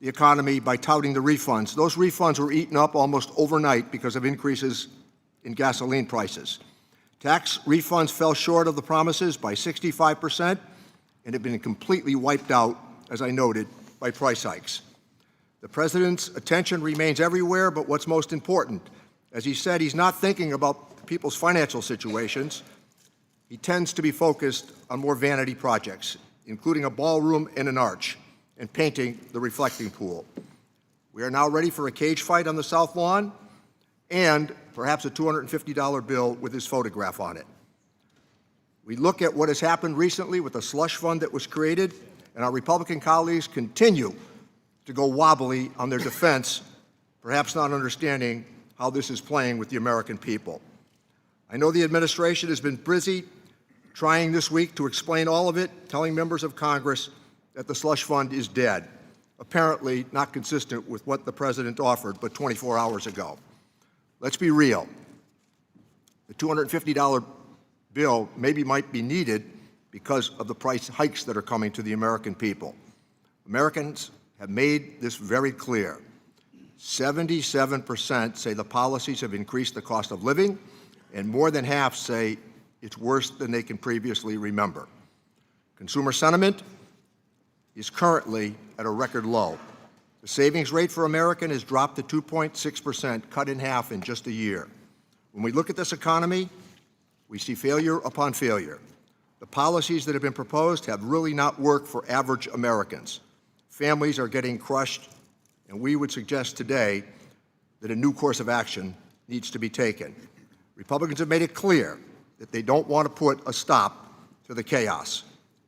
the economy by touting the refunds. Those refunds were eaten up almost overnight because of increases in gasoline prices. Tax refunds fell short of the promises by 65% and have been completely wiped out, as I noted, by price hikes. The president's attention remains everywhere but what's most important. As he said, he's not thinking about people's financial situations. He tends to be focused on more vanity projects, including a ballroom and an arch, and painting the reflecting pool. We are now ready for a cage fight on the South Lawn and perhaps a $250 bill with his photograph on it. We look at what has happened recently with the slush fund that was created, and our Republican colleagues continue to go wobbly on their defense, perhaps not understanding how this is playing with the American people. I know the administration has been busy trying this week to explain all of it, telling members of Congress that the slush fund is dead, apparently not consistent with what the president offered but 24 hours ago. Let's be real. The $250 bill might be needed because of the price hikes that are coming to the American people. Americans have made this very clear. 77% say the policies have increased the cost of living, and more than half say it's worse than they can previously remember. Consumer sentiment is currently at a record low. The savings rate for Americans has dropped to 2.6%, cut in half in just a year. When we look at this economy, we see failure upon failure. The policies that have been proposed have really not worked for average Americans. Families are getting crushed, and we would suggest today that a new course of action needs to be taken. Republicans have made it clear that they don't want to put a stop to the chaos,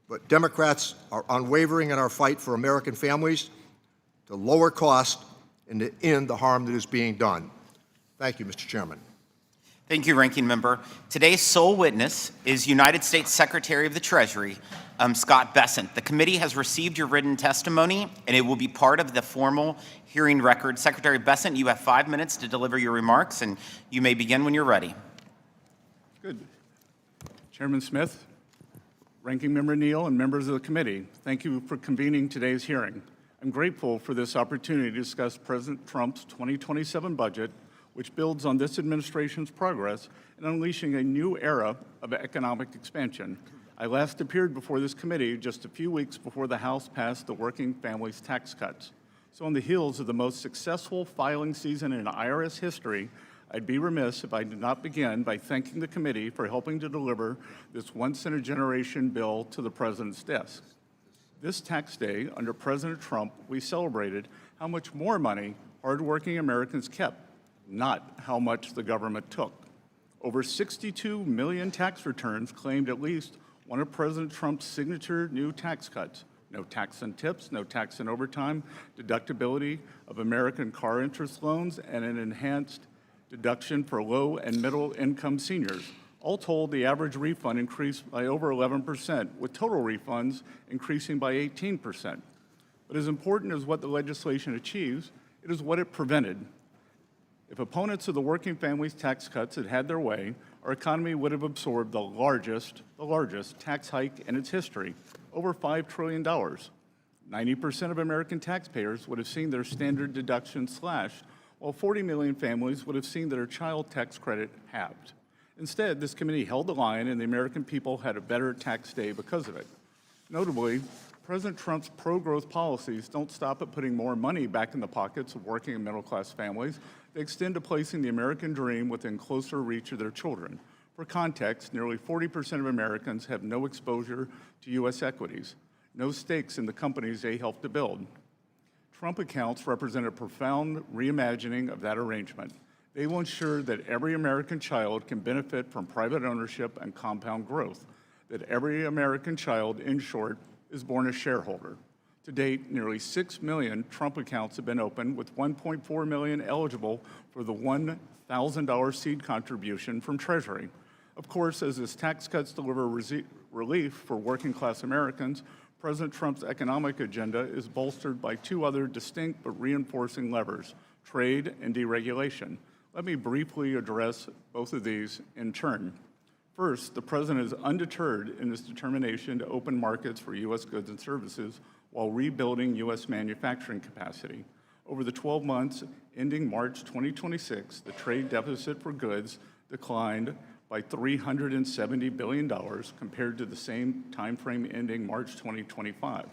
but Democrats are unwavering in our fight for American families to lower costs and to end the harm that is being done. Thank you, Mr. Chairman. Thank you, Ranking Member. Today's sole witness is United States Secretary of the Treasury, Scott Bessent. The committee has received your written testimony, and it will be part of the formal hearing record. Secretary Bessent, you have 5 minutes to deliver your remarks, and you may begin when you're ready. Good. Chairman Smith, Ranking Member Neal, and members of the committee, thank you for convening today's hearing. I'm grateful for this opportunity to discuss President Trump's 2027 budget, which builds on this administration's progress in unleashing a new era of economic expansion. I last appeared before this committee just a few weeks before the House passed the Working Families Tax Cuts. So on the heels of the most successful filing season in IRS history, I'd be remiss if I did not begin by thanking the committee for helping to deliver this once-in-a-generation bill to the President's desk. This tax day, under President Trump, we celebrated how much more money hardworking Americans kept, not how much the government took. Over 62 million tax returns claimed at least one of President Trump's signature new tax cuts. No tax on tips, no tax on overtime, deductibility of American car interest loans, and an enhanced deduction for low and middle income seniors. All told, the average refund increased by over 11%, with total refunds increasing by 18%. But as important as what the legislation achieves, it is what it prevented. If opponents of the Working Families Tax Cuts had had their way, our economy would have absorbed the largest tax hike in its history, over $5 trillion. 90% of American taxpayers would have seen their standard deduction slashed, while 40 million families would have seen their child tax credit halved. Instead, this committee held the line, and the American people had a better tax day because of it. Notably, President Trump's pro-growth policies don't stop at putting more money back in the pockets of working and middle-class families. They extend to placing the American dream within closer reach of their children. For context, nearly 40% of Americans have no exposure to U.S. equities, no stakes in the companies they help to build. Trump accounts represent a profound reimagining of that arrangement. They will ensure that every American child can benefit from private ownership and compound growth, that every American child, in short, is born a shareholder. To date, nearly 6 million Trump accounts have been opened, with 1.4 million eligible for the $1,000 seed contribution from Treasury. Of course, as his tax cuts deliver relief for working-class Americans, President Trump's economic agenda is bolstered by two other distinct but reinforcing levers: trade and deregulation. Let me briefly address both of these in turn. First, the President is undeterred in his determination to open markets for U.S. goods and services while rebuilding U.S. manufacturing capacity. Over the 12 months ending March 2026, the trade deficit for goods declined by $370 billion compared to the same timeframe ending March 2025.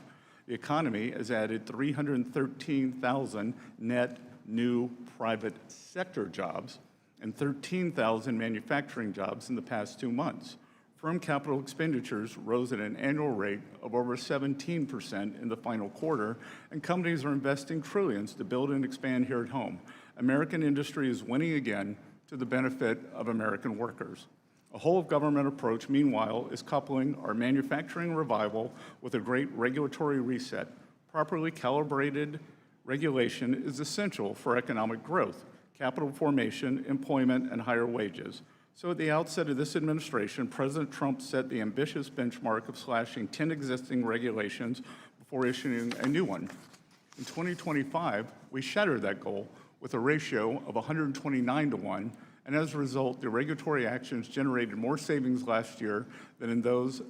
The economy has added 313,000 net new private sector jobs and 13,000 manufacturing jobs in the past 2 months. Firm capital expenditures rose at an annual rate of over 17% in the final quarter, and companies are investing trillions to build and expand here at home. American industry is winning again to the benefit of American workers. A whole-of-government approach, meanwhile, is coupling our manufacturing revival with a great regulatory reset. Properly calibrated regulation is essential for economic growth, capital formation, employment, and higher wages. So at the outset of this administration, President Trump set the ambitious benchmark of slashing 10 existing regulations before issuing a new one. In 2025, we shattered that goal with a ratio of 129 to 1, and as a result, the regulatory actions generated more savings last year than in those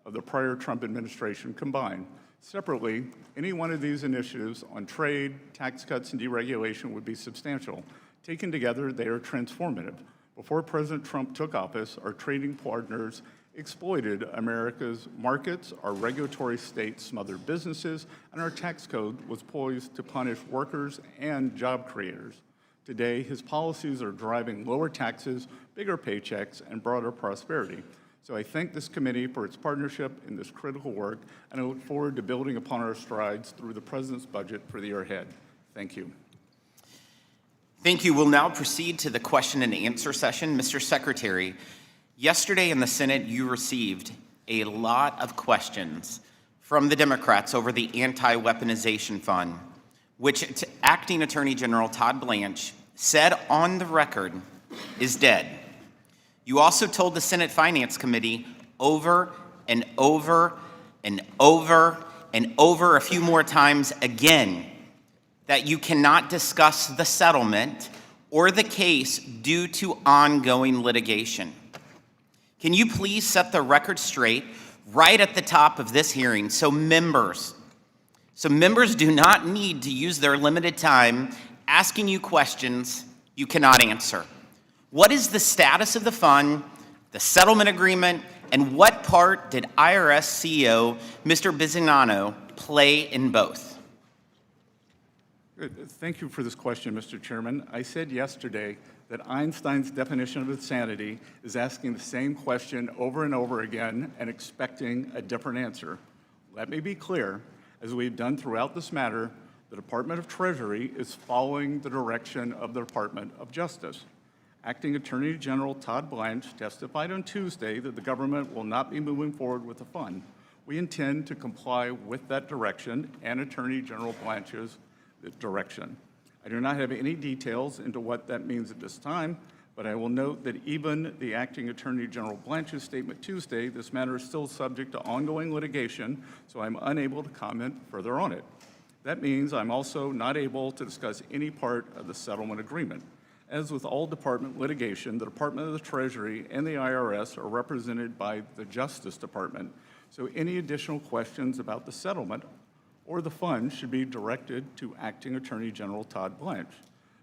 of the prior Trump administration combined. Separately, any one of these initiatives on trade, tax cuts, and deregulation would be substantial. Taken together, they are transformative. Before President Trump took office, our trading partners exploited America's markets, our regulatory state smothered businesses, and our tax code was poised to punish workers and job creators. Today, his policies are driving lower taxes, bigger paychecks, and broader prosperity. So I thank this committee for its partnership in this critical work, and I look forward to building upon our strides through the President's budget for the year ahead. Thank you. Thank you. We'll now proceed to the question and answer session. Mr. Secretary, yesterday in the Senate, you received a lot of questions from the Democrats over the anti-weaponization fund, which Acting Attorney General Todd Blanche said on the record is dead. You also told the Senate Finance Committee over and over and over and over a few more times again that you cannot discuss the settlement or the case due to ongoing litigation. Can you please set the record straight right at the top of this hearing so members do not need to use their limited time asking you questions you cannot answer? What is the status of the fund, the settlement agreement, and what part did IRS CEO Mr. Bisignano play in both? Thank you for this question, Mr. Chairman. I said yesterday that Einstein's definition of insanity is asking the same question over and over again and expecting a different answer. Let me be clear, as we've done throughout this matter, the Department of Treasury is following the direction of the Department of Justice. Acting Attorney General Todd Blanche testified on Tuesday that the government will not be moving forward with the fund. We intend to comply with that direction and Attorney General Blanche's direction. I do not have any details into what that means at this time, but I will note that even the Acting Attorney General Blanche's statement Tuesday, this matter is still subject to ongoing litigation, so I'm unable to comment further on it. That means I'm also not able to discuss any part of the settlement agreement. As with all department litigation, the Department of the Treasury and the IRS are represented by the Justice Department, so any additional questions about the settlement or the fund should be directed to Acting Attorney General Todd Blanche.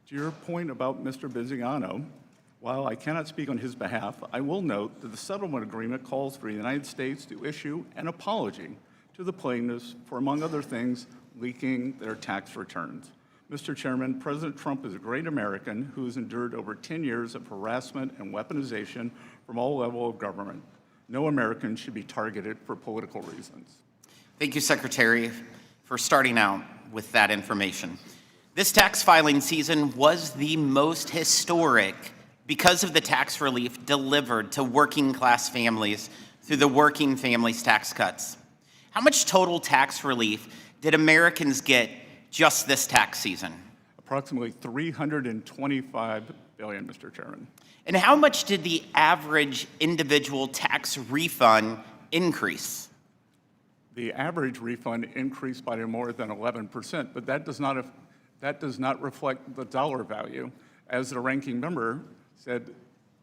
To your point about Mr. Bisignano, while I cannot speak on his behalf, I will note that the settlement agreement calls for the United States to issue an apology to the plaintiffs for, among other things, leaking their tax returns. Mr. Chairman, President Trump is a great American who has endured over 10 years of harassment and weaponization from all levels of government. No American should be targeted for political reasons. Thank you, Secretary, for starting out with that information. This tax filing season was the most historic because of the tax relief delivered to working class families through the Working Families Tax Cuts. How much total tax relief did Americans get just this tax season? Approximately $325 billion, Mr. Chairman. And how much did the average individual tax refund increase? The average refund increased by more than 11%, but that does not reflect the dollar value. As the ranking member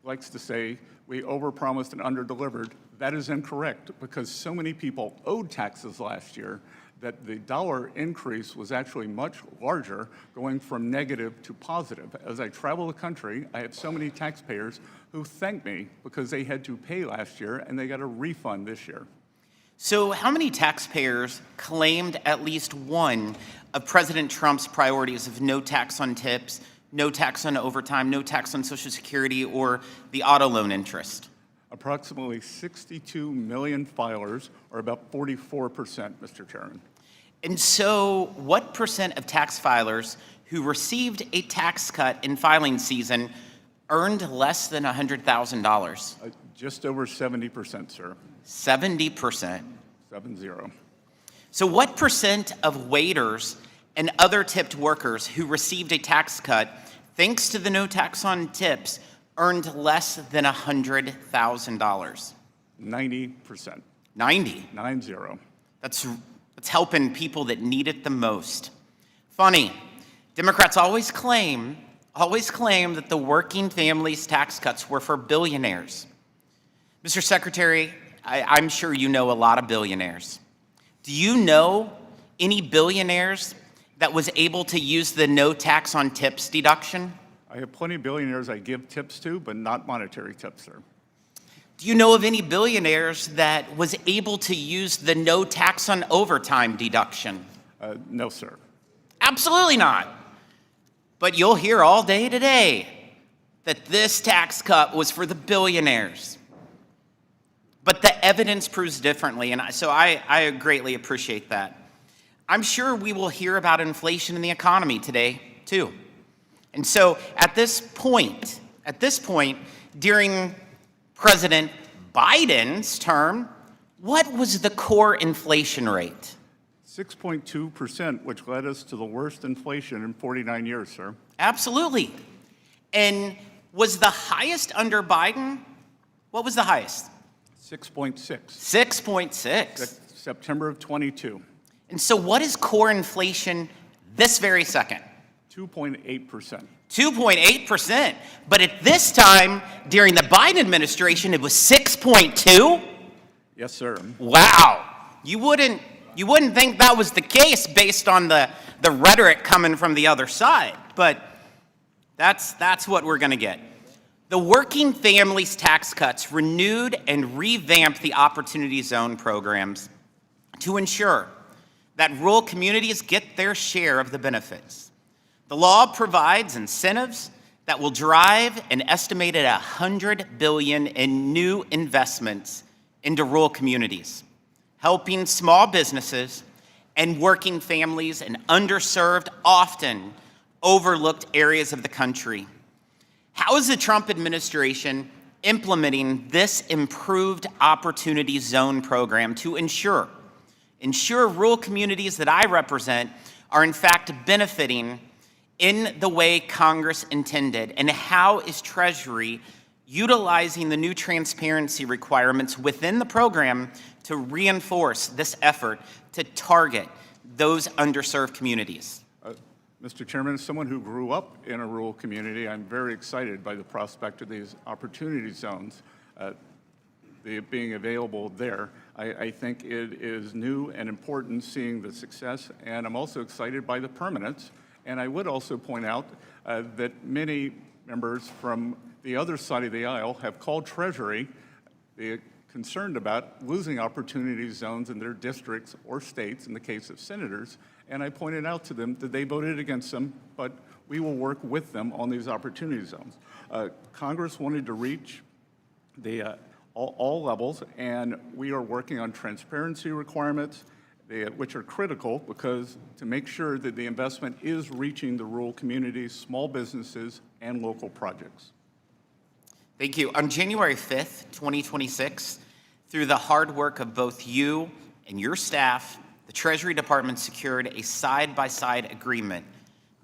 likes to say, we overpromised and underdelivered. That is incorrect because so many people owed taxes last year that the dollar increase was actually much larger, going from negative to positive. As I travel the country, I have so many taxpayers who thank me because they had to pay last year and they got a refund this year. So how many taxpayers claimed at least one of President Trump's priorities of no tax on tips, no tax on overtime, no tax on Social Security, or the auto loan interest? Approximately 62 million filers, or about 44%, Mr. Chairman. And so what percent of tax filers who received a tax cut in filing season earned less than $100,000? Just over 70%, sir. 70%. 7-0. So what percent of waiters and other tipped workers who received a tax cut, thanks to the no tax on tips, earned less than $100,000? 90%. 90. 9-0. That's helping people that need it the most. Funny, Democrats always claim that the working families tax cuts were for billionaires. Mr. Secretary, I'm sure you know a lot of billionaires. Do you know any billionaires that was able to use the no tax on tips deduction? I have plenty of billionaires I give tips to, but not monetary tips, sir. Do you know of any billionaires that was able to use the no tax on overtime deduction? No, sir. Absolutely not. But you'll hear all day today that this tax cut was for the billionaires. But the evidence proves differently, and so I greatly appreciate that. I'm sure we will hear about inflation in the economy today, too. And so at this point, during President Biden's term, what was the core inflation rate? 6.2%, which led us to the worst inflation in 49 years, sir. Absolutely. And was the highest under Biden? What was the highest? 6.6. 6.6. September of 22. And so what is core inflation this very second? 2.8%. 2.8%. But at this time, during the Biden administration, it was 6.2? Yes, sir. Wow. You wouldn't think that was the case based on the rhetoric coming from the other side, but that's what we're going to get. The Working Families Tax Cuts renewed and revamped the Opportunity Zone programs to ensure that rural communities get their share of the benefits. The law provides incentives that will drive an estimated $100 billion in new investments into rural communities, helping small businesses and working families in underserved, often overlooked areas of the country. How is the Trump administration implementing this improved Opportunity Zone program to ensure rural communities that I represent are in fact benefiting in the way Congress intended? And how is Treasury utilizing the new transparency requirements within the program to reinforce this effort to target those underserved communities? Mr. Chairman, as someone who grew up in a rural community, I'm very excited by the prospect of these opportunity zones being available there. I think it is new and important seeing the success, and I'm also excited by the permanence. And I would also point out that many members from the other side of the aisle have called Treasury concerned about losing opportunity zones in their districts or states, in the case of senators. And I pointed out to them that they voted against them, but we will work with them on these opportunity zones. Congress wanted to reach all levels, and we are working on transparency requirements, which are critical because to make sure that the investment is reaching the rural communities, small businesses, and local projects. Thank you. On January 5th, 2026, through the hard work of both you and your staff, the Treasury Department secured a side-by-side agreement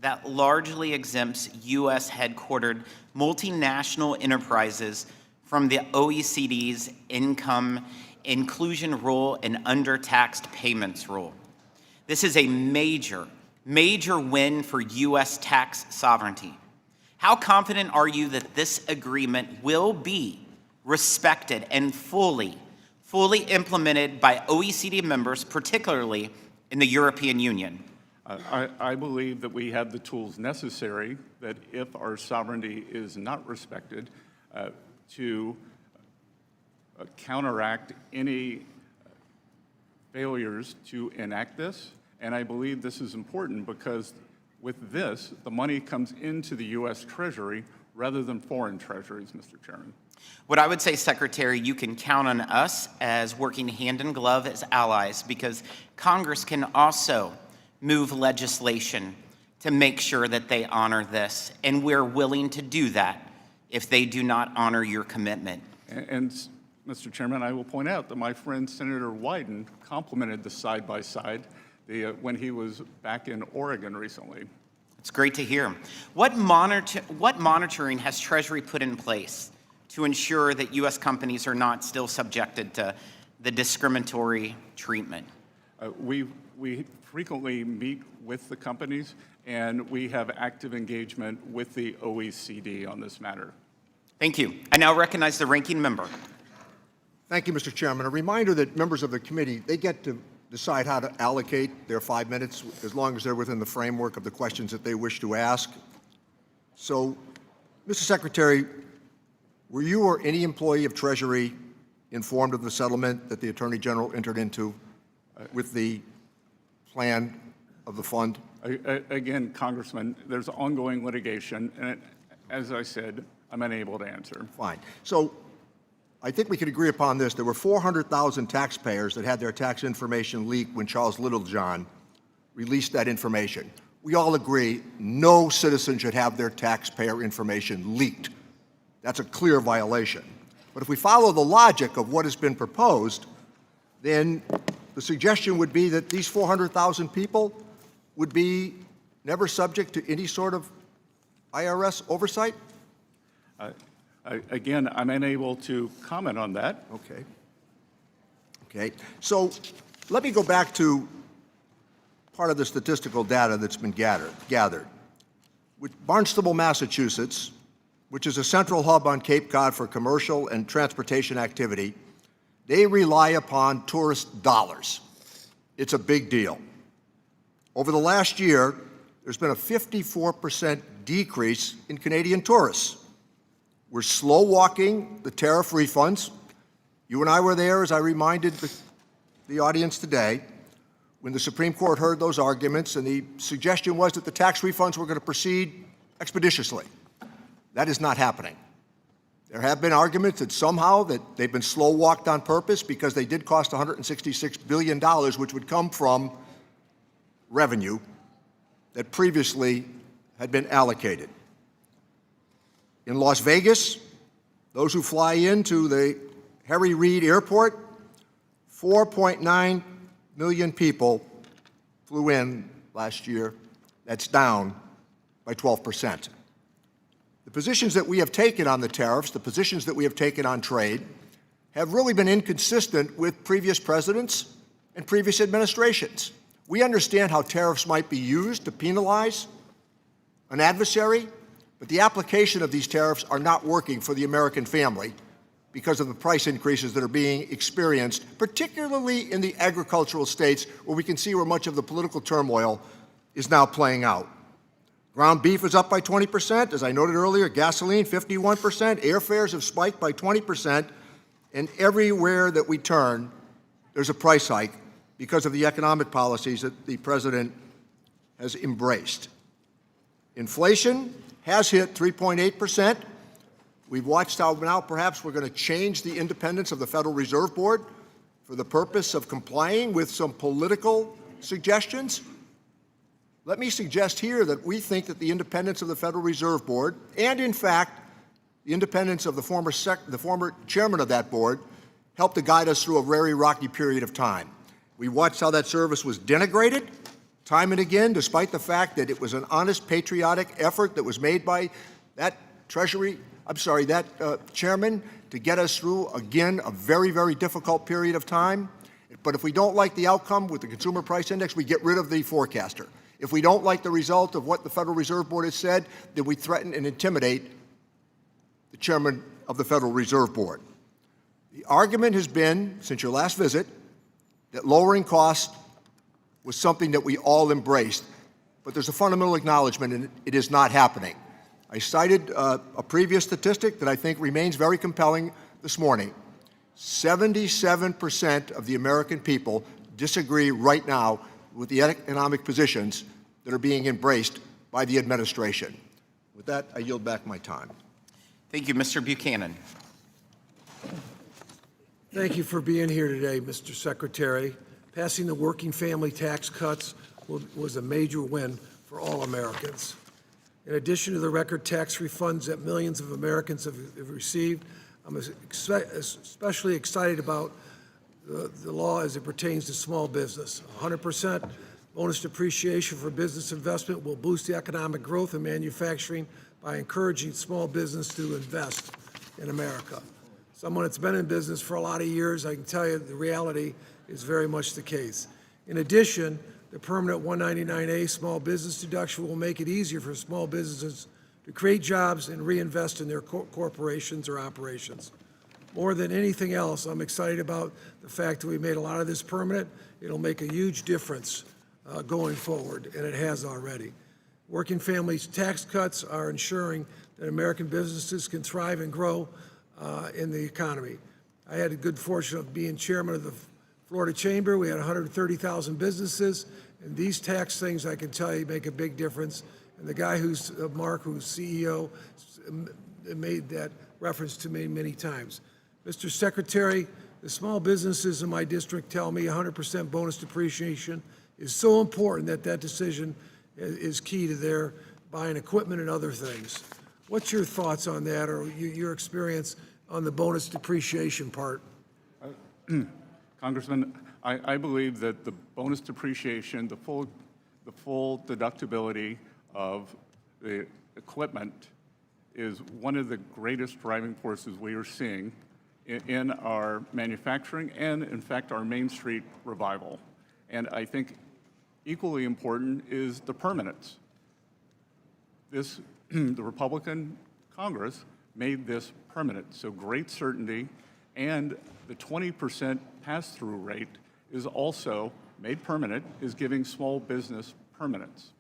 that largely exempts U.S. headquartered multinational enterprises from the OECD's income inclusion rule and undertaxed payments rule. This is a major win for U.S. tax sovereignty. How confident are you that this agreement will be respected and fully implemented by OECD members, particularly in the European Union? I believe that we have the tools necessary that if our sovereignty is not respected, to counteract any failures to enact this. And I believe this is important because with this, the money comes into the U.S. Treasury rather than foreign treasuries, Mr. Chairman. What I would say, Secretary, you can count on us as working hand in glove as allies, because Congress can also move legislation to make sure that they honor this, and we're willing to do that if they do not honor your commitment. And Mr. Chairman, I will point out that my friend Senator Wyden complimented the side-by-side when he was back in Oregon recently. It's great to hear. What monitoring has Treasury put in place to ensure that U.S. companies are not still subjected to the discriminatory treatment? We frequently meet with the companies, and we have active engagement with the OECD on this matter. Thank you. I now recognize the ranking member. Thank you, Mr. Chairman. A reminder that members of the committee, they get to decide how to allocate their 5 minutes as long as they're within the framework of the questions that they wish to ask. So, Mr. Secretary, were you or any employee of Treasury informed of the settlement that the Attorney General entered into with the plan of the fund? Again, Congressman, there's ongoing litigation, and as I said, I'm unable to answer. Fine. So I think we could agree upon this. There were 400,000 taxpayers that had their tax information leaked when Charles Littlejohn released that information. We all agree no citizen should have their taxpayer information leaked. That's a clear violation. But if we follow the logic of what has been proposed, then the suggestion would be that these 400,000 people would be never subject to any sort of IRS oversight? Again, I'm unable to comment on that. Okay. Okay. So let me go back to part of the statistical data that's been gathered. With Barnstable, Massachusetts, which is a central hub on Cape Cod for commercial and transportation activity, they rely upon tourist dollars. It's a big deal. Over the last year, there's been a 54% decrease in Canadian tourists. We're slow walking the tariff refunds. You and I were there, as I reminded the audience today, when the Supreme Court heard those arguments, and the suggestion was that the tax refunds were going to proceed expeditiously. That is not happening. There have been arguments that somehow that they've been slow walked on purpose because they did cost $166 billion, which would come from revenue that previously had been allocated. In Las Vegas, those who fly into the Harry Reid Airport, 4.9 million people flew in last year. That's down by 12%. The positions that we have taken on the tariffs, the positions that we have taken on trade, have really been inconsistent with previous presidents and previous administrations. We understand how tariffs might be used to penalize an adversary, but the application of these tariffs are not working for the American family because of the price increases that are being experienced, particularly in the agricultural states where we can see where much of the political turmoil is now playing out. Ground beef is up by 20%. As I noted earlier, gasoline 51%. Airfares have spiked by 20%. And everywhere that we turn, there's a price hike because of the economic policies that the president has embraced. Inflation has hit 3.8%. We've watched how now perhaps we're going to change the independence of the Federal Reserve Board for the purpose of complying with some political suggestions. Let me suggest here that we think that the independence of the Federal Reserve Board, and in fact, the independence of the former chairman of that board, helped to guide us through a very rocky period of time. We watched how that service was denigrated time and again, despite the fact that it was an honest, patriotic effort that was made by that chairman to get us through, again, a very, very difficult period of time. But if we don't like the outcome with the Consumer Price Index, we get rid of the forecaster. If we don't like the result of what the Federal Reserve Board has said, then we threaten and intimidate the chairman of the Federal Reserve Board. The argument has been, since your last visit, that lowering costs was something that we all embraced, but there's a fundamental acknowledgement, and it is not happening. I cited a previous statistic that I think remains very compelling this morning. 77% of the American people disagree right now with the economic positions that are being embraced by the administration. With that, I yield back my time. Thank you, Mr. Buchanan. Thank you for being here today, Mr. Secretary. Passing the working family tax cuts was a major win for all Americans. In addition to the record tax refunds that millions of Americans have received, I'm especially excited about the law as it pertains to small business. 100% bonus depreciation for business investment will boost the economic growth in manufacturing by encouraging small business to invest in America. Someone that's been in business for a lot of years, I can tell you the reality is very much the case. In addition, the permanent 199A small business deduction will make it easier for small businesses to create jobs and reinvest in their corporations or operations. More than anything else, I'm excited about the fact that we made a lot of this permanent. It'll make a huge difference going forward, and it has already. Working families' tax cuts are ensuring that American businesses can thrive and grow in the economy. I had the good fortune of being chairman of the Florida Chamber. We had 130,000 businesses, and these tax things, I can tell you, make a big difference. And the guy who's, Mark, who's CEO, made that reference to me many times. Mr. Secretary, the small businesses in my district tell me 100% bonus depreciation is so important that that decision is key to their buying equipment and other things. What's your thoughts on that, or your experience on the bonus depreciation part? Congressman, I believe that the bonus depreciation, the full deductibility of the equipment is one of the greatest driving forces we are seeing in our manufacturing and, in fact, our Main Street revival. And I think equally important is the permanence. The Republican Congress made this permanent, so great certainty, and the 20% pass-through rate is also made permanent, is giving small business permanence.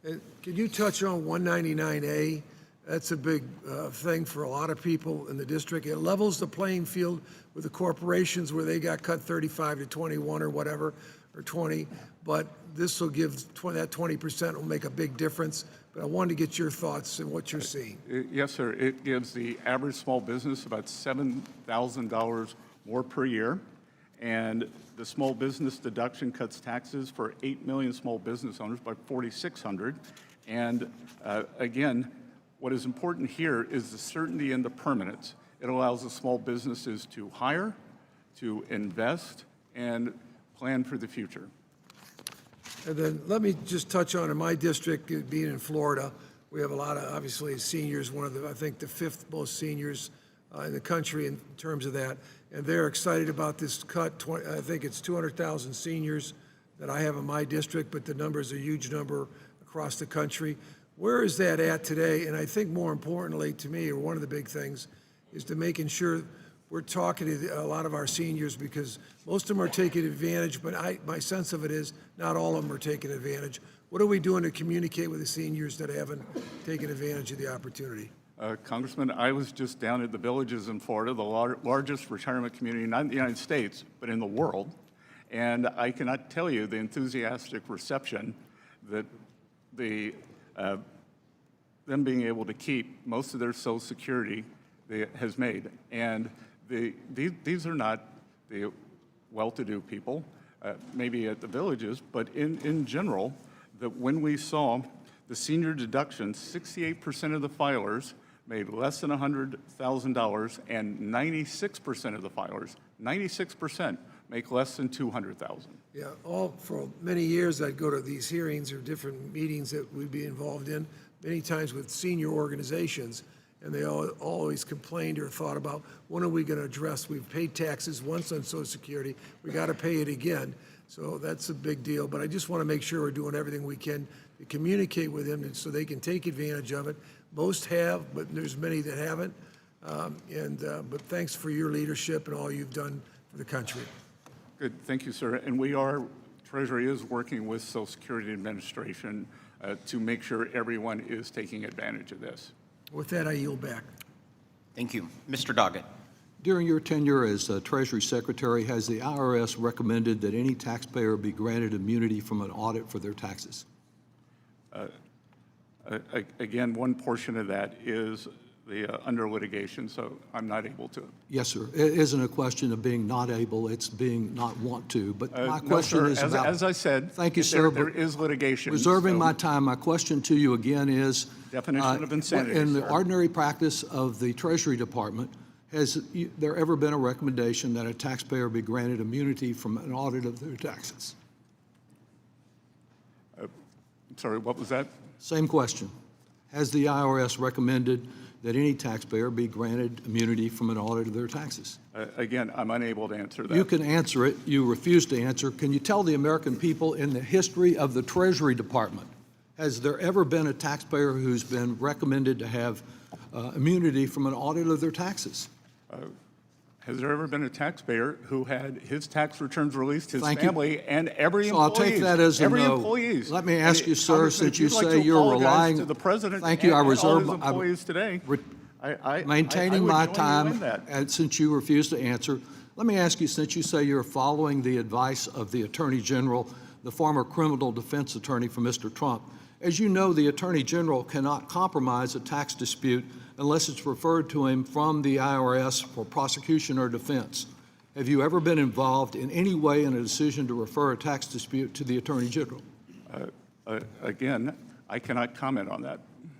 Can you touch on 199A? That's a big thing for a lot of people in the district. It levels the playing field with the corporations where they got cut 35 to 21 or whatever, or 20, but this will give that 20% will make a big difference. But I wanted to get your thoughts and what you're seeing. Yes, sir. It gives the average small business about $7,000 more per year, and the small business deduction cuts taxes for 8 million small business owners by $4,600. And again, what is important here is the certainty and the permanence. It allows the small businesses to hire, to invest, and plan for the future. And then let me just touch on in my district, being in Florida, we have a lot of, obviously, seniors, one of the, I think, the 5th most seniors in the country in terms of that. And they're excited about this cut. I think it's 200,000 seniors that I have in my district, but the number is a huge number across the country. Where is that at today? And I think more importantly to me, or one of the big things, is to making sure we're talking to a lot of our seniors, because most of them are taking advantage, but my sense of it is not all of them are taking advantage. What are we doing to communicate with the seniors that haven't taken advantage of the opportunity? Congressman, I was just down at the Villages in Florida, the largest retirement community, not in the United States, but in the world. And I cannot tell you the enthusiastic reception that them being able to keep most of their Social Security has made. And these are not the well-to-do people, maybe at the Villages, but in general, that when we saw the senior deduction, 68% of the filers made less than $100,000, and 96% of the filers, 96%, make less than $200,000. Yeah, for many years I'd go to these hearings or different meetings that we'd be involved in, many times with senior organizations, and they always complained or thought about, when are we going to address, we've paid taxes once on Social Security, we got to pay it again. So that's a big deal, but I just want to make sure we're doing everything we can to communicate with them so they can take advantage of it. Most have, but there's many that haven't. But thanks for your leadership and all you've done for the country. Good, thank you, sir. And we are Treasury is working with Social Security Administration to make sure everyone is taking advantage of this. With that, I yield back. Thank you. Mr. Doggett. During your tenure as Treasury Secretary, has the IRS recommended that any taxpayer be granted immunity from an audit for their taxes? Again, one portion of that is the under litigation, so I'm not able to. Yes, sir. It isn't a question of being not able, it's being not want to. But my No, question sir. is about... As I said, Thank you, there sir. is litigation. Reserving so- my time, my question to you again is... Definition of insanity, in the sir. ordinary practice of the Treasury Department, has there ever been a recommendation that a taxpayer be granted immunity from an audit of their taxes? Sorry, what was that? Same question. Has the IRS recommended that any taxpayer be granted immunity from an audit of their taxes? Again, I'm unable to answer that. You can answer it. You refuse to answer. Can you tell the American people, in the history of the Treasury Department, has there ever been a taxpayer who's been recommended to have immunity from an audit of their taxes? Has there ever been a taxpayer who had his tax returns released, his Thank you. family, and every So I'll employee? take that as a every no. employees. Let me ask And you, sir, Congressman, since if you you'd like say to you're apologize relying... to the president Thank you. I and all reserve... his employees today. I Maintaining would my join you time, in that. and since you refuse to answer, let me ask you, since you say you're following the advice of the Attorney General, the former criminal defense attorney for Mr. Trump, as you know, the Attorney General cannot compromise a tax dispute unless it's referred to him from the IRS for prosecution or defense. Have you ever been involved in any way in a decision to refer a tax dispute to the Attorney General? Again, I cannot comment on that.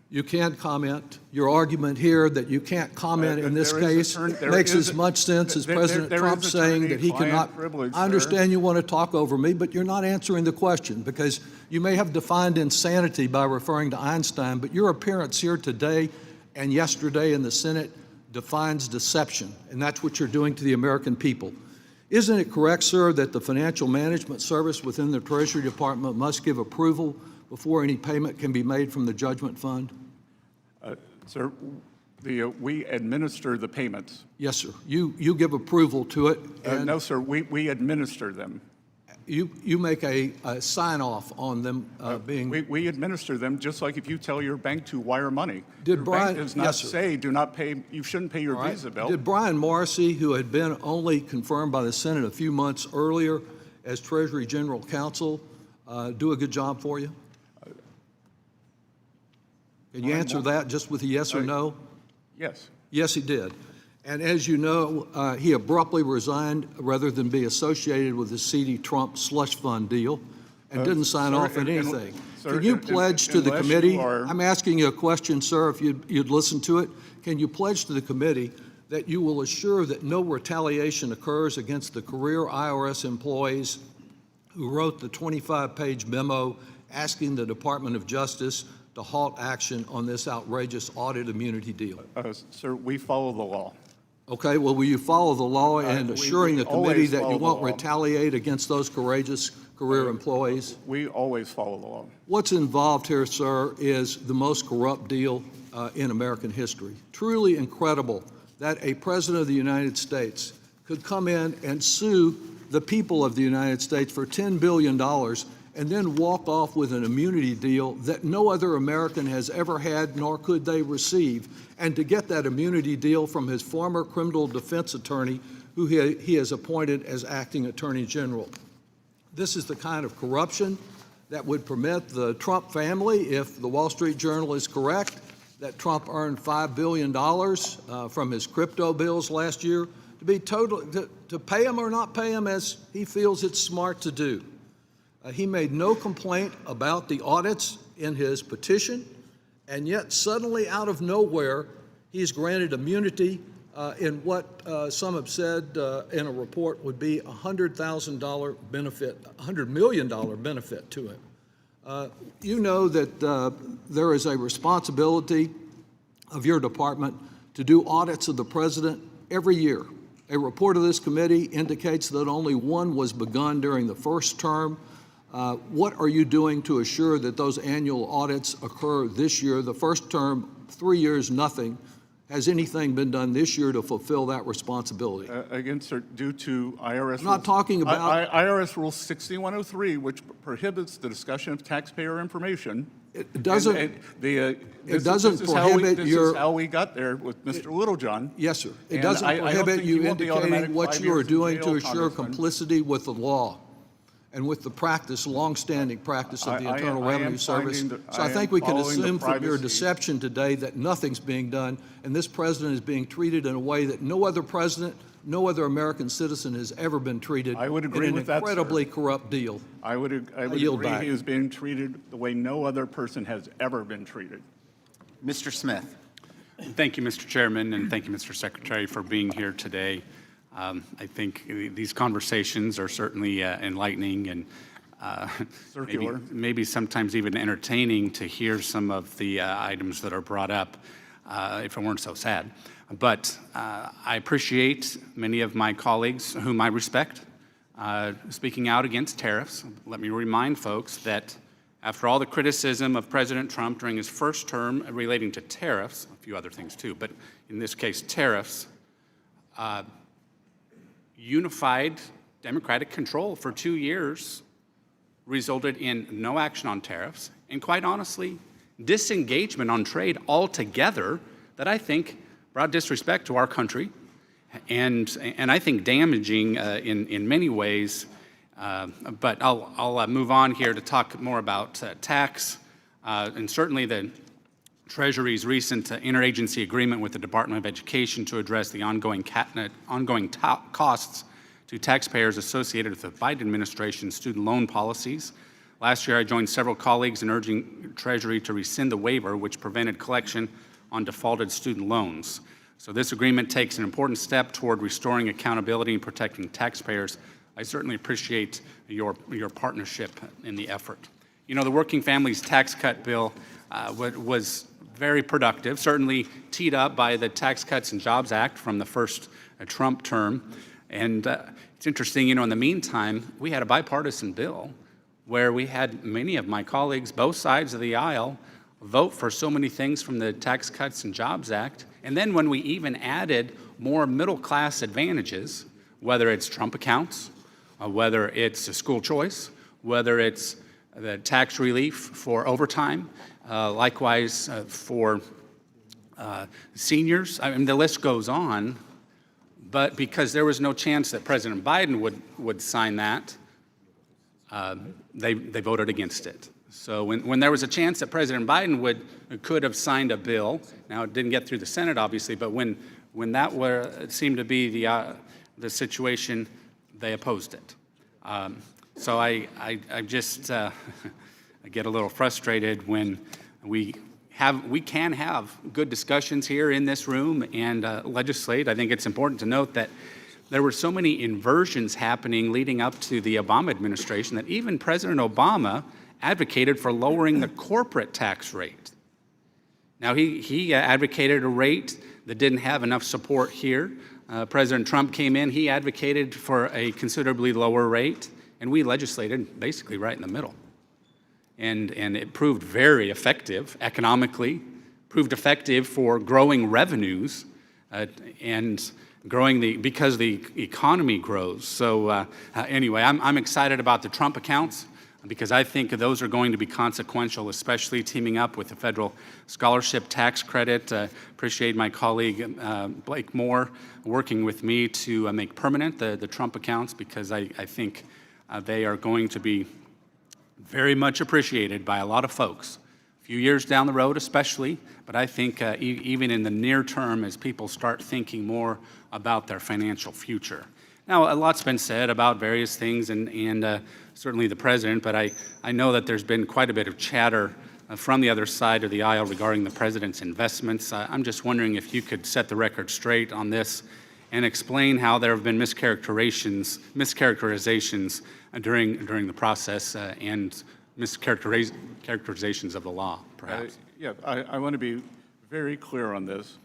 You can't comment. Your argument here that you can't comment in this case makes as much sense as President Trump saying that he cannot. I understand you want to talk over me, but you're not answering the question, because you may have defined insanity by referring to Einstein, but your appearance here today and yesterday in the Senate defines deception, and that's what you're doing to the American people. Isn't it correct, sir, that the Financial Management Service within the Treasury Department must give approval before any payment can be made from the judgment fund? Sir, we administer the payments. Yes, sir. You give approval to it, and No, sir, we administer them. you make a sign-off on them being... We administer them, just like if you tell your bank to wire money. Did Your Brian- bank does not Yes, sir. say, do not pay, you shouldn't pay your All right. Visa bill. Did Brian Morrissey, who had been only confirmed by the Senate a few months earlier as Treasury General Counsel, do a good job for you? Can you answer that just with a yes or no? Yes. Yes, he did. And as you know, he abruptly resigned rather than be associated with the CD Trump slush fund deal and didn't sign sir, off on and- anything. sir, Can you and- pledge to the unless committee? you are- I'm asking you a question, sir, if you'd listen to it. Can you pledge to the committee that you will assure that no retaliation occurs against the career IRS employees who wrote the 25-page memo asking the Department of Justice to halt action on this outrageous audit immunity deal? Sir, we follow the law. Okay, well, will you follow the law and assuring we the committee always that you follow the won't law. retaliate against those courageous career employees? We always follow the law. What's involved here, sir, is the most corrupt deal in American history. Truly incredible that a president of the United States could come in and sue the people of the United States for $10 billion and then walk off with an immunity deal that no other American has ever had, nor could they receive, and to get that immunity deal from his former criminal defense attorney, who he has appointed as acting attorney general. This is the kind of corruption that would permit the Trump family, if the Wall Street Journal is correct, that Trump earned $5 billion from his crypto bills last year, to be to pay him or not pay him as he feels it's smart to do. He made no complaint about the audits in his petition, and yet suddenly out of nowhere, he's granted immunity in what some have said in a report would be $100,000 benefit, $100 million benefit to him. You know that there is a responsibility of your department to do audits of the president every year. A report of this committee indicates that only one was begun during the first term. What are you doing to assure that those annual audits occur this year? The first term, 3 years, nothing. Has anything been done this year to fulfill that responsibility? Again, sir, due to IRS. I'm not talking about- IRS Rule 6103, which prohibits the discussion of taxpayer information. It doesn't, This doesn't is how we- prohibit This your- is how we got there with Mr. Littlejohn. yes, sir. It And doesn't I don't prohibit think you you want the automatic indicating what 5 you are years in doing to jail, assure Congressman. complicity with the law and with the practice, longstanding practice of the I Internal am Revenue Service. finding that- So I I think am we can following the assume from your privacy- deception today that nothing's being done, and this president is being treated in a way that no other president, no other American citizen has ever been treated I would agree in with an that, sir. incredibly corrupt deal. I would yield agree back. he is being treated the way no other person has ever been treated. Mr. Smith. Thank you, Mr. Chairman, and thank you, Mr. Secretary, for being here today. I think these conversations are certainly enlightening and Circular. maybe sometimes even entertaining to hear some of the items that are brought up, if it weren't so sad. But I appreciate many of my colleagues, whom I respect, speaking out against tariffs. Let me remind folks that after all the criticism of President Trump during his first term relating to tariffs, a few other things too, but in this case tariffs, unified Democratic control for 2 years resulted in no action on tariffs, and quite honestly, disengagement on trade altogether that I think brought disrespect to our country and I think damaging in many ways. But I'll move on here to talk more about tax and certainly the Treasury's recent interagency agreement with the Department of Education to address the ongoing costs to taxpayers associated with the Biden administration's student loan policies. Last year, I joined several colleagues in urging Treasury to rescind the waiver which prevented collection on defaulted student loans. So this agreement takes an important step toward restoring accountability and protecting taxpayers. I certainly appreciate your partnership in the effort. You know, the Working Families Tax Cut Bill was very productive, certainly teed up by the Tax Cuts and Jobs Act from the first Trump term. And it's interesting, you know, in the meantime, we had a bipartisan bill where we had many of my colleagues, both sides of the aisle, vote for so many things from the Tax Cuts and Jobs Act. And then when we even added more middle-class advantages, whether it's Trump accounts, whether it's a school choice, whether it's the tax relief for overtime, likewise for seniors, I mean, the list goes on. But because there was no chance that President Biden would sign that, they voted against it. So when there was a chance that President Biden could have signed a bill, now it didn't get through the Senate, obviously, but when that seemed to be the situation, they opposed it. So I just I get a little frustrated when we can have good discussions here in this room and legislate. I think it's important to note that there were so many inversions happening leading up to the Obama administration that even President Obama advocated for lowering the corporate tax rate. Now, he advocated a rate that didn't have enough support here. President Trump came in, he advocated for a considerably lower rate, and we legislated basically right in the middle. And it proved very effective economically, proved effective for growing revenues and growing because the economy grows. So anyway, I'm excited about the Trump accounts because I think those are going to be consequential, especially teaming up with the federal scholarship tax credit. Appreciate my colleague Blake Moore working with me to make permanent the Trump accounts because I think they are going to be very much appreciated by a lot of folks. A few years down the road especially, but I think even in the near term as people start thinking more about their financial future. Now, a lot's been said about various things and certainly the president, but I know that there's been quite a bit of chatter from the other side of the aisle regarding the president's investments. I'm just wondering if you could set the record straight on this and explain how there have been mischaracterizations during the process and mischaracterizations of the law, perhaps. I want to be very clear on this.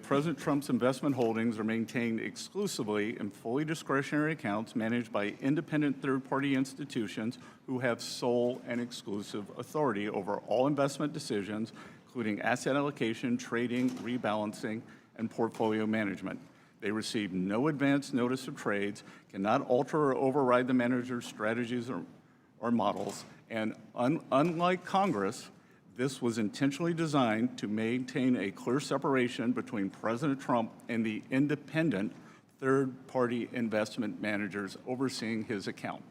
President Trump's investment holdings are maintained exclusively in fully discretionary accounts managed by independent third-party institutions who have sole and exclusive authority over all investment decisions, including asset allocation, trading, rebalancing, and portfolio management. They receive no advance notice of trades, cannot alter or override the manager's strategies or models, and unlike Congress, this was intentionally designed to maintain a clear separation between President Trump and the independent third-party investment managers overseeing his account.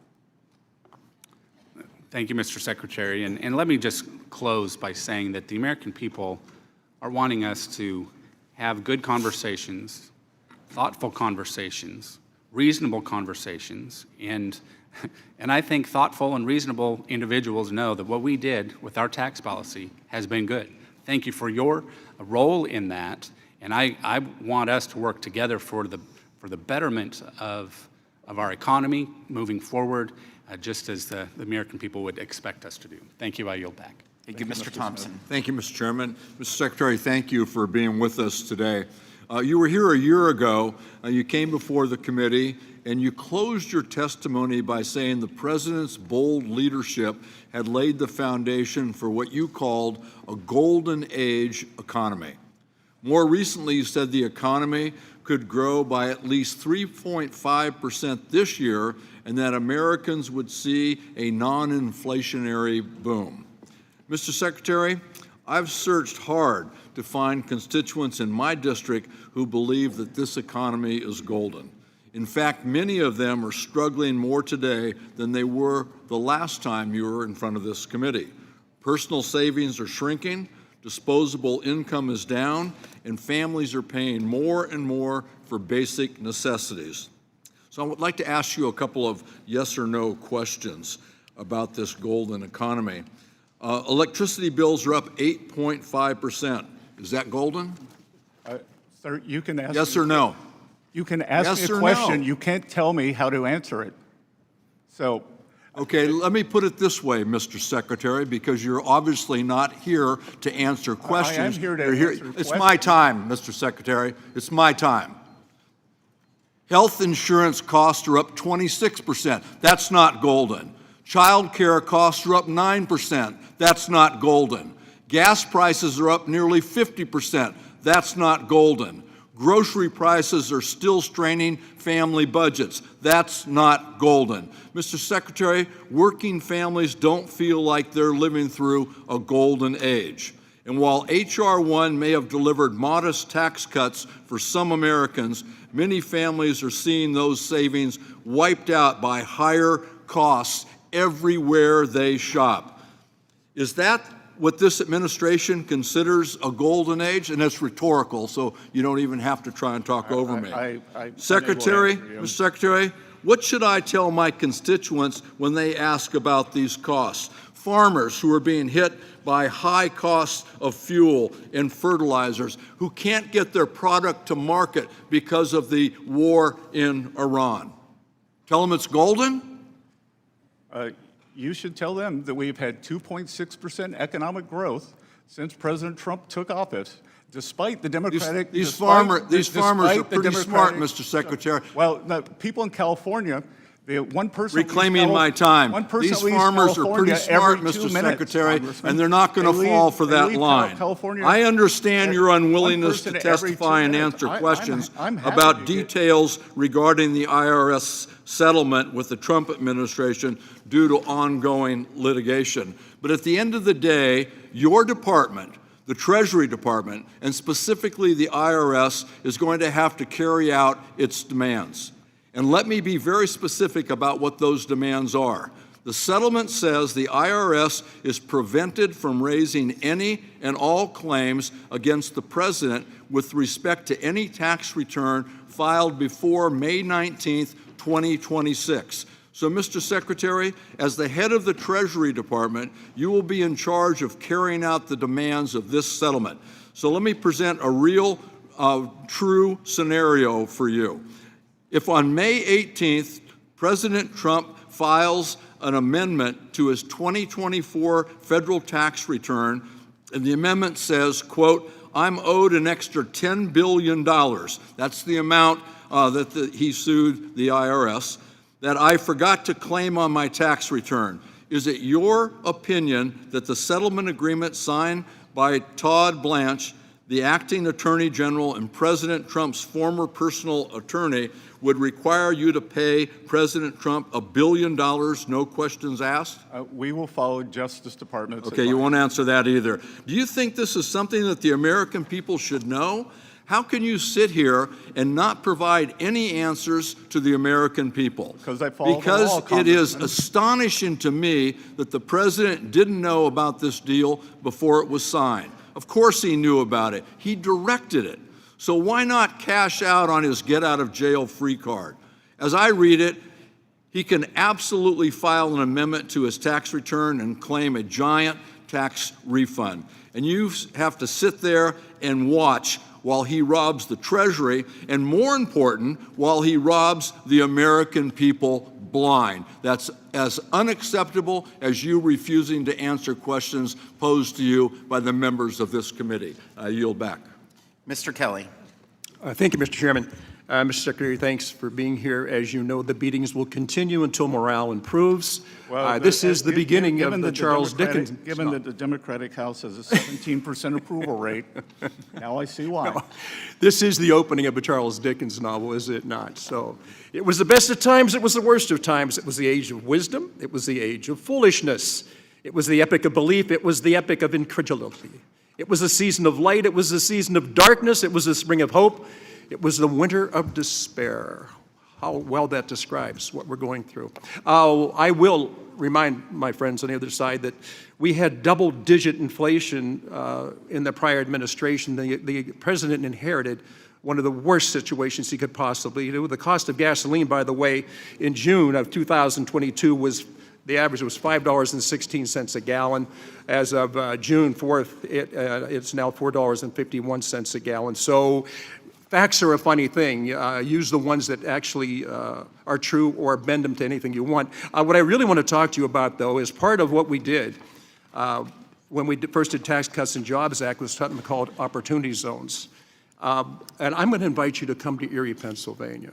Thank you, Mr. Secretary. And let me just close by saying that the American people are wanting us to have good conversations, thoughtful conversations, reasonable conversations, and I think thoughtful and reasonable individuals know that what we did with our tax policy has been good. Thank you for your role in that, and I want us to work together for the betterment of our economy moving forward, just as the American people would expect us to do. Thank you. I yield back. Thank you, Mr. Thompson. Thank you, Mr. Chairman. Mr. Secretary, thank you for being with us today. You were here a year ago. You came before the committee, and you closed your testimony by saying the President's bold leadership had laid the foundation for what you called a golden age economy. More recently, you said the economy could grow by at least 3.5% this year, and that Americans would see a non-inflationary boom. Mr. Secretary, I've searched hard to find constituents in my district who believe that this economy is golden. In fact, many of them are struggling more today than they were the last time you were in front of this committee. Personal savings are shrinking, disposable income is down, and families are paying more and more for basic necessities. So I would like to ask you a couple of yes or no questions about this golden economy. Electricity bills are up 8.5%. Is that golden? Sir, you can ask Yes me, or no? You can ask Yes me a or question. no? You can't tell me how to answer it. So, Okay, let me put it this way, Mr. Secretary, because you're obviously not here to answer questions. here to You're answer It's my questions. time, Mr. Secretary. It's my time. Health insurance costs are up 26%. That's not golden. Child care costs are up 9%. That's not golden. Gas prices are up nearly 50%. That's not golden. Grocery prices are still straining family budgets. That's not golden. Mr. Secretary, working families don't feel like they're living through a golden age. And while H.R. 1 may have delivered modest tax cuts for some Americans, many families are seeing those savings wiped out by higher costs everywhere they shop. Is that what this administration considers a golden age? And it's rhetorical, so you don't even have to try and talk over me. Secretary, Mr. Secretary, what should I tell my constituents when they ask about these costs? Farmers who are being hit by high costs of fuel and fertilizers, who can't get their product to market because of the war in Iran. Tell them it's golden? you should tell them that we've had 2.6% economic growth since President Trump took office, despite the Democratic... These farmers are the pretty smart, Mr. Secretary. Well, the people in California, the one person... Reclaiming my time. One person These leaves farmers are pretty California smart, every 2 Mr. minutes, Secretary, Congressman. and they're not going to fall for They that leave line. California I understand your unwillingness one to person every 2 testify and minutes. answer questions I'm happy about to get- details regarding the IRS settlement with the Trump administration due to ongoing litigation. But at the end of the day, your department, the Treasury Department, and specifically the IRS, is going to have to carry out its demands. And let me be very specific about what those demands are. The settlement says the IRS is prevented from raising any and all claims against the president with respect to any tax return filed before May 19th, 2026. So, Mr. Secretary, as the head of the Treasury Department, you will be in charge of carrying out the demands of this settlement. So let me present a real, true scenario for you. If on May 18th, President Trump files an amendment to his 2024 federal tax return, and the amendment says, quote, I'm owed an extra $10 billion. That's the amount that he sued the IRS, that I forgot to claim on my tax return. Is it your opinion that the settlement agreement signed by Todd Blanche, the acting Attorney General and President Trump's former personal attorney would require you to pay President Trump $1 billion, no questions asked? We will follow Justice Department's Okay, you won't answer that either. Do you think this is something that the American people should know? How can you sit here and not provide any answers to the American people? Because I follow the law, Because it is Congressman. astonishing to me that the president didn't know about this deal before it was signed. Of course he knew about it. He directed it. So why not cash out on his get-out-of-jail-free card? As I read it, he can absolutely file an amendment to his tax return and claim a giant tax refund. And you have to sit there and watch while he robs the Treasury, and more important, while he robs the American people blind. That's as unacceptable as you refusing to answer questions posed to you by the members of this committee. I yield back. Mr. Kelly. Thank you, Mr. Chairman. Mr. Secretary, thanks for being here. As you know, the beatings will continue until morale improves. This is the beginning of the Charles Dickens. Given that the Democratic House has a 17% approval rate, now I see why. No, this is the opening of a Charles Dickens novel, is it not? So it was the best of times, it was the worst of times. It was the age of wisdom, it was the age of foolishness. It was the epic of belief, it was the epic of incredulity. It was a season of light, it was a season of darkness, it was a spring of hope. It was the winter of despair. How well that describes what we're going through. I will remind my friends on the other side that we had double-digit inflation in the prior administration. The president inherited one of the worst situations he could possibly do. The cost of gasoline, by the way, in June of 2022 was the average was $5.16 a gallon. As of June 4th, it's now $4.51 a gallon. So facts are a funny thing. Use the ones that actually are true or bend them to anything you want. What I really want to talk to you about, though, is part of what we did when we first did Tax Cuts and Jobs Act was something called opportunity zones. And I'm going to invite you to come to Erie, Pennsylvania.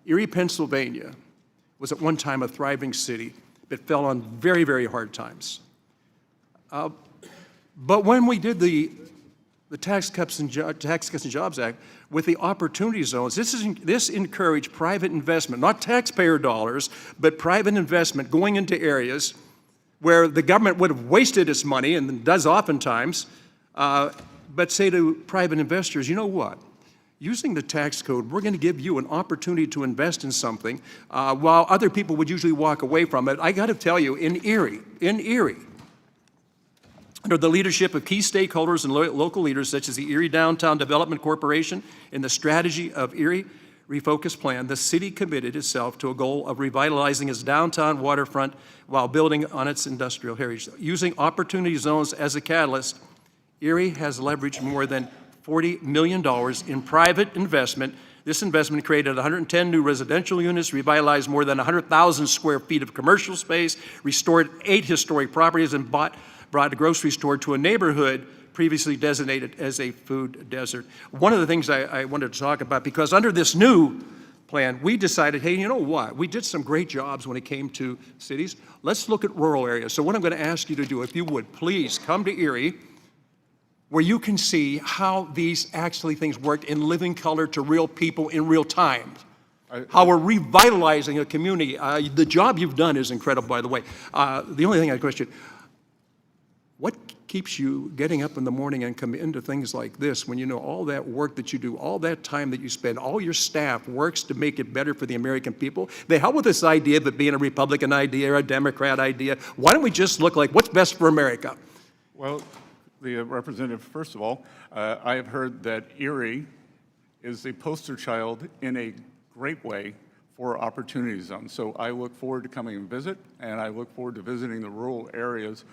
Erie, Pennsylvania was at one time a thriving city that fell on very, very hard times. But when we did the Tax Cuts and Jobs Act with the opportunity zones, this encouraged private investment, not taxpayer dollars, but private investment going into areas where the government would have wasted its money, and does oftentimes, but say to private investors, you know what? Using the tax code, we're going to give you an opportunity to invest in something while other people would usually walk away from it. I got to tell you, in Erie, under the leadership of key stakeholders and local leaders such as the Erie Downtown Development Corporation and the strategy of Erie Refocus Plan, the city committed itself to a goal of revitalizing its downtown waterfront while building on its industrial heritage. Using opportunity zones as a catalyst, Erie has leveraged more than $40 million in private investment. This investment created 110 new residential units, revitalized more than 100,000 square feet of commercial space, restored 8 historic properties, and brought a grocery store to a neighborhood previously designated as a food desert. One of the things I wanted to talk about, because under this new plan, we decided, hey, you know what? We did some great jobs when it came to cities. Let's look at rural areas. So what I'm going to ask you to do, if you would, please come to Erie, where you can see how these things work in living color to real people in real time. How we're revitalizing a community. The job you've done is incredible, by the way. The only thing I question, what keeps you getting up in the morning and come into things like this when you know all that work that you do, all that time that you spend, all your staff works to make it better for the American people? They help with this idea of it being a Republican idea or a Democrat idea. Why don't we just look like what's best for America? Well, the representative, first of all, I have heard that Erie is the poster child in a great way for opportunity zones. So I look forward to coming and visit, and I look forward to visiting the rural areas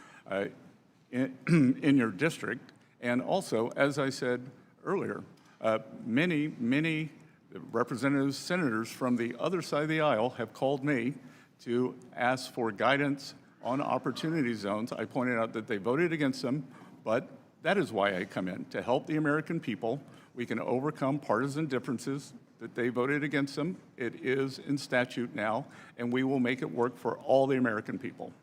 in your district. And also, as I said earlier, many representatives, senators from the other side of the aisle have called me to ask for guidance on opportunity zones. I pointed out that they voted against them, but that is why I come in, to help the American people. We can overcome partisan differences, that they voted against them. It is in statute now, and we will make it work for all the American people.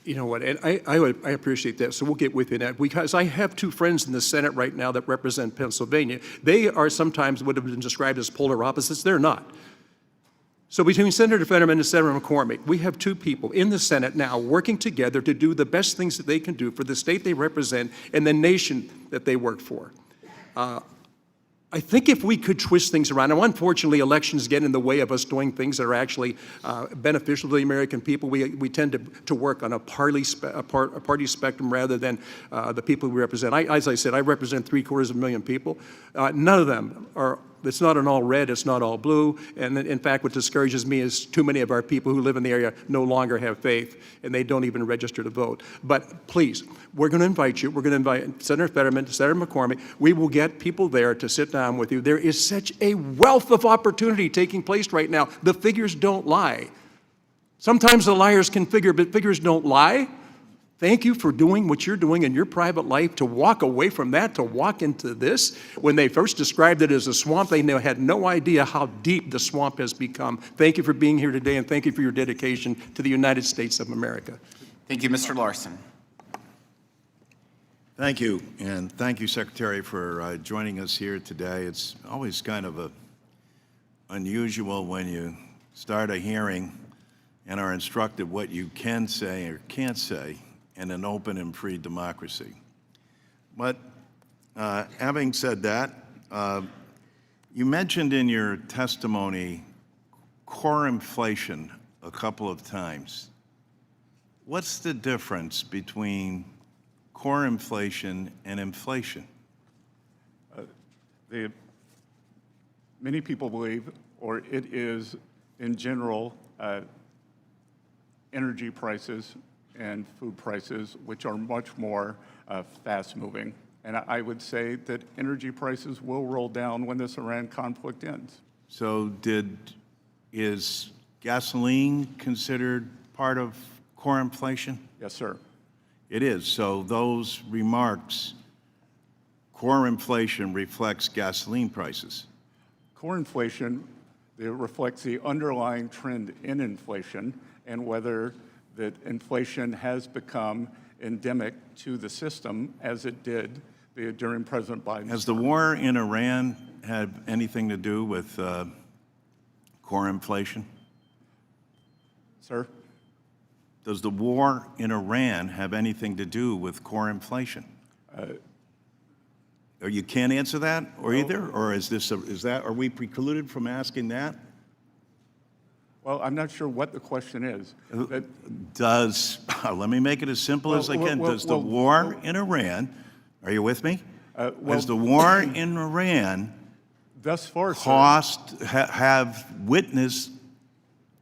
You know what, and I appreciate that, so we'll get with you that, because I have two friends in the Senate right now that represent Pennsylvania. They are sometimes would have been described as polar opposites. They're not. So between Senator Fetterman and Senator McCormick, we have two people in the Senate now working together to do the best things that they can do for the state they represent and the nation that they work for. I think if we could twist things around, and unfortunately elections get in the way of us doing things that are actually beneficial to the American people, we tend to work on a party spectrum rather than the people we represent. As I said, I represent 750,000 people. None of them are, it's not an all red, it's not all blue, and in fact what discourages me is too many of our people who live in the area no longer have faith, and they don't even register to vote. But please, we're going to invite you, we're going to invite Senator Fetterman, Senator McCormick, we will get people there to sit down with you. There is such a wealth of opportunity taking place right now. The figures don't lie. Sometimes the liars can figure, but figures don't lie. Thank you for doing what you're doing in your private life, to walk away from that, to walk into this. When they first described it as a swamp, they had no idea how deep the swamp has become. Thank you for being here today, and thank you for your dedication to the United States of America. Thank you, Mr. Larson. Thank you, and thank you, Secretary, for joining us here today. It's always kind of unusual when you start a hearing and are instructed what you can say or can't say in an open and free democracy. But having said that, you mentioned in your testimony core inflation a couple of times. What's the difference between core inflation and inflation? Many people believe, or it is in general, energy prices and food prices, which are much more fast-moving. And I would say that energy prices will roll down when this Iran conflict ends. So is gasoline considered part of core inflation? Yes, sir. It is. So those remarks, core inflation reflects gasoline prices. Core inflation, it reflects the underlying trend in inflation and whether that inflation has become endemic to the system as it did during President Biden's Has the war in Iran had anything to do with core inflation? Sir? Does the war in Iran have anything to do with core inflation? Or you can't answer that, or either, or are we precluded from asking that? Well, I'm not sure what the question is. Let me make it as simple as I can. Does the war in Iran, are you with me? Has the war in Iran thus far, have witnessed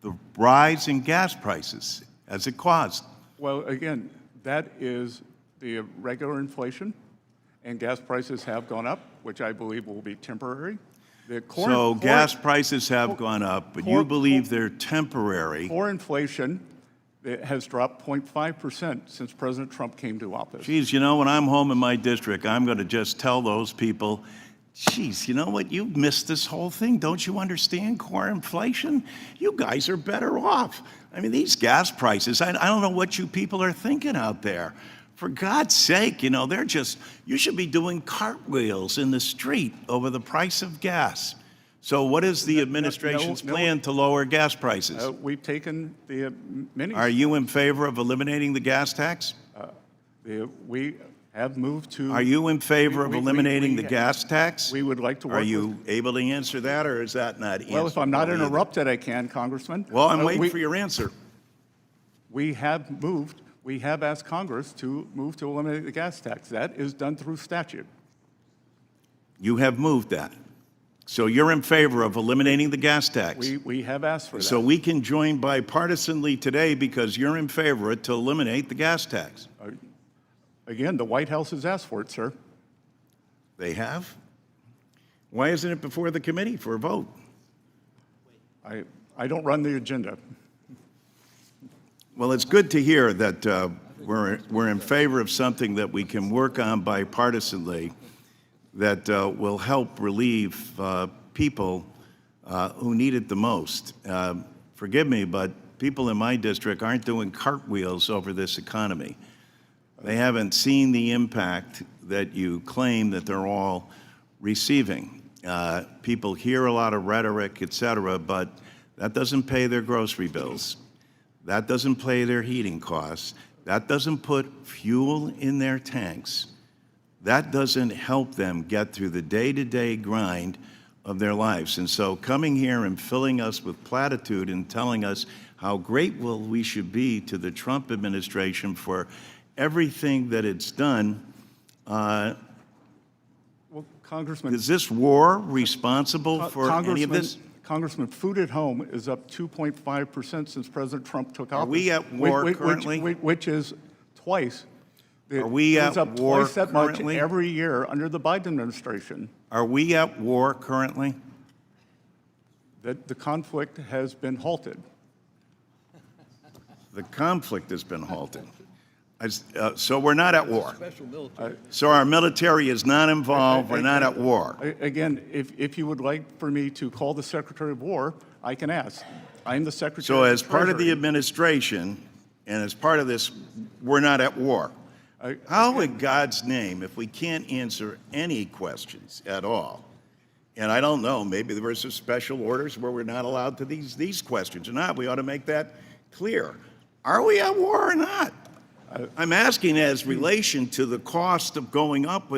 the rise in gas prices as it caused? Well, again, that is the regular inflation, and gas prices have gone up, which I believe will be temporary. Gas prices have gone up, but you believe they're temporary. Core inflation has dropped 0.5% since President Trump came to office. Geez, you know, when I'm home in my district, I'm going to just tell those people, geez, you know what? You've missed this whole thing. Don't you understand core inflation? You guys are better off. I mean, these gas prices, I don't know what you people are thinking out there. For God's sake, you know, you should be doing cartwheels in the street over the price of gas. So what is the administration's plan to lower gas prices? We've taken the many... Are you in favor of eliminating the gas tax? We have moved to... Are you in favor of eliminating the gas tax? We would like to work Are you able to answer that, or is that not answered? Well, if I'm not interrupted, I can, Congressman. Well, I'm waiting for your answer. We have asked Congress to move to eliminate the gas tax. That is done through statute. You have moved that. So you're in favor of eliminating the gas tax. We have asked for that. So we can join bipartisanly today because you're in favor to eliminate the gas tax. Again, the White House has asked for it, sir. They have? Why isn't it before the committee for a vote? I don't run the agenda. Well, it's good to hear that we're in favor of something that we can work on bipartisanly that will help relieve people who need it the most. Forgive me, but people in my district aren't doing cartwheels over this economy. They haven't seen the impact that you claim that they're all receiving. People hear a lot of rhetoric, et cetera, but that doesn't pay their grocery bills. That doesn't pay their heating costs. That doesn't put fuel in their tanks. That doesn't help them get through the day-to-day grind of their lives. And so coming here and filling us with platitude and telling us how grateful we should be to the Trump administration for everything that it's done, Well, Congressman, is this war responsible for any of this? Congressman, food at home is up 2.5% since President Trump took office. Are we at war currently? Which is twice. Are we It's at up war twice that much currently? every year under the Biden administration. Are we at war currently? That the conflict has been halted. The conflict has been halted. So we're not at war. So our military is not involved. We're not at war. Again, if you would like for me to call the Secretary of War, I can ask. I'm the Secretary So of as part of the Treasury. administration and as part of this, we're not at war. How in God's name, if we can't answer any questions at all, and I don't know, maybe there were some special orders where we're not allowed to these questions or not, we ought to make that clear. Are we at war or not? I'm asking as relation to the cost of going up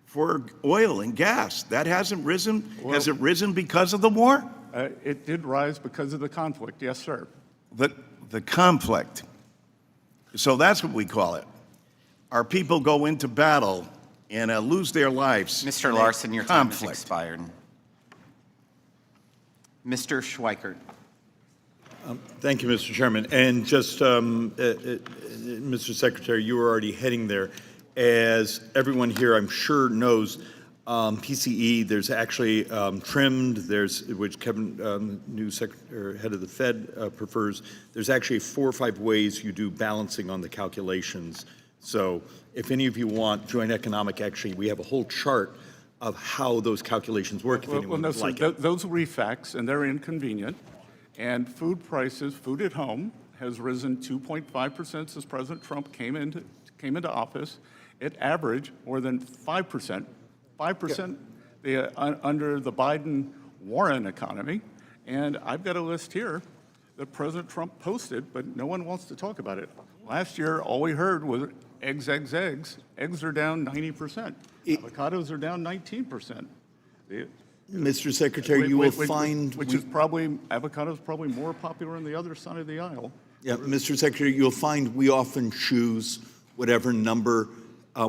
for oil and gas. That hasn't risen? Has it risen because of the war? It did rise because of the conflict, yes, sir. The conflict. So that's what we call it. Our people go into battle and lose their lives. Mr. Larson, your time has Conflict. expired. Mr. Schweikert. Thank you, Mr. Chairman. And just, Mr. Secretary, you were already heading there. As everyone here, I'm sure, knows, PCE, there's actually trimmed, which Kevin, new head of the Fed, prefers. There's actually 4 or 5 ways you do balancing on the calculations. So if any of you want joint economic, actually, we have a whole chart of how those calculations work, if anyone no, would sir, like it. those will be facts, and they're inconvenient. And food prices, food at home, has risen 2.5% since President Trump came into office. It averaged more than 5%. 5% under the Biden-Warren economy. And I've got a list here that President Trump posted, but no one wants to talk about it. Last year, all we heard was eggs, eggs, eggs. Eggs are down 90%. Avocados are down 19%. Mr. Secretary, you will find... Which is probably, avocado's probably more popular on the other side of the aisle. Yeah, Mr. Secretary, you'll find we often choose whatever number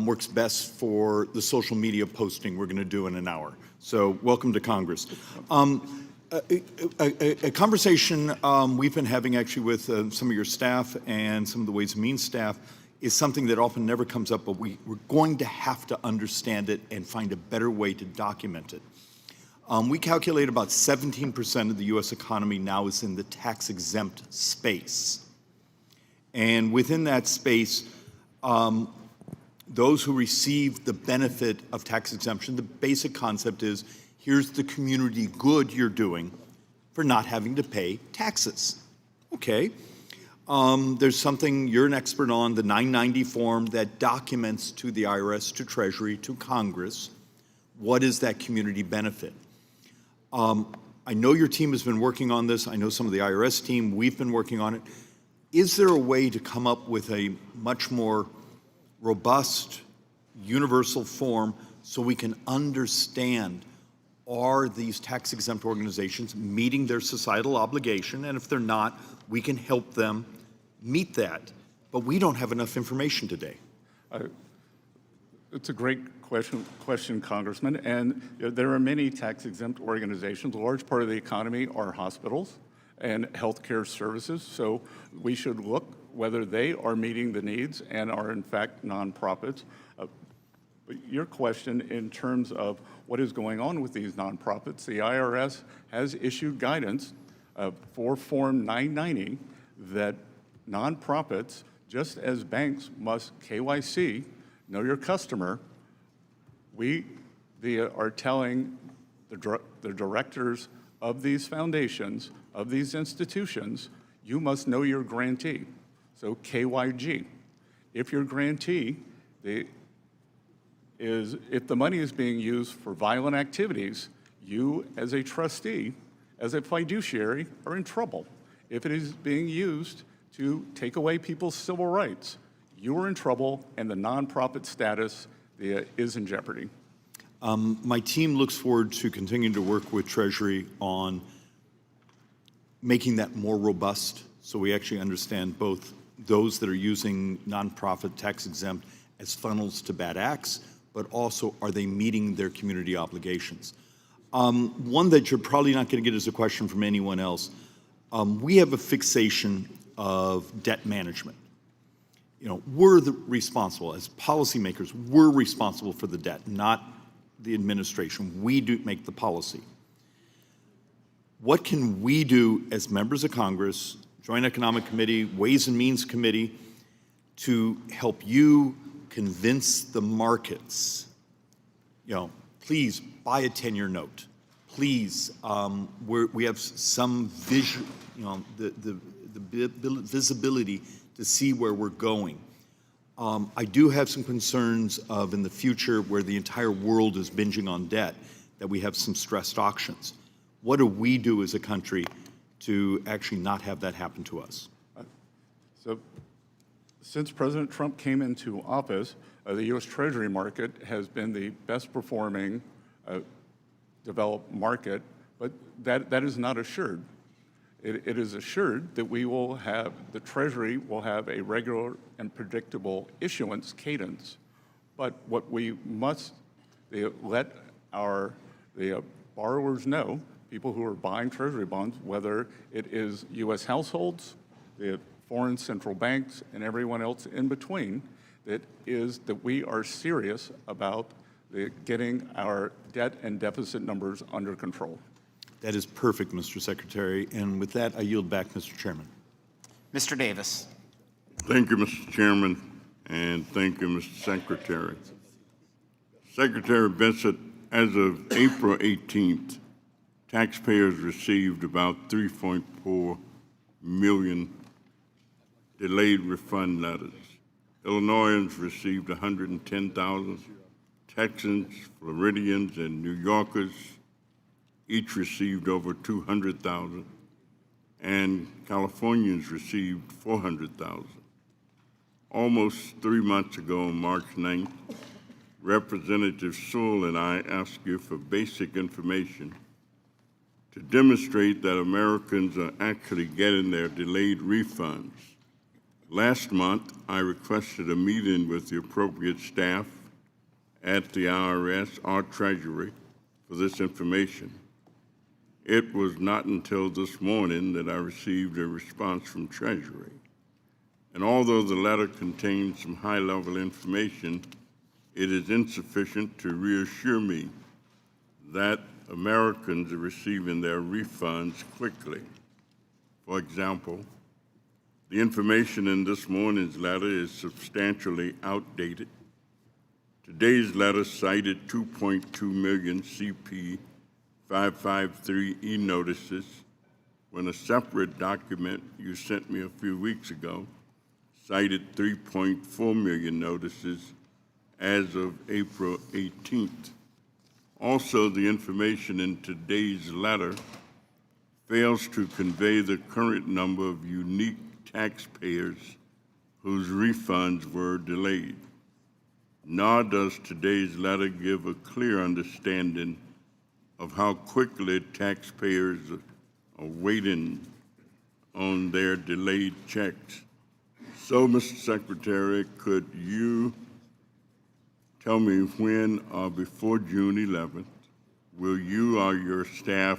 works best for the social media posting we're going to do in an hour. So welcome to Congress. A conversation we've been having actually with some of your staff and some of the Ways and Means staff is something that often never comes up, but we're going to have to understand it and find a better way to document it. We calculate about 17% of the U.S. economy now is in the tax-exempt space. And within that space, those who receive the benefit of tax exemption, the basic concept is, here's the community good you're doing for not having to pay taxes. Okay. There's something you're an expert on, the 990 form that documents to the IRS, to Treasury, to Congress, what is that community benefit? I know your team has been working on this. I know some of the IRS team, we've been working on it. Is there a way to come up with a much more robust, universal form so we can understand, are these tax-exempt organizations meeting their societal obligation? And if they're not, we can help them meet that. But we don't have enough information today. It's a great question, Congressman. And there are many tax-exempt organizations. A large part of the economy are hospitals and healthcare services. So we should look whether they are meeting the needs and are in fact nonprofits. But your question in terms of what is going on with these nonprofits, the IRS has issued guidance for Form 990 that nonprofits, just as banks must KYC, know your customer, we are telling the directors of these foundations, of these institutions, you must know your grantee. So KYG. If your grantee if the money is being used for violent activities, you as a trustee, as a fiduciary, are in trouble. If it is being used to take away people's civil rights, you are in trouble, and the nonprofit status is in jeopardy. My team looks forward to continuing to work with Treasury on making that more robust, so we actually understand both those that are using nonprofit tax exempt as funnels to bad acts, but also are they meeting their community obligations? One that you're probably not going to get as a question from anyone else. We have a fixation of debt management. You know, we're responsible as policymakers. We're responsible for the debt, not the administration. We do make the policy. What can we do as members of Congress, Joint Economic Committee, Ways and Means Committee, to help you convince the markets, you know, please buy a 10-year note. Please, we have some vision, you know, the visibility to see where we're going. I do have some concerns of in the future where the entire world is binging on debt, that we have some stressed auctions. What do we do as a country to actually not have that happen to us? So since President Trump came into office, the U.S. Treasury market has been the best performing developed market, but that is not assured. It is assured that the Treasury will have a regular and predictable issuance cadence. But what we must let the borrowers know, people who are buying Treasury bonds, whether it is U.S. households, the foreign central banks, and everyone else in between, that we are serious about getting our debt and deficit numbers under control. That is perfect, Mr. Secretary. And with that, I yield back, Mr. Chairman. Mr. Davis. Thank you, Mr. Chairman, and thank you, Mr. Secretary. Secretary Bessent, as of April 18th, taxpayers received about 3.4 million delayed refund letters. Illinoisans received 110,000. Texans, Floridians, and New Yorkers each received over 200,000, and Californians received 400,000. Almost 3 months ago, on March 9th, Representative Sewell and I asked you for basic information to demonstrate that Americans are actually getting their delayed refunds. Last month, I requested a meeting with the appropriate staff at the IRS or Treasury for this information. It was not until this morning that I received a response from Treasury. And although the letter contains some high-level information, it is insufficient to reassure me that Americans are receiving their refunds quickly. For example, the information in this morning's letter is substantially outdated. Today's letter cited 2.2 million CP 553 e-notices when a separate document you sent me a few weeks ago cited 3.4 million notices as of April 18th. Also, the information in today's letter fails to convey the current number of unique taxpayers whose refunds were delayed. Nor does today's letter give a clear understanding of how quickly taxpayers are waiting on their delayed checks. So, Mr. Secretary, could you tell me when or before June 11th will you or your staff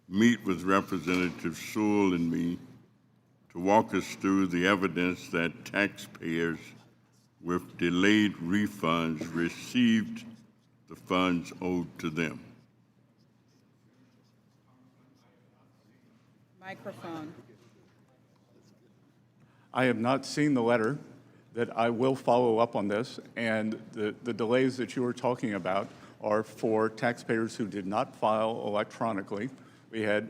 meet with Representative Sewell and me to walk us through the evidence that taxpayers with delayed refunds received the funds owed to them? Microphone. I have not seen the letter. That I will follow up on this, and the delays that you were talking about are for taxpayers who did not file electronically. We had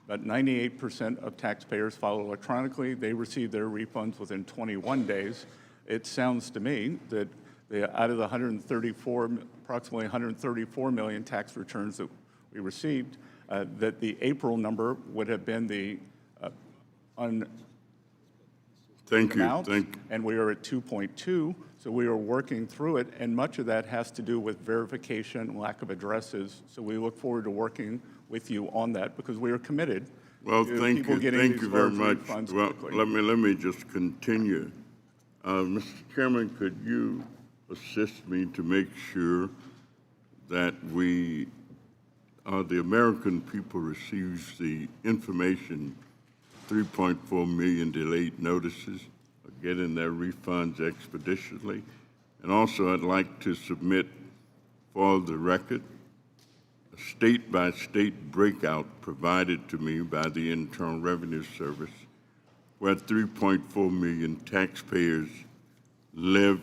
About 98% of taxpayers file electronically. They receive their refunds within 21 days. It sounds to me that out of the approximately 134 million tax returns that we received, that the April number would have been the Thank you. amount, and we are at 2.2, so we are working through it, and much of that has to do with verification, lack of addresses, so we look forward to working with you on that, because we are committed Well, to thank people you. getting Thank these you very large much. refunds Well, quickly. let me just continue. Mr. Chairman, could you assist me to make sure that the American people receives the information, 3.4 million delayed notices of getting their refunds expeditiously? And also, I'd like to submit for the record a state-by-state breakout provided to me by the Internal Revenue Service, where 3.4 million taxpayers live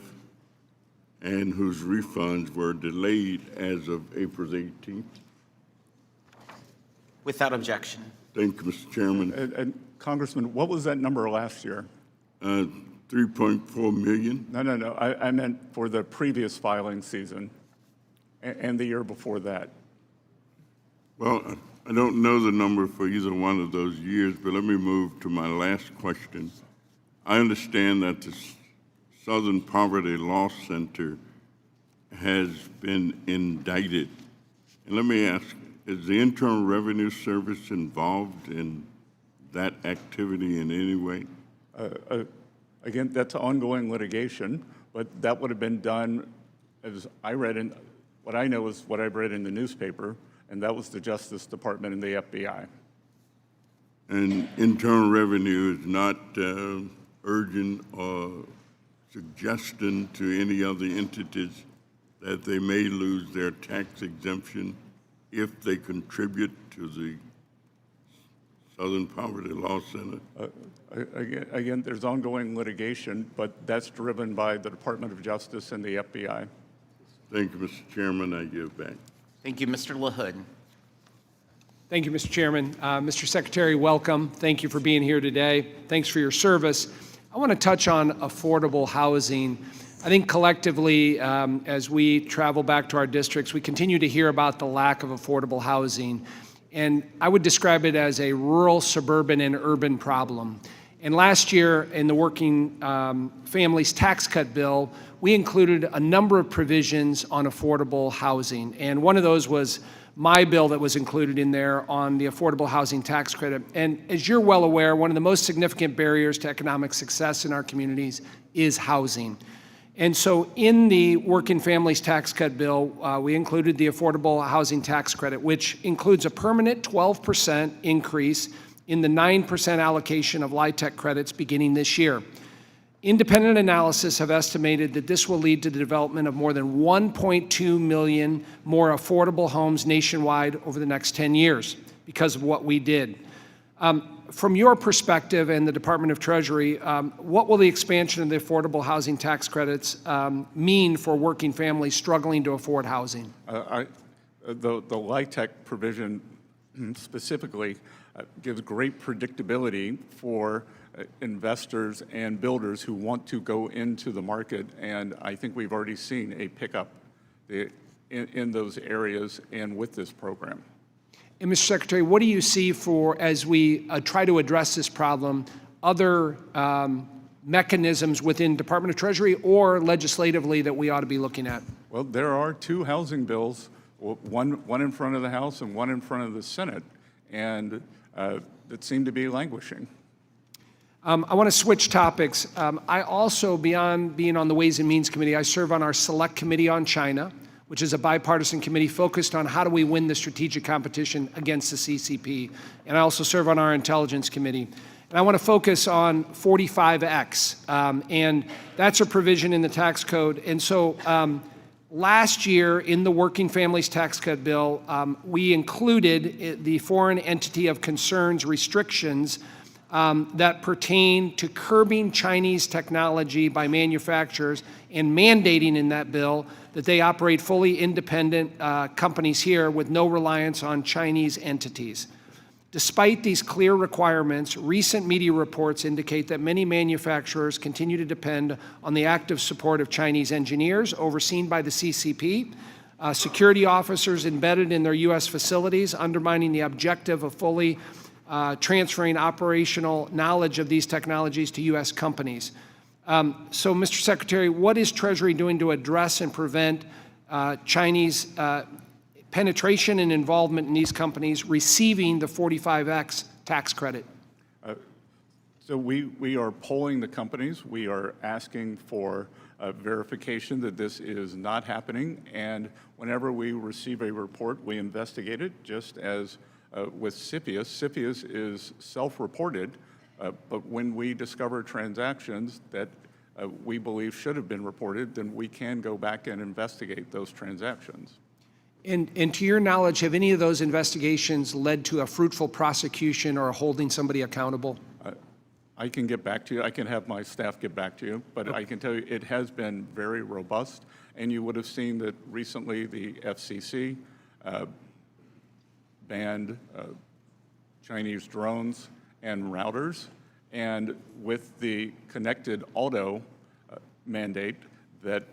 and whose refunds were delayed as of April 18th. Without objection. Thank you, Mr. Chairman. And Congressman, what was that number last year? 3.4 million. No. I meant for the previous filing season and the year before that. Well, I don't know the number for either one of those years, but let me move to my last question. I understand that the Southern Poverty Law Center has been indicted. And let me ask, is the Internal Revenue Service involved in that activity in any way? Again, that's ongoing litigation, but that would have been done, as I read in, what I know is what I've read in the newspaper, and that was the Justice Department and the FBI. And Internal Revenue is not urging or suggesting to any other entities that they may lose their tax exemption if they contribute to the Southern Poverty Law Center? Again, there's ongoing litigation, but that's driven by the Department of Justice and the FBI. Thank you, Mr. Chairman. I give back. Thank you, Mr. LaHood. Thank you, Mr. Chairman. Mr. Secretary, welcome. Thank you for being here today. Thanks for your service. I want to touch on affordable housing. I think collectively, as we travel back to our districts, we continue to hear about the lack of affordable housing. And I would describe it as a rural, suburban, and urban problem. And last year, in the Working Families Tax Cut Bill, we included a number of provisions on affordable housing. And one of those was my bill that was included in there on the affordable housing tax credit. And as you're well aware, one of the most significant barriers to economic success in our communities is housing. And so in the Working Families Tax Cut Bill, we included the affordable housing tax credit, which includes a permanent 12% increase in the 9% allocation of LIHTC credits beginning this year. Independent analysis have estimated that this will lead to the development of more than 1.2 million more affordable homes nationwide over the next 10 years because of what we did. From your perspective and the Department of Treasury, what will the expansion of the affordable housing tax credits mean for working families struggling to afford housing? The LIHTC provision specifically gives great predictability for investors and builders who want to go into the market, and I think we've already seen a pickup in those areas and with this program. And Mr. Secretary, what do you see for, as we try to address this problem, other mechanisms within Department of Treasury or legislatively that we ought to be looking at? Well, there are two housing bills, one in front of the House and one in front of the Senate, and that seem to be languishing. I want to switch topics. I also, beyond being on the Ways and Means Committee, I serve on our Select Committee on China, which is a bipartisan committee focused on how do we win the strategic competition against the CCP. And I also serve on our Intelligence Committee. And I want to focus on 45X, and that's a provision in the tax code. And so last year in the Working Families Tax Cut Bill, we included the Foreign Entity of Concerns restrictions that pertain to curbing Chinese technology by manufacturers and mandating in that bill that they operate fully independent companies here with no reliance on Chinese entities. Despite these clear requirements, recent media reports indicate that many manufacturers continue to depend on the active support of Chinese engineers overseen by the CCP, security officers embedded in their U.S. facilities, undermining the objective of fully transferring operational knowledge of these technologies to U.S. companies. So, Mr. Secretary, what is Treasury doing to address and prevent Chinese penetration and involvement in these companies receiving the 45X tax credit? So we are polling the companies. We are asking for verification that this is not happening. And whenever we receive a report, we investigate it, just as with CFIUS. CFIUS is self-reported, but when we discover transactions that we believe should have been reported, then we can go back and investigate those transactions. And to your knowledge, have any of those investigations led to a fruitful prosecution or holding somebody accountable? I can get back to you. I can have my staff get back to you, but I can tell you it has been very robust. And you would have seen that recently the FCC banned Chinese drones and routers. And with the connected auto mandate, that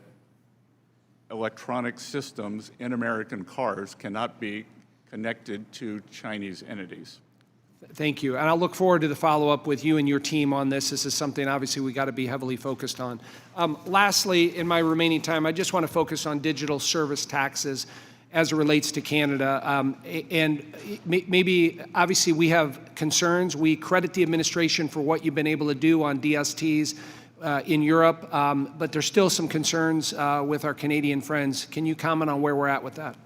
electronic systems in American cars cannot be connected to Chinese entities. Thank you. And I'll look forward to the follow-up with you and your team on this. This is something, obviously, we got to be heavily focused on. Lastly, in my remaining time, I just want to focus on digital service taxes as it relates to Canada. And maybe, obviously, we have concerns. We credit the administration for what you've been able to do on DSTs in Europe, but there's still some concerns with our Canadian friends. Can you comment on where we're at with that?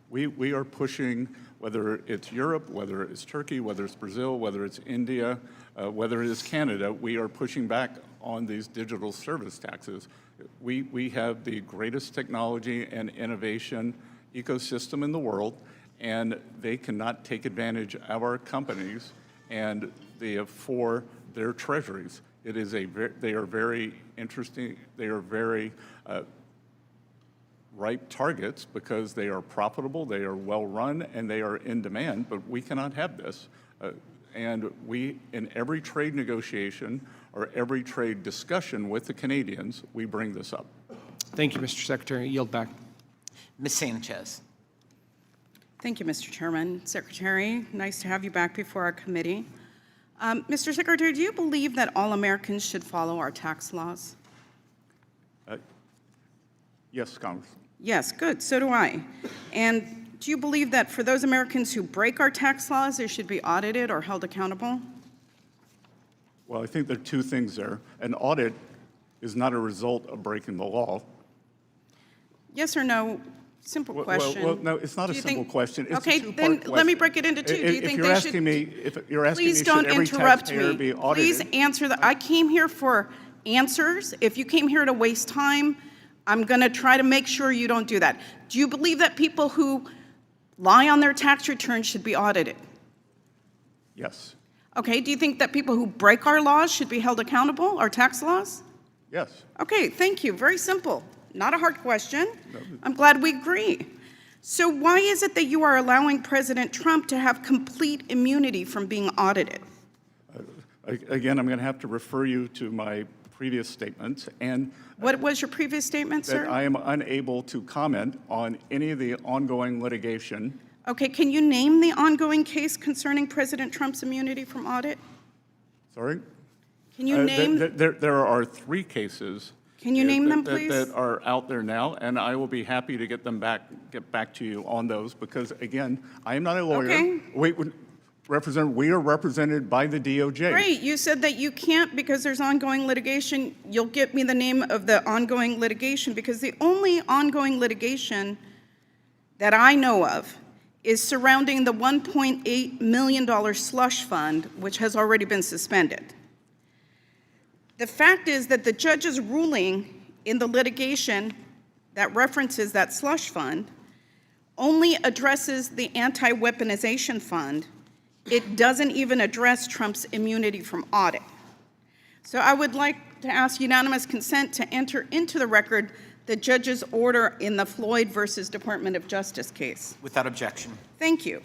We are pushing, whether it's Europe, whether it's Turkey, whether it's Brazil, whether it's India, whether it is Canada, we are pushing back on these digital service taxes. We have the greatest technology and innovation ecosystem in the world, and they cannot take advantage of our companies and for their treasuries. It is they are very interesting, they are very ripe targets because they are profitable, they are well run, and they are in demand, but we cannot have this. And we, in every trade negotiation or every trade discussion with the Canadians, we bring this up. Thank you, Mr. Secretary. I yield back. Ms. Sanchez. Thank you, Mr. Chairman. Secretary, nice to have you back before our committee. Mr. Secretary, do you believe that all Americans should follow our tax laws? Yes, Congressman. Yes, good, so do I. And do you believe that for those Americans who break our tax laws, they should be audited or held accountable? Well, I think there are two things there. An audit is not a result of breaking the law. Yes or no? Simple question. Well, no, it's not a simple question. It's okay, a two-part then question. let me break it into two. Do you think they should? If you're asking please me, don't should every interrupt taxpayer me. be audited? Please answer that. I came here for answers. If you came here to waste time, I'm going to try to make sure you don't do that. Do you believe that people who lie on their tax returns should be audited? Yes. Okay, do you think that people who break our laws should be held accountable, our tax laws? Yes. Okay, thank you. Very simple. Not a hard question. I'm glad we agree. So why is it that you are allowing President Trump to have complete immunity from being audited? Again, I'm going to have to refer you to my previous statements. And what was your previous statement, sir? That I am unable to comment on any of the ongoing litigation. Okay, can you name the ongoing case concerning President Trump's immunity from audit? Sorry? Can you name? There are three cases. Can you name them, please? That are out there now, and I will be happy to get back to you on those, because again, I am not a lawyer. Okay. We are represented by the DOJ. Great, you said that you can't because there's ongoing litigation. You'll get me the name of the ongoing litigation, because the only ongoing litigation that I know of is surrounding the $1.8 million slush fund, which has already been suspended. The fact is that the judge's ruling in the litigation that references that slush fund only addresses the anti-weaponization fund. It doesn't even address Trump's immunity from audit. So I would like to ask unanimous consent to enter into the record the judge's order in the Floyd versus Department of Justice case. Without objection. Thank you.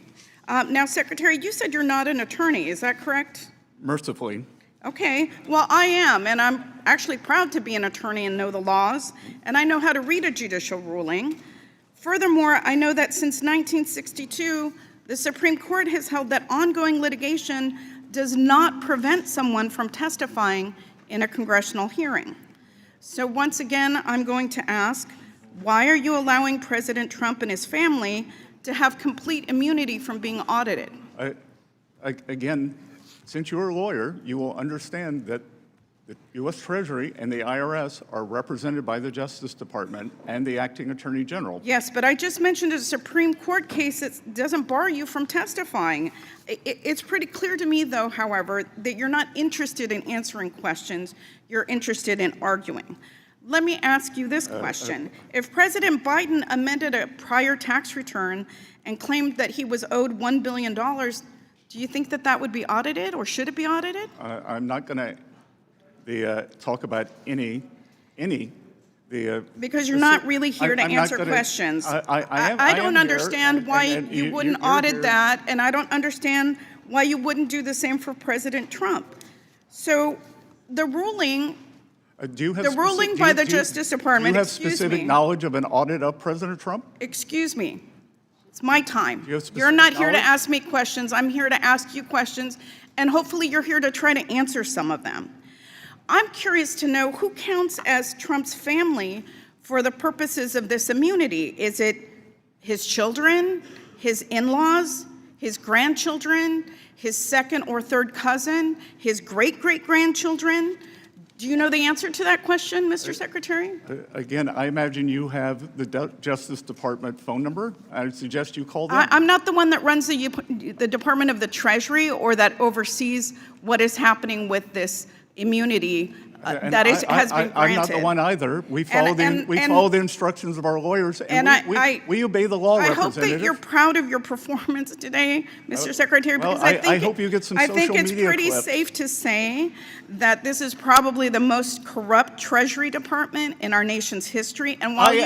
Now, Secretary, you said you're not an attorney, is that correct? Mercifully. Okay, well, I am, and I'm actually proud to be an attorney and know the laws, and I know how to read a judicial ruling. Furthermore, I know that since 1962, the Supreme Court has held that ongoing litigation does not prevent someone from testifying in a congressional hearing. So once again, I'm going to ask, why are you allowing President Trump and his family to have complete immunity from being audited? Again, since you're a lawyer, you will understand that the U.S. Treasury and the IRS are represented by the Justice Department and the Acting Attorney General. Yes, but I just mentioned a Supreme Court case that doesn't bar you from testifying. It's pretty clear to me, though, however, that you're not interested in answering questions. You're interested in arguing. Let me ask you this question. If President Biden amended a prior tax return and claimed that he was owed $1 billion, do you think that that would be audited, or should it be audited? I'm not going to talk about any because you're not really here to answer questions. I don't understand why you wouldn't audit that, and I don't understand why you wouldn't do the same for President Trump. So the ruling by the Justice Department, do you have specific knowledge of an audit of President Trump? Excuse me. It's my time. You have specific You're not here to knowledge? ask me questions. I'm here to ask you questions, and hopefully you're here to try to answer some of them. I'm curious to know who counts as Trump's family for the purposes of this immunity. Is it his children, his in-laws, his grandchildren, his second or third cousin, his great-great-grandchildren? Do you know the answer to that question, Mr. Secretary? Again, I imagine you have the Justice Department phone number. I would suggest you call them. I'm not the one that runs the Department of the Treasury or that oversees what is happening with this immunity And has been granted. I'm not the one either. We follow the instructions of our lawyers, and we obey the law, I hope Representative. that you're proud of your performance today, Mr. Secretary, well, because I hope you get some I social think it's media pretty clips. safe to say that this is probably the most corrupt Treasury Department in our nation's history. And while you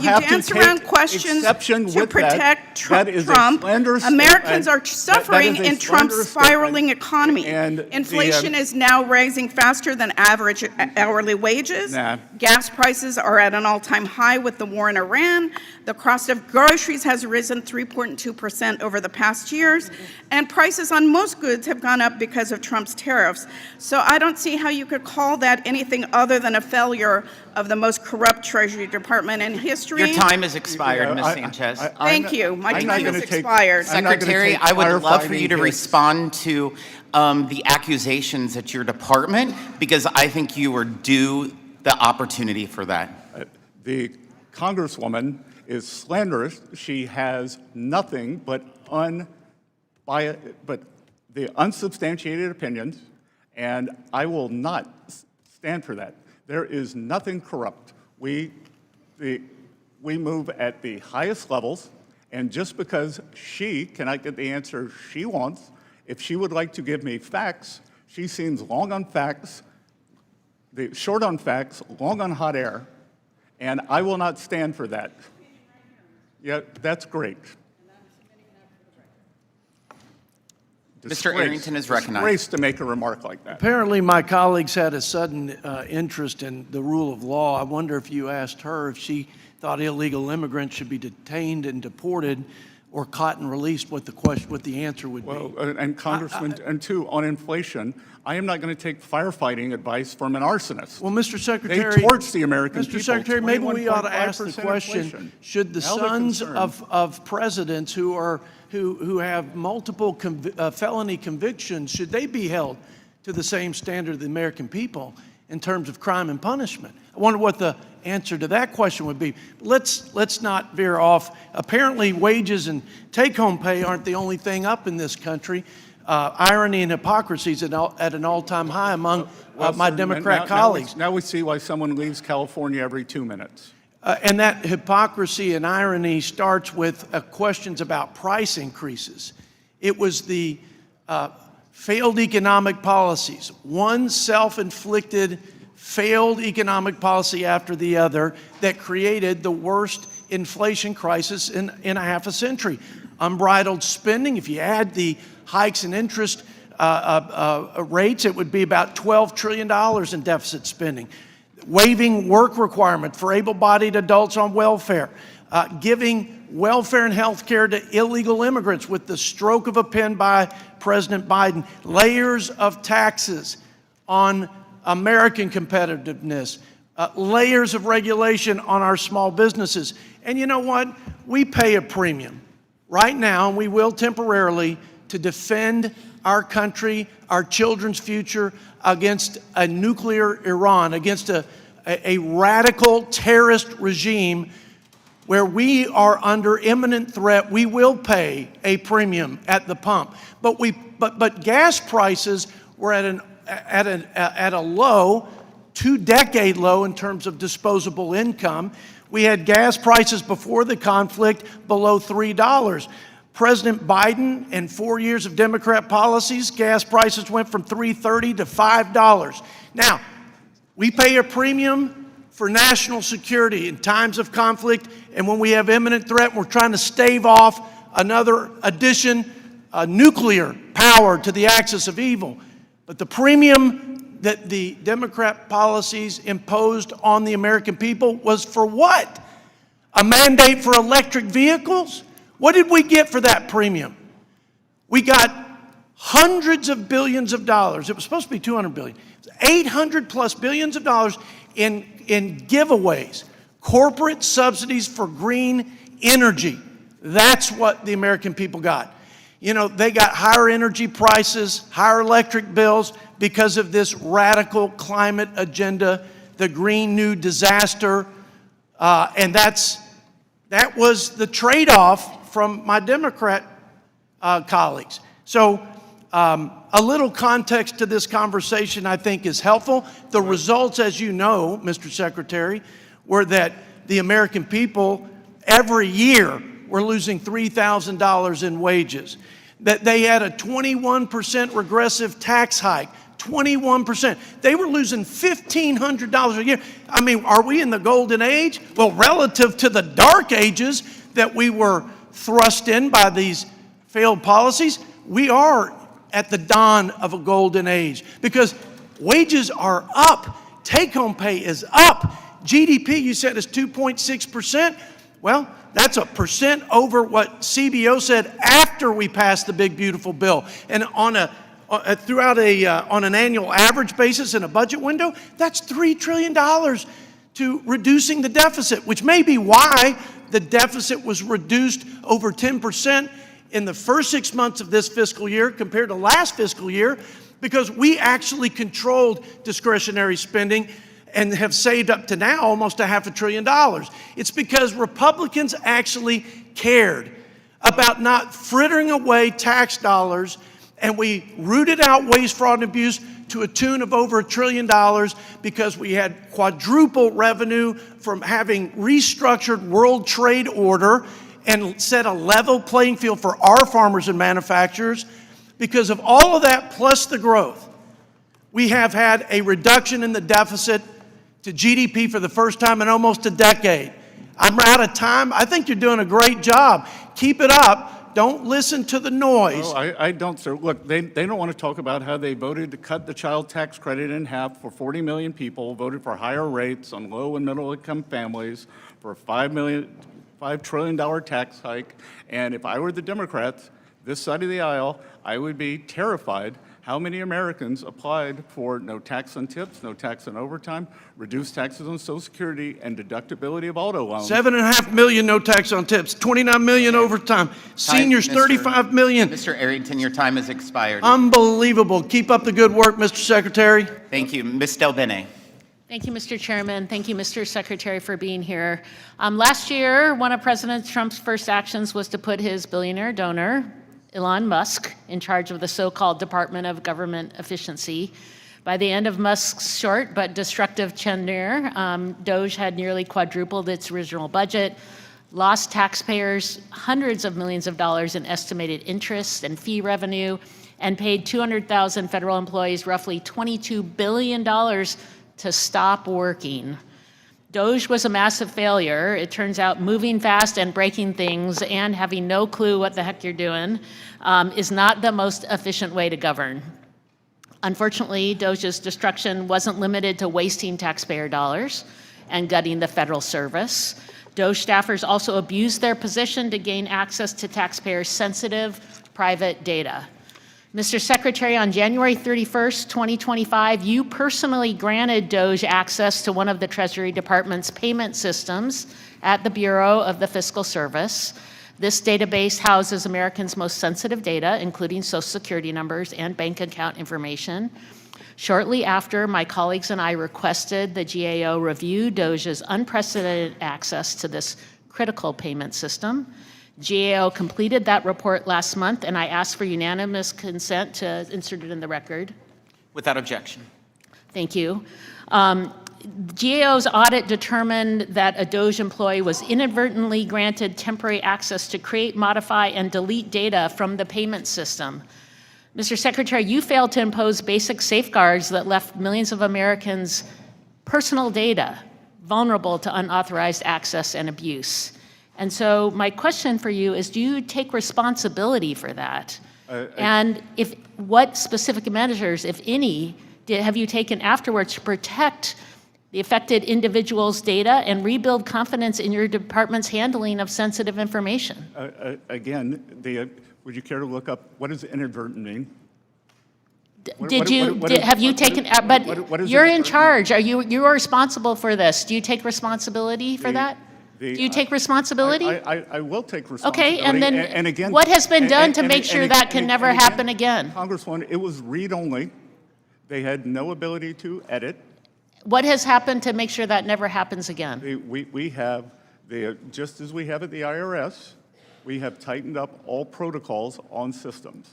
dance around questions to protect Trump, Americans are suffering in Trump's spiraling economy. Inflation is now rising faster than average hourly wages. Gas prices are at an all-time high with the war in Iran. The cost of groceries has risen 3.2% over the past years, and prices on most goods have gone up because of Trump's tariffs. So I don't see how you could call that anything other than a failure of the most corrupt Treasury Department in history. Your time has expired, Ms. Sanchez. Thank you. My time has expired. Secretary, I would love for you to respond to the accusations at your department, because I think you were due the opportunity for that. The Congresswoman is slanderous. She has nothing but the unsubstantiated opinions, and I will not stand for that. There is nothing corrupt. We move at the highest levels, and just because she cannot get the answer she wants, if she would like to give me facts, she seems long on facts, short on facts, long on hot air, and I will not stand for that. Yeah, that's great. Mr. Arrington is recognized. Disgrace to make a remark like that. Apparently, my colleagues had a sudden interest in the rule of law. I wonder if you asked her if she thought illegal immigrants should be detained and deported or caught and released, what the answer would be. Well, and Congressman, and two, on inflation, I am not going to take firefighting advice from an arsonist. Well, Mr. Secretary, they torch the American people. Mr. Secretary, maybe we ought to ask the question: inflation. should the sons of presidents who have multiple felony convictions, should they be held to the same standard of the American people in terms of crime and punishment? I wonder what the answer to that question would be. Let's not veer off. Apparently, wages and take-home pay aren't the only thing up in this country. Irony and hypocrisy is at an all-time high among my Democrat colleagues. Now we see why someone leaves California every 2 minutes. And that hypocrisy and irony starts with questions about price increases. It was the failed economic policies, one self-inflicted failed economic policy after the other, that created the worst inflation crisis in a half a century. unbridled spending. If you add the hikes in interest rates, it would be about $12 trillion in deficit spending. Waiving work requirement for able-bodied adults on welfare, giving welfare and health care to illegal immigrants with the stroke of a pen by President Biden, layers of taxes on American competitiveness, layers of regulation on our small businesses. And you know what? We pay a premium right now, and we will temporarily, to defend our country, our children's future against a nuclear Iran, against a radical terrorist regime where we are under imminent threat. We will pay a premium at the pump. But gas prices were at a low, 2-decade low in terms of disposable income. We had gas prices before the conflict below $3. President Biden and 4 years of Democrat policies, gas prices went from $3.30 to $5. Now, we pay a premium for national security in times of conflict, and when we have imminent threat, we're trying to stave off another addition, nuclear power to the axis of evil. But the premium that the Democrat policies imposed on the American people was for what? A mandate for electric vehicles? What did we get for that premium? We got hundreds of billions of dollars. It was supposed to be 200 billion. 800 plus billions of dollars in giveaways, corporate subsidies for green energy. That's what the American people got. You know, they got higher energy prices, higher electric bills because of this radical climate agenda, the Green New Disaster, and that was the trade-off from my Democrat colleagues. So a little context to this conversation, I think, is helpful. The results, as you know, Mr. Secretary, were that the American people every year were losing $3,000 in wages, that they had a 21% regressive tax hike, 21%. They were losing $1,500 a year. I mean, are we in the golden age? Well, relative to the dark ages that we were thrust in by these failed policies, we are at the dawn of a golden age because wages are up. Take-home pay is up. GDP, you said, is 2.6%. Well, that's a percent over what CBO said after we passed the big, beautiful bill. And on an annual average basis in a budget window, that's $3 trillion to reducing the deficit, which may be why the deficit was reduced over 10% in the first 6 months of this fiscal year compared to last fiscal year, because we actually controlled discretionary spending and have saved up to now almost $500 billion. It's because Republicans actually cared about not frittering away tax dollars, and we rooted out waste, fraud, and abuse to a tune of over $1 trillion because we had quadruple revenue from having restructured World Trade Order and set a level playing field for our farmers and manufacturers. Because of all of that plus the growth, we have had a reduction in the deficit to GDP for the first time in almost a decade. I'm out of time. I think you're doing a great job. Keep it up. Don't listen to the noise. No, I don't, sir. Look, they don't want to talk about how they voted to cut the child tax credit in half for 40 million people, voted for higher rates on low and middle income families, for a $5 trillion tax hike. And if I were the Democrats, this side of the aisle, I would be terrified how many Americans applied for no tax on tips, no tax on overtime, reduced taxes on Social Security, and deductibility of auto loans. 7.5 million no tax on tips, 29 million overtime, seniors 35 million. Mr. Arrington, your time has expired. Unbelievable. Keep up the good work, Mr. Secretary. Thank you. Ms. Del Bene. Thank you, Mr. Chairman. Thank you, Mr. Secretary, for being here. Last year, one of President Trump's first actions was to put his billionaire donor, Elon Musk, in charge of the so-called Department of Government Efficiency. By the end of Musk's short but destructive tenure, DOGE had nearly quadrupled its original budget, lost taxpayers hundreds of millions of dollars in estimated interest and fee revenue, and paid 200,000 federal employees roughly $22 billion to stop working. Doge was a massive failure. It turns out moving fast and breaking things and having no clue what the heck you're doing is not the most efficient way to govern. Unfortunately, Doge's destruction wasn't limited to wasting taxpayer dollars and gutting the federal service. Doge staffers also abused their position to gain access to taxpayers' sensitive private data. Mr. Secretary, on January 31st, 2025, you personally granted Doge access to one of the Treasury Department's payment systems at the Bureau of the Fiscal Service. This database houses Americans' most sensitive data, including Social Security numbers and bank account information. Shortly after, my colleagues and I requested the GAO review Doge's unprecedented access to this critical payment system. GAO completed that report last month, and I asked for unanimous consent to insert it in the record. Without objection. Thank you. GAO's audit determined that a Doge employee was inadvertently granted temporary access to create, modify, and delete data from the payment system. Mr. Secretary, you failed to impose basic safeguards that left millions of Americans' personal data vulnerable to unauthorized access and abuse. And so my question for you is, do you take responsibility for that? And what specific measures, if any, have you taken afterwards to protect the affected individual's data and rebuild confidence in your department's handling of sensitive information? Again, would you care to look up what does inadvertent mean? Have you taken, but you're in charge. You are responsible for this. Do you take responsibility for that? Do you take responsibility? I will take responsibility. Okay, and then and again, what has been done to make sure that can never happen again? Congresswoman, it was read-only. They had no ability to edit. What has happened to make sure that never happens again? We have, just as we have at the IRS, we have tightened up all protocols on systems.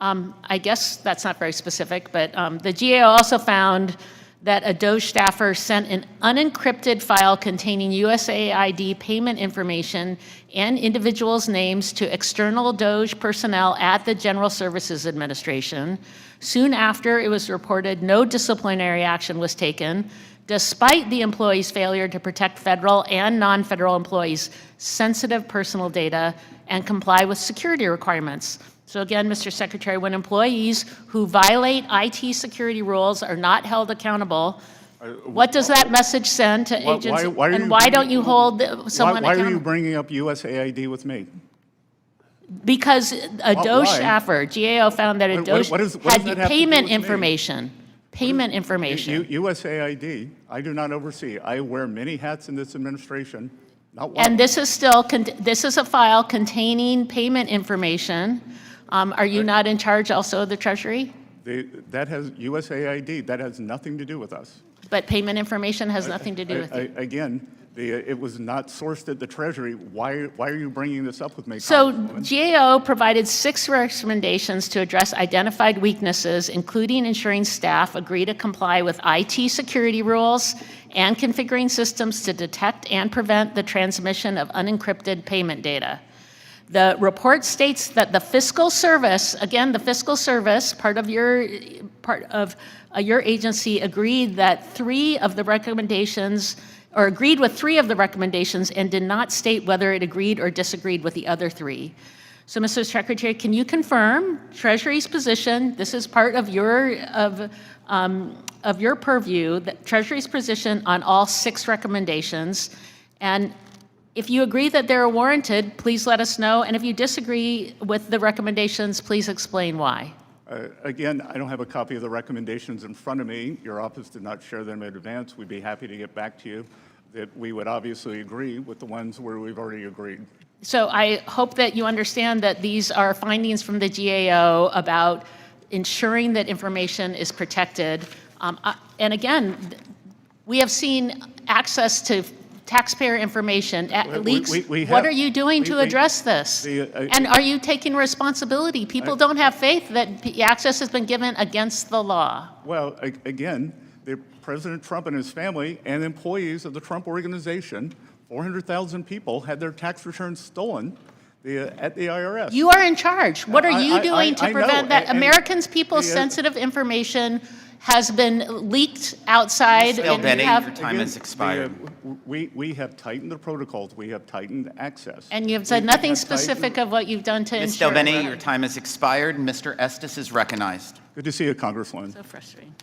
I guess that's not very specific, but the GAO also found that a Doge staffer sent an unencrypted file containing USAID payment information and individuals' names to external Doge personnel at the General Services Administration. Soon after, it was reported no disciplinary action was taken, despite the employee's failure to protect federal and non-federal employees' sensitive personal data and comply with security requirements. So again, Mr. Secretary, when employees who violate IT security rules are not held accountable, what does that message send to agents? And why don't you hold someone accountable? Why are you bringing up USAID with me? Because a Doge staffer, GAO found that a Doge had payment information. Payment information. USAID, I do not oversee. I wear many hats in this administration. Not one. And this is still, this is a file containing payment information. Are you not in charge also of the Treasury? That has USAID. That has nothing to do with us. But payment information has nothing to do with it. Again, it was not sourced at the Treasury. Why are you bringing this up with me? So GAO provided 6 recommendations to address identified weaknesses, including ensuring staff agree to comply with IT security rules and configuring systems to detect and prevent the transmission of unencrypted payment data. The report states that the fiscal service, again, the fiscal service, part of your agency agreed that 3 of the recommendations, or agreed with 3 of the recommendations and did not state whether it agreed or disagreed with the other 3. So, Mr. Secretary, can you confirm Treasury's position? This is part of your purview, that Treasury's position on all 6 recommendations. And if you agree that they're warranted, please let us know. And if you disagree with the recommendations, please explain why. Again, I don't have a copy of the recommendations in front of me. Your office did not share them in advance. We'd be happy to get back to you. That we would obviously agree with the ones where we've already agreed. So I hope that you understand that these are findings from the GAO about ensuring that information is protected. And again, we have seen access to taxpayer information leaks. What are you doing to address this? And are you taking responsibility? People don't have faith that access has been given against the law. Well, again, President Trump and his family and employees of the Trump organization, 400,000 people had their tax returns stolen. at the IRS. You are in charge. What are you doing to I know, prevent that? and Americans, people's the, sensitive information has been leaked outside. Bill and you Benny, have, your time has expired. We have tightened the protocols. We have tightened access. and you have said We nothing have specific tightened- of what you've done to Ms. ensure. Del Benny, your time has expired. Mr. Estes is recognized. Good to see you, Congresswoman. So frustrating.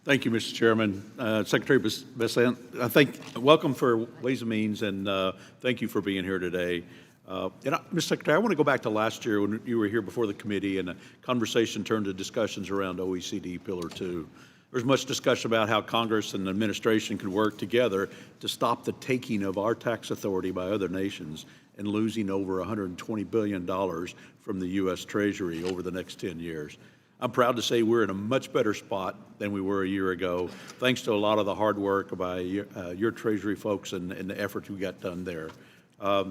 Thank you, Mr. Chairman. Secretary Bessent, welcome for Ways and Means, and thank you for being here today. Mr. Secretary, I want to go back to last year when you were here before the committee and the conversation turned to discussions around OECD Pillar 2. There was much discussion about how Congress and the administration could work together to stop the taking of our tax authority by other nations and losing over $120 billion from the U.S. Treasury over the next 10 years. I'm proud to say we're in a much better spot than we were a year ago, thanks to a lot of the hard work by your Treasury folks and the effort we got done there.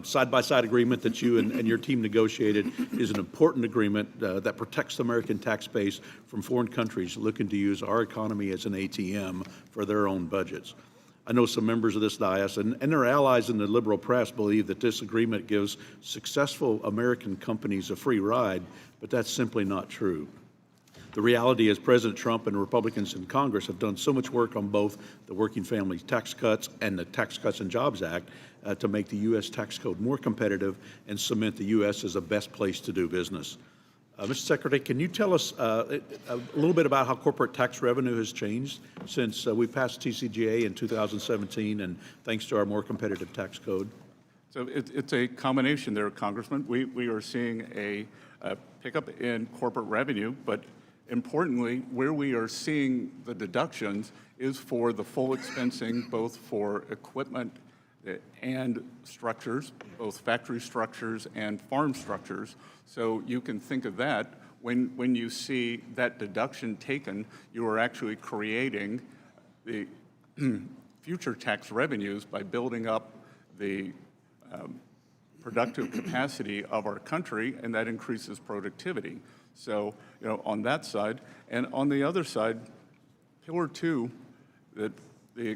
Side-by-side agreement that you and your team negotiated is an important agreement that protects the American tax base from foreign countries looking to use our economy as an ATM for their own budgets. I know some members of this dais and their allies in the liberal press believe that this agreement gives successful American companies a free ride, but that's simply not true. The reality is President Trump and Republicans in Congress have done so much work on both the Working Family Tax Cuts and the Tax Cuts and Jobs Act to make the U.S. tax code more competitive and cement the U.S. as the best place to do business. Mr. Secretary, can you tell us a little bit about how corporate tax revenue has changed since we passed TCJA in 2017 and thanks to our more competitive tax code? So it's a combination there, Congressman. We are seeing a pickup in corporate revenue, but importantly, where we are seeing the deductions is for the full expensing, both for equipment and structures, both factory structures and farm structures. So you can think of that when you see that deduction taken, you are actually creating the future tax revenues by building up the productive capacity of our country, and that increases productivity. So, on that side, and on the other side, Pillar 2, that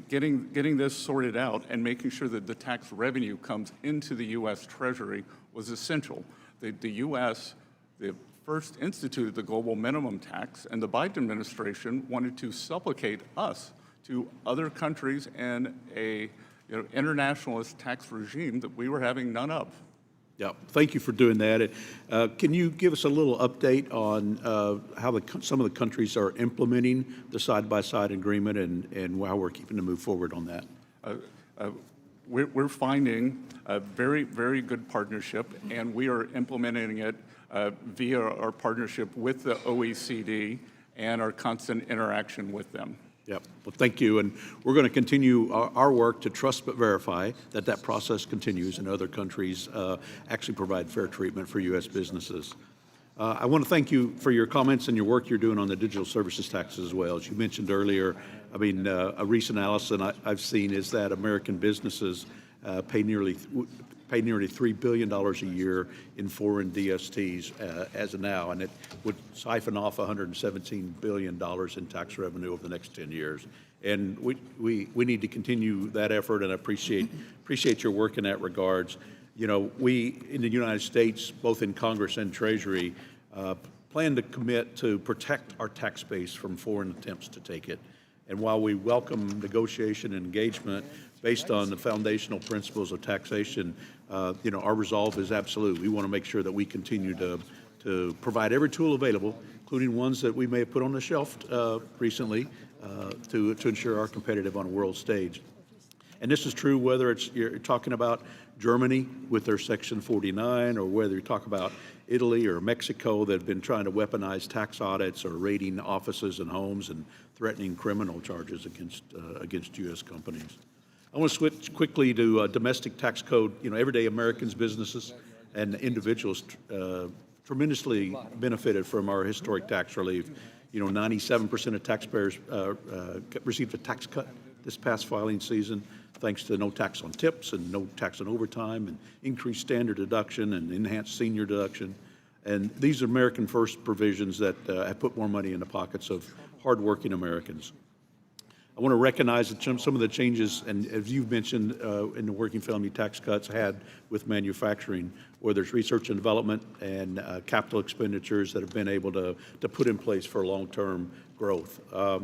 getting this sorted out and making sure that the tax revenue comes into the U.S. Treasury was essential. The U.S. first instituted the global minimum tax, and the Biden administration wanted to supplicate us to other countries and a internationalist tax regime that we were having none of. Yeah, thank you for doing that. Can you give us a little update on how some of the countries are implementing the side-by-side agreement and how we're keeping to move forward on that? We're finding a very, very good partnership, and we are implementing it via our partnership with the OECD and our constant interaction with them. Yep. Well, thank you. And we're going to continue our work to trust but verify that process continues and other countries actually provide fair treatment for U.S. businesses. I want to thank you for your comments and your work you're doing on the digital services taxes as well. As you mentioned earlier, I mean, a recent analysis I've seen is that American businesses pay nearly $3 billion a year in foreign DSTs as of now, and it would siphon off $117 billion in tax revenue over the next 10 years. And we need to continue that effort, and I appreciate your work in that regards. We in the United States, both in Congress and Treasury, plan to commit to protect our tax base from foreign attempts to take it. And while we welcome negotiation and engagement based on the foundational principles of taxation, our resolve is absolute. We want to make sure that we continue to provide every tool available, including ones that we may have put on the shelf recently, to ensure our competitive on a world stage. And this is true whether you're talking about Germany with their Section 49, or whether you talk about Italy or Mexico that have been trying to weaponize tax audits or raiding offices and homes and threatening criminal charges against U.S. companies. I want to switch quickly to domestic tax code. Everyday Americans, businesses, and individuals tremendously benefited from our historic tax relief. 97% of taxpayers received a tax cut this past filing season, thanks to no tax on tips and no tax on overtime and increased standard deduction and enhanced senior deduction. And these are American First provisions that have put more money in the pockets of hardworking Americans. I want to recognize some of the changes, and as you've mentioned, in the working family tax cuts had with manufacturing, whether it's research and development and capital expenditures that have been able to put in place for long-term growth. I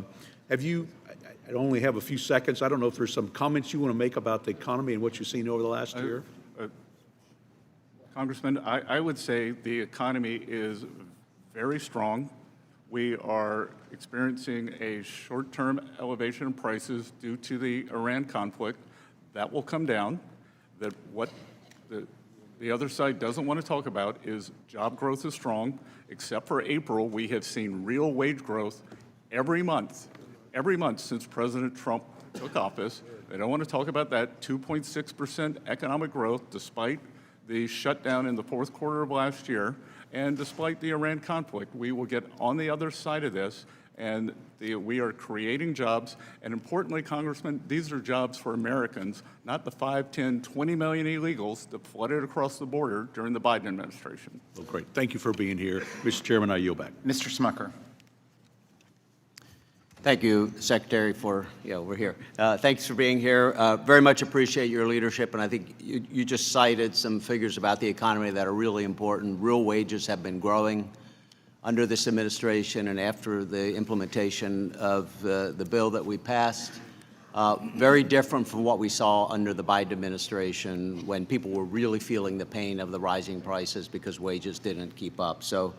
only have a few seconds. I don't know if there's some comments you want to make about the economy and what you've seen over the last year. Congressman, I would say the economy is very strong. We are experiencing a short-term elevation in prices due to the Iran conflict. That will come down. That what the other side doesn't want to talk about is job growth is strong. Except for April, we have seen real wage growth every month since President Trump took office. They don't want to talk about that 2.6% economic growth despite the shutdown in the fourth quarter of last year. And despite the Iran conflict, we will get on the other side of this, and we are creating jobs. And importantly, Congressman, these are jobs for Americans, not the 5, 10, 20 million illegals that flooded across the border during the Biden administration. Well, great. Thank you for being here. Mr. Chairman, I yield back. Mr. Smucker. Thank you, Secretary, we're here. Thanks for being here. Very much appreciate your leadership, and I think you just cited some figures about the economy that are really important. Real wages have been growing under this administration and after the implementation of the bill that we passed. Very different from what we saw under the Biden administration when people were really feeling the pain of the rising prices because wages didn't keep up. So.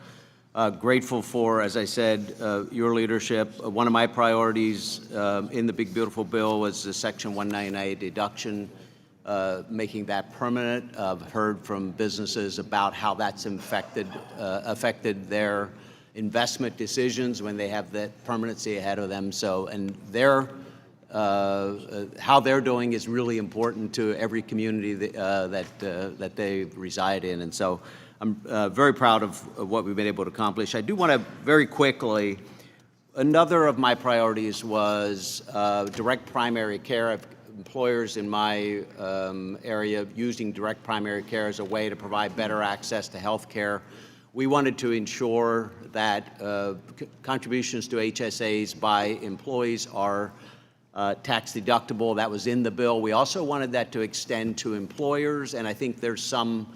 Grateful for, as I said, your leadership. One of my priorities in the big, beautiful bill was the Section 199 deduction, making that permanent. I've heard from businesses about how that's affected their investment decisions when they have that permanency ahead of them. So, and how they're doing is really important to every community that they reside in. And so, I'm very proud of what we've been able to accomplish. I do want to very quickly, another of my priorities was direct primary care. Employers in my area using direct primary care as a way to provide better access to health care. We wanted to ensure that contributions to HSAs by employees are tax deductible. That was in the bill. We also wanted that to extend to employers, and I think there's some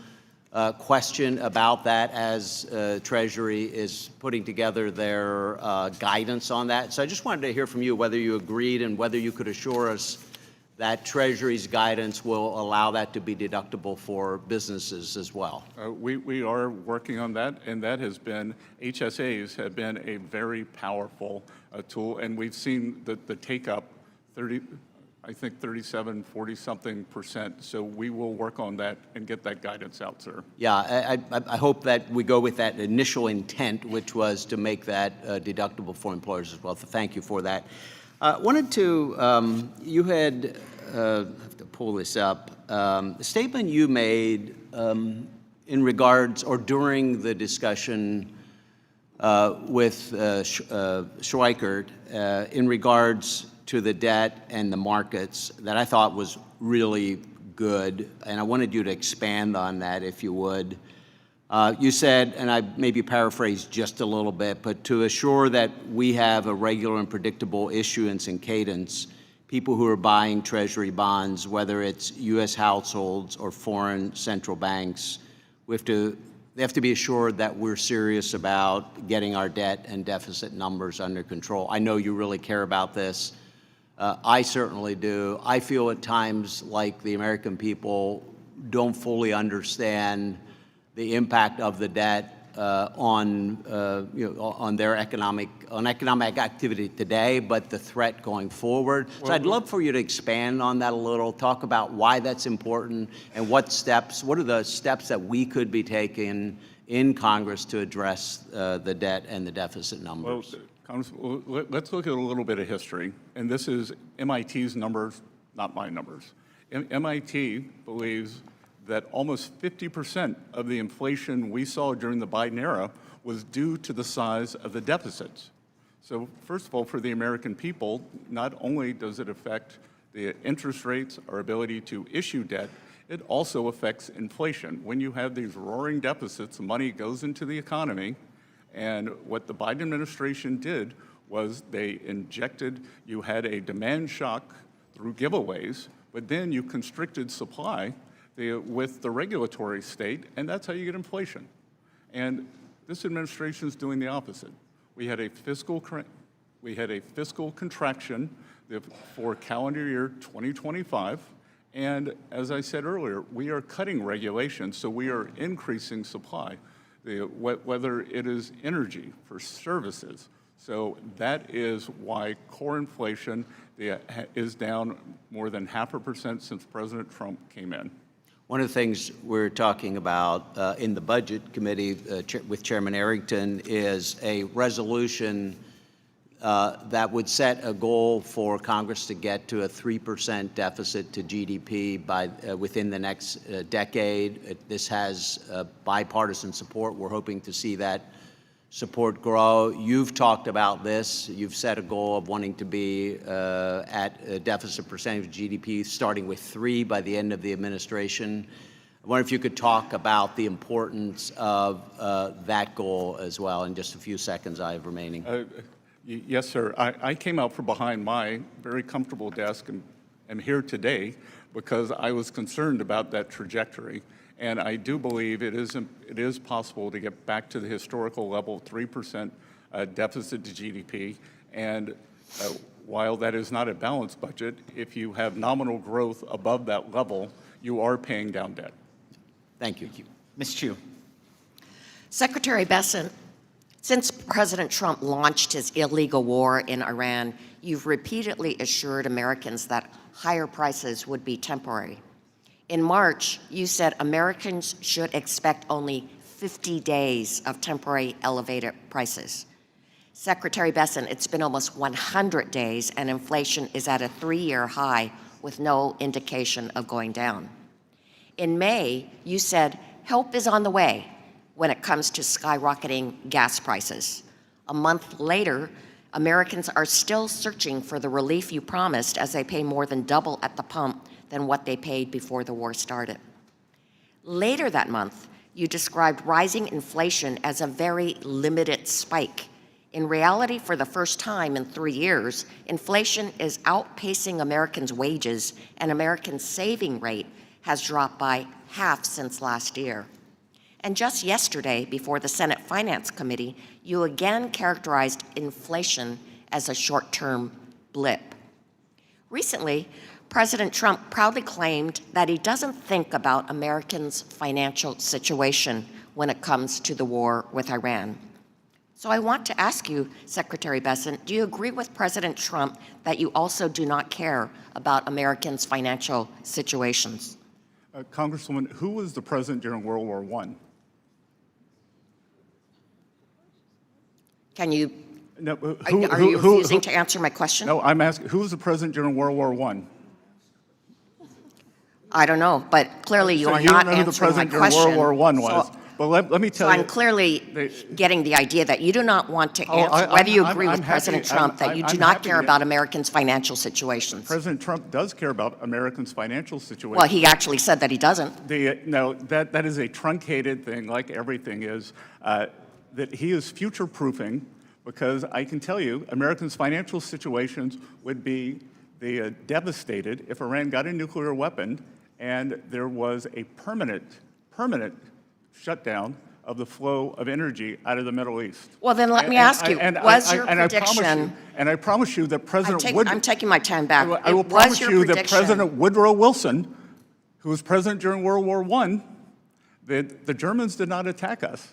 question about that as Treasury is putting together their guidance on that. So I just wanted to hear from you whether you agreed and whether you could assure us that Treasury's guidance will allow that to be deductible for businesses as well. We are working on that, and that has been, HSAs have been a very powerful tool, and we've seen the take-up 37, 40-something%. So we will work on that and get that guidance out, sir. Yeah, I hope that we go with that initial intent, which was to make that deductible for employers as well. So thank you for that. Wanted to, you had, I have to pull this up, the statement you made in regards or during the discussion with Schweikert in regards to the debt and the markets that I thought was really good, and I wanted you to expand on that if you would. You said, and I maybe paraphrased just a little bit, but to assure that we have a regular and predictable issuance and cadence, people who are buying Treasury bonds, whether it's U.S. households or foreign central banks, they have to be assured that we're serious about getting our debt and deficit numbers under control. I know you really care about this. I certainly do. I feel at times like the American people don't fully understand the impact of the debt on their economic activity today, but the threat going forward. So I'd love for you to expand on that a little, talk about why that's important and what are the steps that we could be taking in Congress to address the debt and the deficit numbers. Well, let's look at a little bit of history, and this is MIT's numbers, not my numbers. MIT believes that almost 50% of the inflation we saw during the Biden era was due to the size of the deficits. So first of all, for the American people, not only does it affect the interest rates, our ability to issue debt, it also affects inflation. When you have these roaring deficits, money goes into the economy. And what the Biden administration did was you had a demand shock through giveaways, but then you constricted supply with the regulatory state, and that's how you get inflation. And this administration is doing the opposite. We had a fiscal contraction for calendar year 2025, and as I said earlier, we are cutting regulations, so we are increasing supply, whether it is energy for services. So that is why core inflation is down more than 0.5% since President Trump came in. One of the things we're talking about in the Budget Committee with Chairman Arrington is a resolution that would set a goal for Congress to get to a 3% deficit to GDP within the next decade. This has bipartisan support. We're hoping to see that support grow. You've talked about this. You've set a goal of wanting to be at a deficit percentage of GDP starting with 3 by the end of the administration. I wonder if you could talk about the importance of that goal as well in just a few seconds I have remaining. Yes, sir. I came out from behind my very comfortable desk and am here today because I was concerned about that trajectory. And I do believe it is possible to get back to the historical level, 3% deficit to GDP. And while that is not a balanced budget, if you have nominal growth above that level, you are paying down debt. Thank you. Ms. Chu. Secretary Bessent, since President Trump launched his illegal war in Iran, you've repeatedly assured Americans that higher prices would be temporary. In March, you said Americans should expect only 50 days of temporary elevated prices. Secretary Bessent, it's been almost 100 days and inflation is at a 3-year high with no indication of going down. In May, you said help is on the way when it comes to skyrocketing gas prices. A month later, Americans are still searching for the relief you promised as they pay more than double at the pump than what they paid before the war started. Later that month, you described rising inflation as a very limited spike. In reality, for the first time in 3 years, inflation is outpacing Americans' wages, and Americans' saving rate has dropped by half since last year. And just yesterday, before the Senate Finance Committee, you again characterized inflation as a short-term blip. Recently, President Trump proudly claimed that he doesn't think about Americans' financial situation when it comes to the war with Iran. So I want to ask you, Secretary Bessent, do you agree with President Trump that you also do not care about Americans' financial situations? Congresswoman, who was the president during World War I? Can you, No, are you refusing to answer my question? No, I'm asking, who was the president during World War I? I don't know, but clearly you are not answering my question. You don't know who the president during World War I was. So, But let me tell so you. I'm clearly getting the idea that you do not want to answer, whether you agree with President Trump, that you do not care about Americans' financial situations. President Trump does care about Americans' financial situation. Well, he actually said that he doesn't. No, that is a truncated thing, like everything is, that he is future-proofing, because I can tell you, Americans' financial situations would be devastated if Iran got a nuclear weapon and there was a permanent shutdown of the flow of energy out of the Middle East. Well, then let me ask you, was your prediction... I promise you that President Woodrow... I'm taking my time back. I will promise you that President Woodrow Wilson, who was president during World War I, that the Germans did not attack us.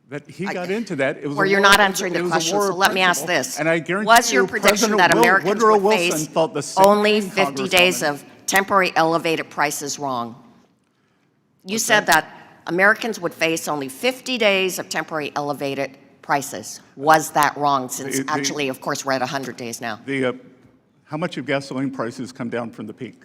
That he got into that. It was you're not answering the question, so let me ask this. And I guarantee was your prediction that Americans would face only 50 days of temporary elevated prices wrong? You said that Americans would face only 50 days of temporary elevated prices. Was that wrong, since actually, of course, we're at 100 days now? How much have gasoline prices come down from the peak?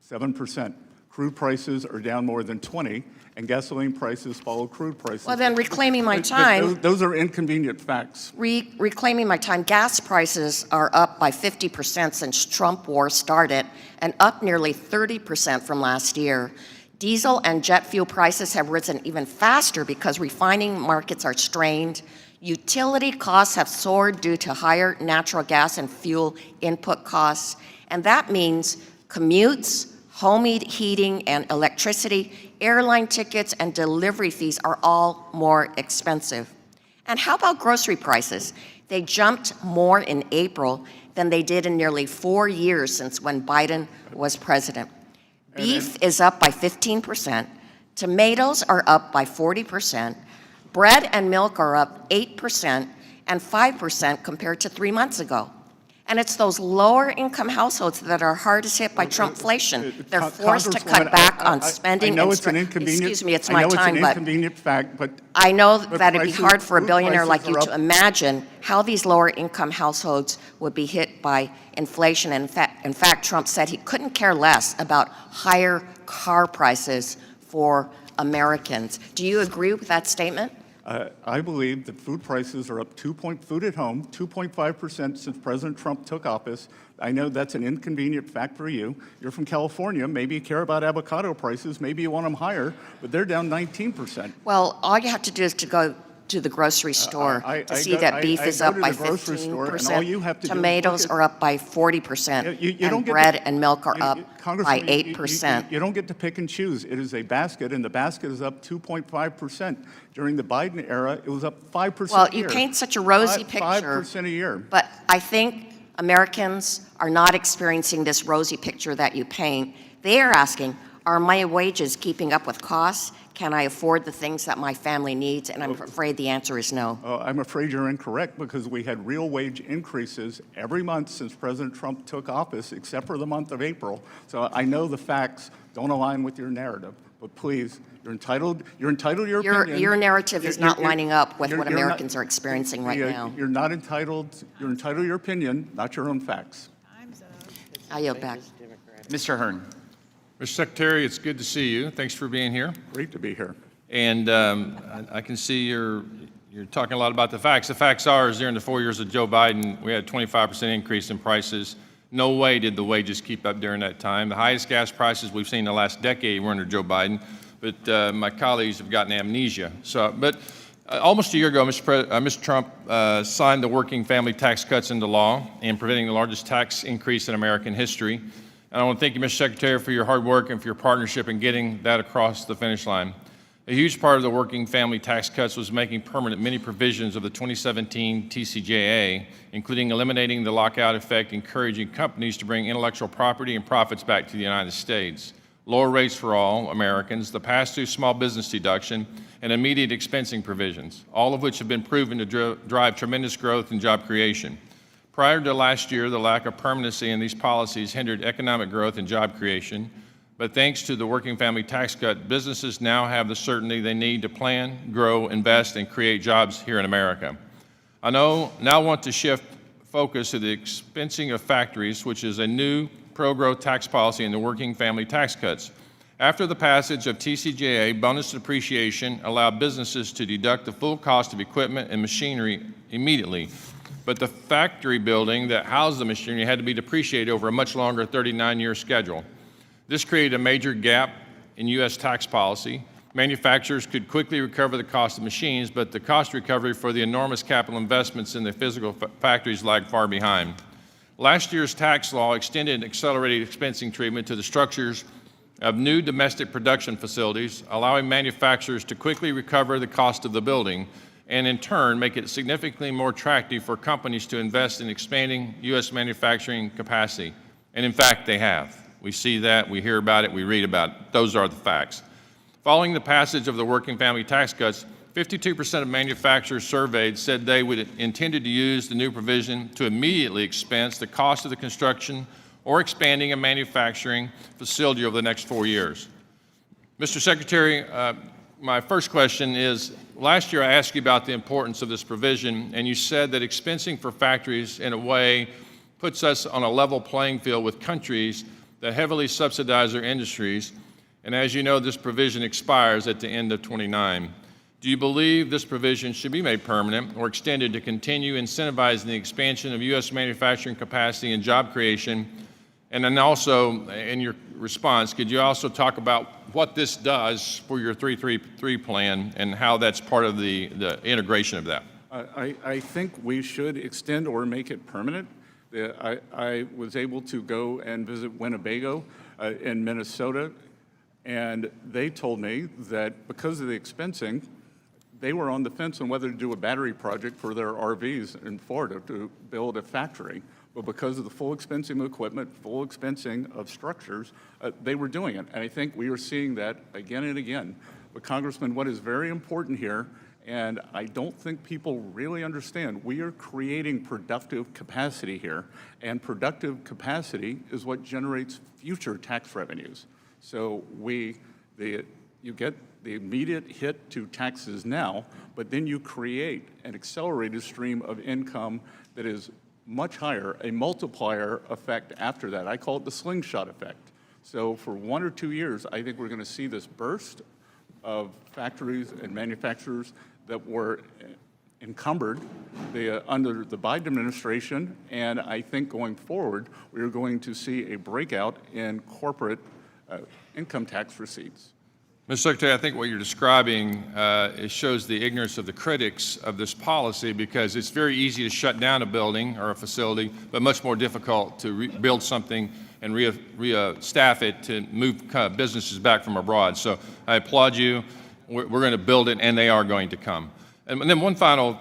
7%. Crude prices are down more than 20%, and gasoline prices follow crude prices. Well, then reclaiming my time... Those are inconvenient facts. Reclaiming my time, gas prices are up by 50% since Trump war started, and up nearly 30% from last year. Diesel and jet fuel prices have risen even faster because refining markets are strained. Utility costs have soared due to higher natural gas and fuel input costs, and that means commutes, home heating and electricity, airline tickets, and delivery fees are all more expensive. And how about grocery prices? They jumped more in April than they did in nearly 4 years since when Biden was president. Beef is up by 15%, tomatoes are up by 40%, bread and milk are up 8% and 5% compared to 3 months ago. And it's those lower income households that are hardest hit by Trumpflation. They're forced to cut back on spending. I know and it's an inconvenient. Excuse me, it's my time, I know it's an but inconvenient fact, but I know but that it'd be hard for a food billionaire prices like you are to up. imagine how these lower income households would be hit by inflation. And in fact, Trump said he couldn't care less about higher car prices for Americans. Do you agree with that statement? I believe that food prices are up food at home, 2.5% since President Trump took office. I know that's an inconvenient fact for you. You're from California. Maybe you care about avocado prices. Maybe you want them higher, but they're down 19%. Well, all you have to do is to go to the grocery store to see that beef is up by 15%, tomatoes are up by 40%, and bread and milk are up by 8%. You don't get to pick and choose. It is a basket, and the basket is up 2.5%. During the Biden era, it was up 5% Well, a year. you paint such a rosy picture. 5% a year. But I think Americans are not experiencing this rosy picture that you paint. They are asking, are my wages keeping up with costs? Can I afford the things that my family needs? And I'm afraid the answer is no. I'm afraid you're incorrect, because we had real wage increases every month since President Trump took office, except for the month of April. So I know the facts don't align with your narrative, but please, you're entitled to your opinion. Your narrative is not lining up with what you're Americans are experiencing right now. You're not entitled, you're entitled to your opinion, not your own facts. I yield back. Mr. Hearn. Mr. Secretary, it's good to see you. Thanks for being here. Great to be here. And I can see you're talking a lot about the facts. The facts are, is during the 4 years of Joe Biden, we had a 25% increase in prices. No way did the wages keep up during that time. The highest gas prices we've seen in the last decade were under Joe Biden, but my colleagues have gotten amnesia. But almost a year ago, Mr. Trump signed the working family tax cuts into law and preventing the largest tax increase in American history. And I want to thank you, Mr. Secretary, for your hard work and for your partnership in getting that across the finish line. A huge part of the working family tax cuts was making permanent many provisions of the 2017 TCJA, including eliminating the lockout effect, encouraging companies to bring intellectual property and profits back to the United States, lower rates for all Americans, the pass-through small business deduction, and immediate expensing provisions, all of which have been proven to drive tremendous growth and job creation. Prior to last year, the lack of permanency in these policies hindered economic growth and job creation, but thanks to the working family tax cut, businesses now have the certainty they need to plan, grow, invest, and create jobs here in America. I now want to shift focus to the expensing of factories, which is a new pro-growth tax policy in the working family tax cuts. After the passage of TCJA, bonus depreciation allowed businesses to deduct the full cost of equipment and machinery immediately. But the factory building that housed the machinery had to be depreciated over a much longer 39-year schedule. This created a major gap in U.S. tax policy. Manufacturers could quickly recover the cost of machines, but the cost recovery for the enormous capital investments in the physical factories lagged far behind. Last year's tax law extended accelerated expensing treatment to the structures of new domestic production facilities, allowing manufacturers to quickly recover the cost of the building, and in turn make it significantly more attractive for companies to invest in expanding U.S. manufacturing capacity. And in fact, they have. We see that, we hear about it, we read about it. Those are the facts. Following the passage of the working family tax cuts, 52% of manufacturers surveyed said they would intended to use the new provision to immediately expense the cost of the construction or expanding a manufacturing facility over the next 4 years. Mr. Secretary, my first question is, last year I asked you about the importance of this provision, and you said that expensing for factories in a way puts us on a level playing field with countries that heavily subsidize their industries, and as you know, this provision expires at the end of 29. Do you believe this provision should be made permanent or extended to continue incentivizing the expansion of U.S. manufacturing capacity and job creation? And then also, in your response, could you also talk about what this does for your 333 plan and how that's part of the integration of that? I think we should extend or make it permanent. I was able to go and visit Winnebago in Minnesota, and they told me that because of the expensing, they were on the fence on whether to do a battery project for their RVs in Florida to build a factory. But because of the full expensing of equipment, full expensing of structures, they were doing it. And I think we are seeing that again and again. But Congressman, what is very important here, and I don't think people really understand, we are creating productive capacity here, and productive capacity is what generates future tax revenues. So you get the immediate hit to taxes now, but then you create an accelerated stream of income that is much higher, a multiplier effect after that. I call it the slingshot effect. So for 1 or 2 years, I think we're going to see this burst of factories and manufacturers that were encumbered under the Biden administration, and I think going forward, we're going to see a breakout in corporate income tax receipts. Mr. Secretary, I think what you're describing it shows the ignorance of the critics of this policy, because it's very easy to shut down a building or a facility, but much more difficult to rebuild something and re-staff it to move businesses back from abroad. So I applaud you. We're going to build it, and they are going to come. And then one final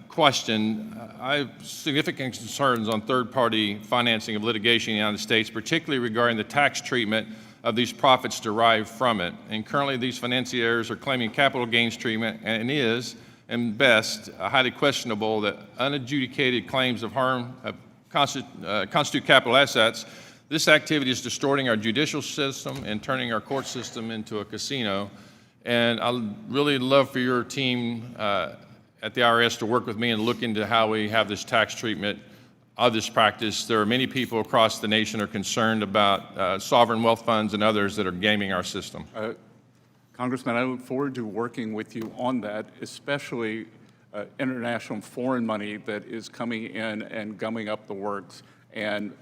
question. I have significant concerns on third-party financing of litigation in the United States, particularly regarding the tax treatment of these profits derived from it. And currently these financiers are claiming capital gains treatment, and is, and best, highly questionable that unadjudicated claims of harm constitute capital assets. This activity is distorting our judicial system and turning our court system into a casino. And I'd really love for your team at the IRS to work with me and look into how we have this tax treatment of this practice. There are many people across the nation are concerned about sovereign wealth funds and others that are gaming our system. Congressman, I look forward to working with you on that, especially international foreign money that is coming in and gumming up the works and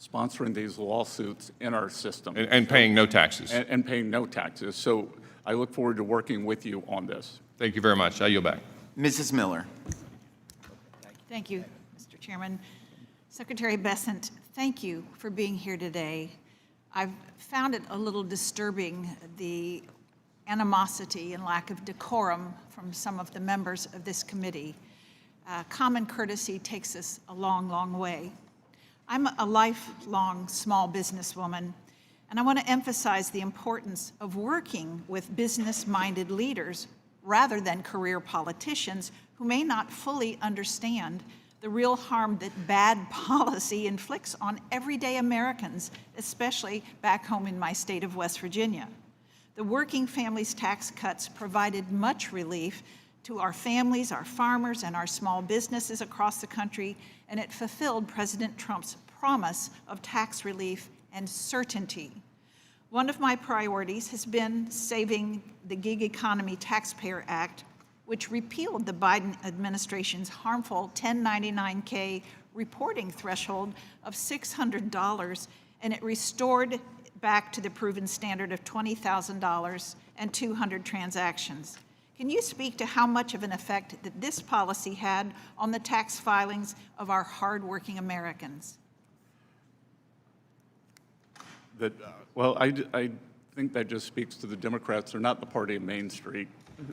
sponsoring these lawsuits in our system. And paying no taxes. And paying no taxes. So I look forward to working with you on this. Thank you very much. I yield back. Mrs. Miller. Thank you, Mr. Chairman. Secretary Bessent, thank you for being here today. I've found it a little disturbing, the animosity and lack of decorum from some of the members of this committee. Common courtesy takes us a long, long way. I'm a lifelong small businesswoman, and I want to emphasize the importance of working with business-minded leaders rather than career politicians who may not fully understand the real harm that bad policy inflicts on everyday Americans, especially back home in my state of West Virginia. The Working Families Tax Cuts provided much relief to our families, our farmers, and our small businesses across the country, and it fulfilled President Trump's promise of tax relief and certainty. One of my priorities has been saving the Gig Economy Taxpayer Act, which repealed the Biden administration's harmful 1099-K reporting threshold of $600, and it restored back to the proven standard of $20,000 and 200 transactions. Can you speak to how much of an effect that this policy had on the tax filings of our hardworking Americans? Well, I think that just speaks to the Democrats. They're not the party of Main Street.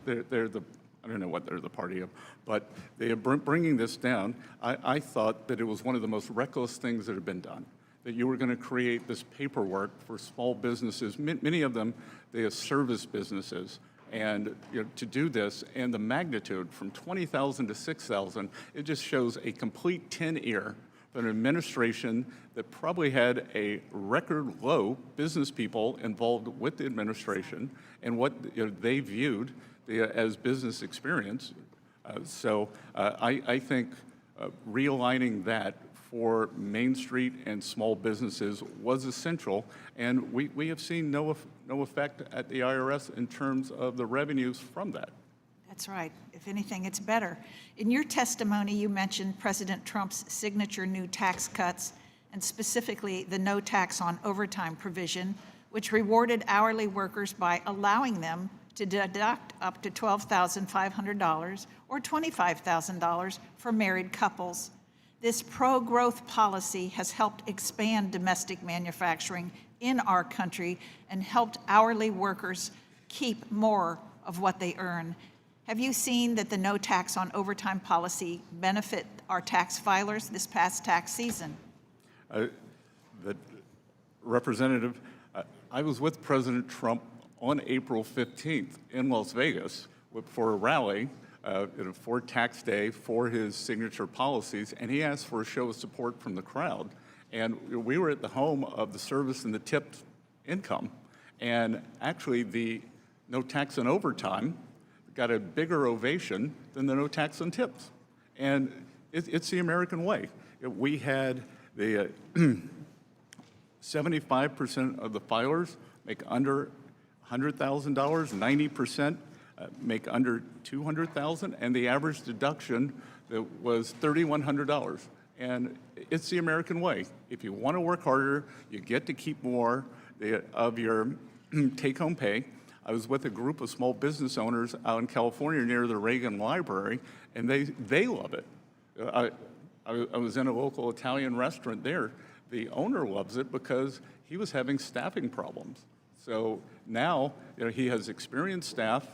They're the, I don't know what they're the party of, but they are bringing this down. I thought that it was one of the most reckless things that have been done, that you were going to create this paperwork for small businesses. Many of them, they have service businesses. And to do this, and the magnitude from 20,000 to 6,000, it just shows a complete tin ear of an administration that probably had a record low business people involved with the administration and what they viewed as business experience. So I think realigning that for Main Street and small businesses was essential, and we have seen no effect at the IRS in terms of the revenues from that. That's right. If anything, it's better. In your testimony, you mentioned President Trump's signature new tax cuts, and specifically the no tax on overtime provision, which rewarded hourly workers by allowing them to deduct up to $12,500 or $25,000 for married couples. This pro-growth policy has helped expand domestic manufacturing in our country and helped hourly workers keep more of what they earn. Have you seen that the no tax on overtime policy benefit our tax filers this past tax season? Representative, I was with President Trump on April 15th in Las Vegas for a rally for tax day for his signature policies, and he asked for a show of support from the crowd. And we were at the home of the service and the tipped income. And actually, the no tax on overtime got a bigger ovation than the no tax on tips. And it's the American way. We had the 75% of the filers make under $100,000, 90% make under $200,000, and the average deduction was $3,100. And it's the American way. If you want to work harder, you get to keep more of your take-home pay. I was with a group of small business owners out in California near the Reagan Library, and they love it. I was in a local Italian restaurant there. The owner loves it because he was having staffing problems. So now he has experienced staff,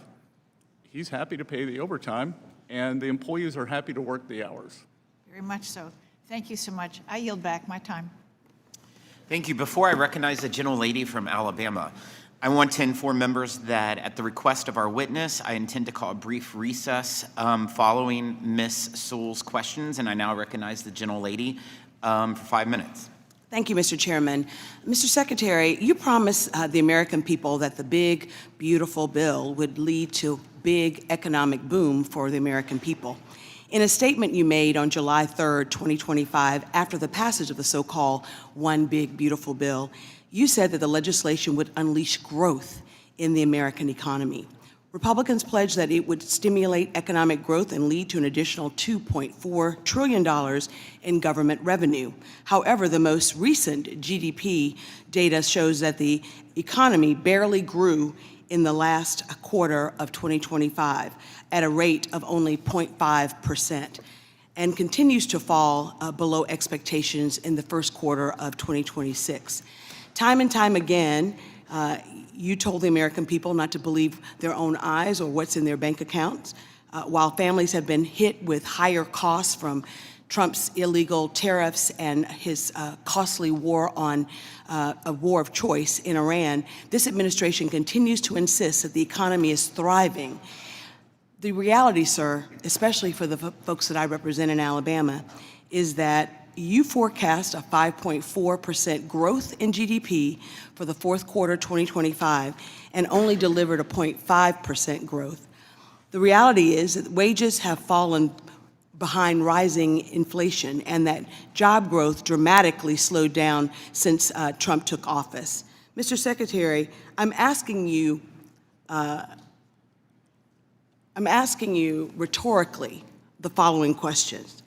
he's happy to pay the overtime, and the employees are happy to work the hours. Very much so. Thank you so much. I yield back my time. Thank you. Before I recognize the gentlelady from Alabama, I want to inform members that at the request of our witness, I intend to call a brief recess following Ms. Sewell's questions, and I now recognize the gentlelady for 5 minutes. Thank you, Mr. Chairman. Mr. Secretary, you promised the American people that the big, beautiful bill would lead to big economic boom for the American people. In a statement you made on July 3rd, 2025, after the passage of the so-called One Big Beautiful Bill, you said that the legislation would unleash growth in the American economy. Republicans pledged that it would stimulate economic growth and lead to an additional $2.4 trillion in government revenue. However, the most recent GDP data shows that the economy barely grew in the last quarter of 2025 at a rate of only 0.5% and continues to fall below expectations in the first quarter of 2026. Time and time again, you told the American people not to believe their own eyes or what's in their bank accounts. While families have been hit with higher costs from Trump's illegal tariffs and his costly war on a war of choice in Iran, this administration continues to insist that the economy is thriving. The reality, sir, especially for the folks that I represent in Alabama, is that you forecast a 5.4% growth in GDP for the fourth quarter 2025 and only delivered a 0.5% growth. The reality is that wages have fallen behind rising inflation and that job growth dramatically slowed down since Trump took office. Mr. Secretary, I'm asking you rhetorically the following questions.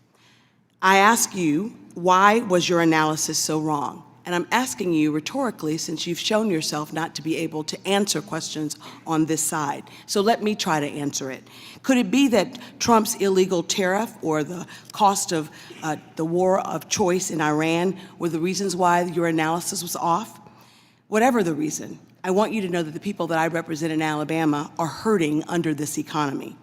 I ask you, why was your analysis so wrong? And I'm asking you rhetorically, since you've shown yourself not to be able to answer questions on this side. So let me try to answer it. Could it be that Trump's illegal tariff or the cost of the war of choice in Iran were the reasons why your analysis was off? Whatever the reason, I want you to know that the people that I represent in Alabama are hurting under this economy.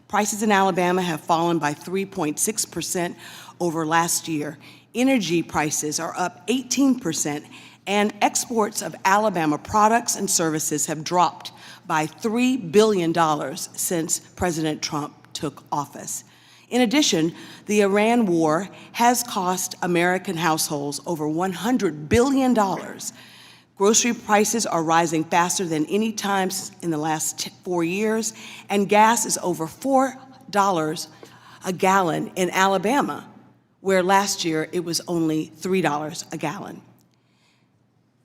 Prices in Alabama have fallen by 3.6% over last year. Energy prices are up 18%, and exports of Alabama products and services have dropped by $3 billion since President Trump took office. In addition, the Iran war has cost American households over $100 billion. Grocery prices are rising faster than any time in the last 4 years, and gas is over $4 a gallon in Alabama, where last year it was only $3 a gallon.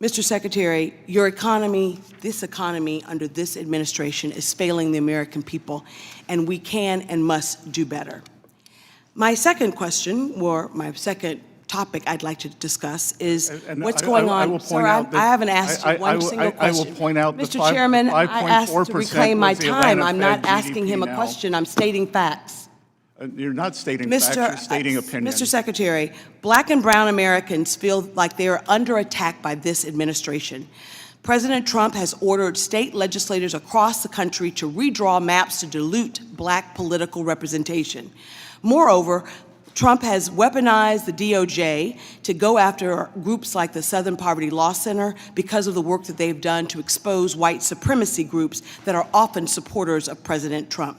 Mr. Secretary, your economy, this economy under this administration is failing the American people, and we can and must do better. My second question, or my second topic I'd like to discuss is And what's I- going I on. will Sir, point out that I haven't asked you one single I will question. point out the Mr. Chairman, I asked to 5.4% reclaim my was the time. Atlanta I'm not Fed asking him a GDP now. question. I'm stating facts. You're not stating facts, you're stating opinion. Mr. Secretary, Black and brown Americans feel like they are under attack by this administration. President Trump has ordered state legislators across the country to redraw maps to dilute Black political representation. Moreover, Trump has weaponized the DOJ to go after groups like the Southern Poverty Law Center because of the work that they've done to expose white supremacy groups that are often supporters of President Trump.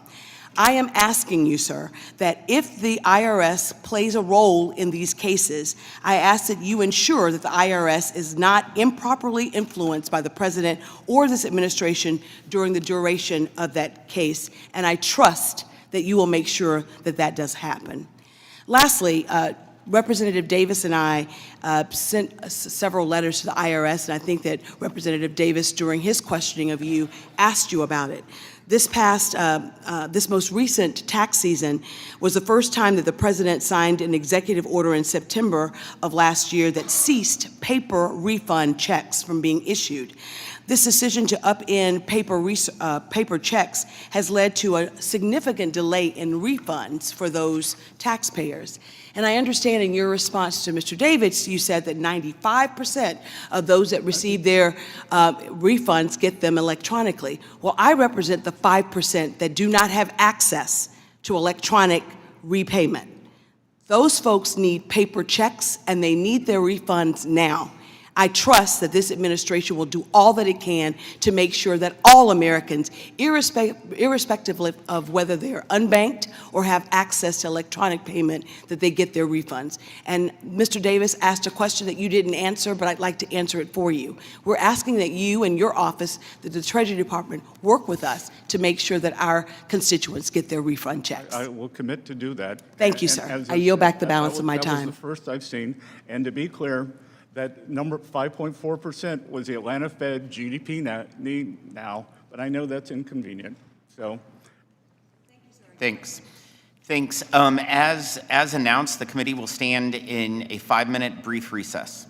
I am asking you, sir, that if the IRS plays a role in these cases, I ask that you ensure that the IRS is not improperly influenced by the president or this administration during the duration of that case, and I trust that you will make sure that that does happen. Lastly, Representative Davis and I sent several letters to the IRS, and I think that Representative Davis, during his questioning of you, asked you about it. This most recent tax season was the first time that the president signed an executive order in September of last year that ceased paper refund checks from being issued. This decision to upend paper checks has led to a significant delay in refunds for those taxpayers. And I understand in your response to Mr. Davis, you said that 95% of those that receive their refunds get them electronically. Well, I represent the 5% that do not have access to electronic repayment. Those folks need paper checks and they need their refunds now. I trust that this administration will do all that it can to make sure that all Americans, irrespective of whether they're unbanked or have access to electronic payment, that they get their refunds. And Mr. Davis asked a question that you didn't answer, but I'd like to answer it for you. We're asking that you and your office, that the Treasury Department, work with us to make sure that our constituents get their refund checks. I will commit to do that. Thank you, And sir. as I yield back the that balance was- of my That time. was the first I've seen. And to be clear, that number 5.4% was the Atlanta Fed GDP now, but I know that's inconvenient. So, Thanks. As announced, the committee will stand in a 5-minute brief recess.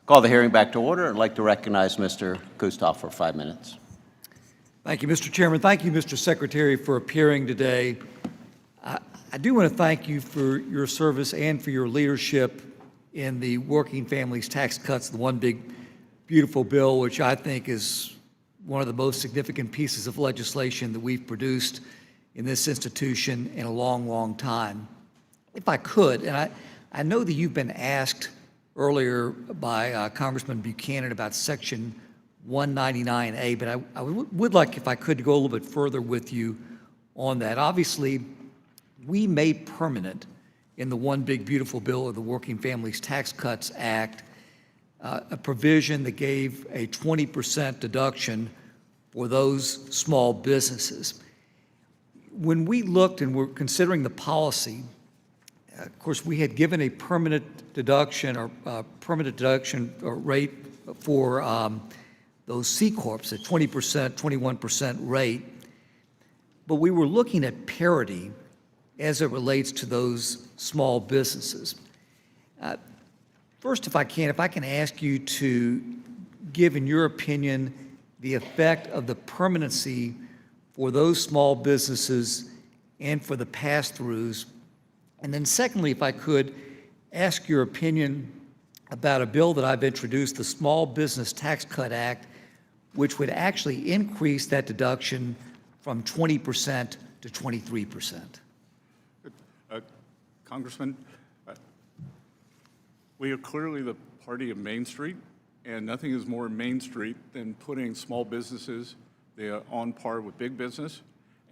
Call the hearing back to order. I'd like to recognize Mr. Kustoff for 5 minutes. Thank you, Mr. Chairman. Thank you, Mr. Secretary, for appearing today. I do want to thank you for your service and for your leadership in the Working Families Tax Cuts, the One Big Beautiful Bill, which I think is one of the most significant pieces of legislation that we've produced in this institution in a long, long time. If I could, and I know that you've been asked earlier by Congressman Buchanan about Section 199A, but I would like, if I could, to go a little bit further with you on that. Obviously, we made permanent in the One Big Beautiful Bill or the Working Families Tax Cuts Act a provision that gave a 20% deduction for those small businesses. When we looked and were considering the policy, of course, we had given a permanent deduction or rate for those C Corps at 20%, 21% rate, but we were looking at parity as it relates to those small businesses. First, if I can ask you to give, in your opinion, the effect of the permanency for those small businesses and for the pass-throughs. And then secondly, if I could ask your opinion about a bill that I've introduced, the Small Business Tax Cut Act, which would actually increase that deduction from 20% to 23%. Congressman, we are clearly the party of Main Street, and nothing is more Main Street than putting small businesses on par with big business.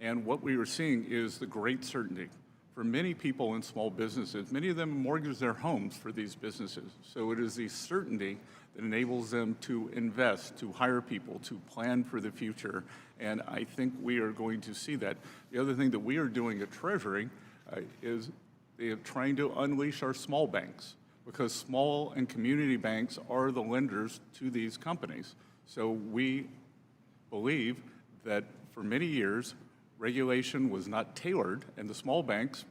And what we are seeing is the great certainty. For many people in small businesses, many of them mortgage their homes for these businesses. So it is the certainty that enables them to invest, to hire people, to plan for the future. And I think we are going to see that. The other thing that we are doing at Treasury is trying to unleash our small banks, because small and community banks are the lenders to these companies. So we believe that for many years, regulation was not tailored, and the small banks,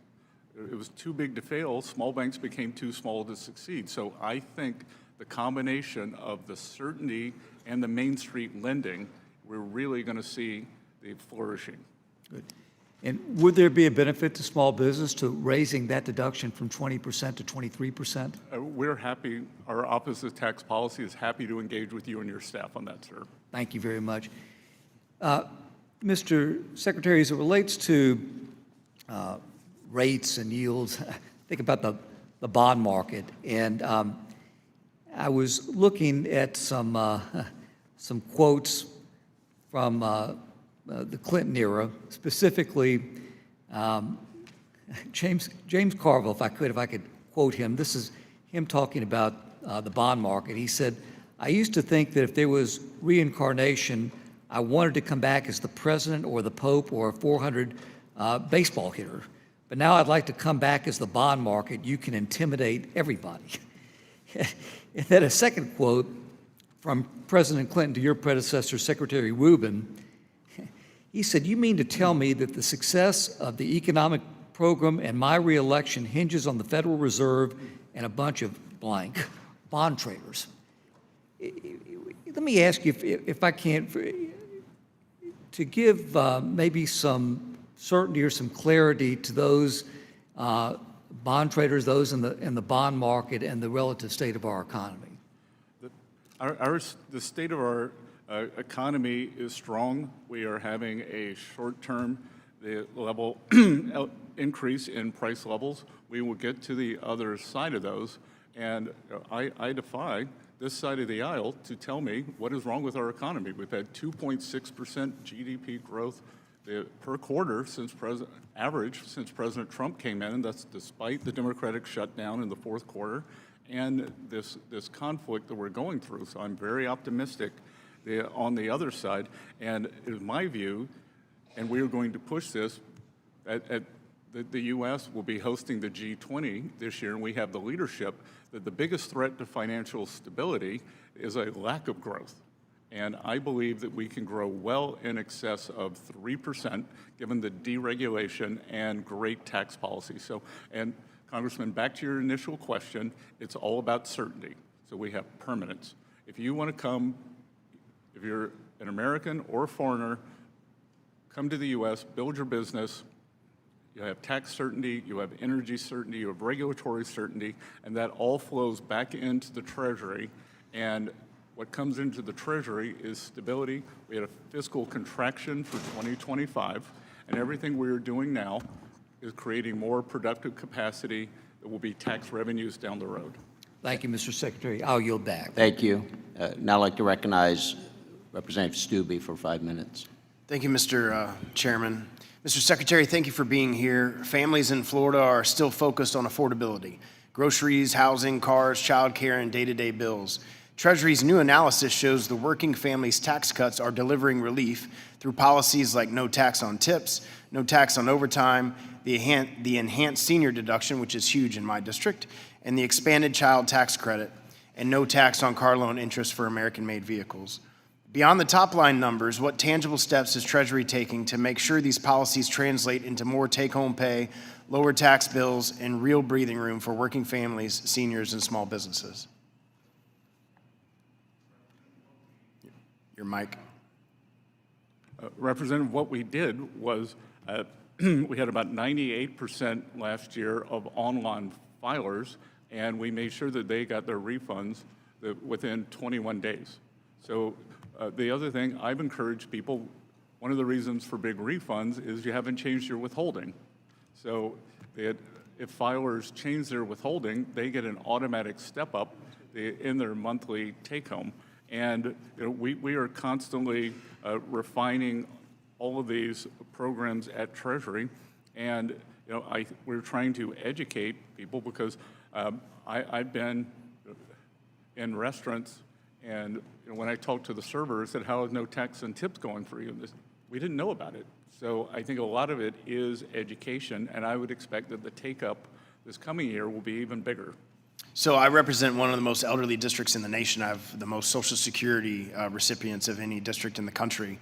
it was too big to fail. Small banks became too small to succeed. So I think the combination of the certainty and the Main Street lending, we're really going to see the flourishing. Good. And would there be a benefit to small business to raising that deduction from 20% to 23%? We're happy. Our Office of Tax Policy is happy to engage with you and your staff on that, sir. Thank you very much. Mr. Secretary, as it relates to rates and yields, think about the bond market. And I was looking at some quotes from the Clinton era, specifically James Carville, if I could quote him. This is him talking about the bond market. He said, "I used to think that if there was reincarnation, I wanted to come back as the president or the Pope or a 400 baseball hitter. But now I'd like to come back as the bond market. You can intimidate everybody." And then a second quote from President Clinton to your predecessor, Secretary Rubin. He said, "You mean to tell me that the success of the economic program and my reelection hinges on the Federal Reserve and a bunch of blank bond traders?" Let me ask you, if I can, to give maybe some certainty or some clarity to those bond traders, those in the bond market, and the relative state of our economy. The state of our economy is strong. We are having a short-term level increase in price levels. We will get to the other side of those, and I defy this side of the aisle to tell me what is wrong with our economy. We've had 2.6% GDP growth per quarter since President Trump came in, and that's despite the Democratic shutdown in the fourth quarter and this conflict that we're going through. So I'm very optimistic on the other side, and it is my view, and we are going to push this, the U.S. will be hosting the G20 this year, and we have the leadership, that the biggest threat to financial stability is a lack of growth. And I believe that we can grow well in excess of 3%, given the deregulation and great tax policy. So, and Congressman, back to your initial question, it's all about certainty. so we have permanence. If you want to come, if you're an American or a foreigner, come to the U.S., build your business, you have tax certainty, you have energy certainty, you have regulatory certainty, and that all flows back into the Treasury. And what comes into the Treasury is stability. We had a fiscal contraction for 2025, and everything we are doing now is creating more productive capacity that will be tax revenues down the road. Thank you, Mr. Secretary. I'll yield back. Thank you. Now I'd like to recognize Representative Stubbe for 5 minutes. Thank you, Mr. Chairman. Mr. Secretary, thank you for being here. Families in Florida are still focused on affordability: groceries, housing, cars, childcare, and day-to-day bills. Treasury's new analysis shows the working families' tax cuts are delivering relief through policies like no tax on tips, no tax on overtime, the enhanced senior deduction, which is huge in my district, and the expanded child tax credit, and no tax on car loan interest for American-made vehicles. Beyond the top-line numbers, what tangible steps is Treasury taking to make sure these policies translate into more take-home pay, lower tax bills, and real breathing room for working families, seniors, and small businesses? Your mic. Representative, what we did was we had about 98% last year of online filers, and we made sure that they got their refunds within 21 days. So the other thing, I've encouraged people, one of the reasons for big refunds is you haven't changed your withholding. So if filers change their withholding, they get an automatic step up in their monthly take-home. And we are constantly refining all of these programs at Treasury, and we're trying to educate people because I've been in restaurants, and when I talked to the server, I said, "How is no tax and tips going for you?" We didn't know about it. So I think a lot of it is education, and I would expect that the take-up this coming year will be even bigger. So I represent one of the most elderly districts in the nation. I have the most Social Security recipients of any district in the country.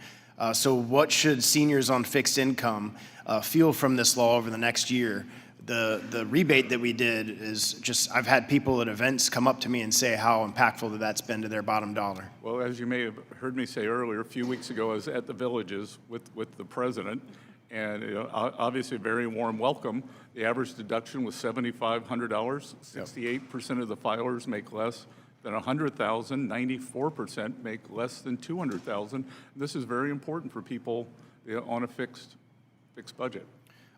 So what should seniors on fixed income feel from this law over the next year? The rebate that we did is just, I've had people at events come up to me and say how impactful that's been to their bottom dollar. Well, as you may have heard me say earlier, a few weeks ago, I was at the Villages with the president, and obviously a very warm welcome. The average deduction was $7,500. 68% of the filers make less than $100,000. 94% make less than $200,000. This is very important for people on a fixed budget.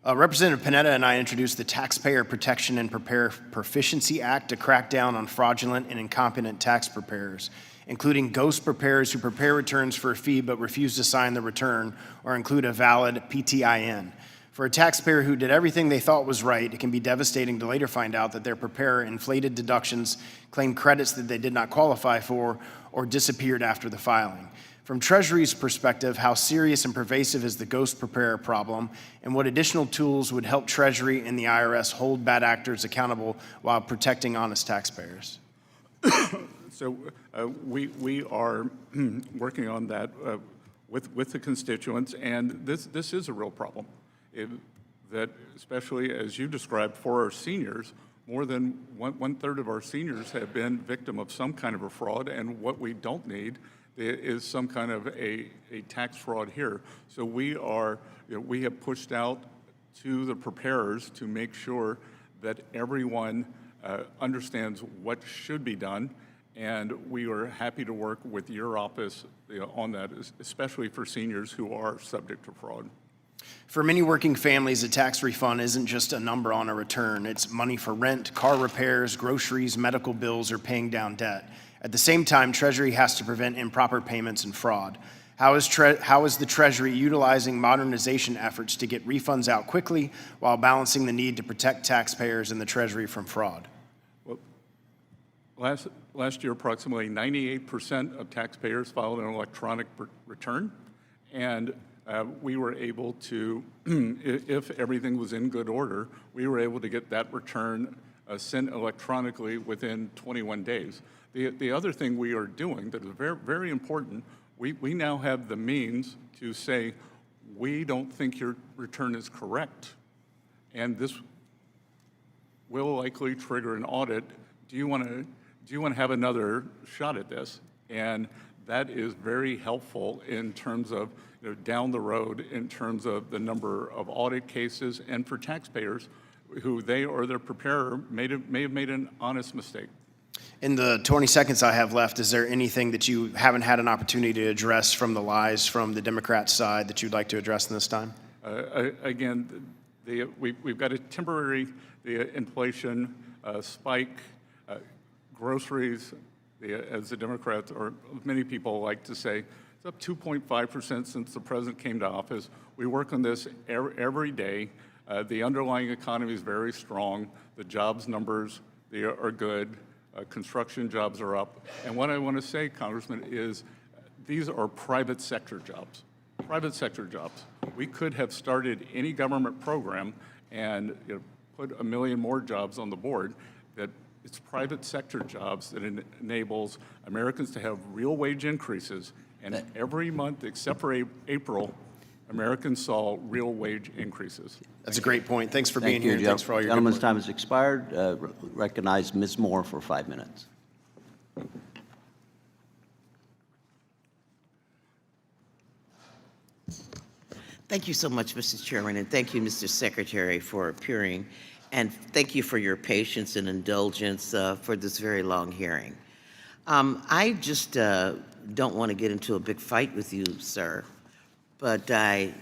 Representative Panetta and I introduced the Taxpayer Protection and Proficiency Act to crack down on fraudulent and incompetent tax preparers, including ghost preparers who prepare returns for a fee but refuse to sign the return or include a valid PTIN. For a taxpayer who did everything they thought was right, it can be devastating to later find out that their preparer inflated deductions, claimed credits that they did not qualify for, or disappeared after the filing. From Treasury's perspective, how serious and pervasive is the ghost preparer problem, and what additional tools would help Treasury and the IRS hold bad actors accountable while protecting honest taxpayers? So we are working on that with the constituents, and this is a real problem. That especially as you described for our seniors, more than one third of our seniors have been victim of some kind of a fraud, and what we don't need is some kind of a tax fraud here. So we have pushed out to the preparers to make sure that everyone understands what should be done, and we are happy to work with your office on that, especially for seniors who are subject to fraud. For many working families, a tax refund isn't just a number on a return. It's money for rent, car repairs, groceries, medical bills, or paying down debt. At the same time, Treasury has to prevent improper payments and fraud. How is the Treasury utilizing modernization efforts to get refunds out quickly while balancing the need to protect taxpayers and the Treasury from fraud? Well, last year, approximately 98% of taxpayers filed an electronic return, and we were able to, if everything was in good order, we were able to get that return sent electronically within 21 days. The other thing we are doing that is very, very important, we now have the means to say, we don't think your return is correct, and this will likely trigger an audit. Do you want do you want to have another shot at this? And that is very helpful in terms of, down the road, in terms of the number of audit cases, and for taxpayers who they or their preparer may have made an honest mistake. In the 20 seconds I have left, is there anything that you haven't had an opportunity to address from the lies from the Democrat side that you'd like to address in this time? Again, we've got a temporary inflation spike, groceries, as the Democrats, or many people like to say, it's up 2.5% since the president came to office. We work on this every day. The underlying economy is very strong. The jobs numbers, they are good. Construction jobs are up. And what I want to say, Congressman, is these are private sector jobs. Private sector jobs. We could have started any government program and put 1 million more jobs on the board. That it's private sector jobs that enables Americans to have real wage increases. And every month, except for April, Americans saw real wage increases. That's a great point. Thanks for being here. Thanks for all your good Gentleman's work. time has expired. Recognize Ms. Moore for 5 minutes. Thank you so much, Mr. Chairman, and thank you, Mr. Secretary, for appearing, and thank you for your patience and indulgence for this very long hearing. I just don't want to get into a big fight with you, sir, but I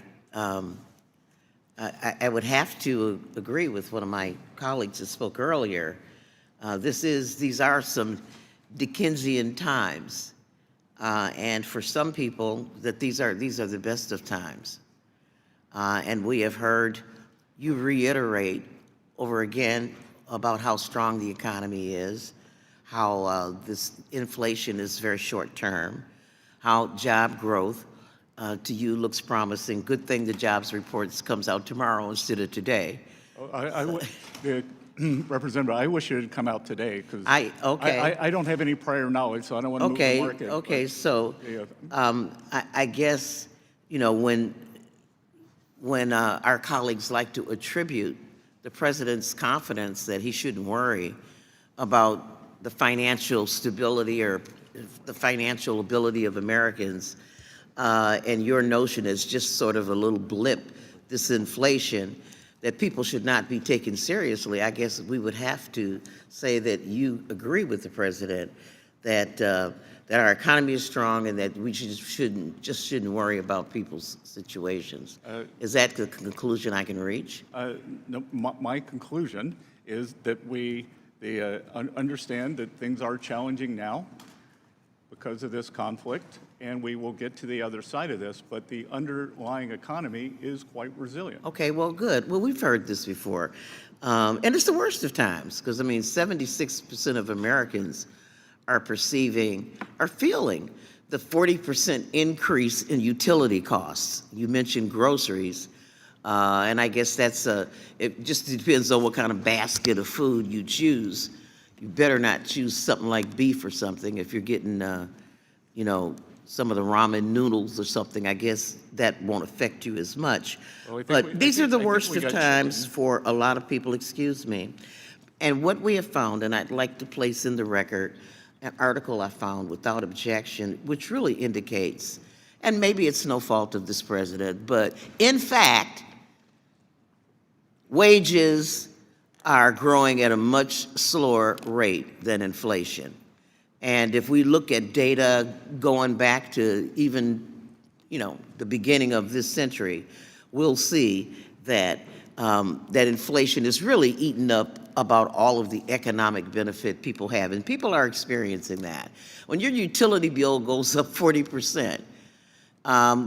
would have to agree with one of my colleagues that spoke earlier. These are some Dickensian times, and for some people, that these are the best of times. And we have heard you reiterate over again about how strong the economy is, how this inflation is very short term, how job growth to you looks promising. Good thing the jobs reports comes out tomorrow instead of today. Representative, I wish it had come out today because I don't have any prior knowledge, so I don't want to move the market. Okay, so I guess, when our colleagues like to attribute the president's confidence that he shouldn't worry about the financial stability or the financial ability of Americans, and your notion is just sort of a little blip, this inflation, that people should not be taken seriously, I guess we would have to say that you agree with the president that that our economy is strong and that we shouldn't worry about people's situations. Is that the conclusion I can reach? No, my conclusion is that we understand that things are challenging now because of this conflict, and we will get to the other side of this, but the underlying economy is quite resilient. Okay, well, good. Well, we've heard this before. And it's the worst of times, because, 76% of Americans are feeling the 40% increase in utility costs. You mentioned groceries, and I guess it just depends on what kind of basket of food you choose. You better not choose something like beef or something. If you're getting, some of the ramen noodles or something, I guess that won't affect you as much. But these are the worst of times for a lot of people, excuse me. And what we have found, and I'd like to place in the record, an article I found without objection, which really indicates, and maybe it's no fault of this president, but in fact, wages are growing at a much slower rate than inflation. And if we look at data going back to even, the beginning of this century, we'll see that that inflation is really eating up about all of the economic benefit people have, and people are experiencing that. When your utility bill goes up 40%,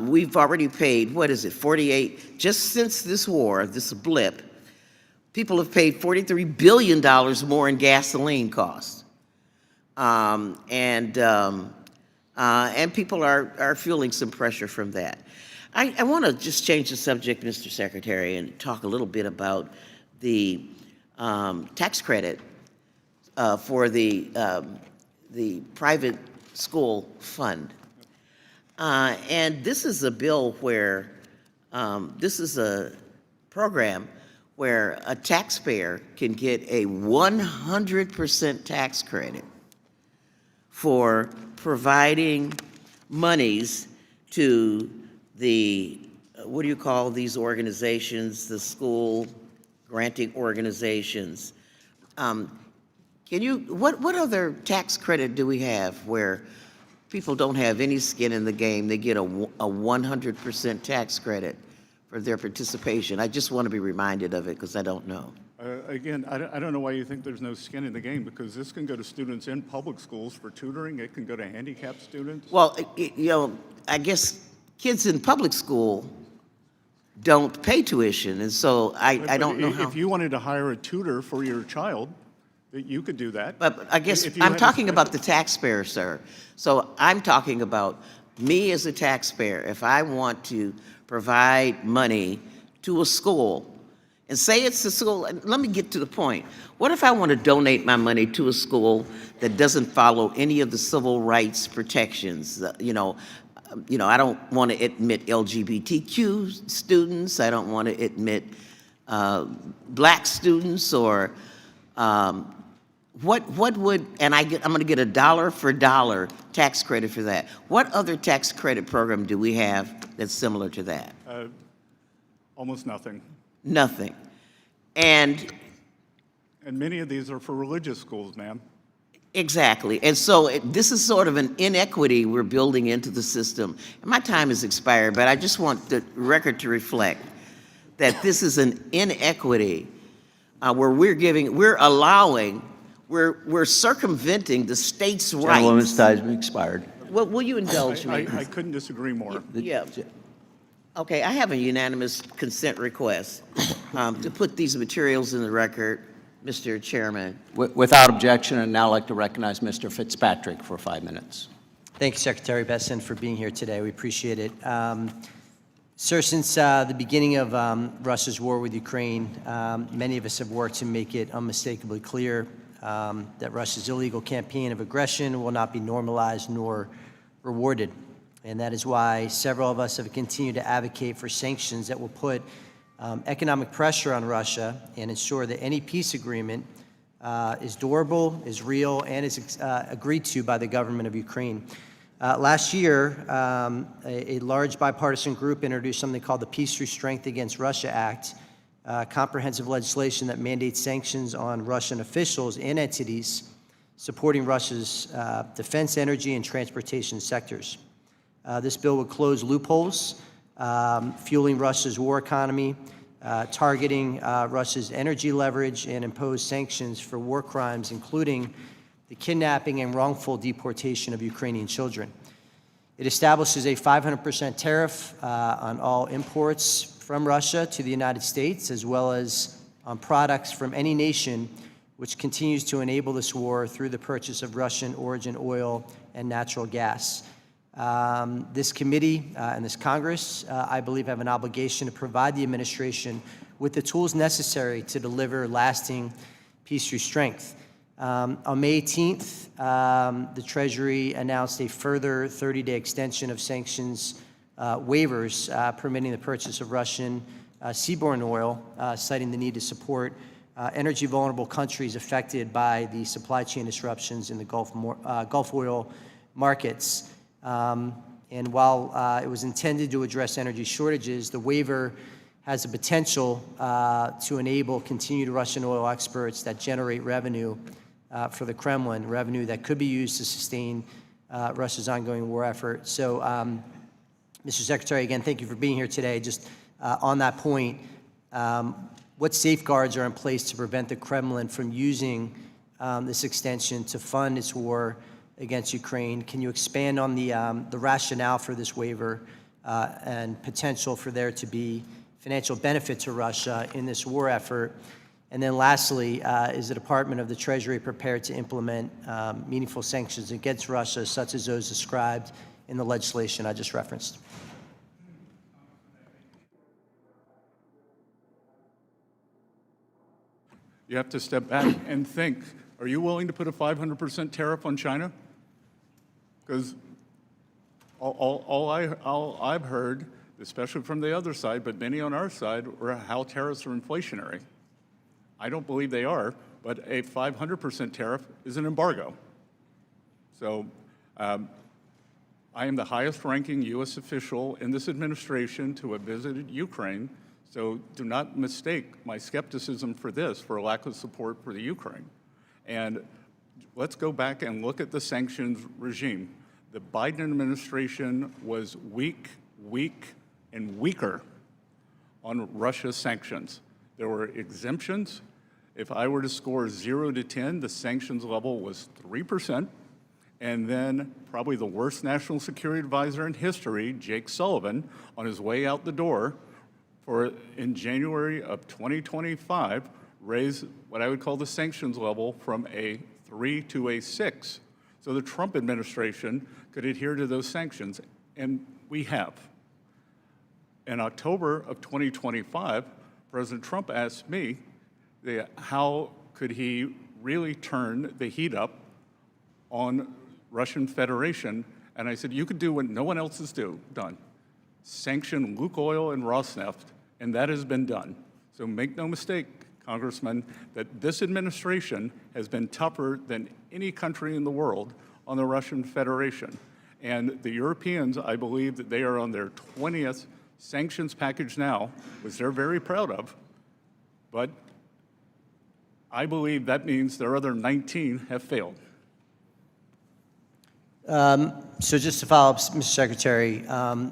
we've already paid, 48, just since this war, this blip, people have paid $43 billion more in gasoline costs. And people are feeling some pressure from that. I want to just change the subject, Mr. Secretary, and talk a little bit about the tax credit for the private school fund. And this is a bill where, this is a program where a taxpayer can get a 100% tax credit for providing monies to the, what do you call these organizations, the school granting organizations? Can you, what other tax credit do we have where people don't have any skin in the game? They get a 100% tax credit for their participation. I just want to be reminded of it because I don't know. Again, I don't know why you think there's no skin in the game, because this can go to students in public schools for tutoring. It can go to handicapped students. Well, you know, I guess kids in public school don't pay tuition, and so I don't know how. If you wanted to hire a tutor for your child, that you could do that. But I guess If you I'm had a talking about the taxpayer, sir. So I'm talking about me as a taxpayer. If I want to provide money to a school, and say it's a school, let me get to the point. What if I want to donate my money to a school that doesn't follow any of the civil rights protections? You know, I don't want to admit LGBTQ students. I don't want to admit black students, or what would, and I'm going to get a dollar for dollar tax credit for that. What other tax credit program do we have that's similar to that? Almost nothing. Nothing. And many of these are for religious schools, ma'am. exactly. And so this is sort of an inequity we're building into the system. And my time has expired, but I just want the record to reflect that this is an inequity where we're circumventing the state's rights. Gentlewoman's time expired. Well, will you indulge me? I couldn't disagree more. Yeah. Okay, I have a unanimous consent request to put these materials in the record, Mr. Chairman. Without objection, I'd now like to recognize Mr. Fitzpatrick for 5 minutes. Thank you, Secretary Bessent, for being here today. We appreciate it. Sir, since the beginning of Russia's war with Ukraine, many of us have worked to make it unmistakably clear that Russia's illegal campaign of aggression will not be normalized nor rewarded. And that is why several of us have continued to advocate for sanctions that will put economic pressure on Russia and ensure that any peace agreement is durable, is real, and is agreed to by the government of Ukraine. Last year, a large bipartisan group introduced something called the Peace Through Strength Against Russia Act, comprehensive legislation that mandates sanctions on Russian officials and entities supporting Russia's defense, energy, and transportation sectors. This bill would close loopholes, fueling Russia's war economy, targeting Russia's energy leverage, and impose sanctions for war crimes, including the kidnapping and wrongful deportation of Ukrainian children. It establishes a 500% tariff on all imports from Russia to the United States, as well as on products from any nation which continues to enable this war through the purchase of Russian origin oil and natural gas. This committee and this Congress, I believe, have an obligation to provide the administration with the tools necessary to deliver lasting peace through strength. On May 18th, the Treasury announced a further 30-day extension of sanctions waivers permitting the purchase of Russian seaborne oil, citing the need to support energy-vulnerable countries affected by the supply chain disruptions in the Gulf oil markets. And while it was intended to address energy shortages, the waiver has the potential to enable continued Russian oil exports that generate revenue for the Kremlin, revenue that could be used to sustain Russia's ongoing war effort. So, Mr. Secretary, again, thank you for being here today. Just on that point, what safeguards are in place to prevent the Kremlin from using this extension to fund its war against Ukraine? Can you expand on the rationale for this waiver and potential for there to be financial benefit to Russia in this war effort? And then lastly, is the Department of the Treasury prepared to implement meaningful sanctions against Russia, such as those described in the legislation I just referenced? You have to step back and think, are you willing to put a 500% tariff on China? Because all I've heard, especially from the other side, but many on our side, are how tariffs are inflationary. I don't believe they are, but a 500% tariff is an embargo. So I am the highest-ranking U.S. official in this administration to have visited Ukraine, so do not mistake my skepticism for this for a lack of support for the Ukraine. And let's go back and look at the sanctions regime. The Biden administration was weak, and weaker on Russia sanctions. There were exemptions. If I were to score 0 to 10, the sanctions level was 3%. And then probably the worst national security advisor in history, Jake Sullivan, on his way out the door in January of 2025, raised what I would call the sanctions level from a 3 to a 6. So the Trump administration could adhere to those sanctions, and we have. In October of 2025, President Trump asked me how could he really turn the heat up on Russian Federation, and I said, you could do what no one else has done. Sanction Lukoil and Rosneft, and that has been done. So make no mistake, Congressman, that this administration has been tougher than any country in the world on the Russian Federation. And the Europeans, I believe that they are on their 20th sanctions package now, which they're very proud of, but I believe that means their other 19 have failed. So just to follow up, Mr. Secretary,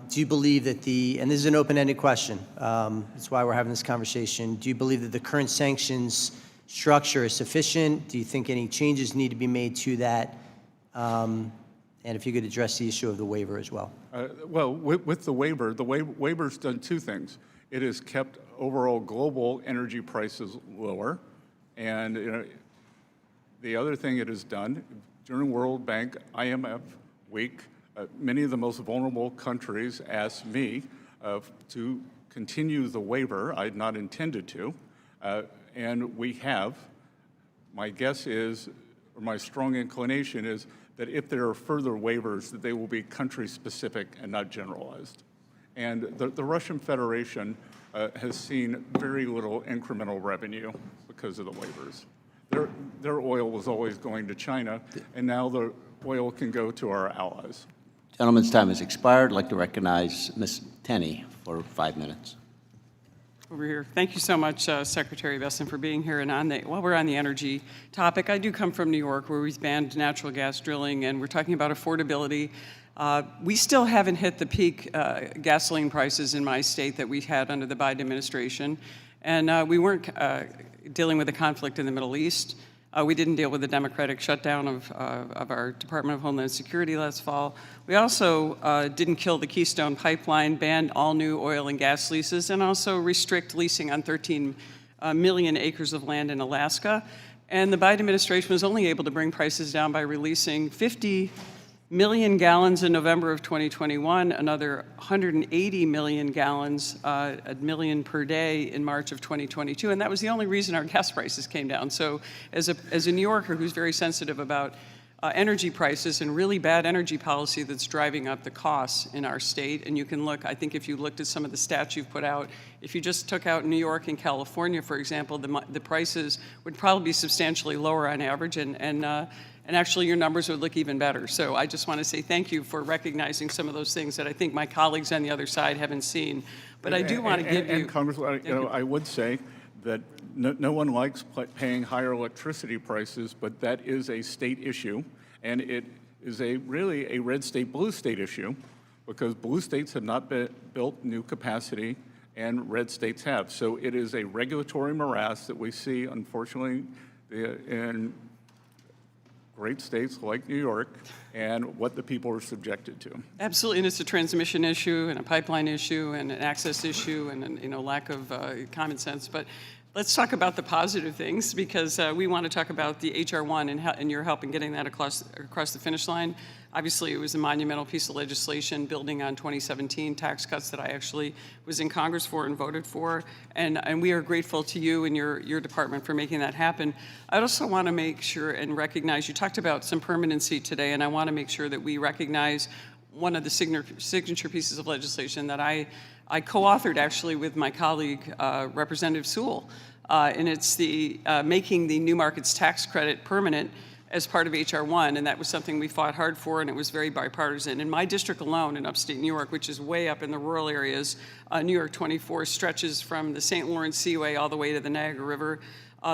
do you believe that and this is an open-ended question, that's why we're having this conversation, do you believe that the current sanctions structure is sufficient? Do you think any changes need to be made to that? And if you could address the issue of the waiver as well. Well, with the waiver's done two things. It has kept overall global energy prices lower, and the other thing it has done, during World Bank, IMF week, many of the most vulnerable countries asked me to continue the waiver. I had not intended to, and we have. My guess is, or my strong inclination is, that if there are further waivers, that they will be country-specific and not generalized. And the Russian Federation has seen very little incremental revenue because of the waivers. Their oil was always going to China, and now the oil can go to our allies. Gentleman's time has expired. I'd like to recognize Ms. Tenney for 5 minutes. Over here. Thank you so much, Secretary Bessent, for being here. And while we're on the energy topic, I do come from New York, where we've banned natural gas drilling, and we're talking about affordability. We still haven't hit the peak gasoline prices in my state that we had under the Biden administration, and we weren't dealing with a conflict in the Middle East. We didn't deal with the democratic shutdown of our Department of Homeland Security last fall. We also didn't kill the Keystone Pipeline, banned all new oil and gas leases, and also restrict leasing on 13 million acres of land in Alaska. And the Biden administration was only able to bring prices down by releasing 50 million gallons in November of 2021, another 180 million gallons, a million per day in March of 2022, and that was the only reason our gas prices came down. So as a New Yorker who's very sensitive about energy prices and really bad energy policy that's driving up the costs in our state, and you can look, I think if you looked at some of the stats you've put out, if you just took out New York and California, for example, the prices would probably be substantially lower on average, and actually your numbers would look even better. So I just want to say thank you for recognizing some of those things that I think my colleagues on the other side haven't seen. But I do want to give you... Congressman, I would say that no one likes paying higher electricity prices, but that is a state issue, and it is really a red state, blue state issue, because blue states have not built new capacity, and red states have. So it is a regulatory morass that we see, unfortunately, in great states like New York, and what the people are subjected to. Absolutely, and it's a transmission issue, and a pipeline issue, and an access issue, and lack of common sense. But let's talk about the positive things, because we want to talk about the H.R. 1 and your help in getting that across the finish line. Obviously, it was a monumental piece of legislation building on 2017 tax cuts that I actually was in Congress for and voted for, and we are grateful to you and your department for making that happen. I also want to make sure and recognize, you talked about some permanency today, and I want to make sure that we recognize one of the signature pieces of legislation that I co-authored actually with my colleague, Representative Sewell, and it's the making the new markets tax credit permanent as part of H.R. 1, and that was something we fought hard for, and it was very bipartisan. In my district alone, in upstate New York, which is way up in the rural areas, New York 24 stretches from the St. Lawrence Seaway all the way to the Niagara River.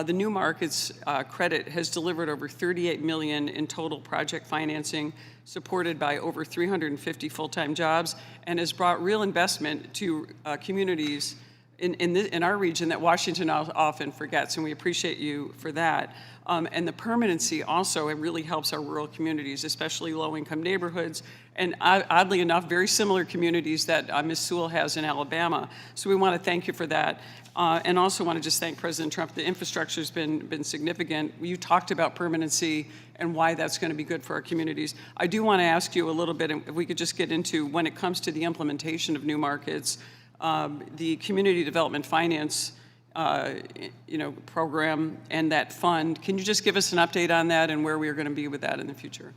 The New Markets credit has delivered over $38 million in total project financing, supported by over 350 full-time jobs, and has brought real investment to communities in our region that Washington often forgets, and we appreciate you for that. And the permanency also, it really helps our rural communities, especially low-income neighborhoods, and oddly enough, very similar communities that Ms. Sewell has in Alabama. So we want to thank you for that. And also want to just thank President Trump. The infrastructure has been significant. You talked about permanency and why that's going to be good for our communities. I do want to ask you a little bit, if we could just get into, when it comes to the implementation of New Markets, the Community Development Finance program and that fund. Can you just give us an update on that and where we are going to be with that in the future?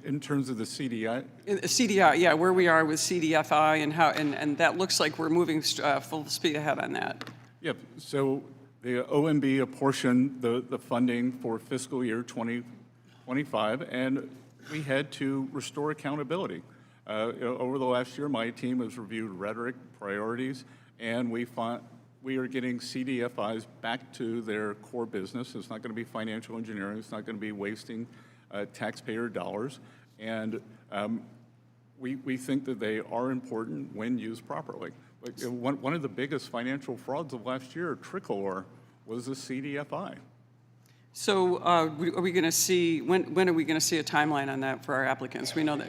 In terms of the CDI? CDI, yeah, where we are with CDFI and how, and that looks like we're moving full speed ahead on that. Yep. So the OMB apportioned the funding for fiscal year 2025, and we had to restore accountability. Over the last year, my team has reviewed rhetoric, priorities, and we are getting CDFIs back to their core business. It's not going to be financial engineering. It's not going to be wasting taxpayer dollars, and we think that they are important when used properly. Like, one of the biggest financial frauds of last year, Tricolor, was the CDFI. So are we going to see, when are we going to see a timeline on that for our applicants? We know that,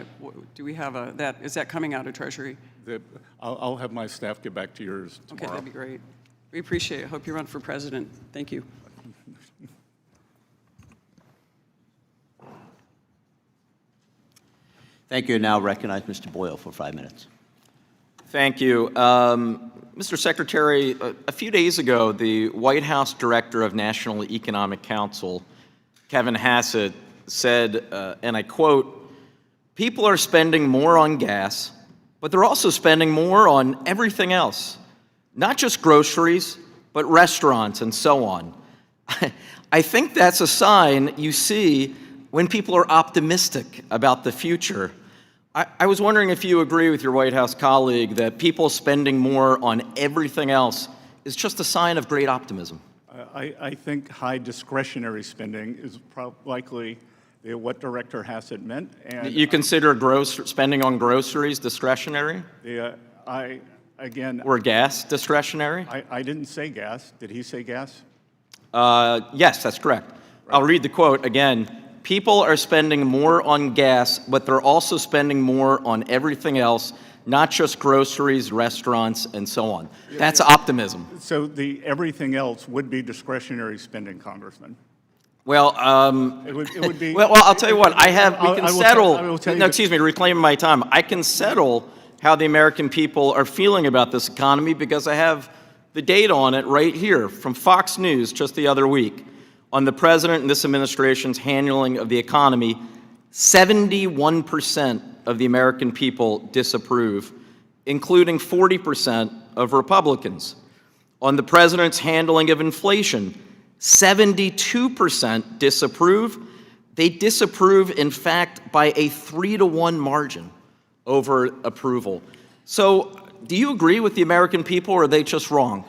do we have is that coming out of Treasury? I'll have my staff get back to yours tomorrow. Okay, that'd be great. We appreciate it. Hope you run for president. Thank you. Thank you. Now recognize Mr. Boyle for 5 minutes. Thank you. Mr. Secretary, a few days ago, the White House Director of National Economic Council, Kevin Hassett, said, and I quote, "People are spending more on gas, but they're also spending more on everything else, not just groceries, but restaurants and so on." I think that's a sign you see when people are optimistic about the future. I was wondering if you agree with your White House colleague that people spending more on everything else is just a sign of great optimism. I think high discretionary spending is likely what Director Hassett meant. And you consider spending on groceries discretionary? Or gas discretionary? I didn't say gas. Did he say gas? Yes, that's correct. Right. I'll read the quote again. "People are spending more on gas, but they're also spending more on everything else, not just groceries, restaurants, and so on." That's optimism. So the everything else would be discretionary spending, Congressman. Well, it would be. Well, I'll tell you what. To reclaim my time. I can settle how the American people are feeling about this economy because I have the data on it right here from Fox News just the other week. On the president and this administration's handling of the economy, 71% of the American people disapprove, including 40% of Republicans. On the president's handling of inflation, 72% disapprove. They disapprove, in fact, by a 3-to-1 margin over approval. So, do you agree with the American people, or are they just wrong?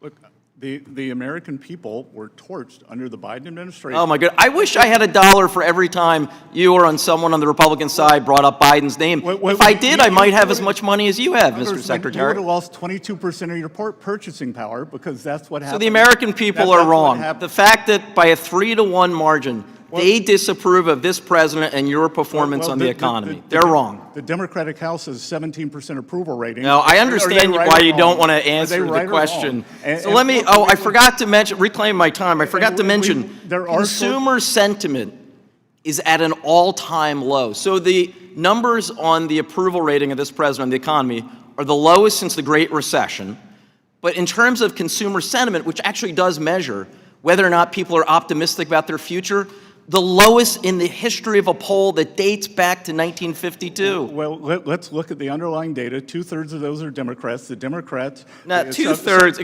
Look, the American people were torched under the Biden administration. Oh my God! I wish I had $1 for every time you or on someone on the Republican side brought up Biden's name. If I did, I might have as much money as you have, Mr. Secretary. You would have lost 22% of your purchasing power because that's what happened. So the American people are wrong. The fact that by a 3-to-1 margin, they disapprove of this president and your performance on the economy. They're wrong. The Democratic House has 17% approval rating. No, I understand why you don't want to answer the question. So let me, I forgot to mention, reclaim my time, I forgot to mention, consumer sentiment is at an all-time low. So the numbers on the approval rating of this president on the economy are the lowest since the Great Recession. But in terms of consumer sentiment, which actually does measure whether or not people are optimistic about their future, the lowest in the history of a poll that dates back to 1952. Well, let's look at the underlying data. 2/3 of those are Democrats. The Democrats. Now, two-thirds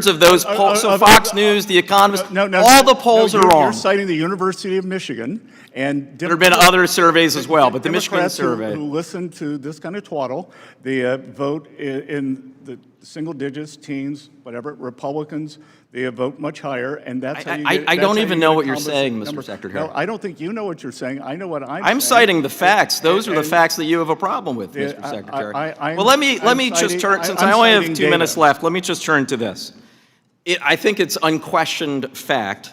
of those polls, so Fox News, The Economist, all the polls are wrong. You're citing the University of Michigan. And there have been other surveys as well, but the Michigan Democrats survey. who listen to this kind of twaddle, they vote in the single digits, teens, whatever. Republicans, they vote much higher, and that's how you get. I don't even know what you're accomplish saying, the Mr. number. Secretary. No, I don't think you know what you're saying. I know what I'm saying. I'm citing the facts. Those are the facts that you have a problem with, Mr. Secretary. Well, let me just turn, since I only have 2 minutes left, let me just turn to this. I think it's unquestioned fact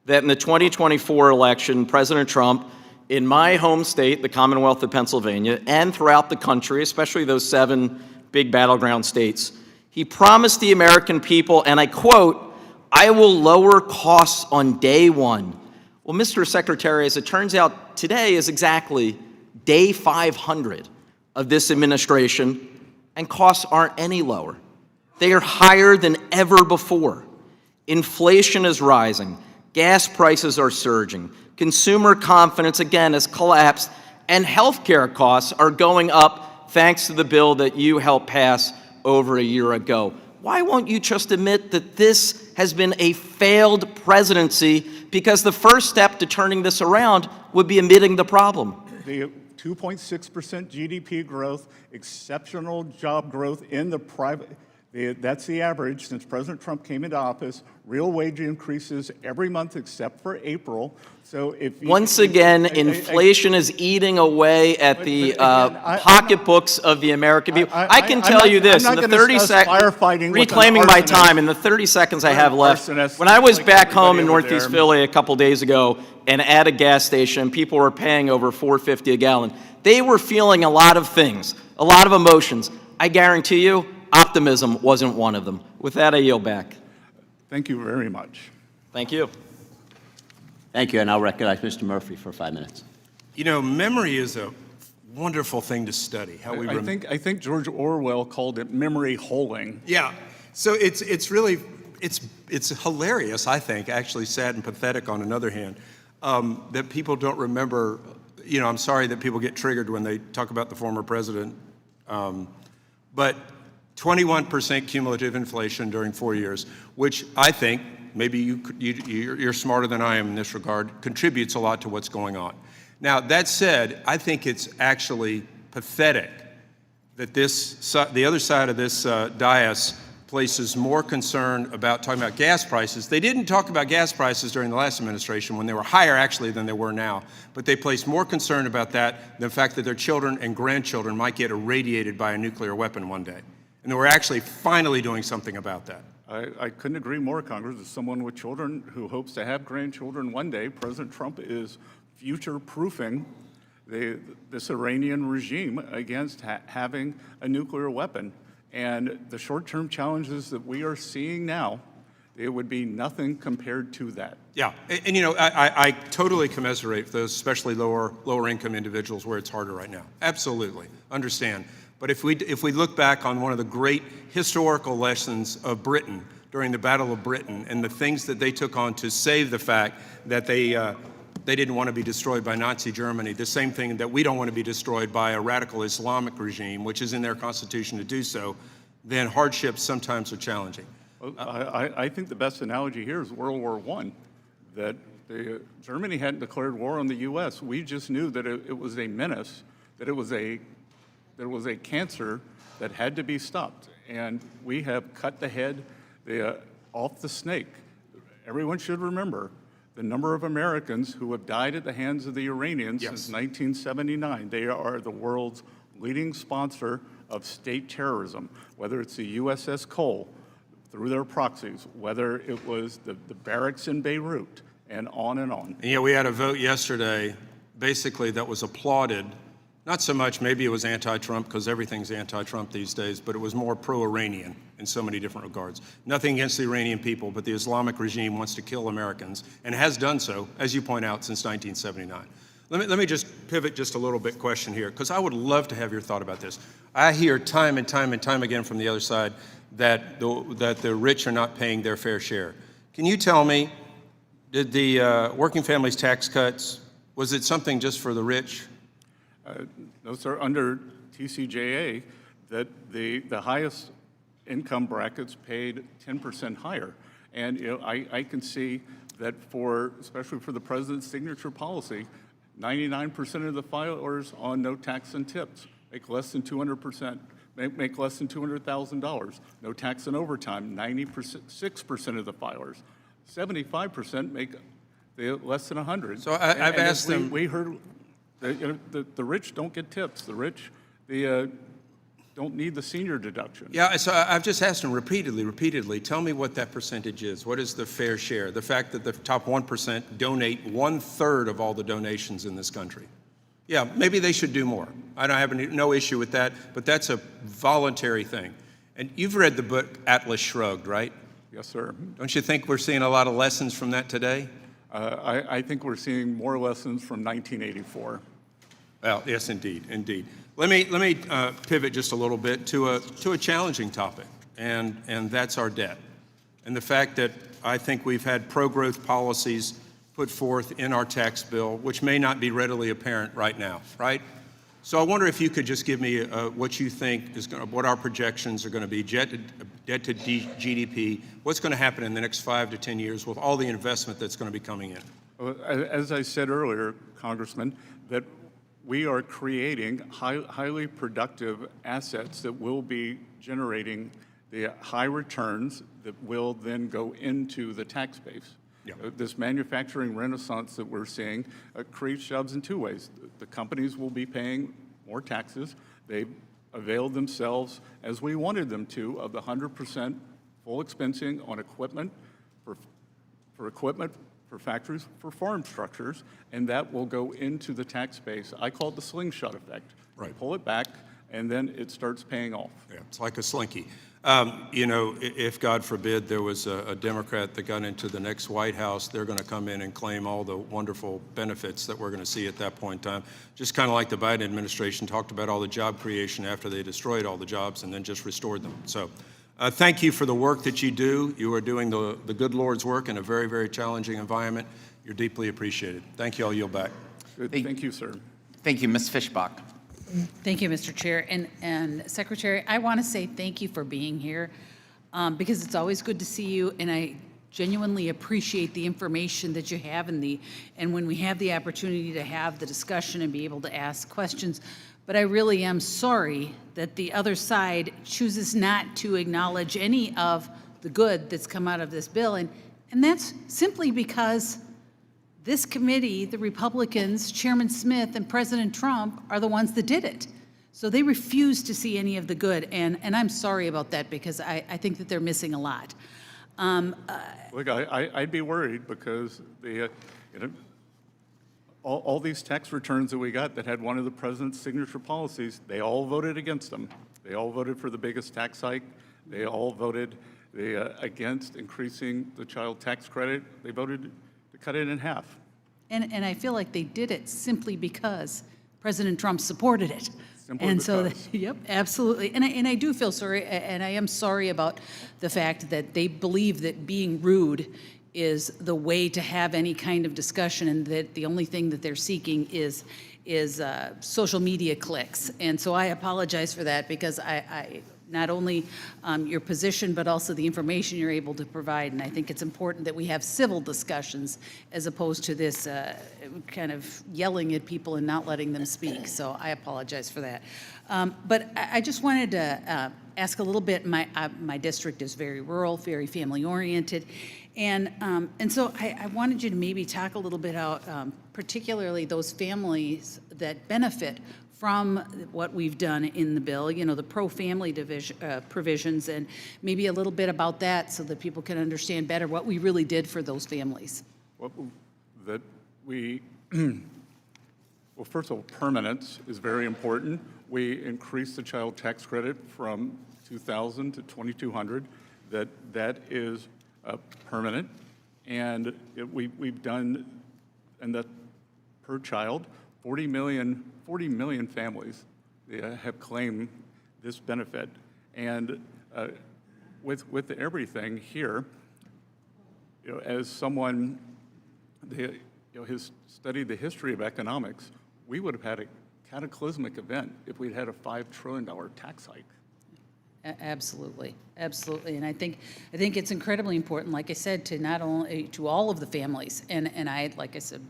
that in the 2024 election, President Trump, in my home state, the Commonwealth of Pennsylvania, and throughout the country, especially those 7 big battleground states, he promised the American people, and I quote, "I will lower costs on day one." Well, Mr. Secretary, as it turns out, today is exactly day 500 of this administration, and costs aren't any lower. They are higher than ever before. Inflation is rising. Gas prices are surging. Consumer confidence, again, has collapsed. And healthcare costs are going up thanks to the bill that you helped pass over a year ago. Why won't you just admit that this has been a failed presidency? Because the first step to turning this around would be admitting the problem. The 2.6% GDP growth, exceptional job growth in the private. That's the average since President Trump came into office. Real wage increases every month except for April. So if once again, inflation is eating away at the pocketbooks of the American people. I can tell you this: in the 30 seconds, reclaiming my time, in the 30 seconds I have left, when I was back home in Northeast Philly a couple days ago, and at a gas station, people were paying over $4.50 a gallon. They were feeling a lot of things, a lot of emotions. I guarantee you, optimism wasn't one of them. With that, I yield back. Thank you very much. Thank you. Thank you, and I'll recognize Mr. Murphy for 5 minutes. You know, memory is a wonderful thing to study. How we I think George Orwell called it memory holing. Yeah. So it's really hilarious, I think, actually sad and pathetic on another hand, that people don't remember. You know, I'm sorry that people get triggered when they talk about the former president, but 21% cumulative inflation during 4 years, which I think, maybe you're smarter than I am in this regard, contributes a lot to what's going on. Now, that said, I think it's actually pathetic that the other side of this dais places more concern about talking about gas prices. They didn't talk about gas prices during the last administration when they were higher actually than they were now, but they placed more concern about that than the fact that their children and grandchildren might get irradiated by a nuclear weapon one day. And we're actually finally doing something about that. I couldn't agree more, Congress. As someone with children who hopes to have grandchildren one day, President Trump is future-proofing this Iranian regime against having a nuclear weapon. And the short-term challenges that we are seeing now, it would be nothing compared to that. Yeah, and you know, I totally commiserate for those especially lower income individuals where it's harder right now. Absolutely, understand. But if we look back on one of the great historical lessons of Britain during the Battle of Britain and the things that they took on to save the fact that they didn't want to be destroyed by Nazi Germany, the same thing that we don't want to be destroyed by a radical Islamic regime, which is in their constitution to do so, then hardships sometimes are challenging. Well, I think the best analogy here is World War I, that Germany hadn't declared war on the U.S. We just knew that it was a menace, that it was a cancer that had to be stopped. And we have cut the head off the snake. Everyone should remember the number of Americans who have died at the hands of the Iranians since 1979. They are the world's leading sponsor of state terrorism, whether it's the USS Cole through their proxies, whether it was the barracks in Beirut, and on and on. And yet we had a vote yesterday, basically, that was applauded. Not so much, maybe it was anti-Trump, because everything's anti-Trump these days, but it was more pro-Iranian in so many different regards. Nothing against the Iranian people, but the Islamic regime wants to kill Americans, and has done so, as you point out, since 1979. Let me just pivot just a little bit question here, because I would love to have your thought about this. I hear time and time and time again from the other side that the rich are not paying their fair share. Can you tell me Did the working families tax cuts, was it something just for the rich? No, sir. Under TCJA, that the highest income brackets paid 10% higher. And I can see that especially for the president's signature policy, 99% of the filers on no tax and tips make less than 200%, make less than $200,000. No tax and overtime, 6% of the filers. 75% make less than 100. So I've asked them. We heard the rich don't get tips. The rich, don't need the senior deduction. Yeah, so I've just asked them repeatedly, tell me what that percentage is. What is the fair share? The fact that the top 1% donate 1/3 of all the donations in this country. Yeah, maybe they should do more. I don't have no issue with that, but that's a voluntary thing. And you've read the book Atlas Shrugged, right? Yes, sir. Don't you think we're seeing a lot of lessons from that today? I think we're seeing more lessons from 1984. Well, yes, indeed, indeed. Let me pivot just a little bit to a challenging topic, and that's our debt, and the fact that I think we've had pro-growth policies put forth in our tax bill, which may not be readily apparent right now, right? So I wonder if you could just give me what you think what our projections are going to be, debt to GDP, what's going to happen in the next 5 to 10 years with all the investment that's going to be coming in. As I said earlier, Congressman, that we are creating highly productive assets that will be generating the high returns that will then go into the tax base. Yeah. This manufacturing renaissance that we're seeing creates jobs in two ways. The companies will be paying more taxes. They availed themselves, as we wanted them to, of the 100% full expensing on equipment, for equipment, for factories, for farm structures, and that will go into the tax base. I call it the slingshot effect. Right. Pull it back, and then it starts paying off. Yeah, it's like a slinky. If God forbid there was a Democrat that got into the next White House, they're going to come in and claim all the wonderful benefits that we're going to see at that point in time. Just kind of like the Biden administration talked about all the job creation after they destroyed all the jobs and then just restored them. So thank you for the work that you do. You are doing the good Lord's work in a very, very challenging environment. You're deeply appreciated. Thank you. I'll yield back. Good. Thank you, sir. Thank you, Ms. Fishbach. Thank you, Mr. Chair. And Secretary, I want to say thank you for being here because it's always good to see you, and I genuinely appreciate the information that you have and when we have the opportunity to have the discussion and be able to ask questions. But I really am sorry that the other side chooses not to acknowledge any of the good that's come out of this bill, and that's simply because this committee, the Republicans, Chairman Smith and President Trump are the ones that did it. So they refuse to see any of the good, and I'm sorry about that because I think that they're missing a lot. Look, I'd be worried because all these tax returns that we got that had one of the president's signature policies, they all voted against them. They all voted for the biggest tax hike. They all voted against increasing the child tax credit. They voted to cut it in half. And I feel like they did it simply because President Trump supported it. Simply and because. So, yep, absolutely. And I do feel sorry, and I am sorry about the fact that they believe that being rude is the way to have any kind of discussion, and that the only thing that they're seeking is social media clicks. And so I apologize for that because I not only your position, but also the information you're able to provide. And I think it's important that we have civil discussions as opposed to this kind of yelling at people and not letting them speak. So I apologize for that. But I just wanted to ask a little bit. My district is very rural, very family-oriented. And so I wanted you to maybe talk a little bit about particularly those families that benefit from what we've done in the bill, the pro-family provisions, and maybe a little bit about that so that people can understand better what we really did for those families. Well, first of all, permanence is very important. We increased the child tax credit from $2,000 to $2,200. That is permanent, and we've done, and that per child, 40 million families have claimed this benefit. And with everything here, as someone His studied the history of economics, we would have had a cataclysmic event if we'd had a $5 trillion tax hike. Absolutely, absolutely, and I think it's incredibly important, like I said, to not only to all of the families, and I, like I said,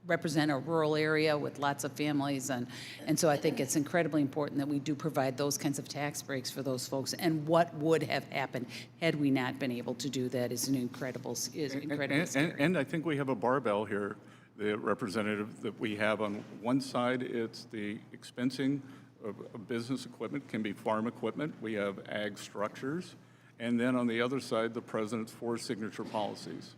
represent a rural area with lots of families, and so I think it's incredibly important that we do provide those kinds of tax breaks for those folks. And what would have happened had we not been able to do that is incredibly scary. And I think we have a barbell here. The representative that we have on one side, it's the expensing of business equipment, can be farm equipment. We have ag structures. And then on the other side, the president's 4 signature policies.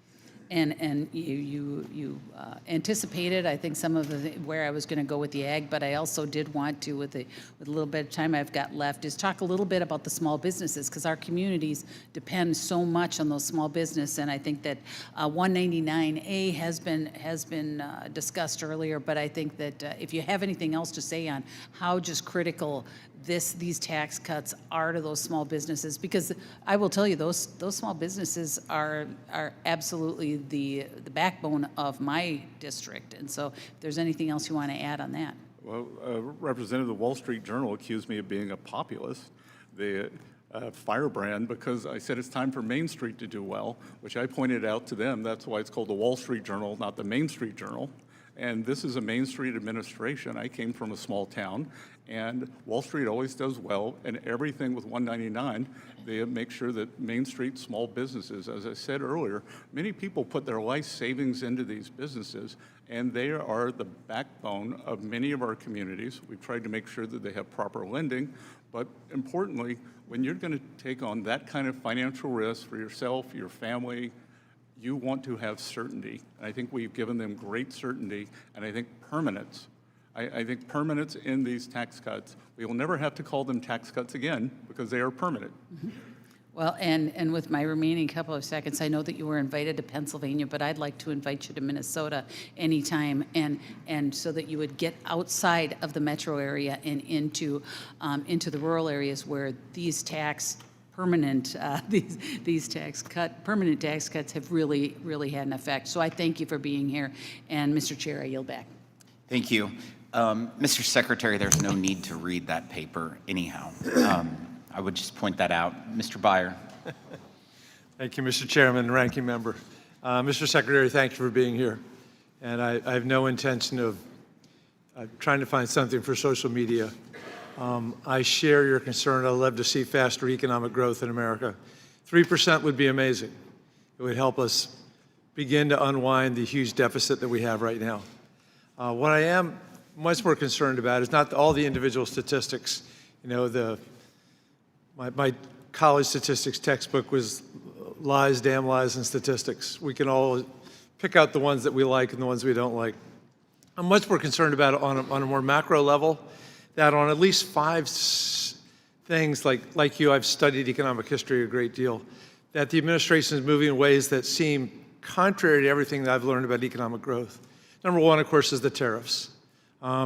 And you anticipated, I think, some of where I was going to go with the ag, but I also did want to, with a little bit of time I've got left, is talk a little bit about the small businesses, because our communities depend so much on those small business. And I think that 199A has been discussed earlier, but I think that if you have anything else to say on how just critical these tax cuts are to those small businesses, because I will tell you, those small businesses are absolutely the backbone of my district. And so if there's anything else you want to add on that. Well, Representative, the Wall Street Journal accused me of being a populist, the firebrand, because I said it's time for Main Street to do well, which I pointed out to them. That's why it's called the Wall Street Journal, not the Main Street Journal. And this is a Main Street administration. I came from a small town, and Wall Street always does well, and everything with 199, they make sure that Main Street small businesses, as I said earlier, many people put their life savings into these businesses, and they are the backbone of many of our communities. We've tried to make sure that they have proper lending, but importantly, when you're going to take on that kind of financial risk for yourself, your family, you want to have certainty. And I think we've given them great certainty, and I think permanence. I think permanence in these tax cuts. We will never have to call them tax cuts again because they are permanent. Mm-hmm. Well, and with my remaining couple of seconds, I know that you were invited to Pennsylvania, but I'd like to invite you to Minnesota anytime, and so that you would get outside of the metro area and into the rural areas where these permanent tax cuts have really had an effect. So I thank you for being here, and Mr. Chair, I yield back. Thank you. Mr. Secretary, there's no need to read that paper anyhow. I would just point that out. Mr. Byer. Thank you, Mr. Chairman and Ranking Member. Mr. Secretary, thank you for being here. And I have no intention of trying to find something for social media. I share your concern. I'd love to see faster economic growth in America. 3% would be amazing. It would help us begin to unwind the huge deficit that we have right now. What I am much more concerned about is not all the individual statistics. You know, my college statistics textbook was lies, damn lies, and statistics. We can all pick out the ones that we like and the ones we don't like. I'm much more concerned about it on a more macro level, that on at least 5 things, like you, I've studied economic history a great deal, that the administration is moving in ways that seem contrary to everything that I've learned about economic growth. Number one, of course, is the tariffs.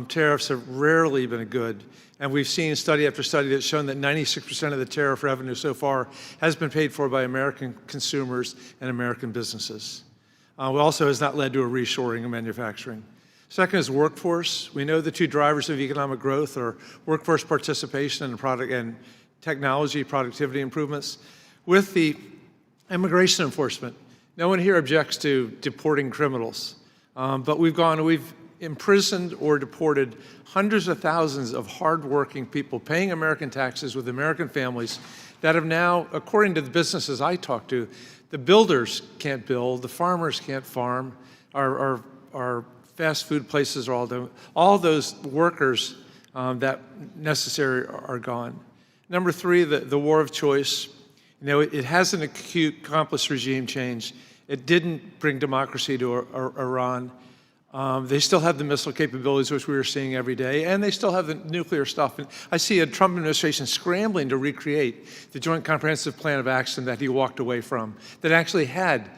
Tariffs have rarely been good, and we've seen study after study that's shown that 96% of the tariff revenue so far has been paid for by American consumers and American businesses. It also has not led to a reshoring of manufacturing. Second is workforce. We know the 2 drivers of economic growth are workforce participation and technology productivity improvements. With the immigration enforcement, no one here objects to deporting criminals. But we've imprisoned or deported hundreds of thousands of hardworking people paying American taxes with American families that have now, according to the businesses I talk to, the builders can't build, the farmers can't farm, our fast food places are all doing. All those workers that necessary are gone. Number 3, the war of choice. You know, it has an accomplished regime change. It didn't bring democracy to Iran. They still have the missile capabilities, which we are seeing every day, and they still have the nuclear stuff. And I see a Trump administration scrambling to recreate the Joint Comprehensive Plan of Action that he walked away from, that actually had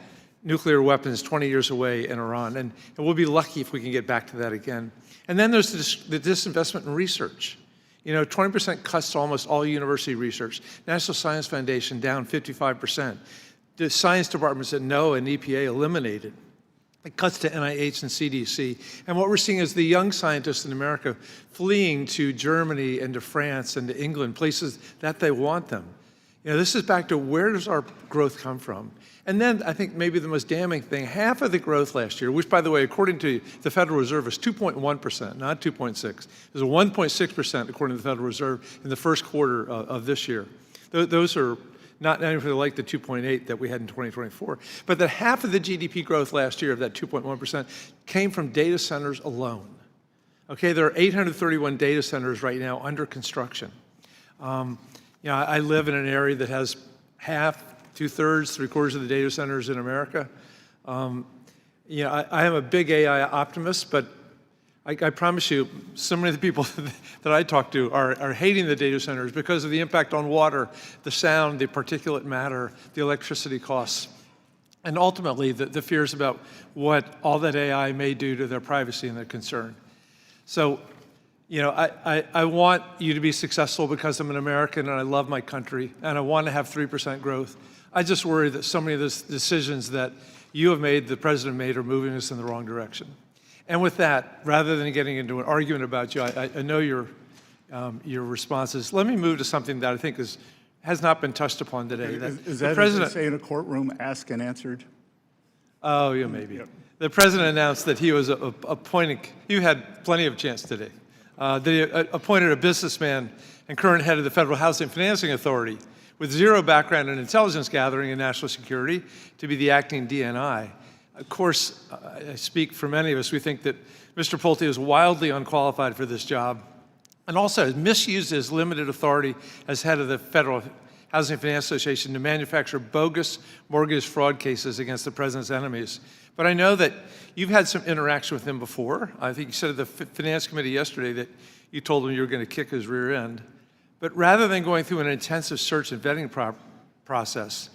nuclear weapons 20 years away in Iran. And we'll be lucky if we can get back to that again. And then there's the disinvestment in research. You know, 20% cuts to almost all university research. National Science Foundation down 55%. The science departments at NOAA and EPA eliminated. cuts to NIH and CDC. And what we're seeing is the young scientists in America fleeing to Germany and to France and to England, places that they want them. You know, this is back to where does our growth come from? And then I think maybe the most damning thing, half of the growth last year, which by the way, according to the Federal Reserve is 2.1%, not 2.6. It was 1.6% according to the Federal Reserve in the first quarter of this year. Those are not anything like the 2.8 that we had in 2024, but that half of the GDP growth last year of that 2.1% came from data centers alone. Okay, there are 831 data centers right now under construction. You know, I live in an area that has half, 2/3, 3/4 of the data centers in America. You know, I am a big AI optimist, but I promise you, so many of the people that I talk to are hating the data centers because of the impact on water, the sound, the particulate matter, the electricity costs, and ultimately the fears about what all that AI may do to their privacy and their concern. So, you know, I want you to be successful because I'm an American and I love my country and I want to have 3% growth. I just worry that so many of the decisions that you have made, the president made, are moving us in the wrong direction. And with that, rather than getting into an argument about you, I know your responses. Let me move to something that I think has not been touched upon today. Is that, as they say in a courtroom, asked and answered? Oh, yeah, maybe. Yep. The president announced that he was appointing, you had plenty of chance today, that he appointed a businessman and current head of the Federal Housing Financing Authority with zero background in intelligence gathering and national security to be the acting DNI. Of course, I speak for many of us, we think that Mr. Pulte is wildly unqualified for this job and also has misused his limited authority as head of the Federal Housing Finance Association to manufacture bogus mortgage fraud cases against the president's enemies. But I know that you've had some interaction with him before. I think you said at the Finance Committee yesterday that you told him you were going to kick his rear end. But rather than going through an intensive search and vetting process,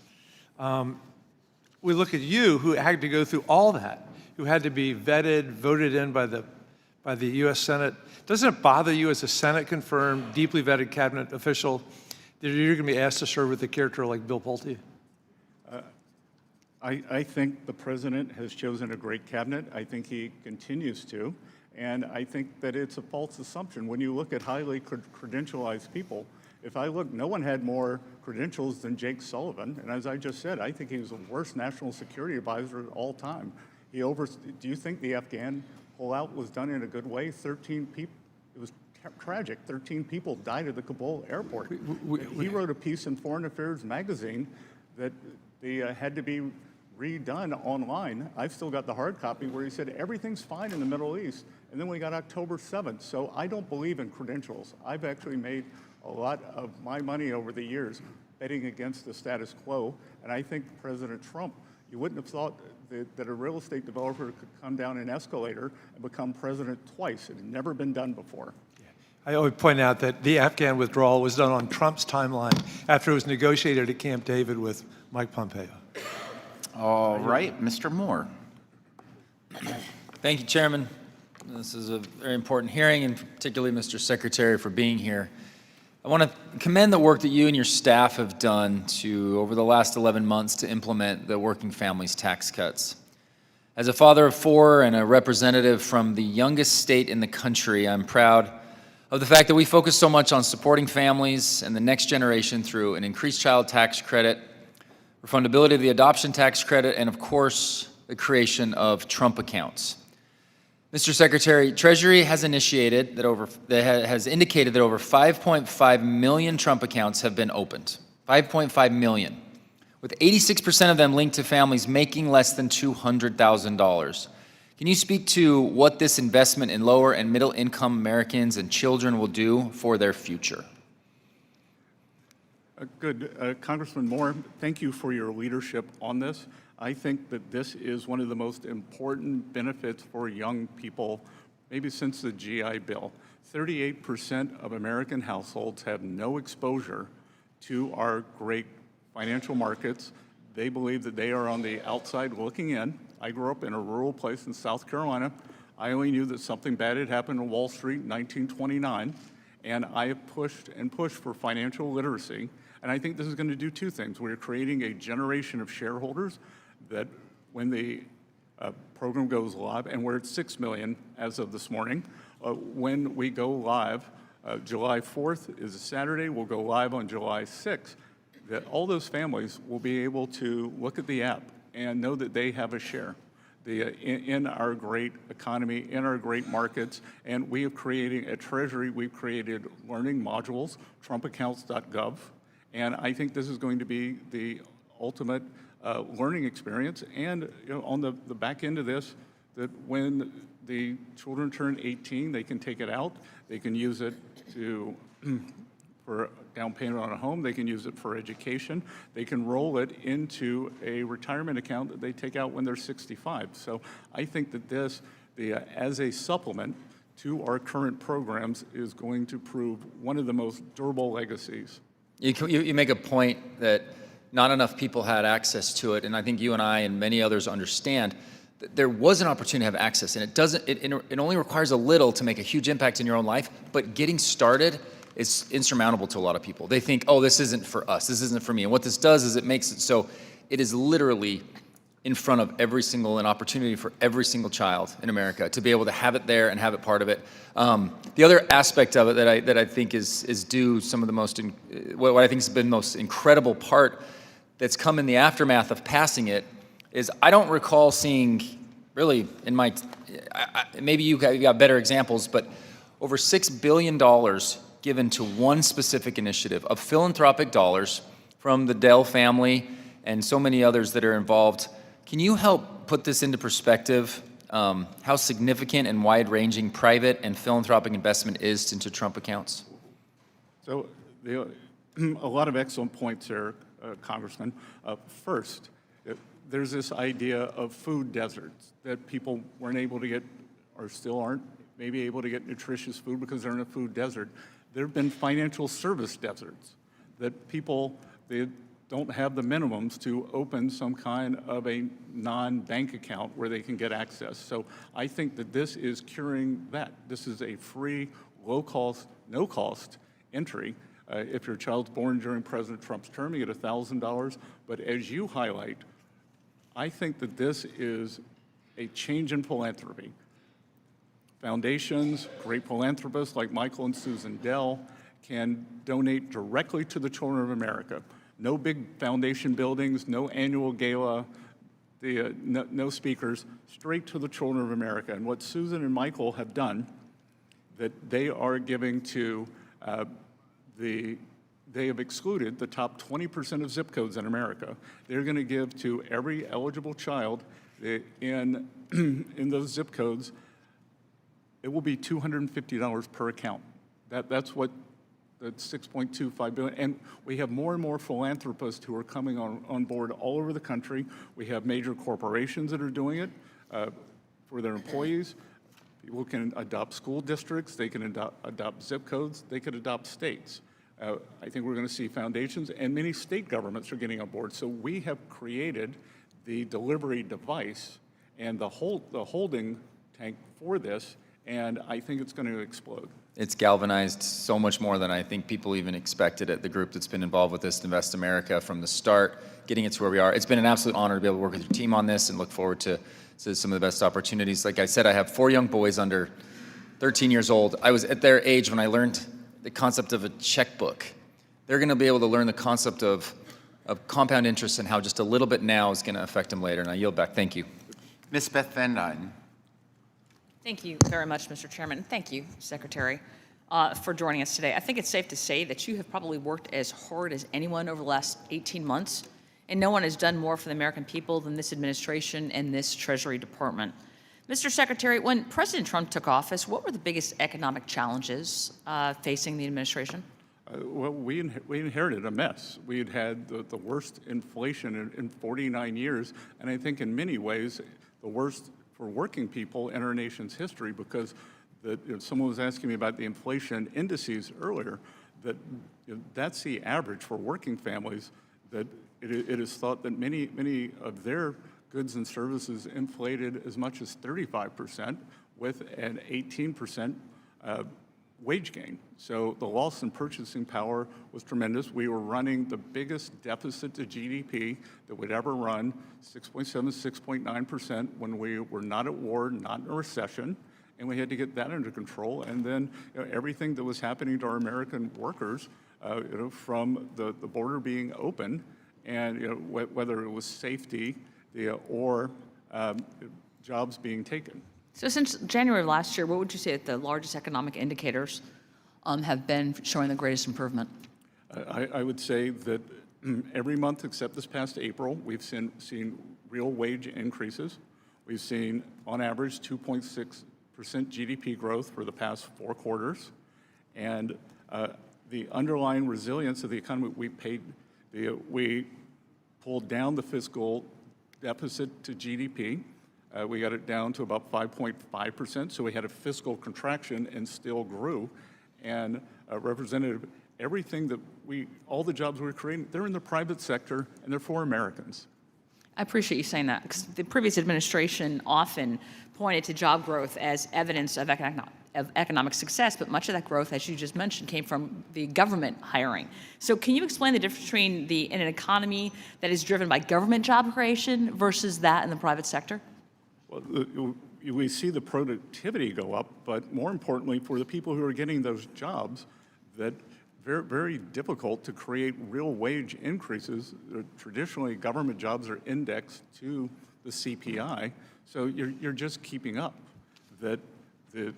we look at you, who had to go through all that, who had to be vetted, voted in by the U.S. Senate. Doesn't it bother you as a Senate-confirmed, deeply vetted cabinet official that you're going to be asked to serve with a character like Bill Pulte? I think the president has chosen a great cabinet. I think he continues to. And I think that it's a false assumption. When you look at highly credentialized people, if I look, no one had more credentials than Jake Sullivan. And as I just said, I think he was the worst national security advisor of all time. Do you think the Afghan pullout was done in a good way? 13 people, it was tragic. 13 people died at the Kabul airport. He wrote a piece in Foreign Affairs magazine that they had to be redone online. I've still got the hard copy where he said everything's fine in the Middle East. And then we got October 7th. So I don't believe in credentials. I've actually made a lot of my money over the years betting against the status quo. And I think President Trump, you wouldn't have thought that a real estate developer could come down an escalator and become president twice. It had never been done before. I always point out that the Afghan withdrawal was done on Trump's timeline after it was negotiated at Camp David with Mike Pompeo. All right, Mr. Moore. Thank you, Chairman. This is a very important hearing, and particularly Mr. Secretary for being here. I want to commend the work that you and your staff have done over the last 11 months to implement the working families tax cuts. As a father of 4 and a representative from the youngest state in the country, I'm proud of the fact that we focus so much on supporting families and the next generation through an increased child tax credit, refundability of the adoption tax credit, and of course, the creation of Trump accounts. Mr. Secretary, Treasury has indicated that over 5.5 million Trump accounts have been opened. 5.5 million, with 86% of them linked to families making less than $200,000. Can you speak to what this investment in lower and middle income Americans and children will do for their future? Good. Congressman Moore, thank you for your leadership on this. I think that this is one of the most important benefits for young people, maybe since the GI Bill. 38% of American households have no exposure to our great financial markets. They believe that they are on the outside looking in. I grew up in a rural place in South Carolina. I only knew that something bad had happened on Wall Street in 1929, and I have pushed and pushed for financial literacy. And I think this is going to do 2 things. We're creating a generation of shareholders that when the program goes live, and we're at 6 million as of this morning. When we go live, July 4th is a Saturday, we'll go live on July 6th, that all those families will be able to look at the app and know that they have a share in our great economy, in our great markets. And we are creating, at Treasury, we've created learning modules, trumpaccounts.gov. And I think this is going to be the ultimate learning experience. And on the back end of this, that when the children turn 18, they can take it out. They can use it to for down payment on a home. They can use it for education. They can roll it into a retirement account that they take out when they're 65. So I think that this, as a supplement to our current programs, is going to prove one of the most durable legacies. You make a point that not enough people had access to it, and I think you and I and many others understand that there was an opportunity to have access, and it only requires a little to make a huge impact in your own life, but getting started is insurmountable to a lot of people. They think, oh, this isn't for us, this isn't for me, and what this does is it makes it so it is literally in front of an opportunity for every single child in America to be able to have it there and have it part of it. The other aspect of it that I think is due some of the most, what I think has been the most incredible part that's come in the aftermath of passing it is I don't recall seeing, really, in my, maybe you got better examples, but over $6 billion given to one specific initiative of philanthropic dollars from the Dell family and so many others that are involved. Can you help put this into perspective, how significant and wide-ranging private and philanthropic investment is into Trump accounts? So a lot of excellent points there, Congressman. First, there's this idea of food deserts, that people weren't able to get, or still aren't, maybe able to get nutritious food because they're in a food desert. There have been financial service deserts, that people, they don't have the minimums to open some kind of a non-bank account where they can get access. So I think that this is curing that. This is a free, low-cost, no-cost entry. If your child's born during President Trump's term, you get $1,000. But as you highlight, I think that this is a change in philanthropy. Foundations, great philanthropists like Michael and Susan Dell can donate directly to the children of America. No big foundation buildings, no annual gala, no speakers, straight to the children of America. And what Susan and Michael have done, that they are giving to they have excluded the top 20% of zip codes in America. They're going to give to every eligible child in those zip codes. It will be $250 per account. That's what the $6.25 billion, and we have more and more philanthropists who are coming on board all over the country. We have major corporations that are doing it for their employees. People can adopt school districts, they can adopt zip codes, they could adopt states. I think we're going to see foundations, and many state governments are getting on board. So we have created the delivery device and the holding tank for this, and I think it's going to explode. It's galvanized so much more than I think people even expected at the group that's been involved with this, Invest America, from the start, getting it to where we are. It's been an absolute honor to be able to work with your team on this and look forward to some of the best opportunities. Like I said, I have 4 young boys under 13 years old. I was at their age when I learned the concept of a checkbook. They're going to be able to learn the concept of compound interest and how just a little bit now is going to affect them later. And I yield back. Thank you. Ms. Beth Van Dyne. Thank you very much, Mr. Chairman. Thank you, Secretary, for joining us today. I think it's safe to say that you have probably worked as hard as anyone over the last 18 months, and no one has done more for the American people than this administration and this Treasury Department. Mr. Secretary, when President Trump took office, what were the biggest economic challenges facing the administration? Well, we inherited a mess. We had had the worst inflation in 49 years, and I think in many ways the worst for working people in our nation's history, because someone was asking me about the inflation indices earlier, that's the average for working families, that it is thought that many of their goods and services inflated as much as 35%, with an 18% wage gain. So the loss in purchasing power was tremendous. We were running the biggest deficit to GDP that we'd ever run, 6.7, 6.9%, when we were not at war, not in a recession, and we had to get that under control. And then everything that was happening to our American workers, from the border being open, and whether it was safety or jobs being taken. So since January of last year, what would you say that the largest economic indicators have been showing the greatest improvement? I would say that every month except this past April, we've seen real wage increases. We've seen, on average, 2.6% GDP growth for the past 4 quarters. And the underlying resilience of the economy, we pulled down the fiscal deficit to GDP. We got it down to about 5.5%, so we had a fiscal contraction and still grew. And Representative, everything that all the jobs we're creating, they're in the private sector and they're for Americans. I appreciate you saying that, because the previous administration often pointed to job growth as evidence of economic success, but much of that growth, as you just mentioned, came from the government hiring. So can you explain the difference between in an economy that is driven by government job creation versus that in the private sector? Well, we see the productivity go up, but more importantly, for the people who are getting those jobs, that very, very difficult to create real wage increases. Traditionally, government jobs are indexed to the CPI, so you're just keeping up.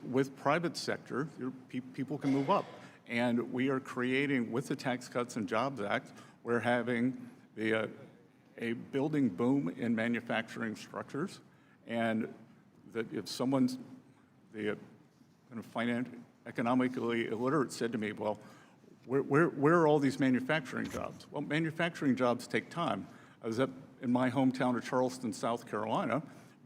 With private sector, people can move up. And we are creating, with the Tax Cuts and Jobs Act, we're having a building boom in manufacturing structures. And that if someone's economically illiterate said to me, well, where are all these manufacturing jobs? Well, manufacturing jobs take time. I was up in my hometown of Charleston, South Carolina.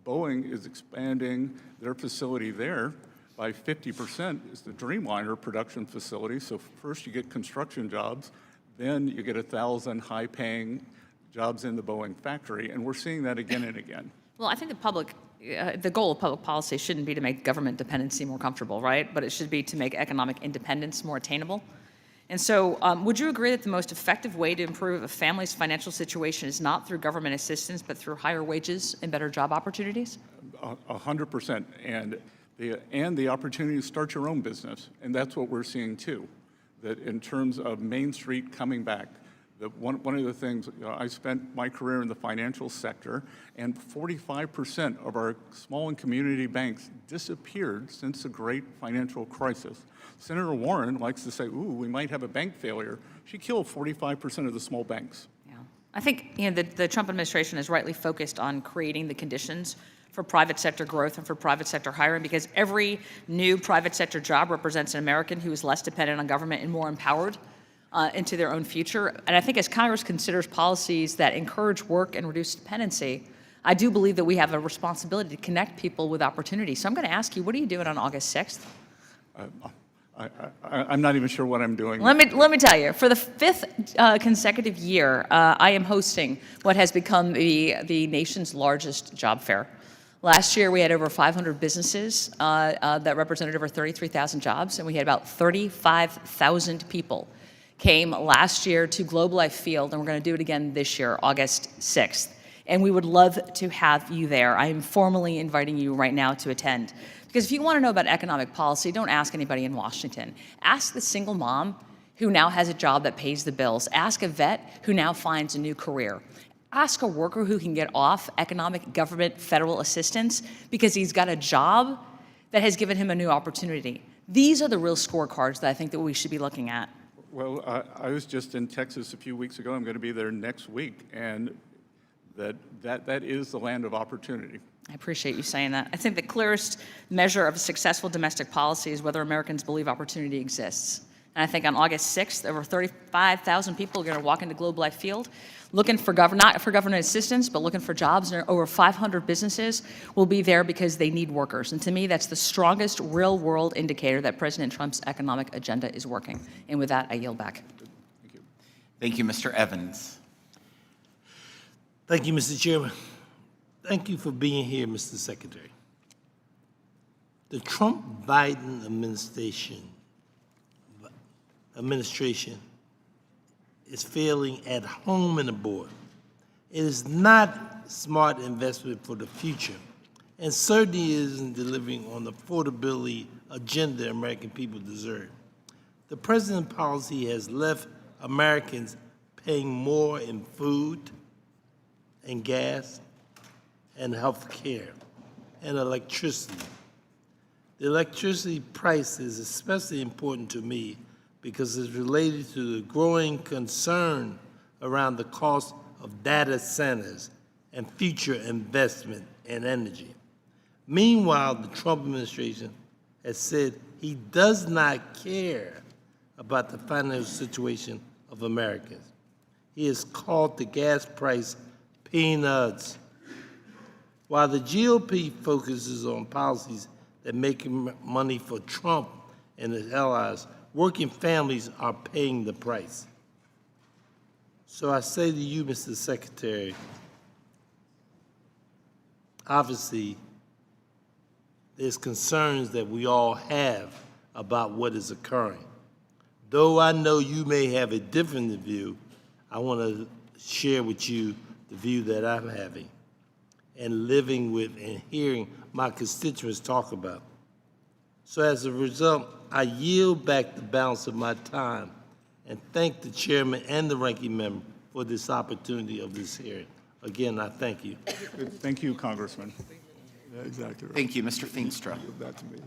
Boeing is expanding their facility there by 50%. It's the Dreamliner production facility. So first you get construction jobs, then you get 1,000 high-paying jobs in the Boeing factory, and we're seeing that again and again. Well, I think the goal of public policy shouldn't be to make government dependency more comfortable, right? But it should be to make economic independence more attainable. And so would you agree that the most effective way to improve a family's financial situation is not through government assistance, but through higher wages and better job opportunities? 100%. And the opportunity to start your own business. And that's what we're seeing too. That in terms of Main Street coming back, one of the things, I spent my career in the financial sector, and 45% of our small and community banks disappeared since the great financial crisis. Senator Warren likes to say, ooh, we might have a bank failure. She killed 45% of the small banks. Yeah. I think the Trump administration is rightly focused on creating the conditions for private sector growth and for private sector hiring, because every new private sector job represents an American who is less dependent on government and more empowered into their own future. And I think as Congress considers policies that encourage work and reduce dependency, I do believe that we have a responsibility to connect people with opportunity. So I'm going to ask you, what are you doing on August 6th? I'm not even sure what I'm doing. Let me tell you, for the 5th consecutive year, I am hosting what has become the nation's largest job fair. Last year, we had over 500 businesses that represented over 33,000 jobs, and we had about 35,000 people came last year to Globe Life Field, and we're going to do it again this year, August 6th. And we would love to have you there. I am formally inviting you right now to attend. Because if you want to know about economic policy, don't ask anybody in Washington. Ask the single mom who now has a job that pays the bills. Ask a vet who now finds a new career. Ask a worker who can get off economic, government, federal assistance because he's got a job that has given him a new opportunity. These are the real scorecards that I think that we should be looking at. Well, I was just in Texas a few weeks ago. I'm going to be there next week, and that is the land of opportunity. I appreciate you saying that. I think the clearest measure of a successful domestic policy is whether Americans believe opportunity exists. And I think on August 6th, over 35,000 people are going to walk into Globe Life Field looking for not for government assistance, but looking for jobs. And over 500 businesses will be there because they need workers. And to me, that's the strongest real-world indicator that President Trump's economic agenda is working. And with that, I yield back. Thank you. Thank you, Mr. Evans. Thank you, Mr. Chairman. Thank you for being here, Mr. Secretary. The Trump-Biden administration administration is failing at home and abroad. It is not smart investment for the future, and certainly isn't delivering on the affordability agenda American people deserve. The president's policy has left Americans paying more in food and gas and health care and electricity. The electricity price is especially important to me because it's related to the growing concern around the cost of data centers and future investment in energy. Meanwhile, the Trump administration has said he does not care about the financial situation of Americans. He has called the gas price peanuts. While the GOP focuses on policies that make money for Trump and his allies, working families are paying the price. So I say to you, Mr. Secretary, obviously, there's concerns that we all have about what is occurring. Though I know you may have a different view, I want to share with you the view that I'm having and living with and hearing my constituents talk about. So as a result, I yield back the balance of my time and thank the chairman and the ranking member for this opportunity of this hearing. Again, I thank you. Thank you, Congressman. Yeah, exactly right. Thank you, Mr. Feenstra. Give that to me.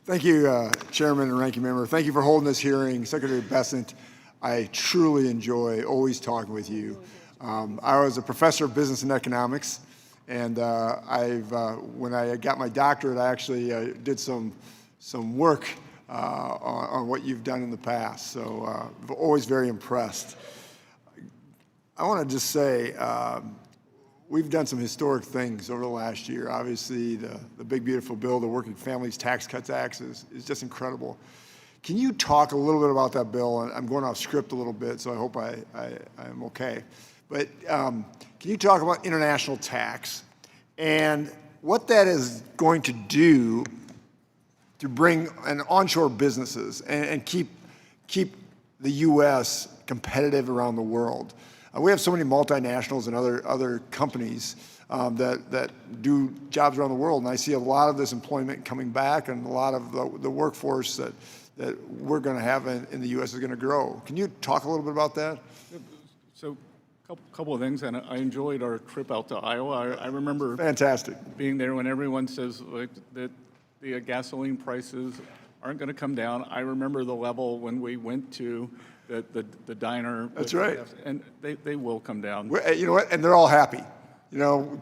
Thank you, Chairman and Ranking Member. Thank you for holding this hearing. Secretary Bessent, I truly enjoy always talking with you. I was a professor of business and economics, and when I got my doctorate, I actually did some work on what you've done in the past. So I'm always very impressed. I want to just say, we've done some historic things over the last year. Obviously, the big, beautiful bill, the Working Families Tax Cuts Act, is just incredible. Can you talk a little bit about that bill? And I'm going off script a little bit, so I hope I'm okay. But can you talk about international tax and what that is going to do to bring in onshore businesses and keep the U.S. competitive around the world? We have so many multinationals and other companies that do jobs around the world, and I see a lot of this employment coming back, and a lot of the workforce that we're going to have in the U.S. is going to grow. Can you talk a little bit about that? So, a couple of things, and I enjoyed our trip out to Iowa. I remember fantastic being there when everyone says that the gasoline prices aren't going to come down. I remember the level when we went to the diner. That's right. And they will come down. You know what? And they're all happy. You know,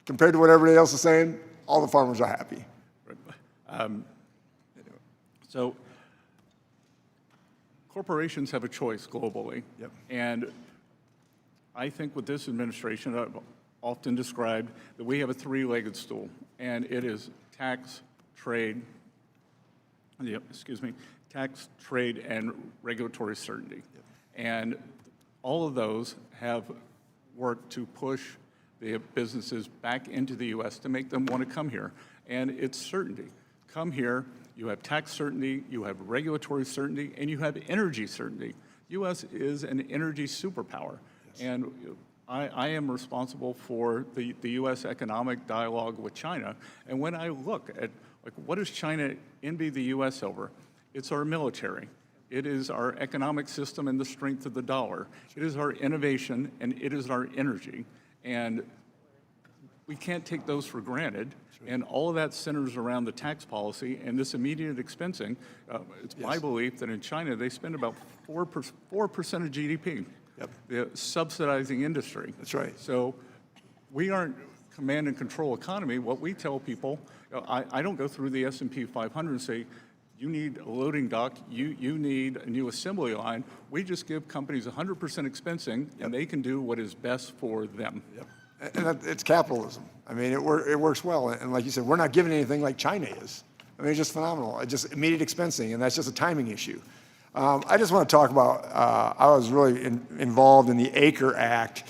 compared to what everybody else is saying, all the farmers are happy. So corporations have a choice globally. Yep. And I think with this administration, I've often described that we have a three-legged stool, and it is tax, trade, tax, trade, and regulatory certainty. Yep. And all of those have worked to push the businesses back into the U.S. to make them want to come here. And it's certainty. Come here, you have tax certainty, you have regulatory certainty, and you have energy certainty. U.S. is an energy superpower. Yes. And I am responsible for the U.S. economic dialogue with China. And when I look at, what does China envy the U.S. over? It's our military. It is our economic system and the strength of the dollar. It is our innovation, and it is our energy. And we can't take those for granted. And all of that centers around the tax policy and this immediate expensing. It's my belief that in China, they spend about 4% of GDP. Yep. The subsidizing industry. That's right. So we aren't command and control economy. What we tell people, I don't go through the S&P 500 and say, you need a loading dock, you need a new assembly line. We just give companies 100% expensing, and they can do what is best for them. Yep. And it's capitalism. I mean, it works well. And like you said, we're not giving anything like China is. I mean, it's just phenomenal. It's just immediate expensing, and that's just a timing issue. I just want to talk about, I was really involved in the Acre Act.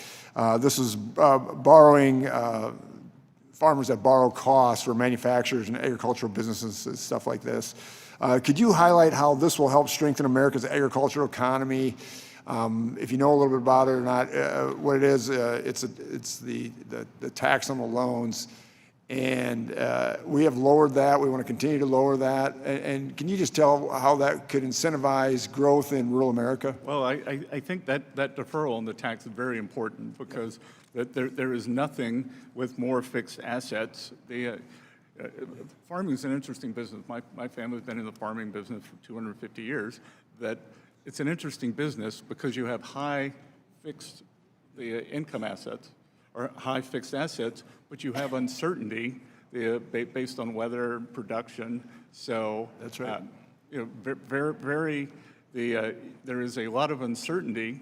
This was borrowing farmers that borrow costs for manufacturers and agricultural businesses and stuff like this. Could you highlight how this will help strengthen America's agricultural economy? If you know a little bit about it or not, what it is, it's the tax on the loans. And we have lowered that. We want to continue to lower that. And can you just tell how that could incentivize growth in rural America? Well, I think that deferral on the tax is very important because there is nothing with more fixed assets. Farming is an interesting business. My family's been in the farming business for 250 years. That it's an interesting business because you have high fixed income assets or high fixed assets, but you have uncertainty based on weather, production. So that's right. There is a lot of uncertainty,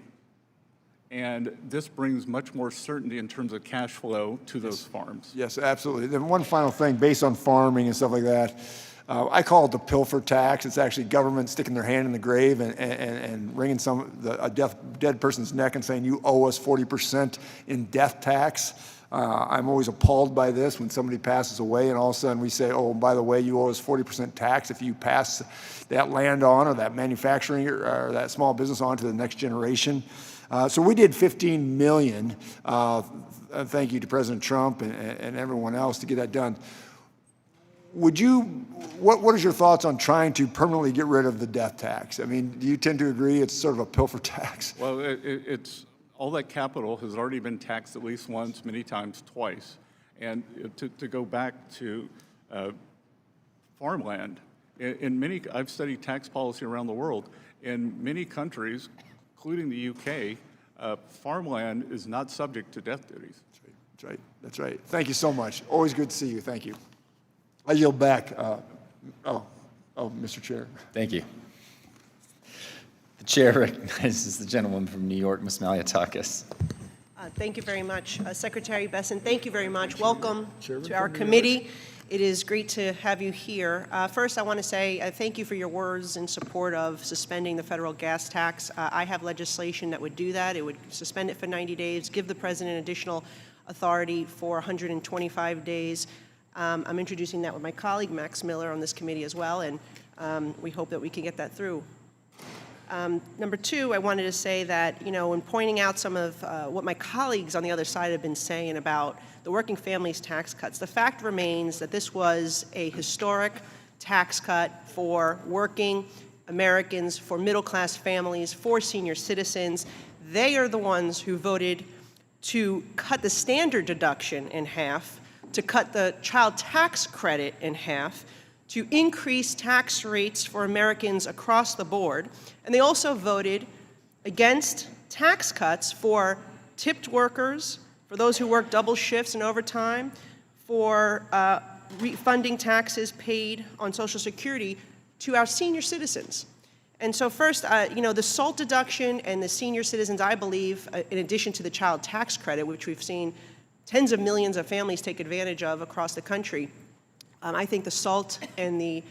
and this brings much more certainty in terms of cash flow to those farms. Yes, absolutely. Then one final thing, based on farming and stuff like that, I call it the pilfer tax. It's actually government sticking their hand in the grave and wringing a dead person's neck and saying, you owe us 40% in death tax. I'm always appalled by this when somebody passes away and all of a sudden we say, oh, by the way, you owe us 40% tax if you pass that land on or that manufacturing or that small business on to the next generation. So we did $15 million. Thank you to President Trump and everyone else to get that done. What is your thoughts on trying to permanently get rid of the death tax? I mean, do you tend to agree it's sort of a pilfer tax? Well, it's all that capital has already been taxed at least once, many times twice. And to go back to farmland, I've studied tax policy around the world. In many countries, including the UK, farmland is not subject to death duties. That's right. That's right. Thank you so much. Always good to see you. Thank you. I yield back. Mr. Chair. Thank you. The chair recognizes the gentleman from New York, Ms. Malliotakis. Thank you very much. Secretary Bessent, thank you very much. Welcome to our committee. It is great to have you here. First, I want to say thank you for your words in support of suspending the federal gas tax. I have legislation that would do that. It would suspend it for 90 days, give the president additional authority for 125 days. I'm introducing that with my colleague, Max Miller, on this committee as well, and we hope that we can get that through. Number two, I wanted to say that, in pointing out some of what my colleagues on the other side have been saying about the working families tax cuts, the fact remains that this was a historic tax cut for working Americans, for middle-class families, for senior citizens. They are the ones who voted to cut the standard deduction in half, to cut the child tax credit in half, to increase tax rates for Americans across the board. And they also voted against tax cuts for tipped workers, for those who work double shifts and overtime, for refunding taxes paid on Social Security to our senior citizens. And so first, the SALT deduction and the senior citizens, I believe, in addition to the child tax credit, which we've seen tens of millions of families take advantage of across the country, I think the SALT and the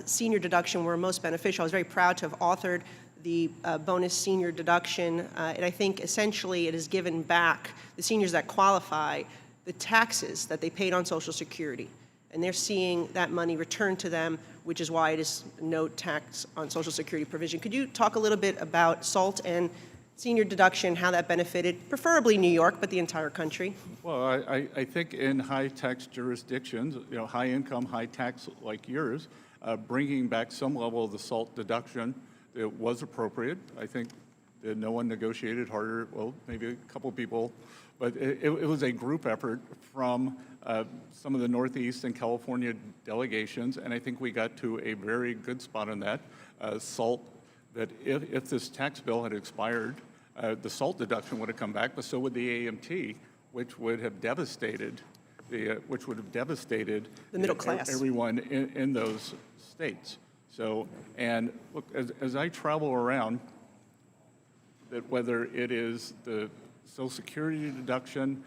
senior deduction were most beneficial. I was very proud to have authored the bonus senior deduction, and I think essentially it has given back the seniors that qualify the taxes that they paid on Social Security. And they're seeing that money returned to them, which is why it is no tax on Social Security provision. Could you talk a little bit about SALT and senior deduction, how that benefited, preferably New York, but the entire country? Well, I think in high-tax jurisdictions, high income, high tax like yours, bringing back some level of the SALT deduction, it was appropriate. I think that no one negotiated harder, well, maybe a couple people, but it was a group effort from some of the Northeast and California delegations, and I think we got to a very good spot on that. SALT, that if this tax bill had expired, the SALT deduction would have come back, but so would the AMT, which would have devastated the middle class, everyone in those states. So, and look, as I travel around, that whether it is the Social Security deduction,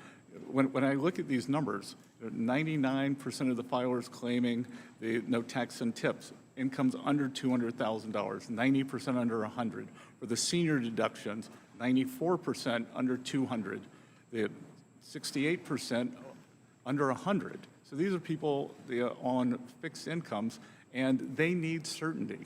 when I look at these numbers, 99% of the filers claiming no tax and tips, incomes under $200,000, 90% under 100. For the senior deductions, 94% under 200, the 68% under 100. So these are people on fixed incomes, and they need certainty.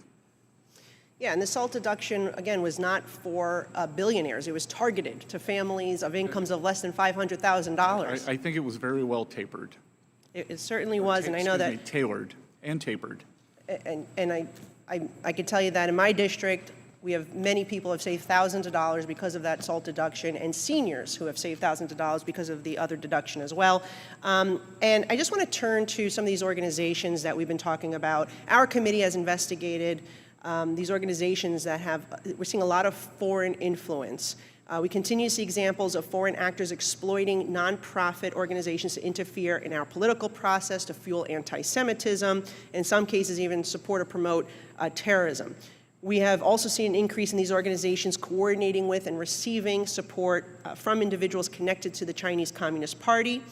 Yeah, and the SALT deduction, again, was not for billionaires. It was targeted to families of incomes of less than $500,000. I think it was very well tapered. It certainly was, and I know that. Tailored and tapered. And I can tell you that in my district, we have many people who have saved thousands of dollars because of that SALT deduction, and seniors who have saved thousands of dollars because of the other deduction as well. And I just want to turn to some of these organizations that we've been talking about. Our committee has investigated these organizations that we're seeing a lot of foreign influence. We continue to see examples of foreign actors exploiting nonprofit organizations to interfere in our political process, to fuel anti-Semitism, in some cases even support or promote terrorism. We have also seen an increase in these organizations coordinating with and receiving support from individuals connected to the Chinese Communist Party.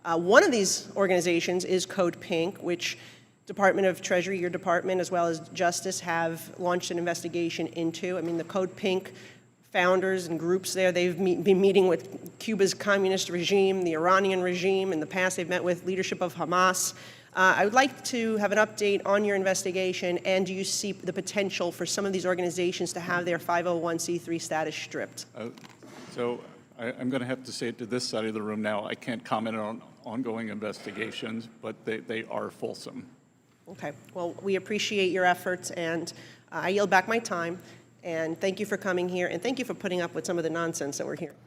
One of these organizations is Code Pink, which Department of Treasury, your department, as well as Justice, have launched an investigation into. I mean, the Code Pink founders and groups there, they've been meeting with Cuba's communist regime, the Iranian regime. In the past, they've met with leadership of Hamas. I would like to have an update on your investigation, and do you see the potential for some of these organizations to have their 501c3 status stripped? So I'm going to have to say it to this side of the room now. I can't comment on ongoing investigations, but they are fulsome. Okay, well, we appreciate your efforts, and I yield back my time, and thank you for coming here, and thank you for putting up with some of the nonsense that we're hearing.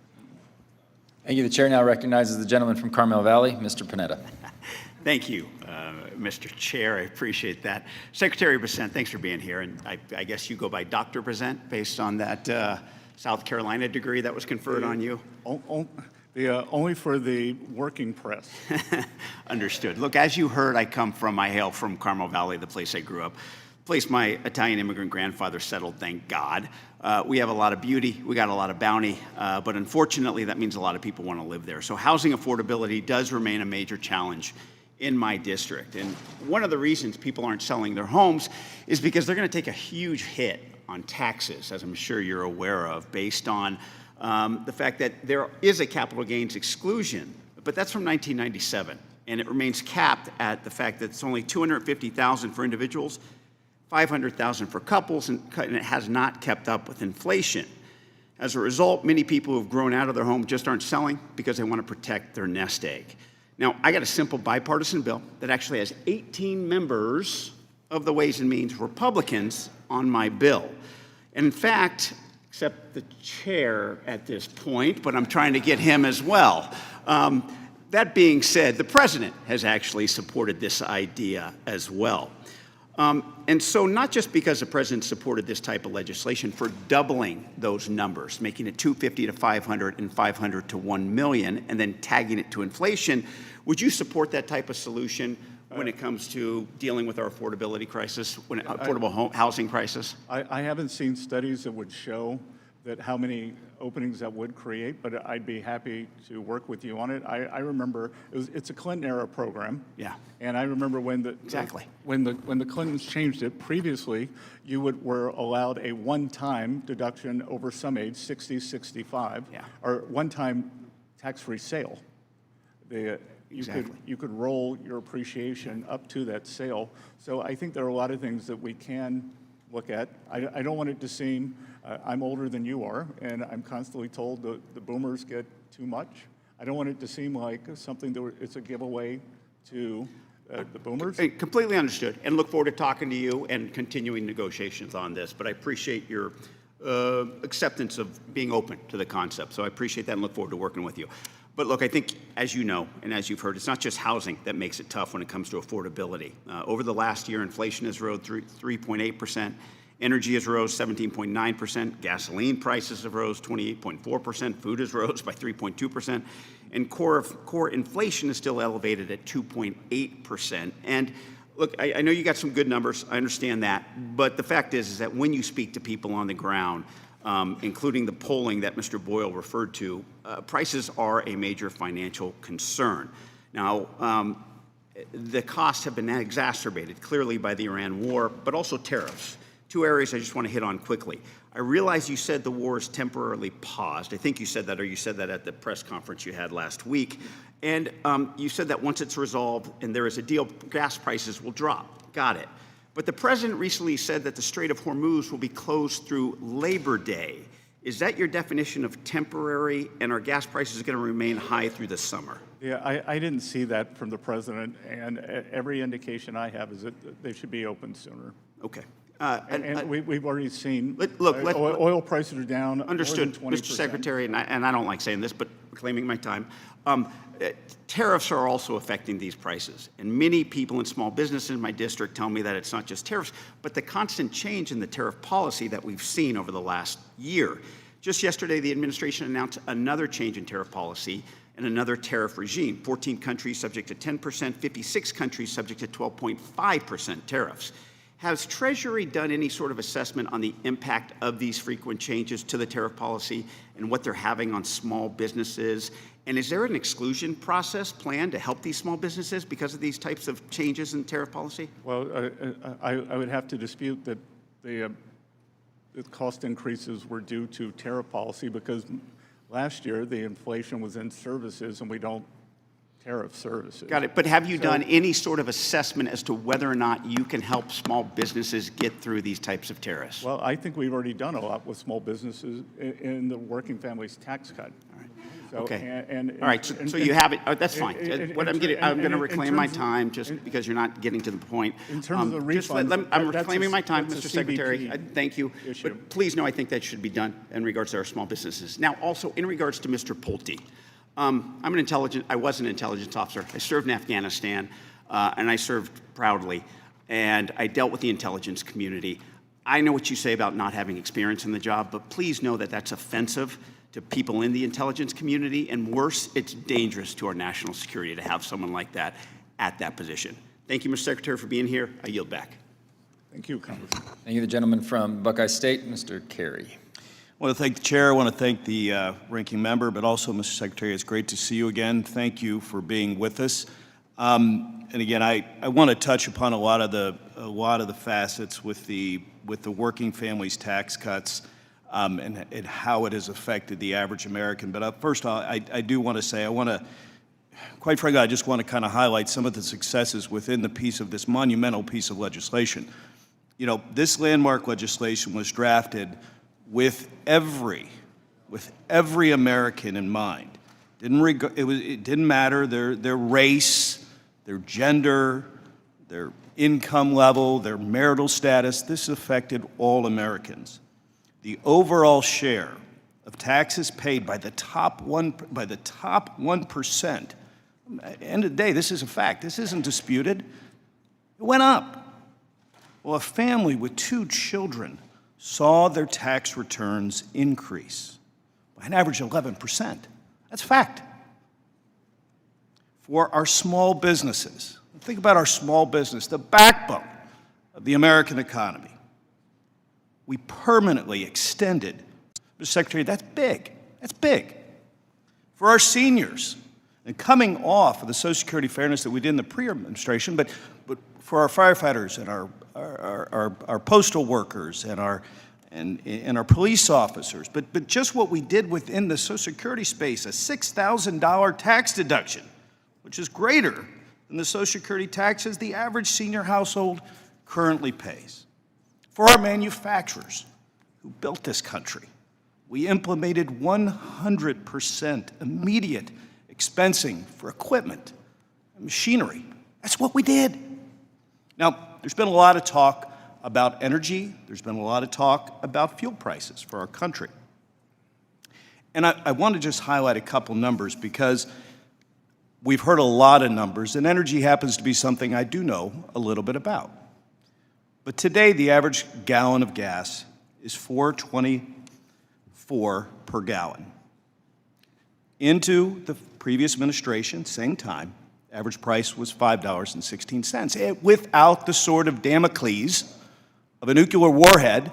Thank you. The chair now recognizes the gentleman from Carmel Valley, Mr. Panetta. Thank you, Mr. Chair. I appreciate that. Secretary Bessent, thanks for being here, and I guess you go by Dr. Bessent based on that South Carolina degree that was conferred on you? Only for the working press. Understood. Look, as you heard, I hail from Carmel Valley, the place I grew up, place my Italian immigrant grandfather settled, thank God. We have a lot of beauty, we got a lot of bounty, but unfortunately that means a lot of people want to live there. So housing affordability does remain a major challenge in my district. And one of the reasons people aren't selling their homes is because they're going to take a huge hit on taxes, as I'm sure you're aware of, based on the fact that there is a capital gains exclusion, but that's from 1997, and it remains capped at the fact that it's only $250,000 for individuals, $500,000 for couples, and it has not kept up with inflation. As a result, many people who have grown out of their home just aren't selling because they want to protect their nest egg. Now, I got a simple bipartisan bill that actually has 18 members of the Ways and Means Republicans on my bill. And in fact, except the chair at this point, but I'm trying to get him as well. That being said, the president has actually supported this idea as well. And so not just because the president supported this type of legislation for doubling those numbers, making it 250 to 500 and 500 to 1 million, and then tagging it to inflation, would you support that type of solution when it comes to dealing with our affordability crisis, affordable housing crisis? I haven't seen studies that would show that how many openings that would create, but I'd be happy to work with you on it. I remember it's a Clinton era program. Yeah. And I remember when the Clintons changed it. Previously, you were allowed a one-time deduction over some age, 60, 65, or one-time tax-free sale. You could roll your appreciation up to that sale. So I think there are a lot of things that we can look at. I don't want it to seem, I'm older than you are, and I'm constantly told the boomers get too much. I don't want it to seem like something that it's a giveaway to the boomers. Hey, completely understood, and look forward to talking to you and continuing negotiations on this. But I appreciate your acceptance of being open to the concept. So I appreciate that and look forward to working with you. But look, I think, as you know, and as you've heard, it's not just housing that makes it tough when it comes to affordability. Over the last year, inflation has rose 3.8%, energy has rose 17.9%, gasoline prices have rose 28.4%, food has rose by 3.2%, and core inflation is still elevated at 2.8%. And look, I know you got some good numbers, I understand that, but the fact is that when you speak to people on the ground, including the polling that Mr. Boyle referred to, prices are a major financial concern. Now, the costs have been exacerbated clearly by the Iran war, but also tariffs. Two areas I just want to hit on quickly. I realize you said the war is temporarily paused. I think you said that, or you said that at the press conference you had last week. And you said that once it's resolved and there is a deal, gas prices will drop. Got it. But the president recently said that the Strait of Hormuz will be closed through Labor Day. Is that your definition of temporary, and are gas prices going to remain high through the summer? Yeah, I didn't see that from the president, and every indication I have is that they should be open sooner. Okay. We've already seen Look, oil prices are down. Understood, more than 20%. Mr. Secretary, and I don't like saying this, but reclaiming my time. Tariffs are also affecting these prices, and many people in small businesses in my district tell me that it's not just tariffs, but the constant change in the tariff policy that we've seen over the last year. Just yesterday, the administration announced another change in tariff policy and another tariff regime. 14 countries subject to 10%, 56 countries subject to 12.5% tariffs. Has Treasury done any sort of assessment on the impact of these frequent changes to the tariff policy and what they're having on small businesses? And is there an exclusion process planned to help these small businesses because of these types of changes in tariff policy? Well, I would have to dispute that the cost increases were due to tariff policy, because last year the inflation was in services and we don't tariff services. Got it. But have you done any sort of assessment as to whether or not you can help small businesses get through these types of tariffs? Well, I think we've already done a lot with small businesses in the working families tax cut. So, okay. All right. So you have it. That's fine. What I'm getting, I'm going to reclaim my time just because you're not getting to the point. In terms of the refunds, I'm reclaiming my time, Mr. Secretary. Thank you. Issue. But please know I think that should be done in regards to our small businesses. Now, also in regards to Mr. Pulte, I was an intelligence officer. I served in Afghanistan, and I served proudly, and I dealt with the intelligence community. I know what you say about not having experience in the job, but please know that that's offensive to people in the intelligence community, and worse, it's dangerous to our national security to have someone like that at that position. Thank you, Mr. Secretary, for being here. I yield back. Thank you, Congressman. Thank you. The gentleman from Buckeye State, Mr. Carey. I want to thank the chair. I want to thank the ranking member, but also, Mr. Secretary, it's great to see you again. Thank you for being with us. And again, I want to touch upon a lot of the facets with the working families tax cuts and how it has affected the average American. But first, I do want to say, quite frankly, I just want to kind of highlight some of the successes within this monumental piece of legislation. You know, this landmark legislation was drafted with every American in mind. It didn't matter their race, their gender, their income level, their marital status. This affected all Americans. The overall share of taxes paid by the top 1%. At the end of the day, this is a fact. This isn't disputed. It went up. Well, a family with 2 children saw their tax returns increase by an average of 11%. That's a fact. For our small businesses, think about our small business, the backbone of the American economy. We permanently extended, Mr. Secretary, that's big. That's big. For our seniors, and coming off of the Social Security fairness that we did in the pre-administration, but for our firefighters and our postal workers and our police officers, but just what we did within the Social Security space, a $6,000 tax deduction, which is greater than the Social Security taxes the average senior household currently pays. For our manufacturers who built this country, we implemented 100% immediate expensing for equipment and machinery. That's what we did. Now, there's been a lot of talk about energy. There's been a lot of talk about fuel prices for our country. And I want to just highlight a couple numbers because we've heard a lot of numbers, and energy happens to be something I do know a little bit about. But today, the average gallon of gas is $4.24 per gallon. Into the previous administration, same time, average price was $5.16, without the sword of Damocles of a nuclear warhead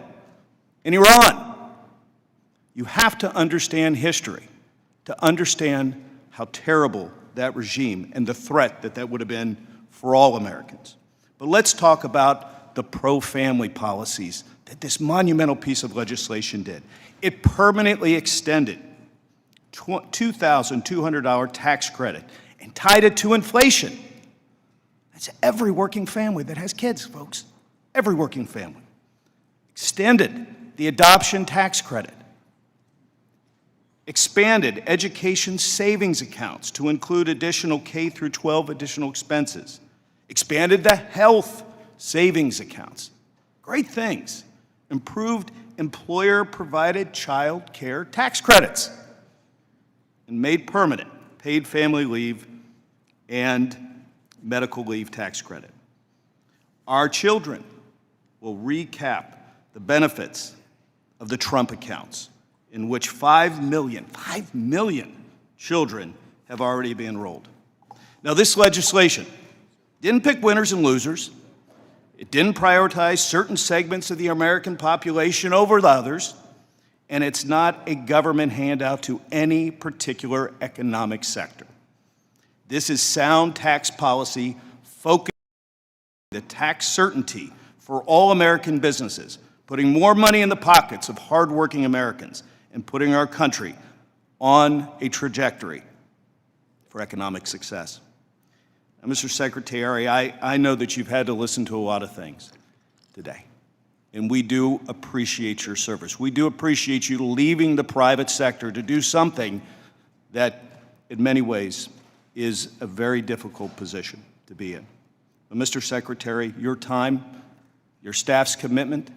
in Iran. You have to understand history to understand how terrible that regime and the threat that would have been for all Americans. But let's talk about the pro-family policies that this monumental piece of legislation did. It permanently extended $2,200 tax credit and tied it to inflation. That's every working family that has kids, folks. Every working family. Extended the adoption tax credit. Expanded education savings accounts to include additional K through 12 additional expenses. Expanded the health savings accounts. Great things. Improved employer-provided child care tax credits. And made permanent paid family leave and medical leave tax credit. Our children will recap the benefits of the Trump accounts, in which 5 million children have already been enrolled. Now, this legislation didn't pick winners and losers. It didn't prioritize certain segments of the American population over the others, and it's not a government handout to any particular economic sector. This is sound tax policy focused on the tax certainty for all American businesses, putting more money in the pockets of hardworking Americans, and putting our country on a trajectory for economic success. Now, Mr. Secretary, I know that you've had to listen to a lot of things today, and we do appreciate your service. We do appreciate you leaving the private sector to do something that, in many ways, is a very difficult position to be in. But Mr. Secretary, your time, your staff's commitment,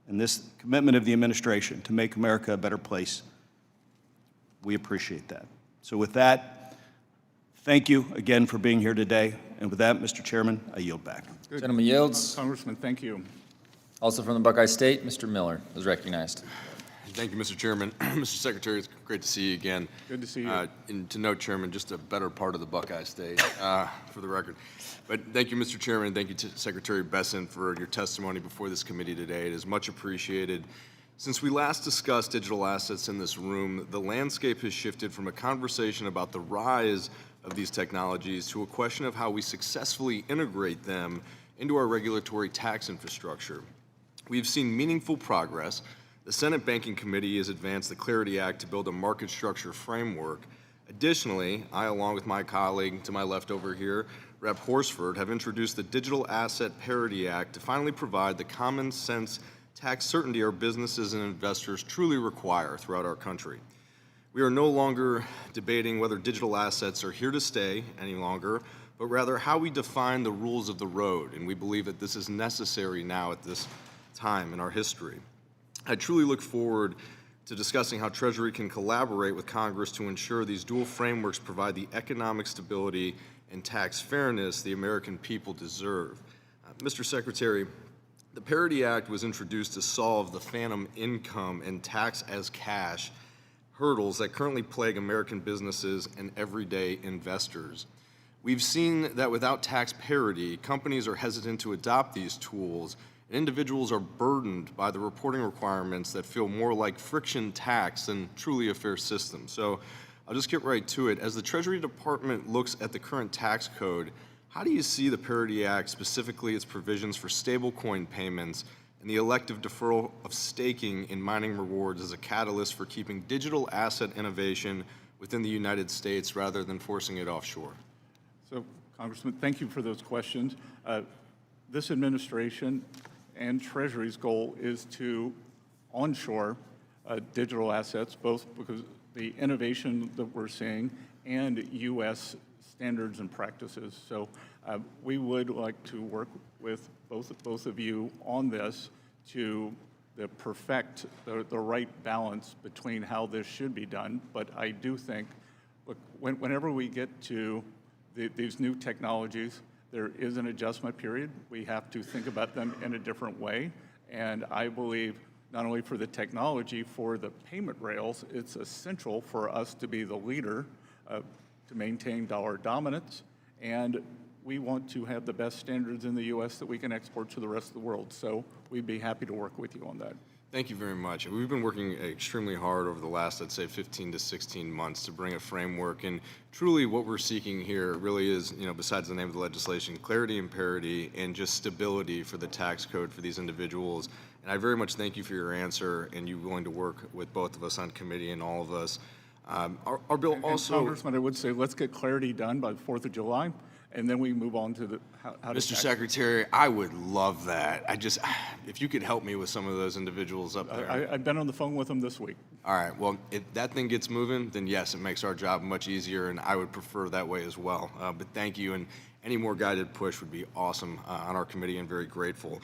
and this commitment of the administration to make America a better place, we appreciate that. So with that, thank you again for being here today. And with that, Mr. Chairman, I yield back. Good. Gentleman yields. Congressman, thank you. Also from the Buckeye State, Mr. Miller is recognized. Thank you, Mr. Chairman. Mr. Secretary, it's great to see you again. Good to see you. And to note, Chairman, just a better part of the Buckeye State, for the record. But thank you, Mr. Chairman, and thank you to Secretary Bessent for your testimony before this committee today. It is much appreciated. Since we last discussed digital assets in this room, the landscape has shifted from a conversation about the rise of these technologies to a question of how we successfully integrate them into our regulatory tax infrastructure. We've seen meaningful progress. The Senate Banking Committee has advanced the Clarity Act to build a market structure framework. Additionally, I, along with my colleague to my left over here, Rep. Horsford, have introduced the Digital Asset Parity Act to finally provide the common sense tax certainty our businesses and investors truly require throughout our country. We are no longer debating whether digital assets are here to stay any longer, but rather how we define the rules of the road, and we believe that this is necessary now at this time in our history. I truly look forward to discussing how Treasury can collaborate with Congress to ensure these dual frameworks provide the economic stability and tax fairness the American people deserve. Mr. Secretary, the Parity Act was introduced to solve the phantom income and tax as cash hurdles that currently plague American businesses and everyday investors. We've seen that without tax parity, companies are hesitant to adopt these tools, and individuals are burdened by the reporting requirements that feel more like friction tax than truly a fair system. So I'll just get right to it. As the Treasury Department looks at the current tax code, how do you see the Parity Act, specifically its provisions for stablecoin payments and the elective deferral of staking in mining rewards, as a catalyst for keeping digital asset innovation within the United States rather than forcing it offshore? So, Congressman, thank you for those questions. This administration and Treasury's goal is to onshore digital assets, both because the innovation that we're seeing and U.S. standards and practices. So we would like to work with both of you on this to perfect the right balance between how this should be done. But I do think, look, whenever we get to these new technologies, there is an adjustment period. We have to think about them in a different way. And I believe not only for the technology, for the payment rails, it's essential for us to be the leader to maintain dollar dominance. And we want to have the best standards in the U.S. that we can export to the rest of the world. So we'd be happy to work with you on that. Thank you very much. We've been working extremely hard over the last, I'd say, 15 to 16 months to bring a framework. And truly what we're seeking here really is, besides the name of the legislation, clarity and parity and just stability for the tax code for these individuals. And I very much thank you for your answer and you willing to work with both of us on committee and all of us. Our bill also... Congressman, I would say let's get clarity done by the 4th of July. And then we move on to the how Mr. Secretary, I would love that. If you could help me with some of those individuals up there. I've been on the phone with them this week. All right, well, if that thing gets moving, then yes, it makes our job much easier, and I would prefer that way as well. But thank you, and any more guided push would be awesome on our committee, and very grateful.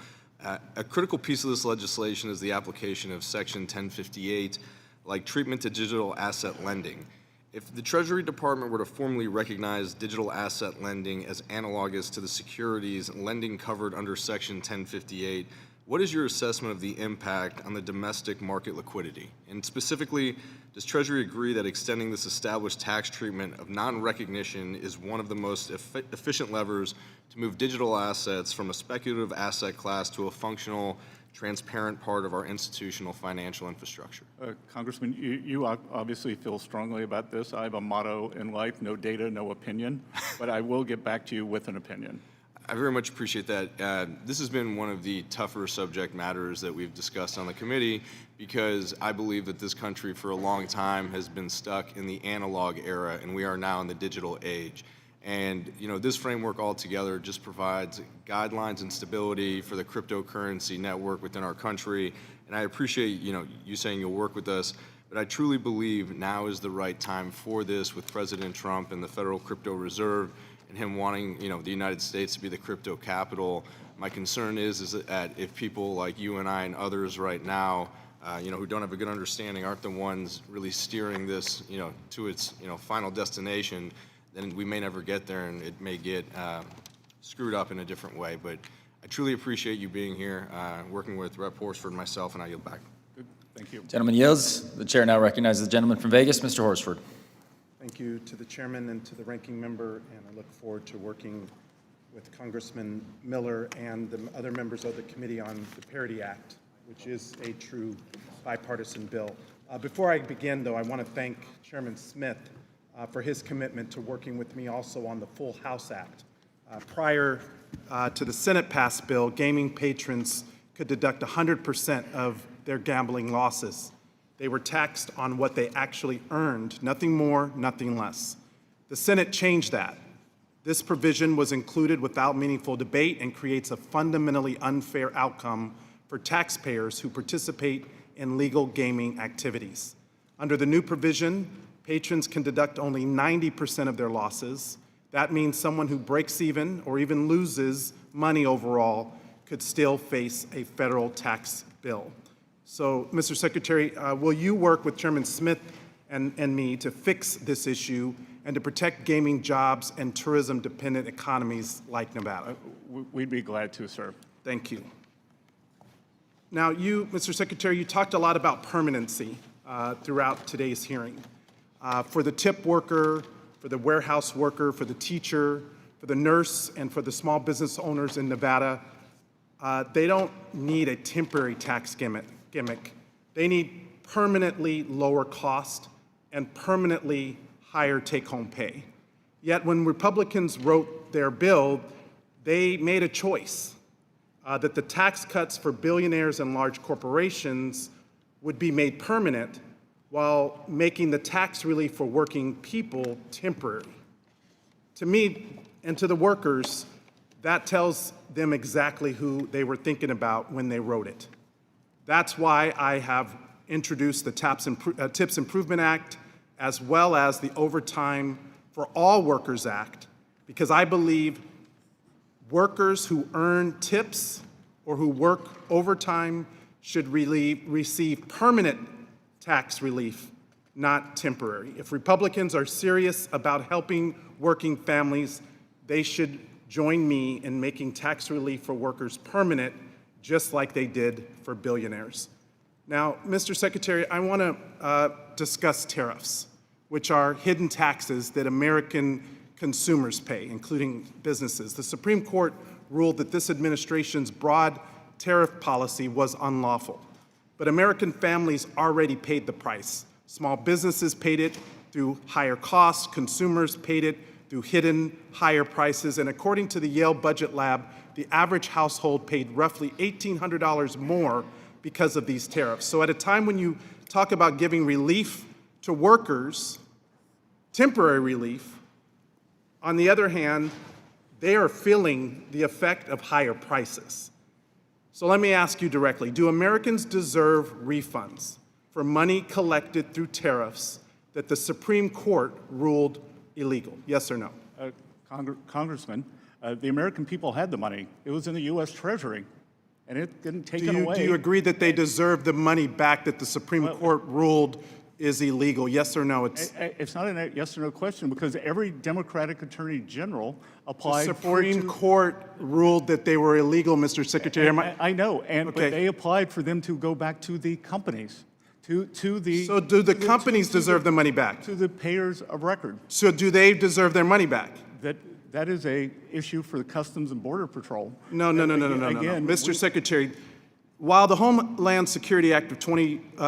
A critical piece of this legislation is the application of Section 1058, like treatment to digital asset lending. If the Treasury Department were to formally recognize digital asset lending as analogous to the securities lending covered under Section 1058, what is your assessment of the impact on the domestic market liquidity? And specifically, does Treasury agree that extending this established tax treatment of non-recognition is one of the most efficient levers to move digital assets from a speculative asset class to a functional, transparent part of our institutional financial infrastructure? Congressman, you obviously feel strongly about this. I have a motto in life: no data, no opinion. But I will get back to you with an opinion. I very much appreciate that. This has been one of the tougher subject matters that we've discussed on the committee because I believe that this country for a long time has been stuck in the analog era and we are now in the digital age. And this framework altogether just provides guidelines and stability for the cryptocurrency network within our country. And I appreciate you saying you'll work with us, but I truly believe now is the right time for this with President Trump and the Federal Crypto Reserve and him wanting the United States to be the crypto capital. My concern is that if people like you and I and others right now who don't have a good understanding aren't the ones really steering this to its final destination, then we may never get there and it may get screwed up in a different way. But I truly appreciate you being here, working with Rep. Horsford and myself, and I yield back. Good. Thank you. Gentleman yields. The chair now recognizes the gentleman from Vegas, Mr. Horsford. Thank you to the chairman and to the ranking member, and I look forward to working with Congressman Miller and the other members of the Committee on the Parity Act, which is a true bipartisan bill. Before I begin, though, I want to thank Chairman Smith for his commitment to working with me also on the Full House Act. Prior to the Senate-passed bill, gaming patrons could deduct 100% of their gambling losses. They were taxed on what they actually earned, nothing more, nothing less. The Senate changed that. This provision was included without meaningful debate and creates a fundamentally unfair outcome for taxpayers who participate in legal gaming activities. Under the new provision, patrons can deduct only 90% of their losses. That means someone who breaks even or even loses money overall could still face a federal tax bill. So, Mr. Secretary, will you work with Chairman Smith and me to fix this issue and to protect gaming jobs and tourism-dependent economies like Nevada? We'd be glad to, sir. Thank you. Now, Mr. Secretary, you talked a lot about permanency throughout today's hearing. For the tip worker, for the warehouse worker, for the teacher, for the nurse, and for the small business owners in Nevada, they don't need a temporary tax gimmick. They need permanently lower cost and permanently higher take-home pay. Yet when Republicans wrote their bill, they made a choice that the tax cuts for billionaires and large corporations would be made permanent while making the tax relief for working people temporary. To me and to the workers, that tells them exactly who they were thinking about when they wrote it. That's why I have introduced the TIPS Improvement Act as well as the Overtime for All Workers Act, because I believe workers who earn tips or who work overtime should receive permanent tax relief, not temporary. If Republicans are serious about helping working families, they should join me in making tax relief for workers permanent, just like they did for billionaires. Now, Mr. Secretary, I want to discuss tariffs, which are hidden taxes that American consumers pay, including businesses. The Supreme Court ruled that this administration's broad tariff policy was unlawful. but American families already paid the price. Small businesses paid it through higher costs, consumers paid it through hidden higher prices, and according to the Yale Budget Lab, the average household paid roughly $1,800 more because of these tariffs. So at a time when you talk about giving relief to workers, temporary relief, on the other hand, they are feeling the effect of higher prices. So let me ask you directly, do Americans deserve refunds for money collected through tariffs that the Supreme Court ruled illegal? Yes or no? Congressman, the American people had the money. It was in the U.S. Treasury, and it didn't take it away. Do you agree that they deserve the money back that the Supreme Court ruled is illegal? Yes or no? It's not a yes or no question, because every Democratic Attorney General applied the Supreme Court ruled that they were illegal, Mr. Secretary. I know, but Okay. they applied for them to go back to the companies, to the. So do the companies deserve the money back? To the payers of record. So do they deserve their money back? That is a issue for the Customs and Border Patrol. No. Again, Mr. Secretary, while the Homeland Security Act of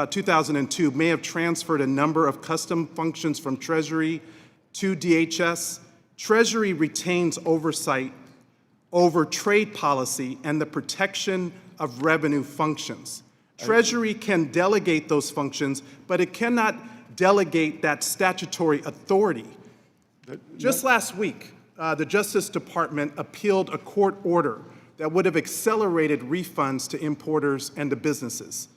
2002 may have transferred a number of custom functions from Treasury to DHS, Treasury retains oversight over trade policy and the protection of revenue functions. Treasury can delegate those functions, but it cannot delegate that statutory authority. Just last week, the Justice Department appealed a court order that would have accelerated refunds to importers and to businesses.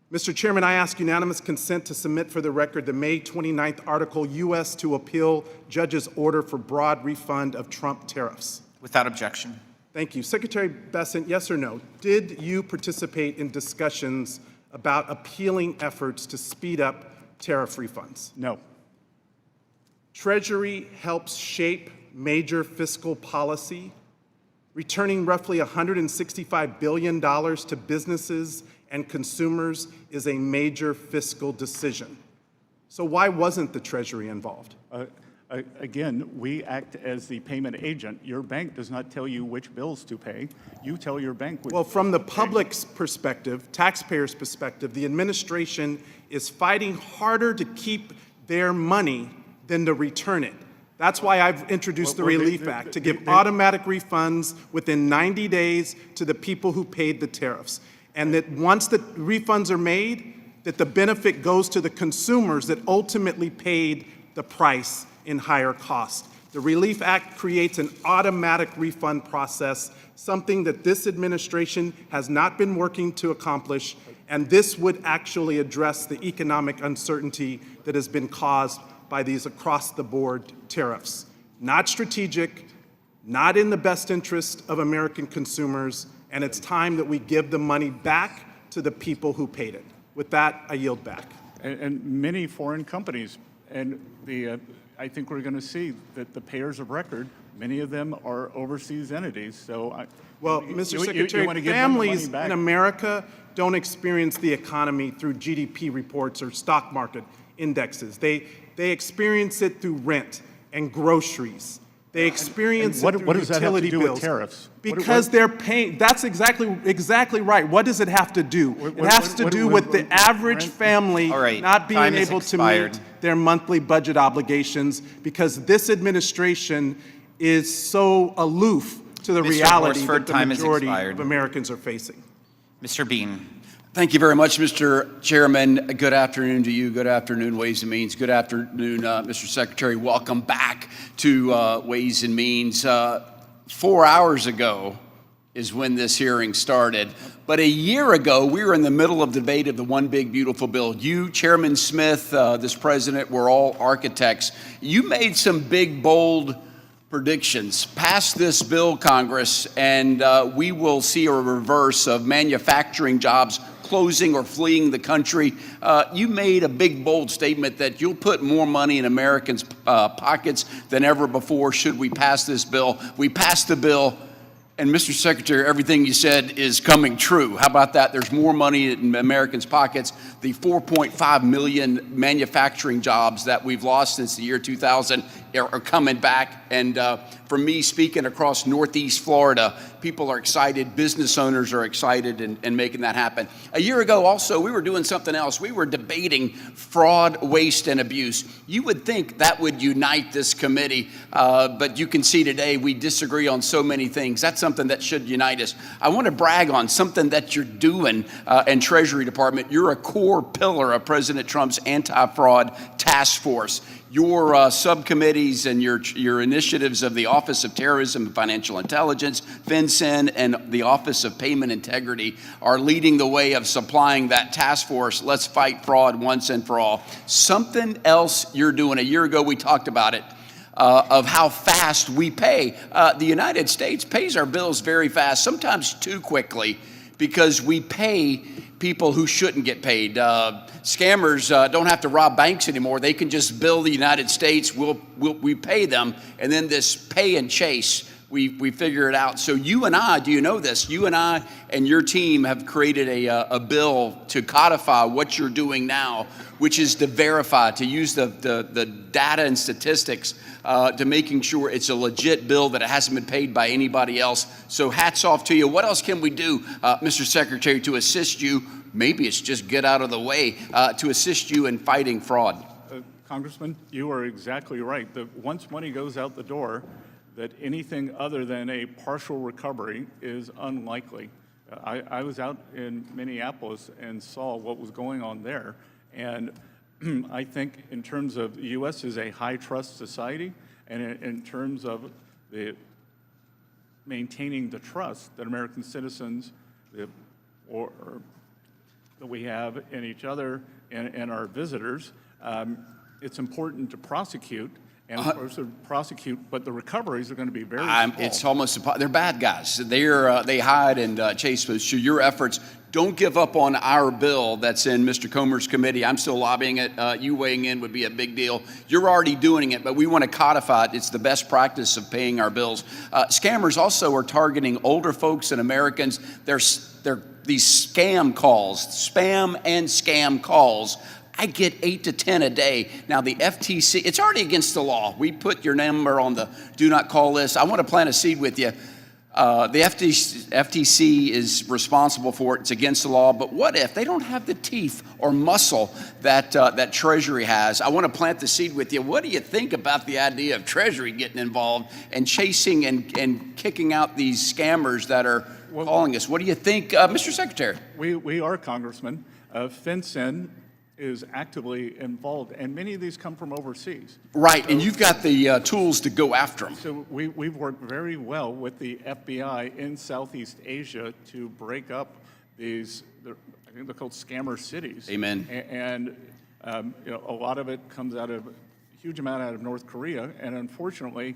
Mr. Chairman, I ask unanimous consent to submit for the record the May 29th article, U.S. to appeal judge's order for broad refund of Trump tariffs. Without objection. Thank you. Secretary Bessent, yes or no? Did you participate in discussions about appealing efforts to speed up tariff refunds? No. Treasury helps shape major fiscal policy, returning roughly $165 billion to businesses and consumers is a major fiscal decision. So why wasn't the Treasury involved? Again, we act as the payment agent. Your bank does not tell you which bills to pay. You tell your bank which. Well, from the public's perspective, taxpayers' perspective, the administration is fighting harder to keep their money than to return it. That's why I've introduced the Relief Act, to give automatic refunds within 90 days to the people who paid the tariffs. And that once the refunds are made, that the benefit goes to the consumers that ultimately paid the price in higher cost. The Relief Act creates an automatic refund process, something that this administration has not been working to accomplish, and this would actually address the economic uncertainty that has been caused by these across-the-board tariffs. Not strategic, not in the best interest of American consumers, and it's time that we give the money back to the people who paid it. With that, I yield back. And many foreign companies, and I think we're going to see that the payers of record, many of them are overseas entities. So, well, Mr. Secretary, families in America don't experience the economy through GDP reports or stock market indexes. They experience it through rent and groceries. They experience it through what does that have to utility do bills. with tariffs? Because they're paying. That's exactly right. What does it have to do? It has to do with the average family not being able to meet their monthly budget obligations, because this administration is so aloof to the reality that the majority of Americans are facing. Mr. Bean. Thank you very much, Mr. Chairman. Good afternoon to you. Good afternoon, Ways and Means. Good afternoon, Mr. Secretary. Welcome back to Ways and Means. 4 hours ago is when this hearing started. But a year ago, we were in the middle of debate of the One Big Beautiful Bill. You, Chairman Smith, this president, were all architects. You made some big, bold predictions. Pass this bill, Congress, and we will see a reverse of manufacturing jobs closing or fleeing the country. You made a big, bold statement that you'll put more money in Americans' pockets than ever before should we pass this bill. We passed the bill, and Mr. Secretary, everything you said is coming true. How about that? There's more money in Americans' pockets. The 4.5 million manufacturing jobs that we've lost since the year 2000 are coming back. And for me, speaking across Northeast Florida, people are excited, business owners are excited and making that happen. A year ago also, we were doing something else. We were debating fraud, waste, and abuse. You would think that would unite this committee, but you can see today we disagree on so many things. That's something that should unite us. I want to brag on something that you're doing in Treasury Department. You're a core pillar of President Trump's anti-fraud task force. Your subcommittees and your initiatives of the Office of Terrorism and Financial Intelligence, FinCEN, and the Office of Payment Integrity are leading the way of supplying that task force. Let's fight fraud once and for all. Something else you're doing. A year ago, we talked about it. Of how fast we pay. The United States pays our bills very fast, sometimes too quickly, because we pay people who shouldn't get paid. Scammers don't have to rob banks anymore. They can just bill the United States. We pay them, and then this pay and chase, we figure it out. So you and I, do you know this? You and I and your team have created a bill to codify what you're doing now, which is to verify, to use the data and statistics to making sure it's a legit bill, that it hasn't been paid by anybody else. So hats off to you. What else can we do, Mr. Secretary, to assist you? Maybe it's just get out of the way to assist you in fighting fraud. Congressman, you are exactly right. That once money goes out the door, that anything other than a partial recovery is unlikely. I was out in Minneapolis and saw what was going on there. And I think in terms of the U.S. is a high trust society, and in terms of the maintaining the trust that American citizens or that we have in each other and our visitors, it's important to prosecute. And of course, prosecute, but the recoveries are going to be very small. It's almost, they're bad guys. They hide and chase. So your efforts, don't give up on our bill that's in Mr. Comer's committee. I'm still lobbying it. You weighing in would be a big deal. You're already doing it, but we want to codify it. It's the best practice of paying our bills. Scammers also are targeting older folks and Americans. They're these scam calls, spam and scam calls. I get 8 to 10 a day. Now the FTC, it's already against the law. We put your number on the do not call list. I want to plant a seed with you. The FTC is responsible for it. It's against the law. But what if they don't have the teeth or muscle that Treasury has? I want to plant the seed with you. What do you think about the idea of Treasury getting involved and chasing and kicking out these scammers that are calling us? What do you think, Mr. Secretary? We are, Congressman. FinCEN is actively involved, and many of these come from overseas. Right, and you've got the tools to go after them. So we've worked very well with the FBI in Southeast Asia to break up these, I think they're called scammer cities. Amen. And a lot of it comes out of, a huge amount out of North Korea, and unfortunately,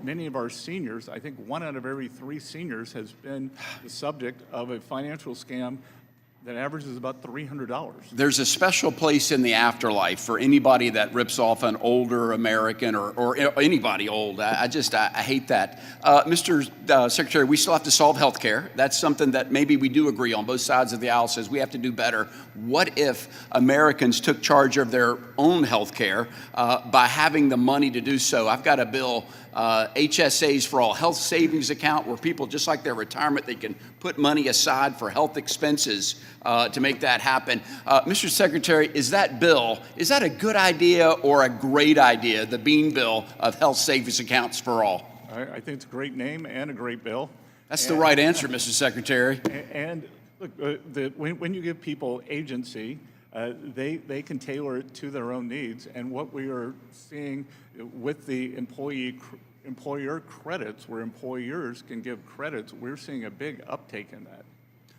many of our seniors, I think 1 out of every 3 seniors has been the subject of a financial scam that averages about $300. There's a special place in the afterlife for anybody that rips off an older American or anybody old. I hate that. Mr. Secretary, we still have to solve health care. That's something that maybe we do agree on. Both sides of the aisle says we have to do better. What if Americans took charge of their own health care by having the money to do so? I've got a bill, HSAs for all, health savings account, where people, just like their retirement, they can put money aside for health expenses to make that happen. Mr. Secretary, is that a good idea or a great idea, the Bean Bill of health savings accounts for all? I think it's a great name and a great bill. That's the right answer, Mr. Secretary. And look, when you give people agency, they can tailor it to their own needs. And what we are seeing with the employer credits, where employers can give credits, we're seeing a big uptake in that.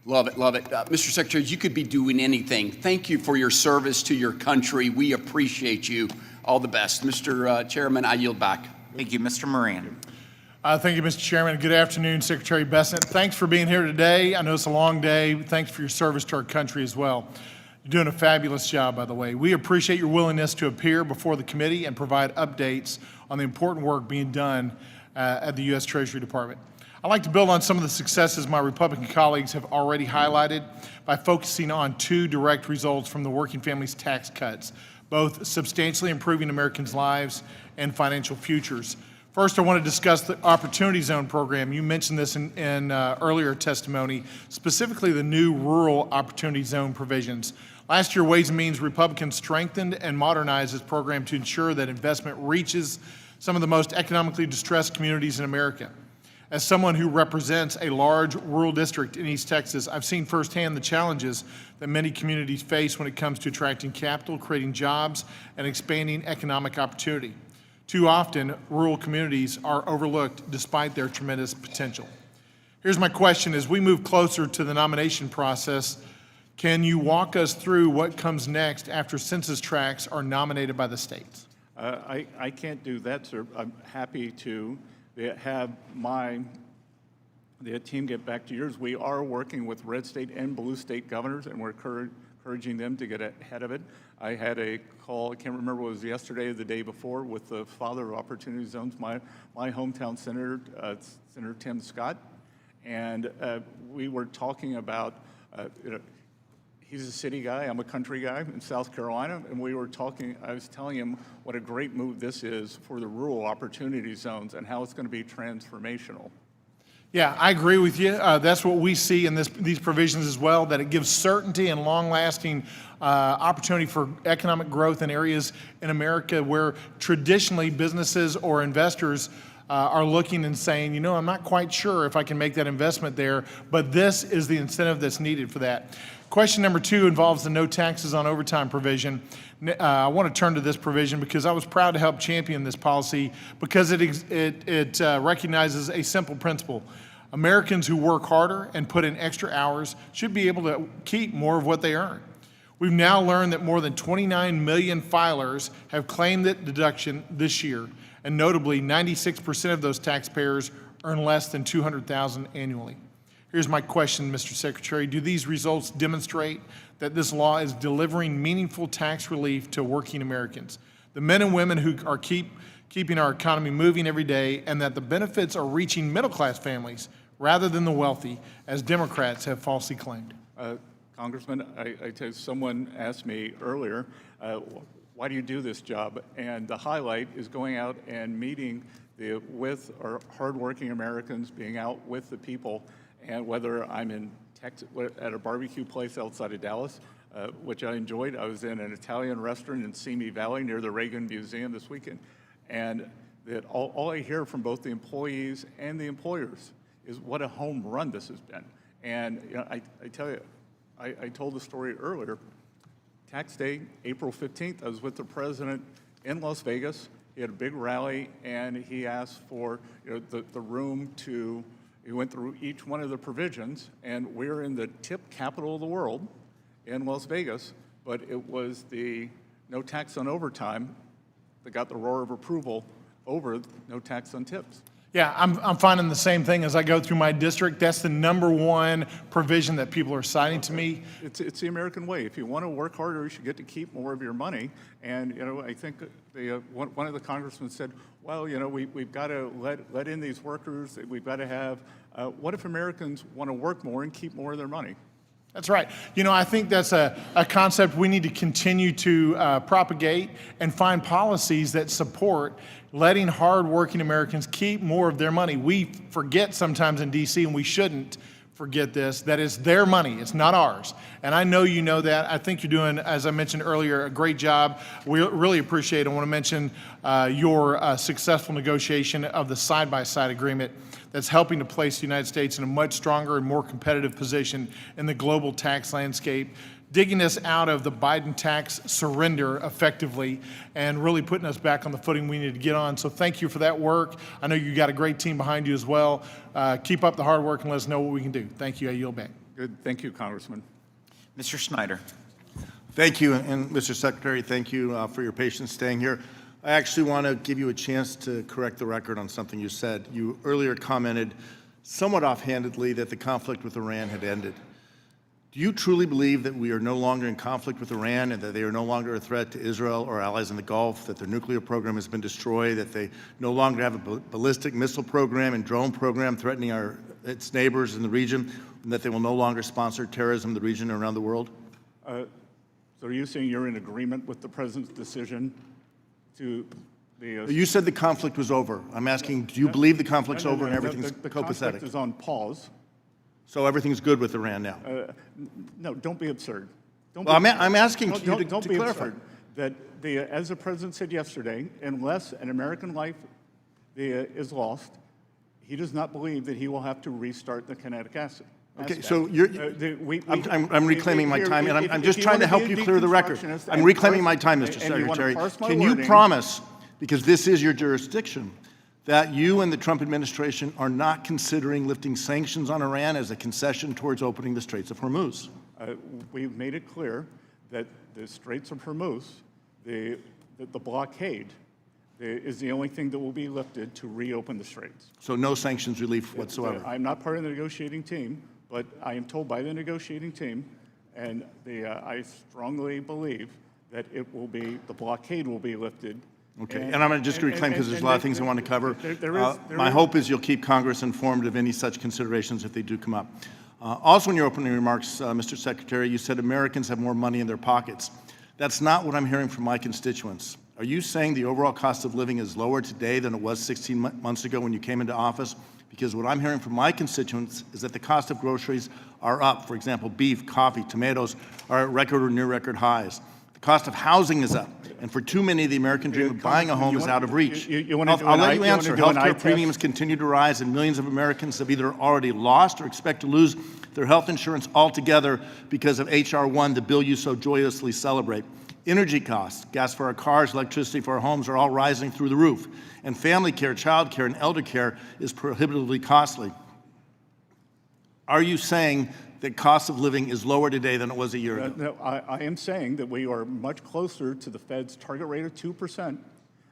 Love it, love it. Mr. Secretary, you could be doing anything. Thank you for your service to your country. We appreciate you. All the best. Mr. Chairman, I yield back. Thank you, Mr. Moran. Thank you, Mr. Chairman. Good afternoon, Secretary Bessent. Thanks for being here today. I know it's a long day. Thanks for your service to our country as well. You're doing a fabulous job, by the way. We appreciate your willingness to appear before the committee and provide updates on the important work being done at the U.S. Treasury Department. I'd like to build on some of the successes my Republican colleagues have already highlighted by focusing on 2 direct results from the Working Families Tax Cuts both substantially improving Americans' lives and financial futures. First, I want to discuss the Opportunity Zone program. You mentioned this in earlier testimony, specifically the new Rural Opportunity Zone provisions. Last year, Ways and Means Republicans strengthened and modernized this program to ensure that investment reaches some of the most economically distressed communities in America. As someone who represents a large rural district in East Texas, I've seen firsthand the challenges that many communities face when it comes to attracting capital, creating jobs, and expanding economic opportunity. Too often, rural communities are overlooked despite their tremendous potential. Here's my question: as we move closer to the nomination process, can you walk us through what comes next after census tracts are nominated by the states? I can't do that, sir. I'm happy to have the team get back to yours. We are working with red state and blue state governors, and we're encouraging them to get ahead of it. I had a call, I can't remember if it was yesterday or the day before, with the father of Opportunity Zones, my hometown senator, Senator Tim Scott, and we were talking about, he's a city guy, I'm a country guy in South Carolina, and we were talking, I was telling him what a great move this is for the rural opportunity zones and how it's going to be transformational. Yeah, I agree with you. That's what we see in these provisions as well, that it gives certainty and long-lasting opportunity for economic growth in areas in America where traditionally businesses or investors are looking and saying, you know, I'm not quite sure if I can make that investment there, but this is the incentive that's needed for that. Question number 2 involves the no taxes on overtime provision. I want to turn to this provision because I was proud to help champion this policy because it recognizes a simple principle. Americans who work harder and put in extra hours should be able to keep more of what they earn. We've now learned that more than 29 million filers have claimed that deduction this year, and notably 96% of those taxpayers earn less than $200,000 annually. Here's my question, Mr. Secretary. Do these results demonstrate that this law is delivering meaningful tax relief to working Americans, the men and women who are keeping our economy moving every day, and that the benefits are reaching middle-class families rather than the wealthy, as Democrats have falsely claimed? Congressman, I tell you, someone asked me earlier, why do you do this job? And the highlight is going out and meeting with our hardworking Americans, being out with the people. And whether I'm in Texas, at a barbecue place outside of Dallas, which I enjoyed. I was in an Italian restaurant in Simi Valley near the Reagan Museum this weekend. And that all I hear from both the employees and the employers is what a home run this has been. And you know, I tell you, I told the story earlier. Tax day, April 15th, I was with the president in Las Vegas. He had a big rally, and he asked for the room to. He went through each one of the provisions, and we're in the tip capital of the world in Las Vegas, but it was the no tax on overtime that got the roar of approval over no tax on tips. Yeah, I'm finding the same thing as I go through my district. That's the #1 provision that people are citing to me. It's the American way. If you want to work harder, you should get to keep more of your money. And I think one of the congressmen said, well, we've got to let in these workers. We've got to have. What if Americans want to work more and keep more of their money? That's right. I think that's a concept we need to continue to propagate and find policies that support letting hardworking Americans keep more of their money. We forget sometimes in D.C., and we shouldn't forget this, that it's their money, it's not ours. And I know you know that. I think you're doing, as I mentioned earlier, a great job. We really appreciate it. I want to mention your successful negotiation of the side-by-side agreement that's helping to place the United States in a much stronger and more competitive position in the global tax landscape, digging us out of the Biden tax surrender effectively and really putting us back on the footing we need to get on. So thank you for that work. I know you got a great team behind you as well. Keep up the hard work and let us know what we can do. Thank you. I yield back. Good. Thank you, Congressman. Mr. Snyder. Thank you, and Mr. Secretary, thank you for your patience staying here. I actually want to give you a chance to correct the record on something you said. You earlier commented somewhat offhandedly that the conflict with Iran had ended. Do you truly believe that we are no longer in conflict with Iran and that they are no longer a threat to Israel or allies in the Gulf, that their nuclear program has been destroyed, that they no longer have a ballistic missile program and drone program threatening its neighbors in the region, and that they will no longer sponsor terrorism in the region and around the world? So are you saying you're in agreement with the president's decision to the... You said the conflict was over. I'm asking, do you believe the conflict's over and everything's the copacetic? conflict is on pause. So everything's good with Iran now? No, don't be absurd. Don't Well, be I'm asking you to don't be clarify. absurd. That as the president said yesterday, unless an American life is lost, he does not believe that he will have to restart the kinetic acid. Okay, so I'm reclaiming my time, and I'm just trying to help you clear the record. I'm reclaiming my time, Mr. Secretary. Can you promise, because this is your jurisdiction, that you and the Trump administration are not considering lifting sanctions on Iran as a concession towards opening the Straits of Hormuz? We've made it clear that the Straits of Hormuz, the blockade, is the only thing that will be lifted to reopen the Straits. So no sanctions relief whatsoever? I'm not part of the negotiating team, but I am told by the negotiating team, and I strongly believe that the blockade will be lifted. Okay, and I'm going to just reclaim because there's a lot of things I want to cover. My hope is you'll keep Congress informed of any such considerations if they do come up. Also in your opening remarks, Mr. Secretary, you said Americans have more money in their pockets. That's not what I'm hearing from my constituents. Are you saying the overall cost of living is lower today than it was 16 months ago when you came into office? Because what I'm hearing from my constituents is that the cost of groceries are up. For example, beef, coffee, tomatoes are at record or near record highs. The cost of housing is up. And for too many, the American dream of buying a home is out of reach. I'll let you answer. Healthcare premiums continue to rise, and millions of Americans have either already lost or expect to lose their health insurance altogether because of H.R. 1, the bill you so joyously celebrate. Energy costs, gas for our cars, electricity for our homes are all rising through the roof. And family care, child care, and elder care is prohibitively costly. Are you saying that cost of living is lower today than it was a year ago? No, I am saying that we are much closer to the Fed's target rate of 2%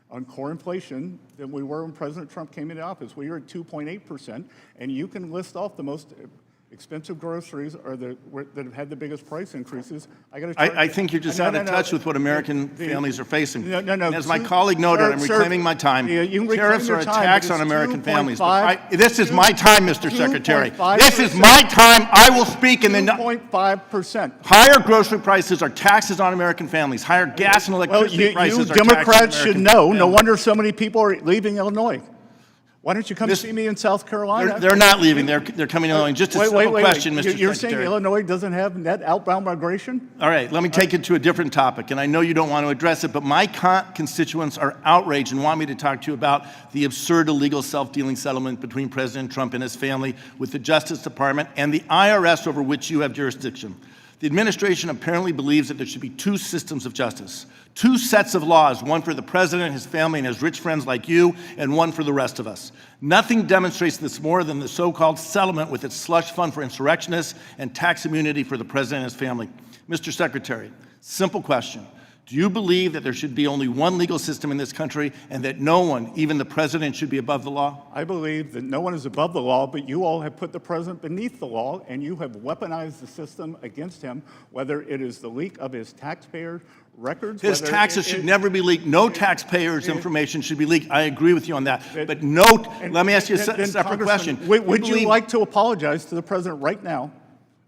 on core inflation than we were when President Trump came into office. We are at 2.8%, and you can list off the most expensive groceries that have had the biggest price increases. I think you're just out of touch with what American families are facing. No. And as my colleague noted, I'm reclaiming my time. Tariffs are a tax on American families. This is my time, Mr. Secretary. This is my time. I will speak and then 2.5%. Higher grocery prices are taxes on American families. Higher gas and electricity prices are taxes on Democrats should American know. families. No wonder so many people are leaving Illinois. Why don't you come see me in South Carolina? They're not leaving. They're coming to Illinois. Just a simple question, Mr. Secretary. You're saying Illinois doesn't have net outbound migration? All right, let me take it to a different topic, and I know you don't want to address it, but my constituents are outraged and want me to talk to you about the absurd illegal self-dealing settlement between President Trump and his family with the Justice Department and the IRS over which you have jurisdiction. The administration apparently believes that there should be two systems of justice, two sets of laws, one for the president, his family, and his rich friends like you, and one for the rest of us. Nothing demonstrates this more than the so-called settlement with its slush fund for insurrectionists and tax immunity for the president and his family. Mr. Secretary, simple question. Do you believe that there should be only one legal system in this country and that no one, even the president, should be above the law? I believe that no one is above the law, but you all have put the president beneath the law, and you have weaponized the system against him, whether it is the leak of his taxpayer records. His taxes should never be leaked. No taxpayers' information should be leaked. I agree with you on that. But note, let me ask you a separate question. Would you like to apologize to the president right now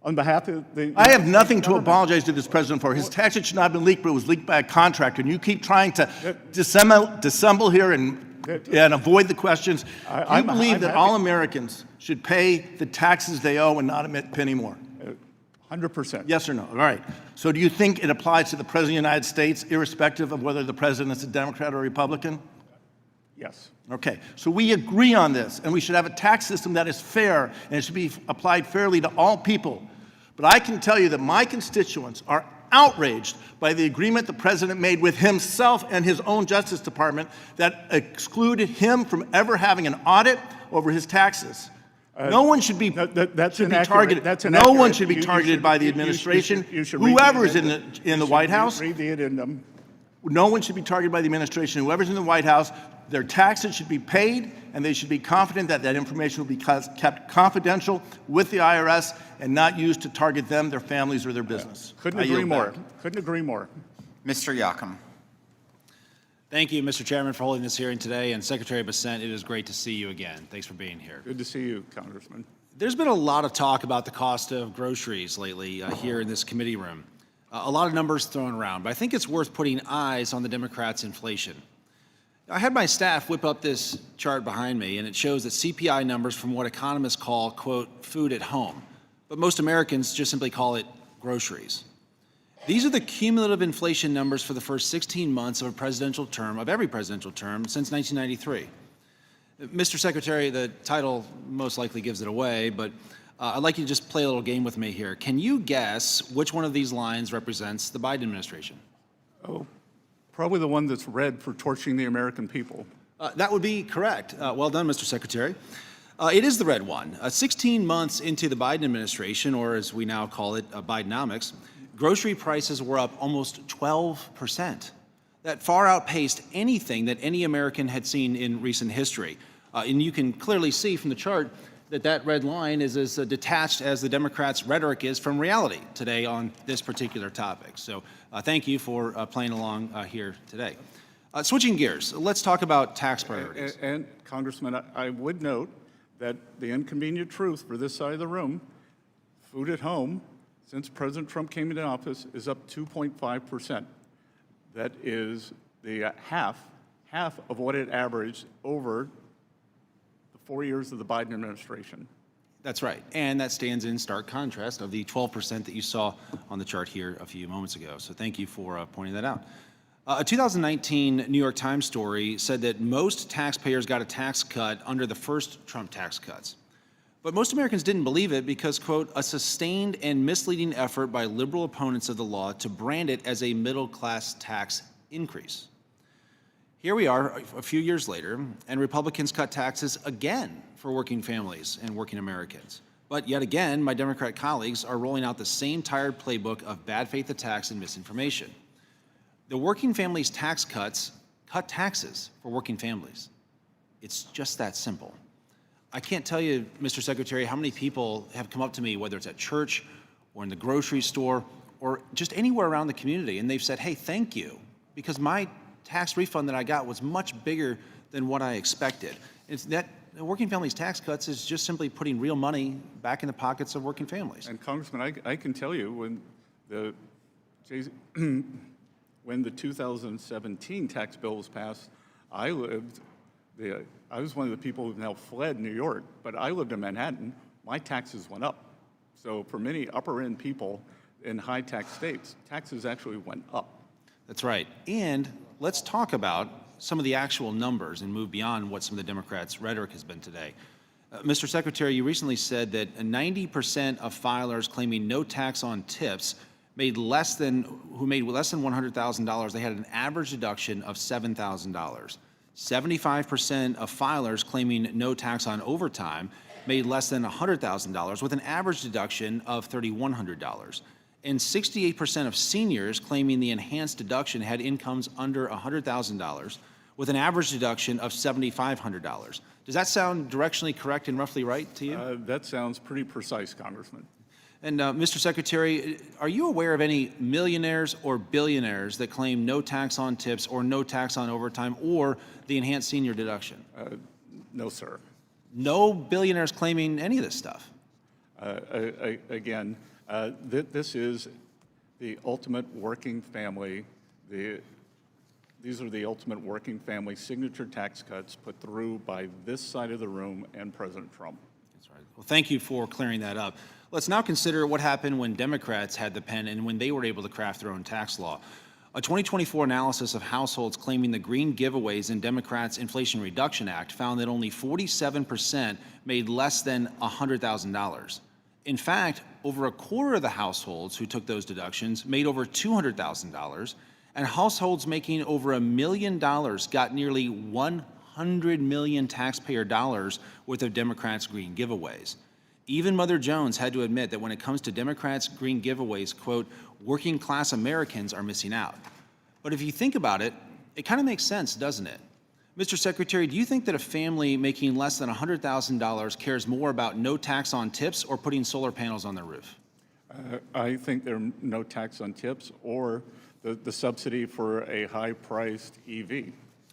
on behalf of the... I have nothing to apologize to this president for. His taxes should not have been leaked, but it was leaked by a contractor. And you keep trying to dissemble here and avoid the questions. Do you believe that all Americans should pay the taxes they owe and not emit a penny more? 100%. Yes or no? All right. So do you think it applies to the President of the United States, irrespective of whether the President is a Democrat or a Republican? Yes. Okay. So we agree on this, and we should have a tax system that is fair, and it should be applied fairly to all people. But I can tell you that my constituents are outraged by the agreement the President made with himself and his own Justice Department that excluded him from ever having an audit over his taxes. No one should be targeted. No one should be targeted by the administration. Whoever is in the White House. No one should be targeted by the administration. Whoever's in the White House, their taxes should be paid, and they should be confident that that information will be kept confidential with the IRS and not used to target them, their families, or their business. Couldn't agree more. Couldn't agree more. Mr. Yakum. Thank you, Mr. Chairman, for holding this hearing today. And Secretary Bessent, it is great to see you again. Thanks for being here. Good to see you, Congressman. There's been a lot of talk about the cost of groceries lately here in this committee room. A lot of numbers thrown around, but I think it's worth putting eyes on the Democrats' inflation. I had my staff whip up this chart behind me, and it shows that CPI numbers from what economists call, quote, food at home, but most Americans just simply call it groceries. These are the cumulative inflation numbers for the first 16 months of every presidential term since 1993. Mr. Secretary, the title most likely gives it away, but I'd like you to just play a little game with me here. Can you guess which one of these lines represents the Biden administration? Oh, probably the one that's red for torching the American people. That would be correct. Well done, Mr. Secretary. It is the red one. 16 months into the Biden administration, or as we now call it, Bidenomics, grocery prices were up almost 12%. That far outpaced anything that any American had seen in recent history. And you can clearly see from the chart that red line is as detached as the Democrats' rhetoric is from reality today on this particular topic. So thank you for playing along here today. Switching gears, let's talk about tax priorities. And Congressman, I would note that the inconvenient truth for this side of the room, food at home, since President Trump came into office, is up 2.5%. That is the half of what it averaged over 4 years of the Biden administration. That's right, and that stands in stark contrast of the 12% that you saw on the chart here a few moments ago. So thank you for pointing that out. A 2019 New York Times story said that most taxpayers got a tax cut under the first Trump tax cuts. But most Americans didn't believe it because, quote, a sustained and misleading effort by liberal opponents of the law to brand it as a middle-class tax increase. Here we are a few years later, and Republicans cut taxes again for working families and working Americans. But yet again, my Democrat colleagues are rolling out the same tired playbook of bad faith attacks and misinformation. The working families tax cuts cut taxes for working families. It's just that simple. I can't tell you, Mr. Secretary, how many people have come up to me, whether it's at church or in the grocery store or just anywhere around the community, and they've said, hey, thank you, because my tax refund that I got was much bigger than what I expected. It's that working families tax cuts is just simply putting real money back in the pockets of working families. And Congressman, I can tell you when the 2017 tax bill was passed, I was one of the people who've now fled New York, but I lived in Manhattan. My taxes went up. So for many upper-end people in high-tax states, taxes actually went up. That's right. And let's talk about some of the actual numbers and move beyond what some of the Democrats' rhetoric has been today. Mr. Secretary, you recently said that 90% of filers claiming no tax on tips who made less than $100,000, they had an average deduction of $7,000. 75% of filers claiming no tax on overtime made less than $100,000 with an average deduction of $3,100. And 68% of seniors claiming the enhanced deduction had incomes under $100,000 with an average deduction of $7,500. Does that sound directionally correct and roughly right to you? That sounds pretty precise, Congressman. And Mr. Secretary, are you aware of any millionaires or billionaires that claim no tax on tips or no tax on overtime or the enhanced senior deduction? No, sir. No billionaires claiming any of this stuff? Again, this is the ultimate working family. These are the ultimate working family signature tax cuts put through by this side of the room and President Trump. That's right. Well, thank you for clearing that up. Let's now consider what happened when Democrats had the pen and when they were able to craft their own tax law. A 2024 analysis of households claiming the green giveaways in Democrats' Inflation Reduction Act found that only 47% made less than $100,000. In fact, over a quarter of the households who took those deductions made over $200,000, and households making over $1 million got nearly 100 million taxpayer dollars worth of Democrats' green giveaways. Even Mother Jones had to admit that when it comes to Democrats' green giveaways, quote, working class Americans are missing out. But if you think about it, it kind of makes sense, doesn't it? Mr. Secretary, do you think that a family making less than $100,000 cares more about no tax on tips or putting solar panels on their roof? I think there's no tax on tips or the subsidy for a high-priced EV.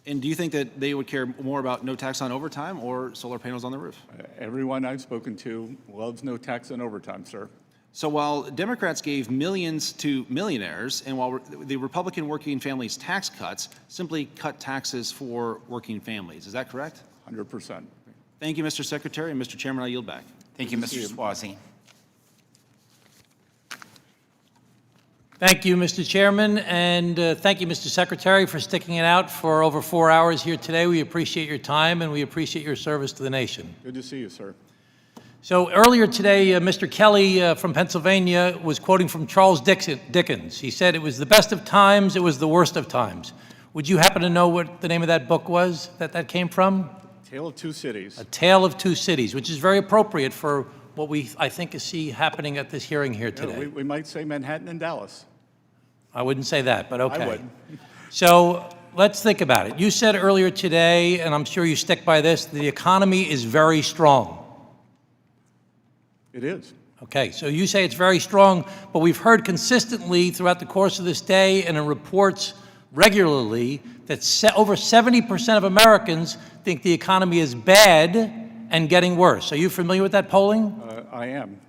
And do you think that they would care more about no tax on overtime or solar panels on the roof? Everyone I've spoken to loves no tax on overtime, sir. So while Democrats gave millions to millionaires, and while the Republican working families tax cuts simply cut taxes for working families. Is that correct? 100%. Thank you, Mr. Secretary. And Mr. Chairman, I yield back. Thank you, Mr. Swazi. Thank you, Mr. Chairman, and thank you, Mr. Secretary, for sticking it out for over 4 hours here today. We appreciate your time, and we appreciate your service to the nation. Good to see you, sir. So earlier today, Mr. Kelly from Pennsylvania was quoting from Charles Dickens. He said, "It was the best of times, it was the worst of times." Would you happen to know what the name of that book was that came from? Tale of Two Cities. A Tale of Two Cities, which is very appropriate for what I think, see happening at this hearing here today. Yeah, we might say Manhattan and Dallas. I wouldn't say that, but okay. I would. So let's think about it. You said earlier today, and I'm sure you stick by this, the economy is very strong. It is. Okay, so you say it's very strong, but we've heard consistently throughout the course of this day and in reports regularly that over 70% of Americans think the economy is bad and getting worse. Are you familiar with that polling? I am.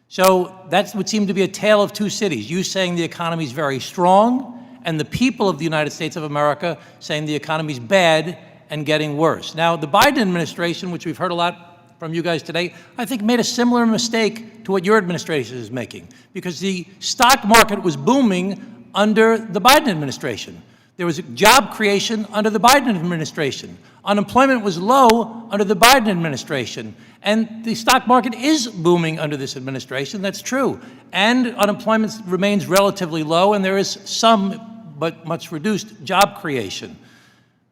So that would seem to be a tale of two cities. You saying the economy is very strong, and the people of the United States of America saying the economy is bad and getting worse. Now, the Biden administration, which we've heard a lot from you guys today, I think made a similar mistake to what your administration is making, because the stock market was booming under the Biden administration. There was job creation under the Biden administration. Unemployment was low under the Biden administration. And the stock market is booming under this administration, that's true. And unemployment remains relatively low, and there is some, but much reduced, job creation.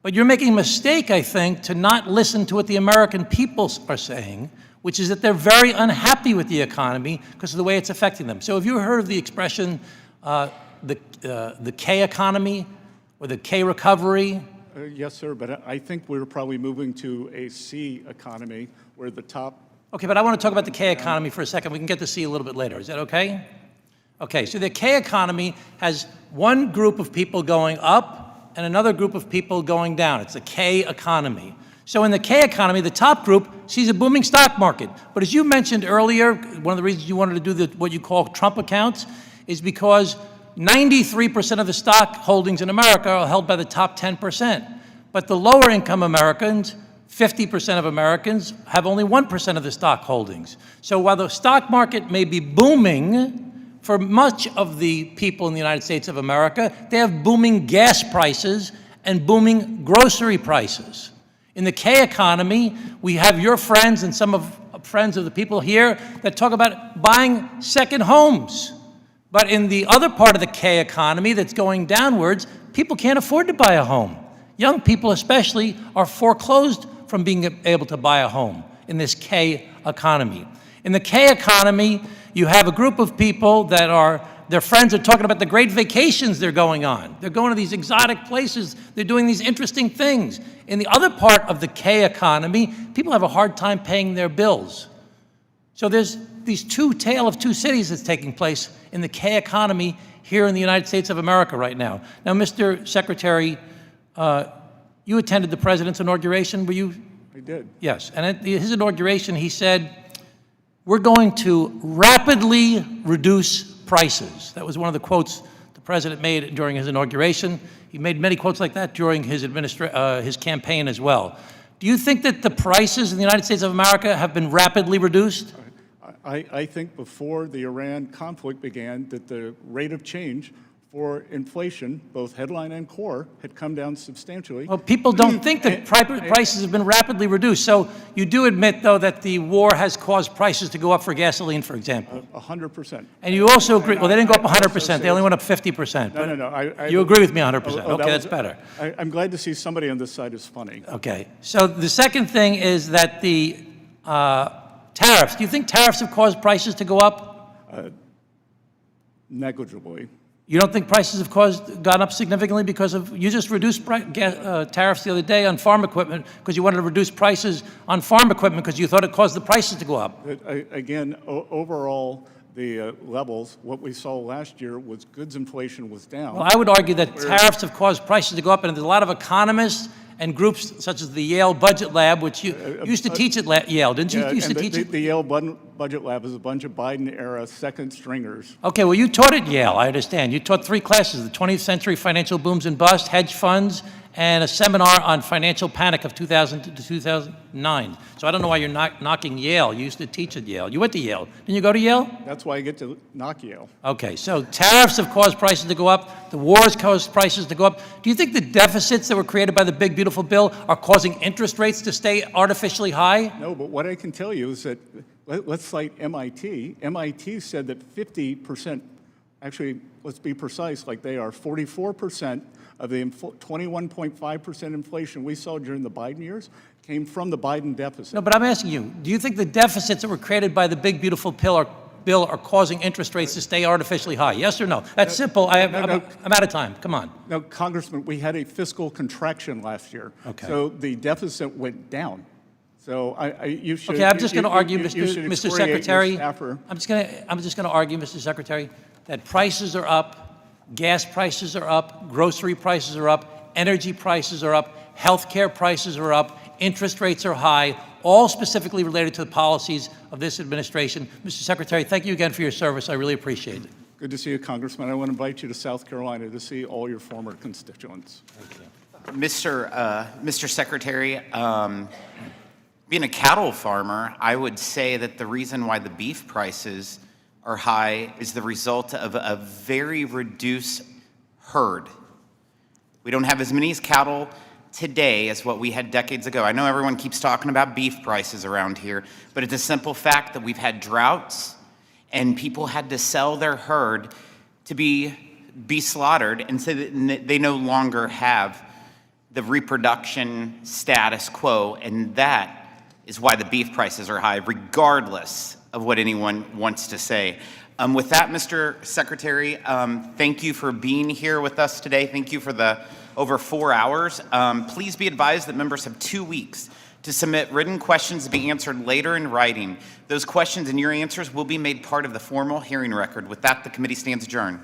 But you're making a mistake, I think, to not listen to what the American people are saying, which is that they're very unhappy with the economy because of the way it's affecting them. So have you heard of the expression, the K economy or the K recovery? Yes, sir, but I think we're probably moving to a C economy where the top... Okay, but I want to talk about the K economy for a second. We can get to C a little bit later. Is that okay? Okay, so the K economy has one group of people going up and another group of people going down. It's a K economy. So in the K economy, the top group sees a booming stock market. But as you mentioned earlier, one of the reasons you wanted to do what you call Trump accounts is because 93% of the stock holdings in America are held by the top 10%. But the lower income Americans, 50% of Americans, have only 1% of the stock holdings. So while the stock market may be booming for much of the people in the United States of America, they have booming gas prices and booming grocery prices. In the K economy, we have your friends and some of friends of the people here that talk about buying second homes. But in the other part of the K economy that's going downwards, people can't afford to buy a home. Young people especially are foreclosed from being able to buy a home in this K economy. In the K economy, you have a group of people that their friends are talking about the great vacations they're going on. They're going to these exotic places. They're doing these interesting things. In the other part of the K economy, people have a hard time paying their bills. So there's these tale of two cities that's taking place in the K economy here in the United States of America right now. Now, Mr. Secretary, you attended the president's inauguration, were you? I did. Yes, and at his inauguration, he said, "We're going to rapidly reduce prices." That was one of the quotes the president made during his inauguration. He made many quotes like that during his campaign as well. Do you think that the prices in the United States of America have been rapidly reduced? I think before the Iran conflict began that the rate of change for inflation, both headline and core, had come down substantially. Well, people don't think that prices have been rapidly reduced. So you do admit, though, that the war has caused prices to go up for gasoline, for example. 100%. And you also agree, well, they didn't go up 100%, they only went up 50%. No. You agree with me 100%. Okay, that's better. I'm glad to see somebody on this side is funny. Okay, so the second thing is that the tariffs. Do you think tariffs have caused prices to go up? Negligibly. You don't think prices have gone up significantly because of, you just reduced tariffs the other day on farm equipment because you wanted to reduce prices on farm equipment because you thought it caused the prices to go up. Again, overall, the levels, what we saw last year was goods inflation was down. Well, I would argue that tariffs have caused prices to go up, and there's a lot of economists and groups such as the Yale Budget Lab, which you used to teach at Yale, didn't you? Yeah, Used to and teach it? the Yale Budget Lab is a bunch of Biden-era second stringers. Okay, well, you taught at Yale, I understand. You taught 3 classes, the 20th Century Financial Booms and Bust, Hedge Funds, and a seminar on financial panic of 2000 to 2009. So I don't know why you're knocking Yale. You used to teach at Yale. You went to Yale. Didn't you go to Yale? That's why I get to knock Yale. Okay, so tariffs have caused prices to go up. The wars caused prices to go up. Do you think the deficits that were created by the big, beautiful bill are causing interest rates to stay artificially high? No, but what I can tell you is that, let's cite MIT. MIT said that 50%, actually, let's be precise, like they are, 44% of the 21.5% inflation we saw during the Biden years came from the Biden deficit. No, but I'm asking you, do you think the deficits that were created by the big, beautiful bill are causing interest rates to stay artificially high? Yes or no? That's simple. I'm out of time. Come on. No, Congressman, we had a fiscal contraction last year. Okay. So the deficit went down. So you should. Okay, I'm just going to argue, you should Mr. excoriate your Secretary. staffer. I'm just going to argue, Mr. Secretary, that prices are up, gas prices are up, grocery prices are up, energy prices are up, healthcare prices are up, interest rates are high, all specifically related to the policies of this administration. Mr. Secretary, thank you again for your service. I really appreciate it. Good to see you, Congressman. I want to invite you to South Carolina to see all your former constituents. Thank you. Mr. Secretary, being a cattle farmer, I would say that the reason why the beef prices are high is the result of a very reduced herd. We don't have as many cattle today as what we had decades ago. I know everyone keeps talking about beef prices around here, but it's a simple fact that we've had droughts and people had to sell their herd to be slaughtered, and so that they no longer have the reproduction status quo, and that is why the beef prices are high, regardless of what anyone wants to say. With that, Mr. Secretary, thank you for being here with us today. Thank you for the over 4 hours. Please be advised that members have 2 weeks to submit written questions to be answered later in writing. Those questions and your answers will be made part of the formal hearing record. With that, the committee stands adjourned.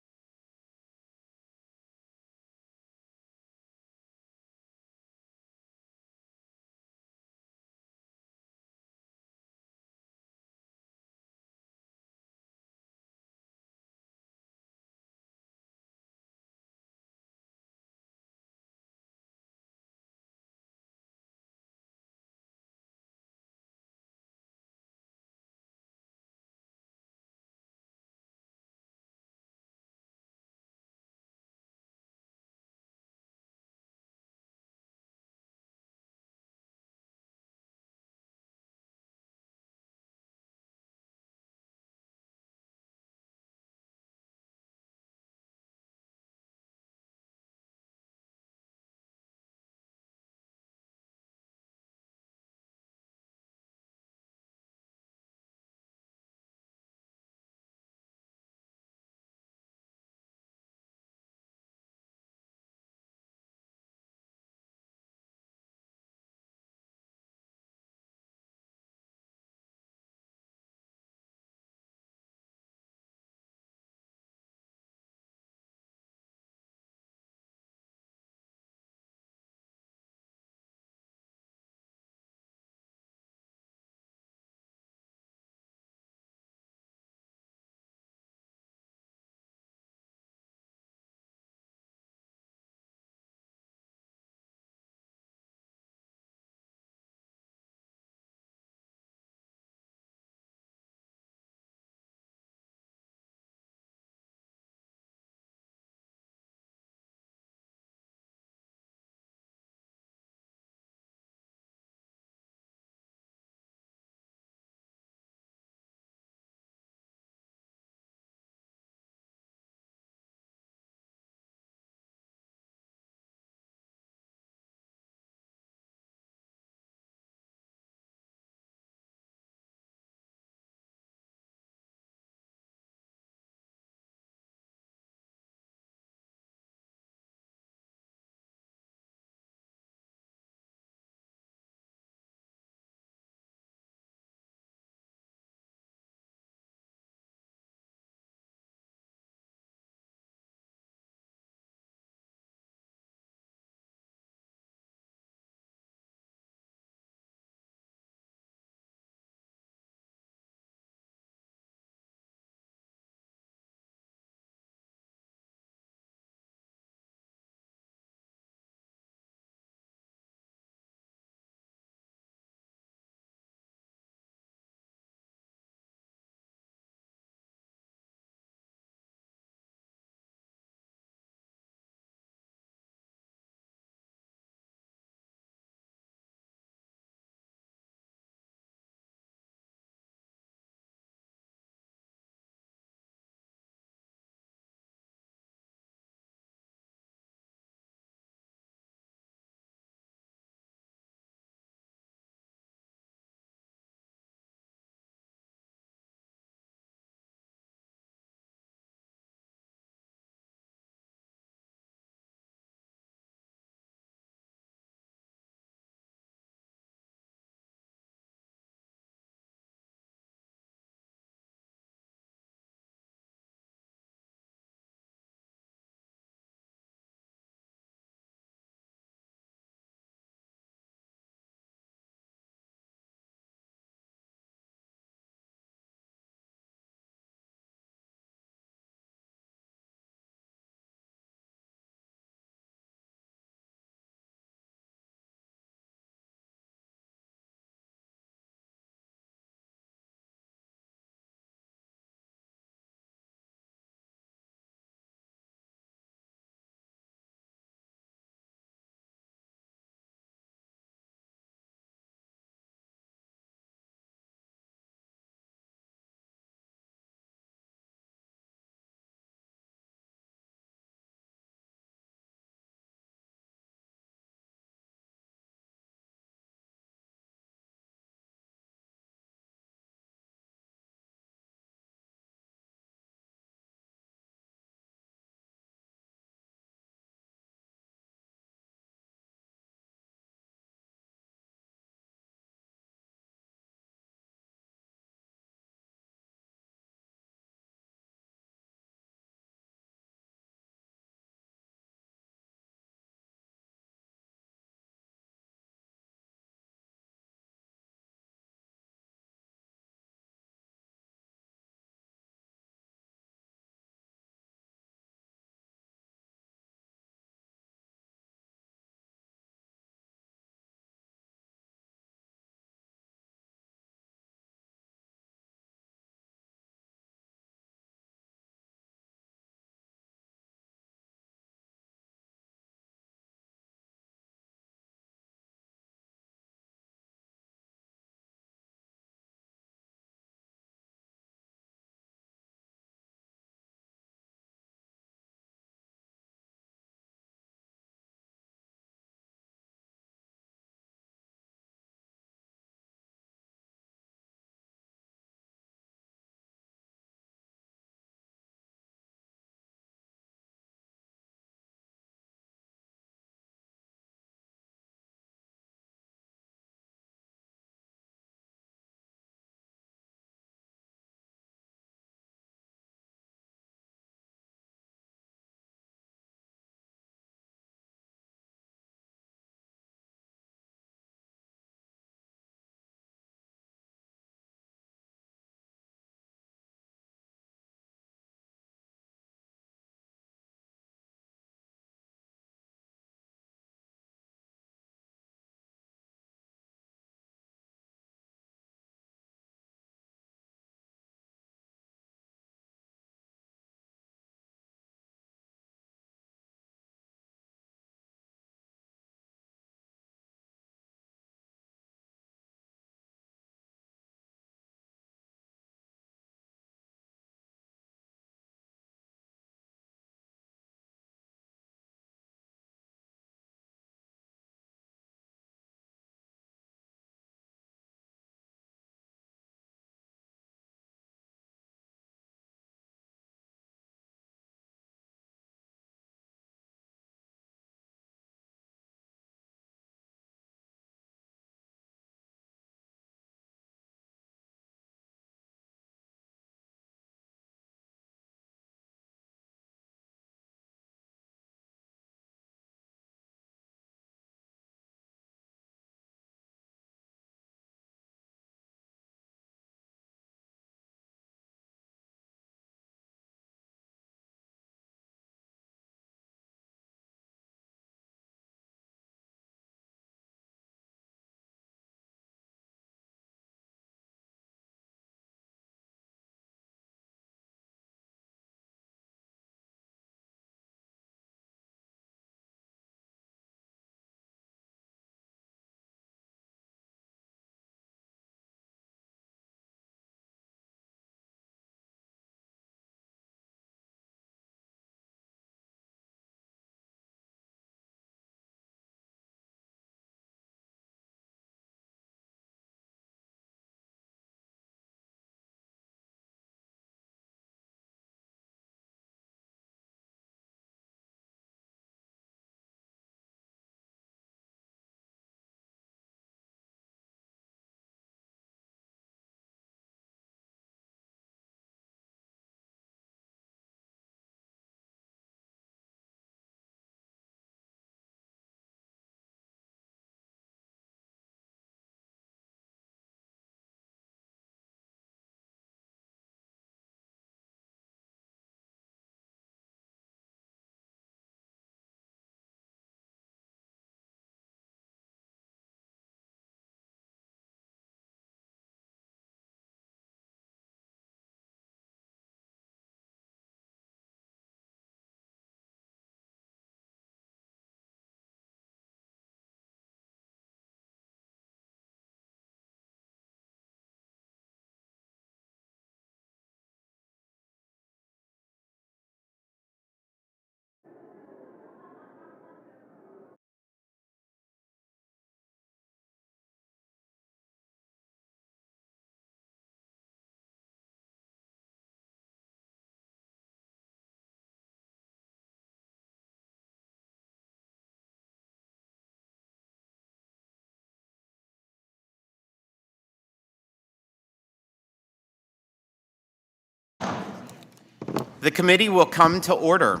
The committee will come to order.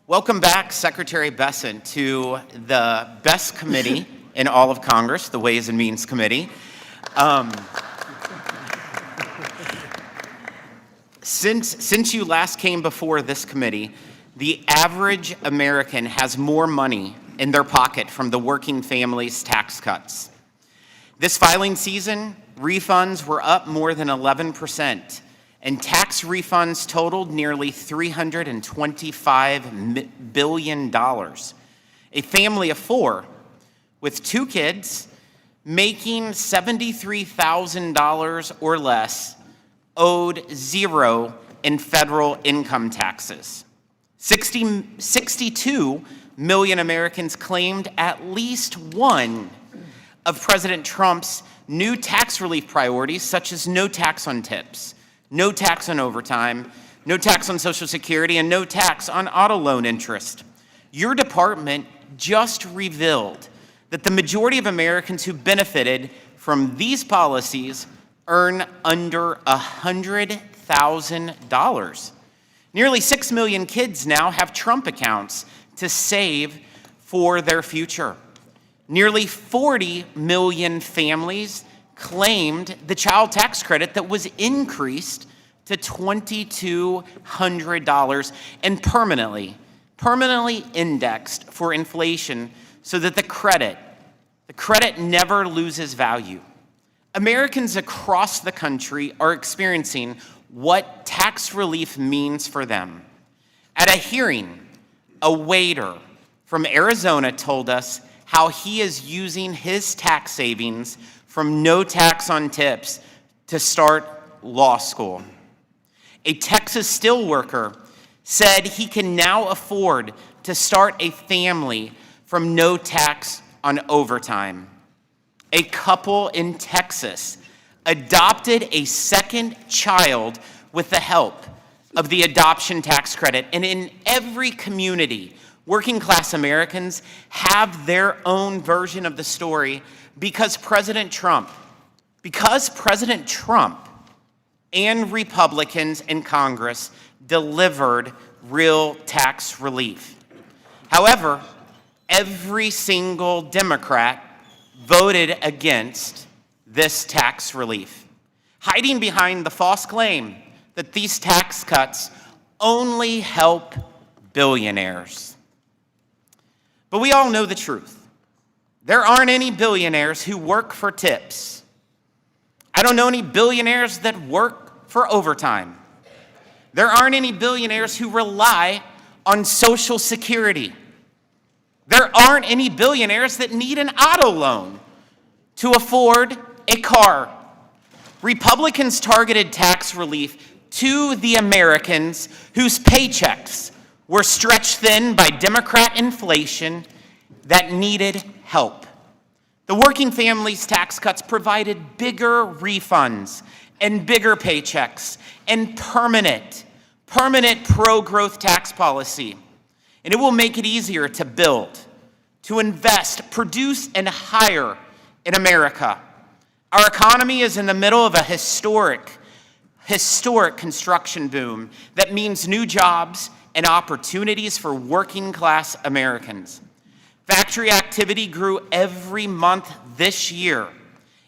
Welcome back, Secretary Bessent, to the best committee in all of Congress, the Ways and Means Committee. Since you last came before this committee, the average American has more money in their pocket from the working family's tax cuts. This filing season, refunds were up more than 11%, and tax refunds totaled nearly $325 billion. A family of four with 2 kids making $73,000 or less owed $0 in federal income taxes. 62 million Americans claimed at least one of President Trump's new tax relief priorities, such as no tax on tips, no tax on overtime, no tax on Social Security, and no tax on auto loan interest. Your department just revealed that the majority of Americans who benefited from these policies earn under $100,000. Nearly 6 million kids now have Trump accounts to save for their future. Nearly 40 million families claimed the child tax credit that was increased to $2,200 and permanently indexed for inflation so that the credit never loses value. Americans across the country are experiencing what tax relief means for them. At a hearing, a waiter from Arizona told us how he is using his tax savings from no tax on tips to start law school. A Texas steelworker said he can now afford to start a family from no tax on overtime. A couple in Texas adopted a second child with the help of the adoption tax credit. And in every community, working class Americans have their own version of the story because President Trump and Republicans in Congress delivered real tax relief. However, every single Democrat voted against this tax relief, hiding behind the false claim that these tax cuts only help billionaires. But we all know the truth. There aren't any billionaires who work for tips. I don't know any billionaires that work for overtime. There aren't any billionaires who rely on Social Security. There aren't any billionaires that need an auto loan to afford a car. Republicans targeted tax relief to the Americans whose paychecks were stretched thin by Democrat inflation that needed help. The working families tax cuts provided bigger refunds and bigger paychecks and permanent pro-growth tax policy. And it will make it easier to build, to invest, produce, and hire in America. Our economy is in the middle of a historic construction boom that means new jobs and opportunities for working class Americans. Factory activity grew every month this year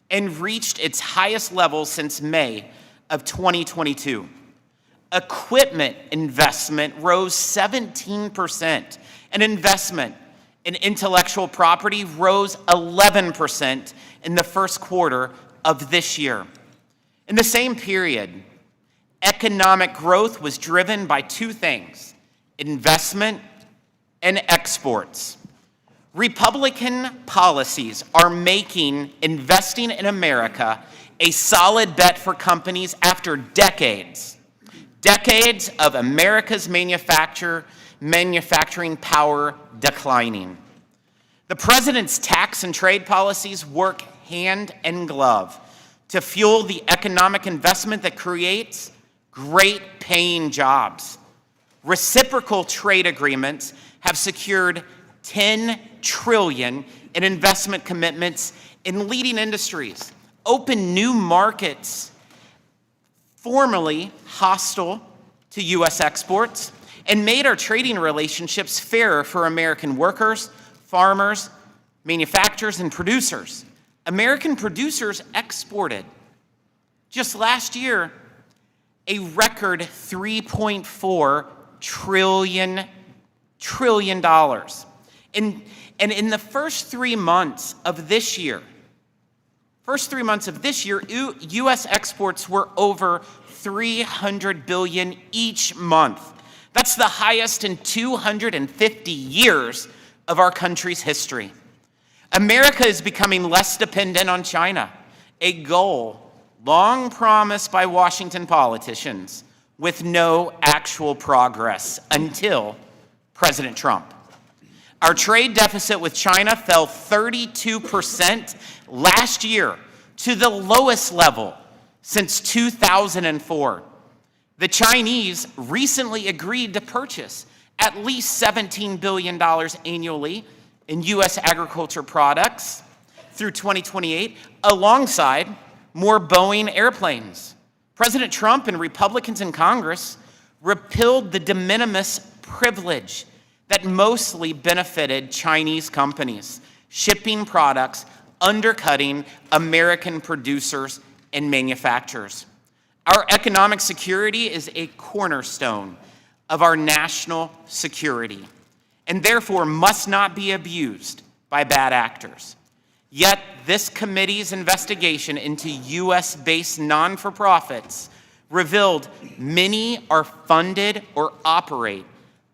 and reached its highest level since May of 2022. Equipment investment rose 17%, and investment in intellectual property rose 11% in the first quarter of this year. In the same period, economic growth was driven by two things: investment and exports. Republican policies are making investing in America a solid bet for companies after decades of America's manufacturing power declining. The president's tax and trade policies work hand in glove to fuel the economic investment that creates great paying jobs. Reciprocal trade agreements have secured $10 trillion in investment commitments in leading industries, opened new markets formerly hostile to U.S. exports and made our trading relationships fairer for American workers, farmers, manufacturers, and producers. American producers exported, just last year, a record $3.4 trillion. And in the first 3 months of this year, U.S. exports were over $300 billion each month. That's the highest in 250 years of our country's history. America is becoming less dependent on China, a goal long promised by Washington politicians with no actual progress until President Trump. Our trade deficit with China fell 32% last year to the lowest level since 2004. The Chinese recently agreed to purchase at least $17 billion annually in U.S. agriculture products through 2028, alongside more Boeing airplanes. President Trump and Republicans in Congress repealed the de minimis privilege that mostly benefited Chinese companies, shipping products undercutting American producers and manufacturers. Our economic security is a cornerstone of our national security, and therefore must not be abused by bad actors. Yet this committee's investigation into U.S.-based non-for-profits revealed many are funded or operate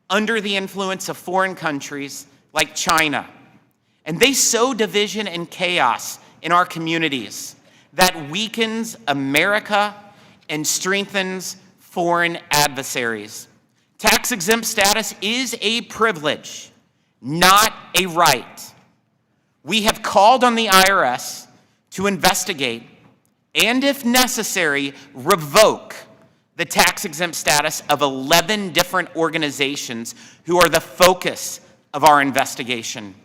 under the influence of foreign countries like China. And they sow division and chaos in our communities that weakens America and strengthens foreign adversaries. Tax-exempt status is a privilege, not a right. We have called on the IRS to investigate and, if necessary, revoke the tax-exempt status of 11 different organizations who are the focus of our investigation.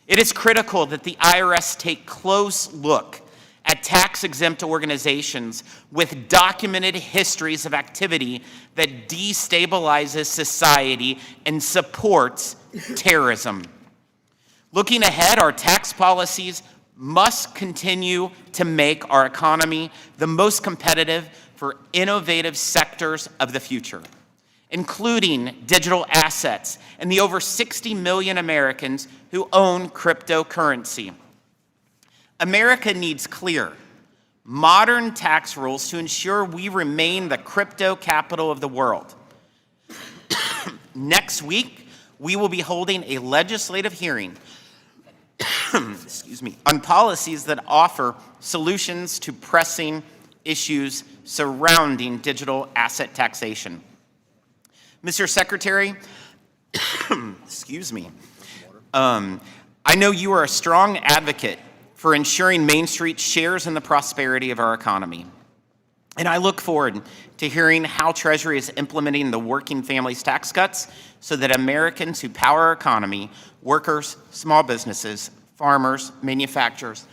It is critical that the IRS take close look at tax-exempt organizations with documented histories of activity that destabilizes society and supports terrorism. Looking ahead, our tax policies must continue to make our economy the most competitive for innovative sectors of the future, including digital assets and the over 60 million Americans who own cryptocurrency. America needs clear, modern tax rules to ensure we remain the crypto capital of the world. Next week, we will be holding a legislative hearing on policies that offer solutions to pressing issues surrounding digital asset taxation. Mr. Secretary, I know you are a strong advocate for ensuring Main Street shares in the prosperity of our economy. And I look forward to hearing how Treasury is implementing the working families tax cuts so that Americans who power our economy, workers, small businesses, farmers, manufacturers,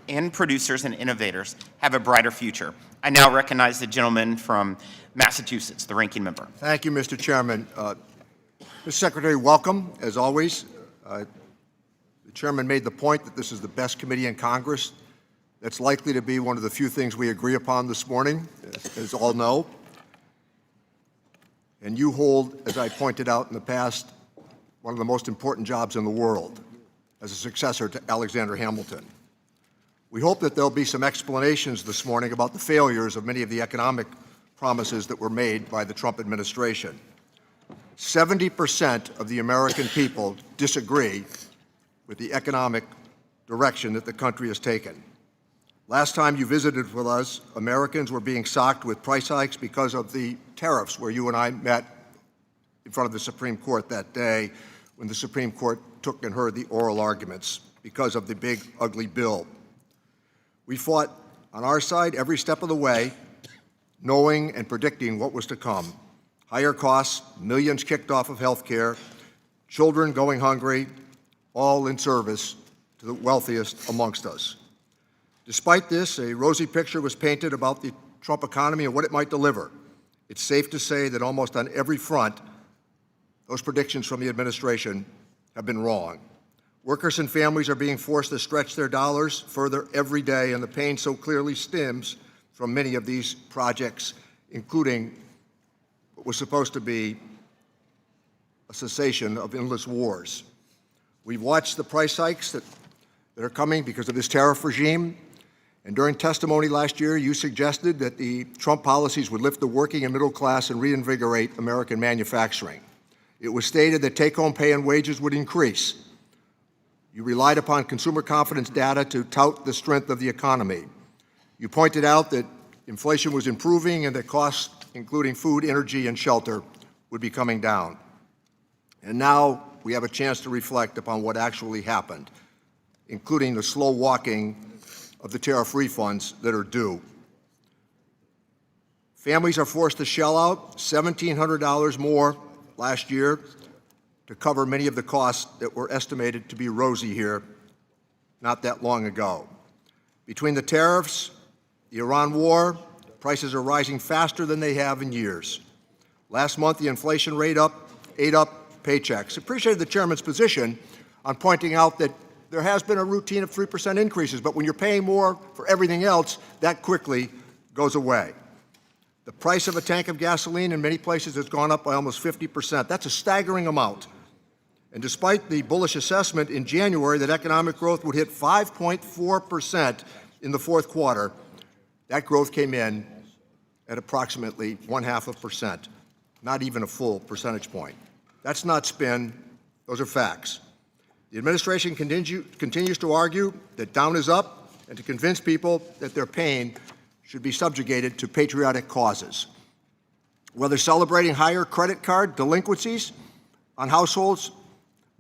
and producers and innovators have a brighter future. I now recognize the gentleman from Massachusetts, the ranking member. Thank you, Mr. Chairman. Mr. Secretary, welcome, as always. The chairman made the point that this is the best committee in Congress. That's likely to be one of the few things we agree upon this morning, as all know. And you hold, as I pointed out in the past, one of the most important jobs in the world as a successor to Alexander Hamilton. We hope that there'll be some explanations this morning about the failures of many of the economic promises that were made by the Trump administration. 70% of the American people disagree with the economic direction that the country has taken. Last time you visited with us, Americans were being socked with price hikes because of the tariffs, where you and I met in front of the Supreme Court that day when the Supreme Court took and heard the oral arguments because of the big, ugly bill. We fought on our side every step of the way, knowing and predicting what was to come. Higher costs, millions kicked off of health care, children going hungry, all in service to the wealthiest amongst us. Despite this, a rosy picture was painted about the Trump economy and what it might deliver. It's safe to say that almost on every front, those predictions from the administration have been wrong. Workers and families are being forced to stretch their dollars further every day, and the pain so clearly stems from many of these projects, including what was supposed to be a cessation of endless wars. We've watched the price hikes that are coming because of this tariff regime, and during testimony last year, you suggested that the Trump policies would lift the working and middle class and reinvigorate American manufacturing. It was stated that take-home pay and wages would increase. You relied upon consumer confidence data to tout the strength of the economy. You pointed out that inflation was improving and that costs, including food, energy, and shelter, would be coming down. And now we have a chance to reflect upon what actually happened, including the slow walking of the tariff refunds that are due. Families are forced to shell out $1,700 more last year to cover many of the costs that were estimated to be rosy here not that long ago. Between the tariffs, the Iran war, prices are rising faster than they have in years. Last month, the inflation rate ate up paychecks. Appreciated the chairman's position on pointing out that there has been a routine of 3% increases, but when you're paying more for everything else, that quickly goes away. The price of a tank of gasoline in many places has gone up by almost 50%. That's a staggering amount. And despite the bullish assessment in January that economic growth would hit 5.4% in the fourth quarter, that growth came in at approximately 0.5%, not even a full percentage point. That's not spin, those are facts. The administration continues to argue that down is up and to convince people that their pain should be subjugated to patriotic causes. Whether celebrating higher credit card delinquencies on households,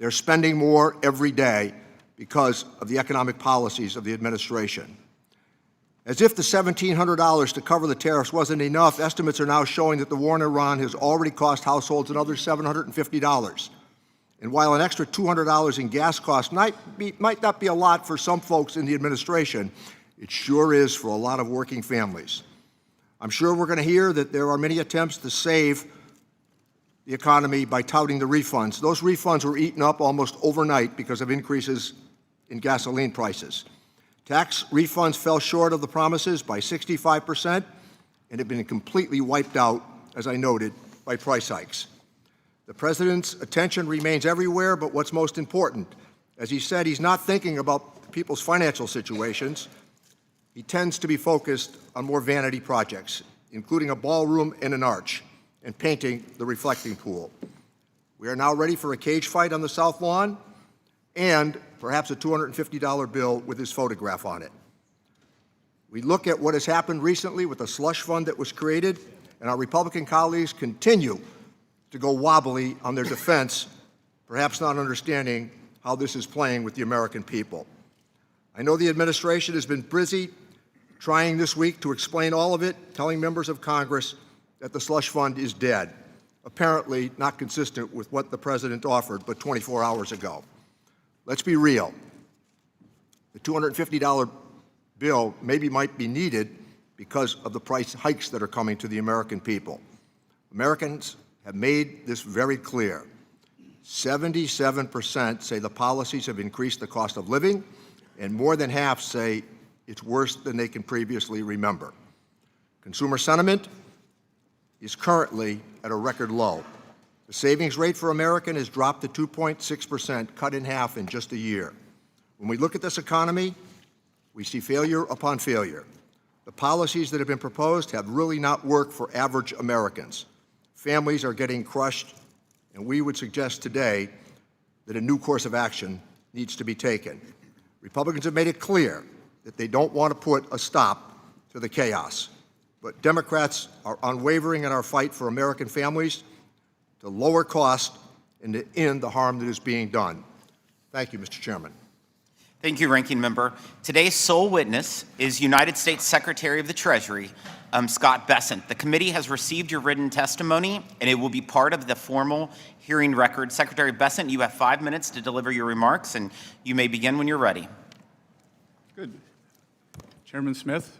they're spending more every day because of the economic policies of the administration. As if the $1,700 to cover the tariffs wasn't enough, estimates are now showing that the war in Iran has already cost households another $750. And while an extra $200 in gas costs might not be a lot for some folks in the administration, it sure is for a lot of working families. I'm sure we're going to hear that there are many attempts to save the economy by touting the refunds. Those refunds were eaten up almost overnight because of increases in gasoline prices. Tax refunds fell short of the promises by 65% and have been completely wiped out, as I noted, by price hikes. The president's attention remains everywhere but what's most important. As he said, he's not thinking about people's financial situations. He tends to be focused on more vanity projects, including a ballroom and an arch, and painting the reflecting pool. We are now ready for a cage fight on the South Lawn and perhaps a $250 bill with his photograph on it. We look at what has happened recently with the slush fund that was created, and our Republican colleagues continue to go wobbly on their defense, perhaps not understanding how this is playing with the American people. I know the administration has been busy trying this week to explain all of it, telling members of Congress that the slush fund is dead, apparently not consistent with what the president offered but 24 hours ago. Let's be real. The $250 bill might be needed because of the price hikes that are coming to the American people. Americans have made this very clear. 77% say the policies have increased the cost of living, and more than half say it's worse than they can previously remember. Consumer sentiment is currently at a record low. The savings rate for American has dropped to 2.6%, cut in half in just a year. When we look at this economy, we see failure upon failure. The policies that have been proposed have really not worked for average Americans. Families are getting crushed, and we would suggest today that a new course of action needs to be taken. Republicans have made it clear that they don't want to put a stop to the chaos, but Democrats are unwavering in our fight for American families to lower costs and to end the harm that is being done. Thank you, Mr. Chairman. Thank you, Ranking Member. Today's sole witness is United States Secretary of the Treasury, Scott Bessent. The committee has received your written testimony, and it will be part of the formal hearing record. Secretary Bessent, you have 5 minutes to deliver your remarks, and you may begin when you're ready. Good. Chairman Smith,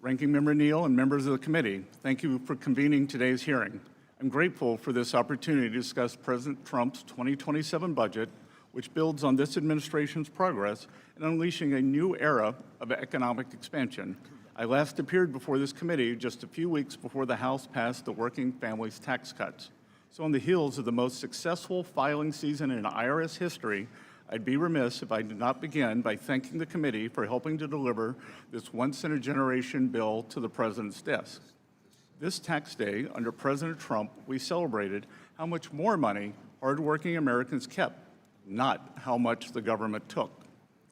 Ranking Member Neal and members of the committee, thank you for convening today's hearing. I'm grateful for this opportunity to discuss President Trump's 2027 budget, which builds on this administration's progress in unleashing a new era of economic expansion. I last appeared before this committee just a few weeks before the House passed the Working Families Tax Cuts. So on the heels of the most successful filing season in IRS history, I'd be remiss if I did not begin by thanking the committee for helping to deliver this once-in-a-generation bill to the President's desk. This tax day, under President Trump, we celebrated how much more money hardworking Americans kept, not how much the government took.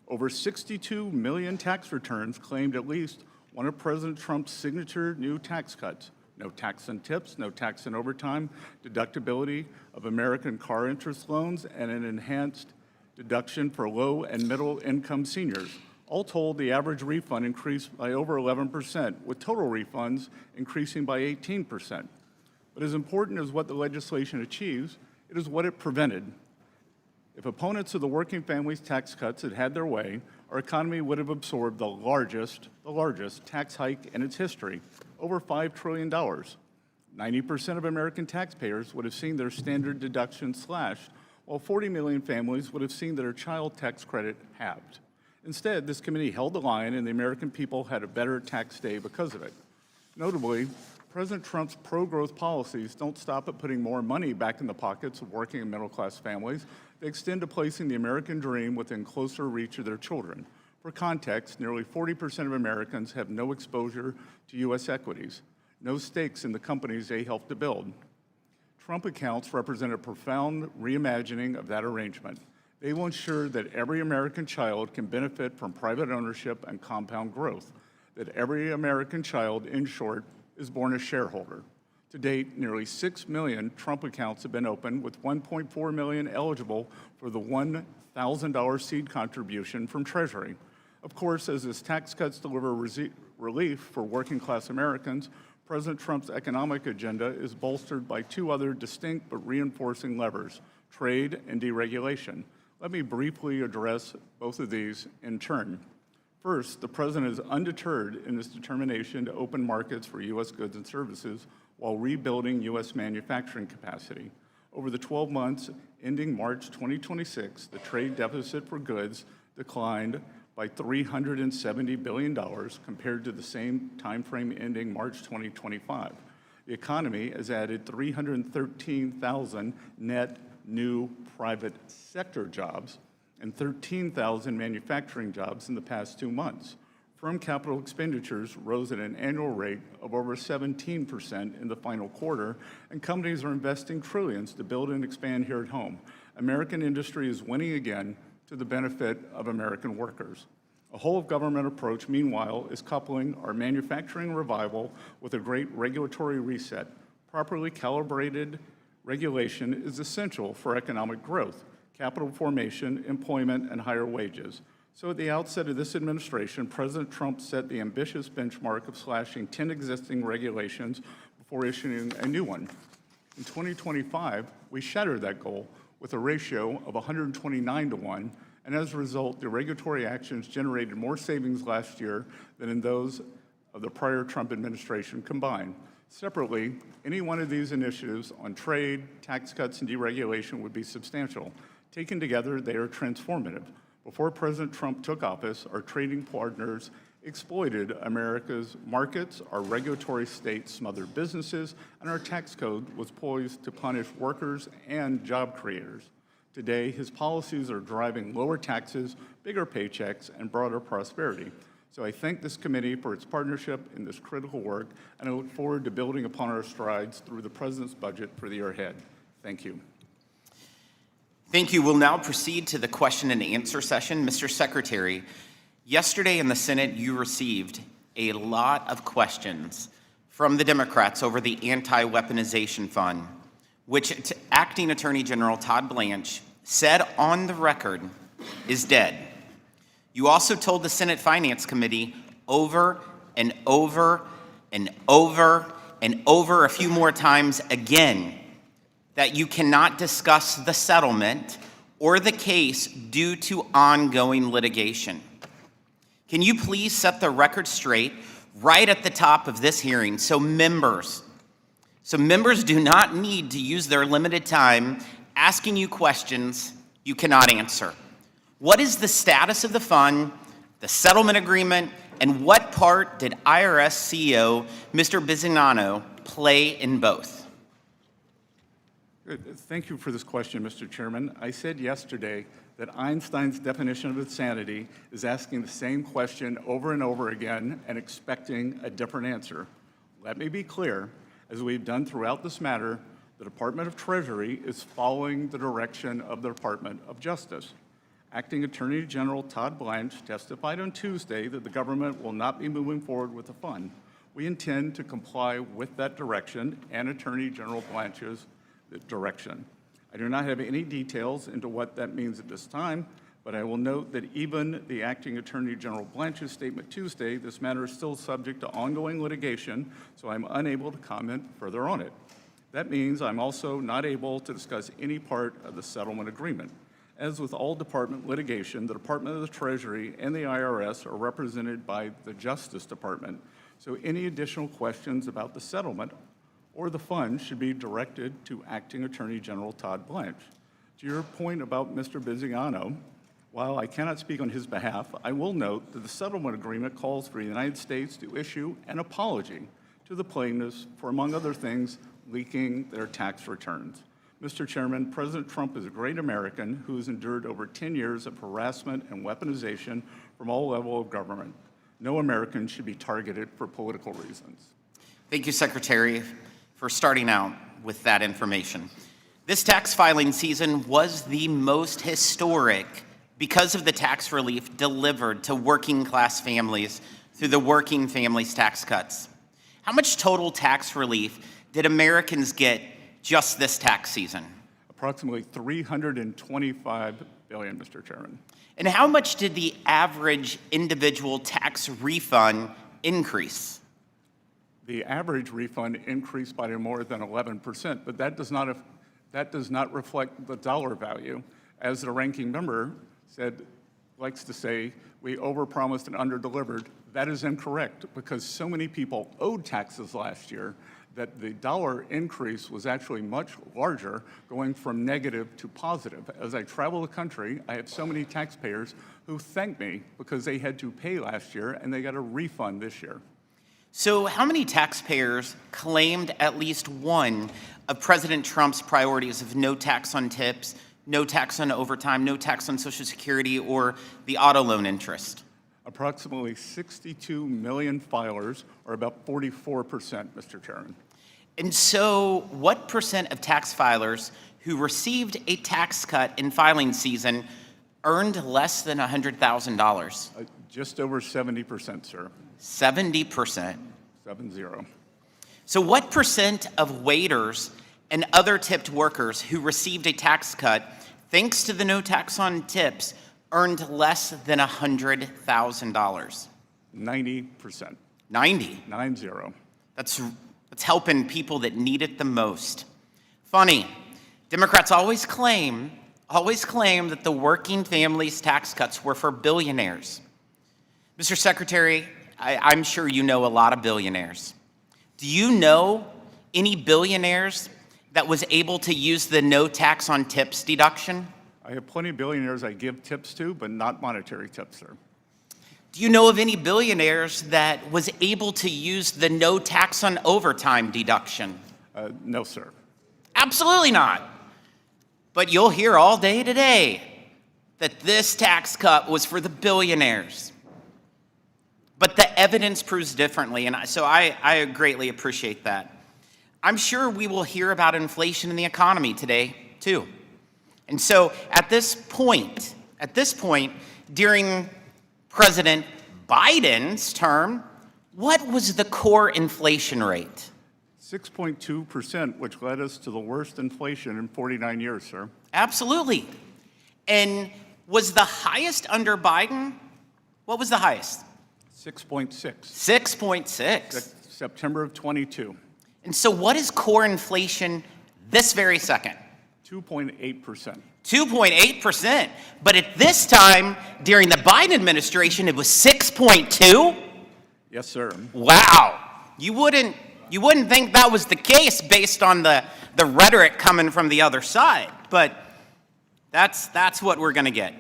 Over 62 million tax returns claimed at least one of President Trump's signature new tax cuts. No tax on tips, no tax on overtime, deductibility of American car interest loans, and an enhanced deduction for low and middle income seniors. All told, the average refund increased by over 11%, with total refunds increasing by 18%. But as important as what the legislation achieves, it is what it prevented. If opponents of the Working Families Tax Cuts had had their way, our economy would have absorbed the largest tax hike in its history, over $5 trillion. 90% of American taxpayers would have seen their standard deduction slashed, while 40 million families would have seen their child tax credit halved. Instead, this committee held the line, and the American people had a better tax day because of it. Notably, President Trump's pro-growth policies don't stop at putting more money back in the pockets of working and middle-class families. They extend to placing the American dream within closer reach of their children. For context, nearly 40% of Americans have no exposure to U.S. equities, no stakes in the companies they helped to build. Trump accounts represent a profound reimagining of that arrangement. They will ensure that every American child can benefit from private ownership and compound growth, that every American child, in short, is born a shareholder. To date, nearly 6 million Trump accounts have been opened, with 1.4 million eligible for the $1,000 seed contribution from Treasury. Of course, as his tax cuts deliver relief for working-class Americans, President Trump's economic agenda is bolstered by two other distinct but reinforcing levers: trade and deregulation. Let me briefly address both of these in turn. First, the President is undeterred in his determination to open markets for U.S. goods and services while rebuilding U.S. manufacturing capacity. Over the 12 months ending March 2026, the trade deficit for goods declined by $370 billion compared to the same timeframe ending March 2025. The economy has added 313,000 net new private sector jobs and 13,000 manufacturing jobs in the past 2 months. Firm capital expenditures rose at an annual rate of over 17% in the final quarter, and companies are investing trillions to build and expand here at home. American industry is winning again to the benefit of American workers. A whole-of-government approach, meanwhile, is coupling our manufacturing revival with a great regulatory reset. Properly calibrated regulation is essential for economic growth, capital formation, employment, and higher wages. So at the outset of this administration, President Trump set the ambitious benchmark of slashing 10 existing regulations before issuing a new one. In 2025, we shattered that goal with a ratio of 129 to 1, and as a result, the regulatory actions generated more savings last year than in those of the prior Trump administration combined. Separately, any one of these initiatives on trade, tax cuts, and deregulation would be substantial. Taken together, they are transformative. Before President Trump took office, our trading partners exploited America's markets, our regulatory state smothered businesses, and our tax code was poised to punish workers and job creators. Today, his policies are driving lower taxes, bigger paychecks, and broader prosperity. So I thank this committee for its partnership in this critical work, and I look forward to building upon our strides through the President's budget for the year ahead. Thank you. Thank you. We'll now proceed to the question and answer session. Mr. Secretary, yesterday in the Senate, you received a lot of questions from the Democrats over the anti-weaponization fund, which Acting Attorney General Todd Blanche said on the record is dead. You also told the Senate Finance Committee over and over and over and over a few more times again that you cannot discuss the settlement or the case due to ongoing litigation. Can you please set the record straight right at the top of this hearing. So members do not need to use their limited time asking you questions you cannot answer. What is the status of the fund, the settlement agreement, and what part did IRS CEO Mr. Bisignano play in both? Good. Thank you for this question, Mr. Chairman. I said yesterday that Einstein's definition of insanity is asking the same question over and over again and expecting a different answer. Let me be clear, as we've done throughout this matter, the Department of Treasury is following the direction of the Department of Justice. Acting Attorney General Todd Blanche testified on Tuesday that the government will not be moving forward with the fund. We intend to comply with that direction and Attorney General Blanche's direction. I do not have any details into what that means at this time, but I will note that even the Acting Attorney General Blanche's statement Tuesday, this matter is still subject to ongoing litigation, so I'm unable to comment further on it. That means I'm also not able to discuss any part of the settlement agreement. As with all department litigation, the Department of the Treasury and the IRS are represented by the Justice Department, so any additional questions about the settlement or the fund should be directed to Acting Attorney General Todd Blanche. To your point about Mr. Bisignano, while I cannot speak on his behalf, I will note that the settlement agreement calls for the United States to issue an apology to the plaintiffs for, among other things, leaking their tax returns. Mr. Chairman, President Trump is a great American who has endured over 10 years of harassment and weaponization from all levels of government. No American should be targeted for political reasons. Thank you, Secretary, for starting out with that information. This tax filing season was the most historic because of the tax relief delivered to working class families through the Working Families Tax Cuts. How much total tax relief did Americans get just this tax season? Approximately $325 billion, Mr. Chairman. And how much did the average individual tax refund increase? The average refund increased by more than 11%, but that does not reflect the dollar value. As the ranking member likes to say, we overpromised and underdelivered. That is incorrect because so many people owed taxes last year that the dollar increase was actually much larger, going from negative to positive. As I travel the country, I have so many taxpayers who thank me because they had to pay last year and they got a refund this year. So how many taxpayers claimed at least one of President Trump's priorities of no tax on tips, no tax on overtime, no tax on Social Security, or the auto loan interest? Approximately 62 million filers, or about 44%, Mr. Chairman. And so what percent of tax filers who received a tax cut in filing season earned less than $100,000? Just over 70%, sir. 70%. 70. So what percent of waiters and other tipped workers who received a tax cut, thanks to the no tax on tips, earned less than $100,000? 90%. 90? 90. That's helping people that need it the most. Funny, Democrats always claim that the working families tax cuts were for billionaires. Mr. Secretary, I'm sure you know a lot of billionaires. Do you know any billionaires that was able to use the no tax on tips deduction? I have plenty of billionaires I give tips to, but not monetary tips, sir. Do you know of any billionaires that was able to use the no tax on overtime deduction? No, sir. Absolutely not. But you'll hear all day today that this tax cut was for the billionaires. But the evidence proves differently, and so I greatly appreciate that. I'm sure we will hear about inflation in the economy today, too. And so at this point, during President Biden's term, what was the core inflation rate? 6.2%, which led us to the worst inflation in 49 years, sir. Absolutely. And was the highest under Biden? What was the highest? 6.6. 6.6. September of 22. And so what is core inflation this very second? 2.8%. 2.8%. But at this time, during the Biden administration, it was 6.2? Yes, sir. Wow. You wouldn't think that was the case based on the rhetoric coming from the other side, but that's what we're going to get.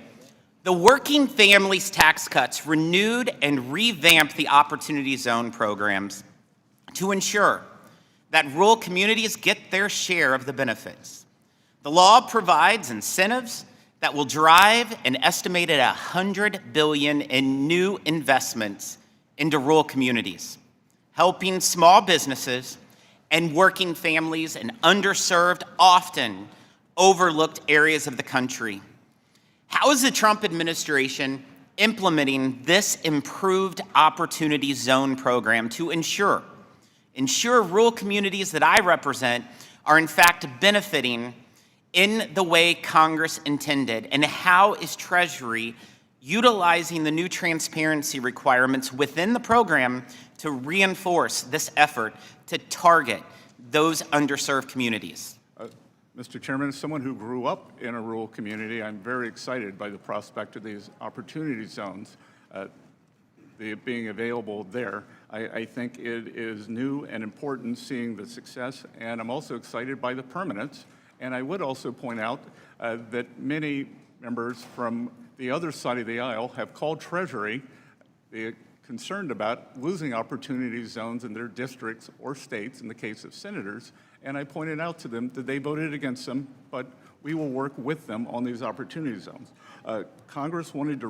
The Working Families Tax Cuts renewed and revamped the Opportunity Zone programs to ensure that rural communities get their share of the benefits. The law provides incentives that will drive an estimated $100 billion in new investments into rural communities, helping small businesses and working families in underserved, often overlooked areas of the country. How is the Trump administration implementing this improved Opportunity Zone program to ensure rural communities that I represent are in fact benefiting in the way Congress intended? And how is Treasury utilizing the new transparency requirements within the program to reinforce this effort to target those underserved communities? Mr. Chairman, as someone who grew up in a rural community, I'm very excited by the prospect of these opportunity zones being available there. I think it is new and important seeing the success, and I'm also excited by the permanence. And I would also point out that many members from the other side of the aisle have called Treasury concerned about losing opportunity zones in their districts or states in the case of senators. And I pointed out to them that they voted against them, but we will work with them on these opportunity zones. Congress wanted to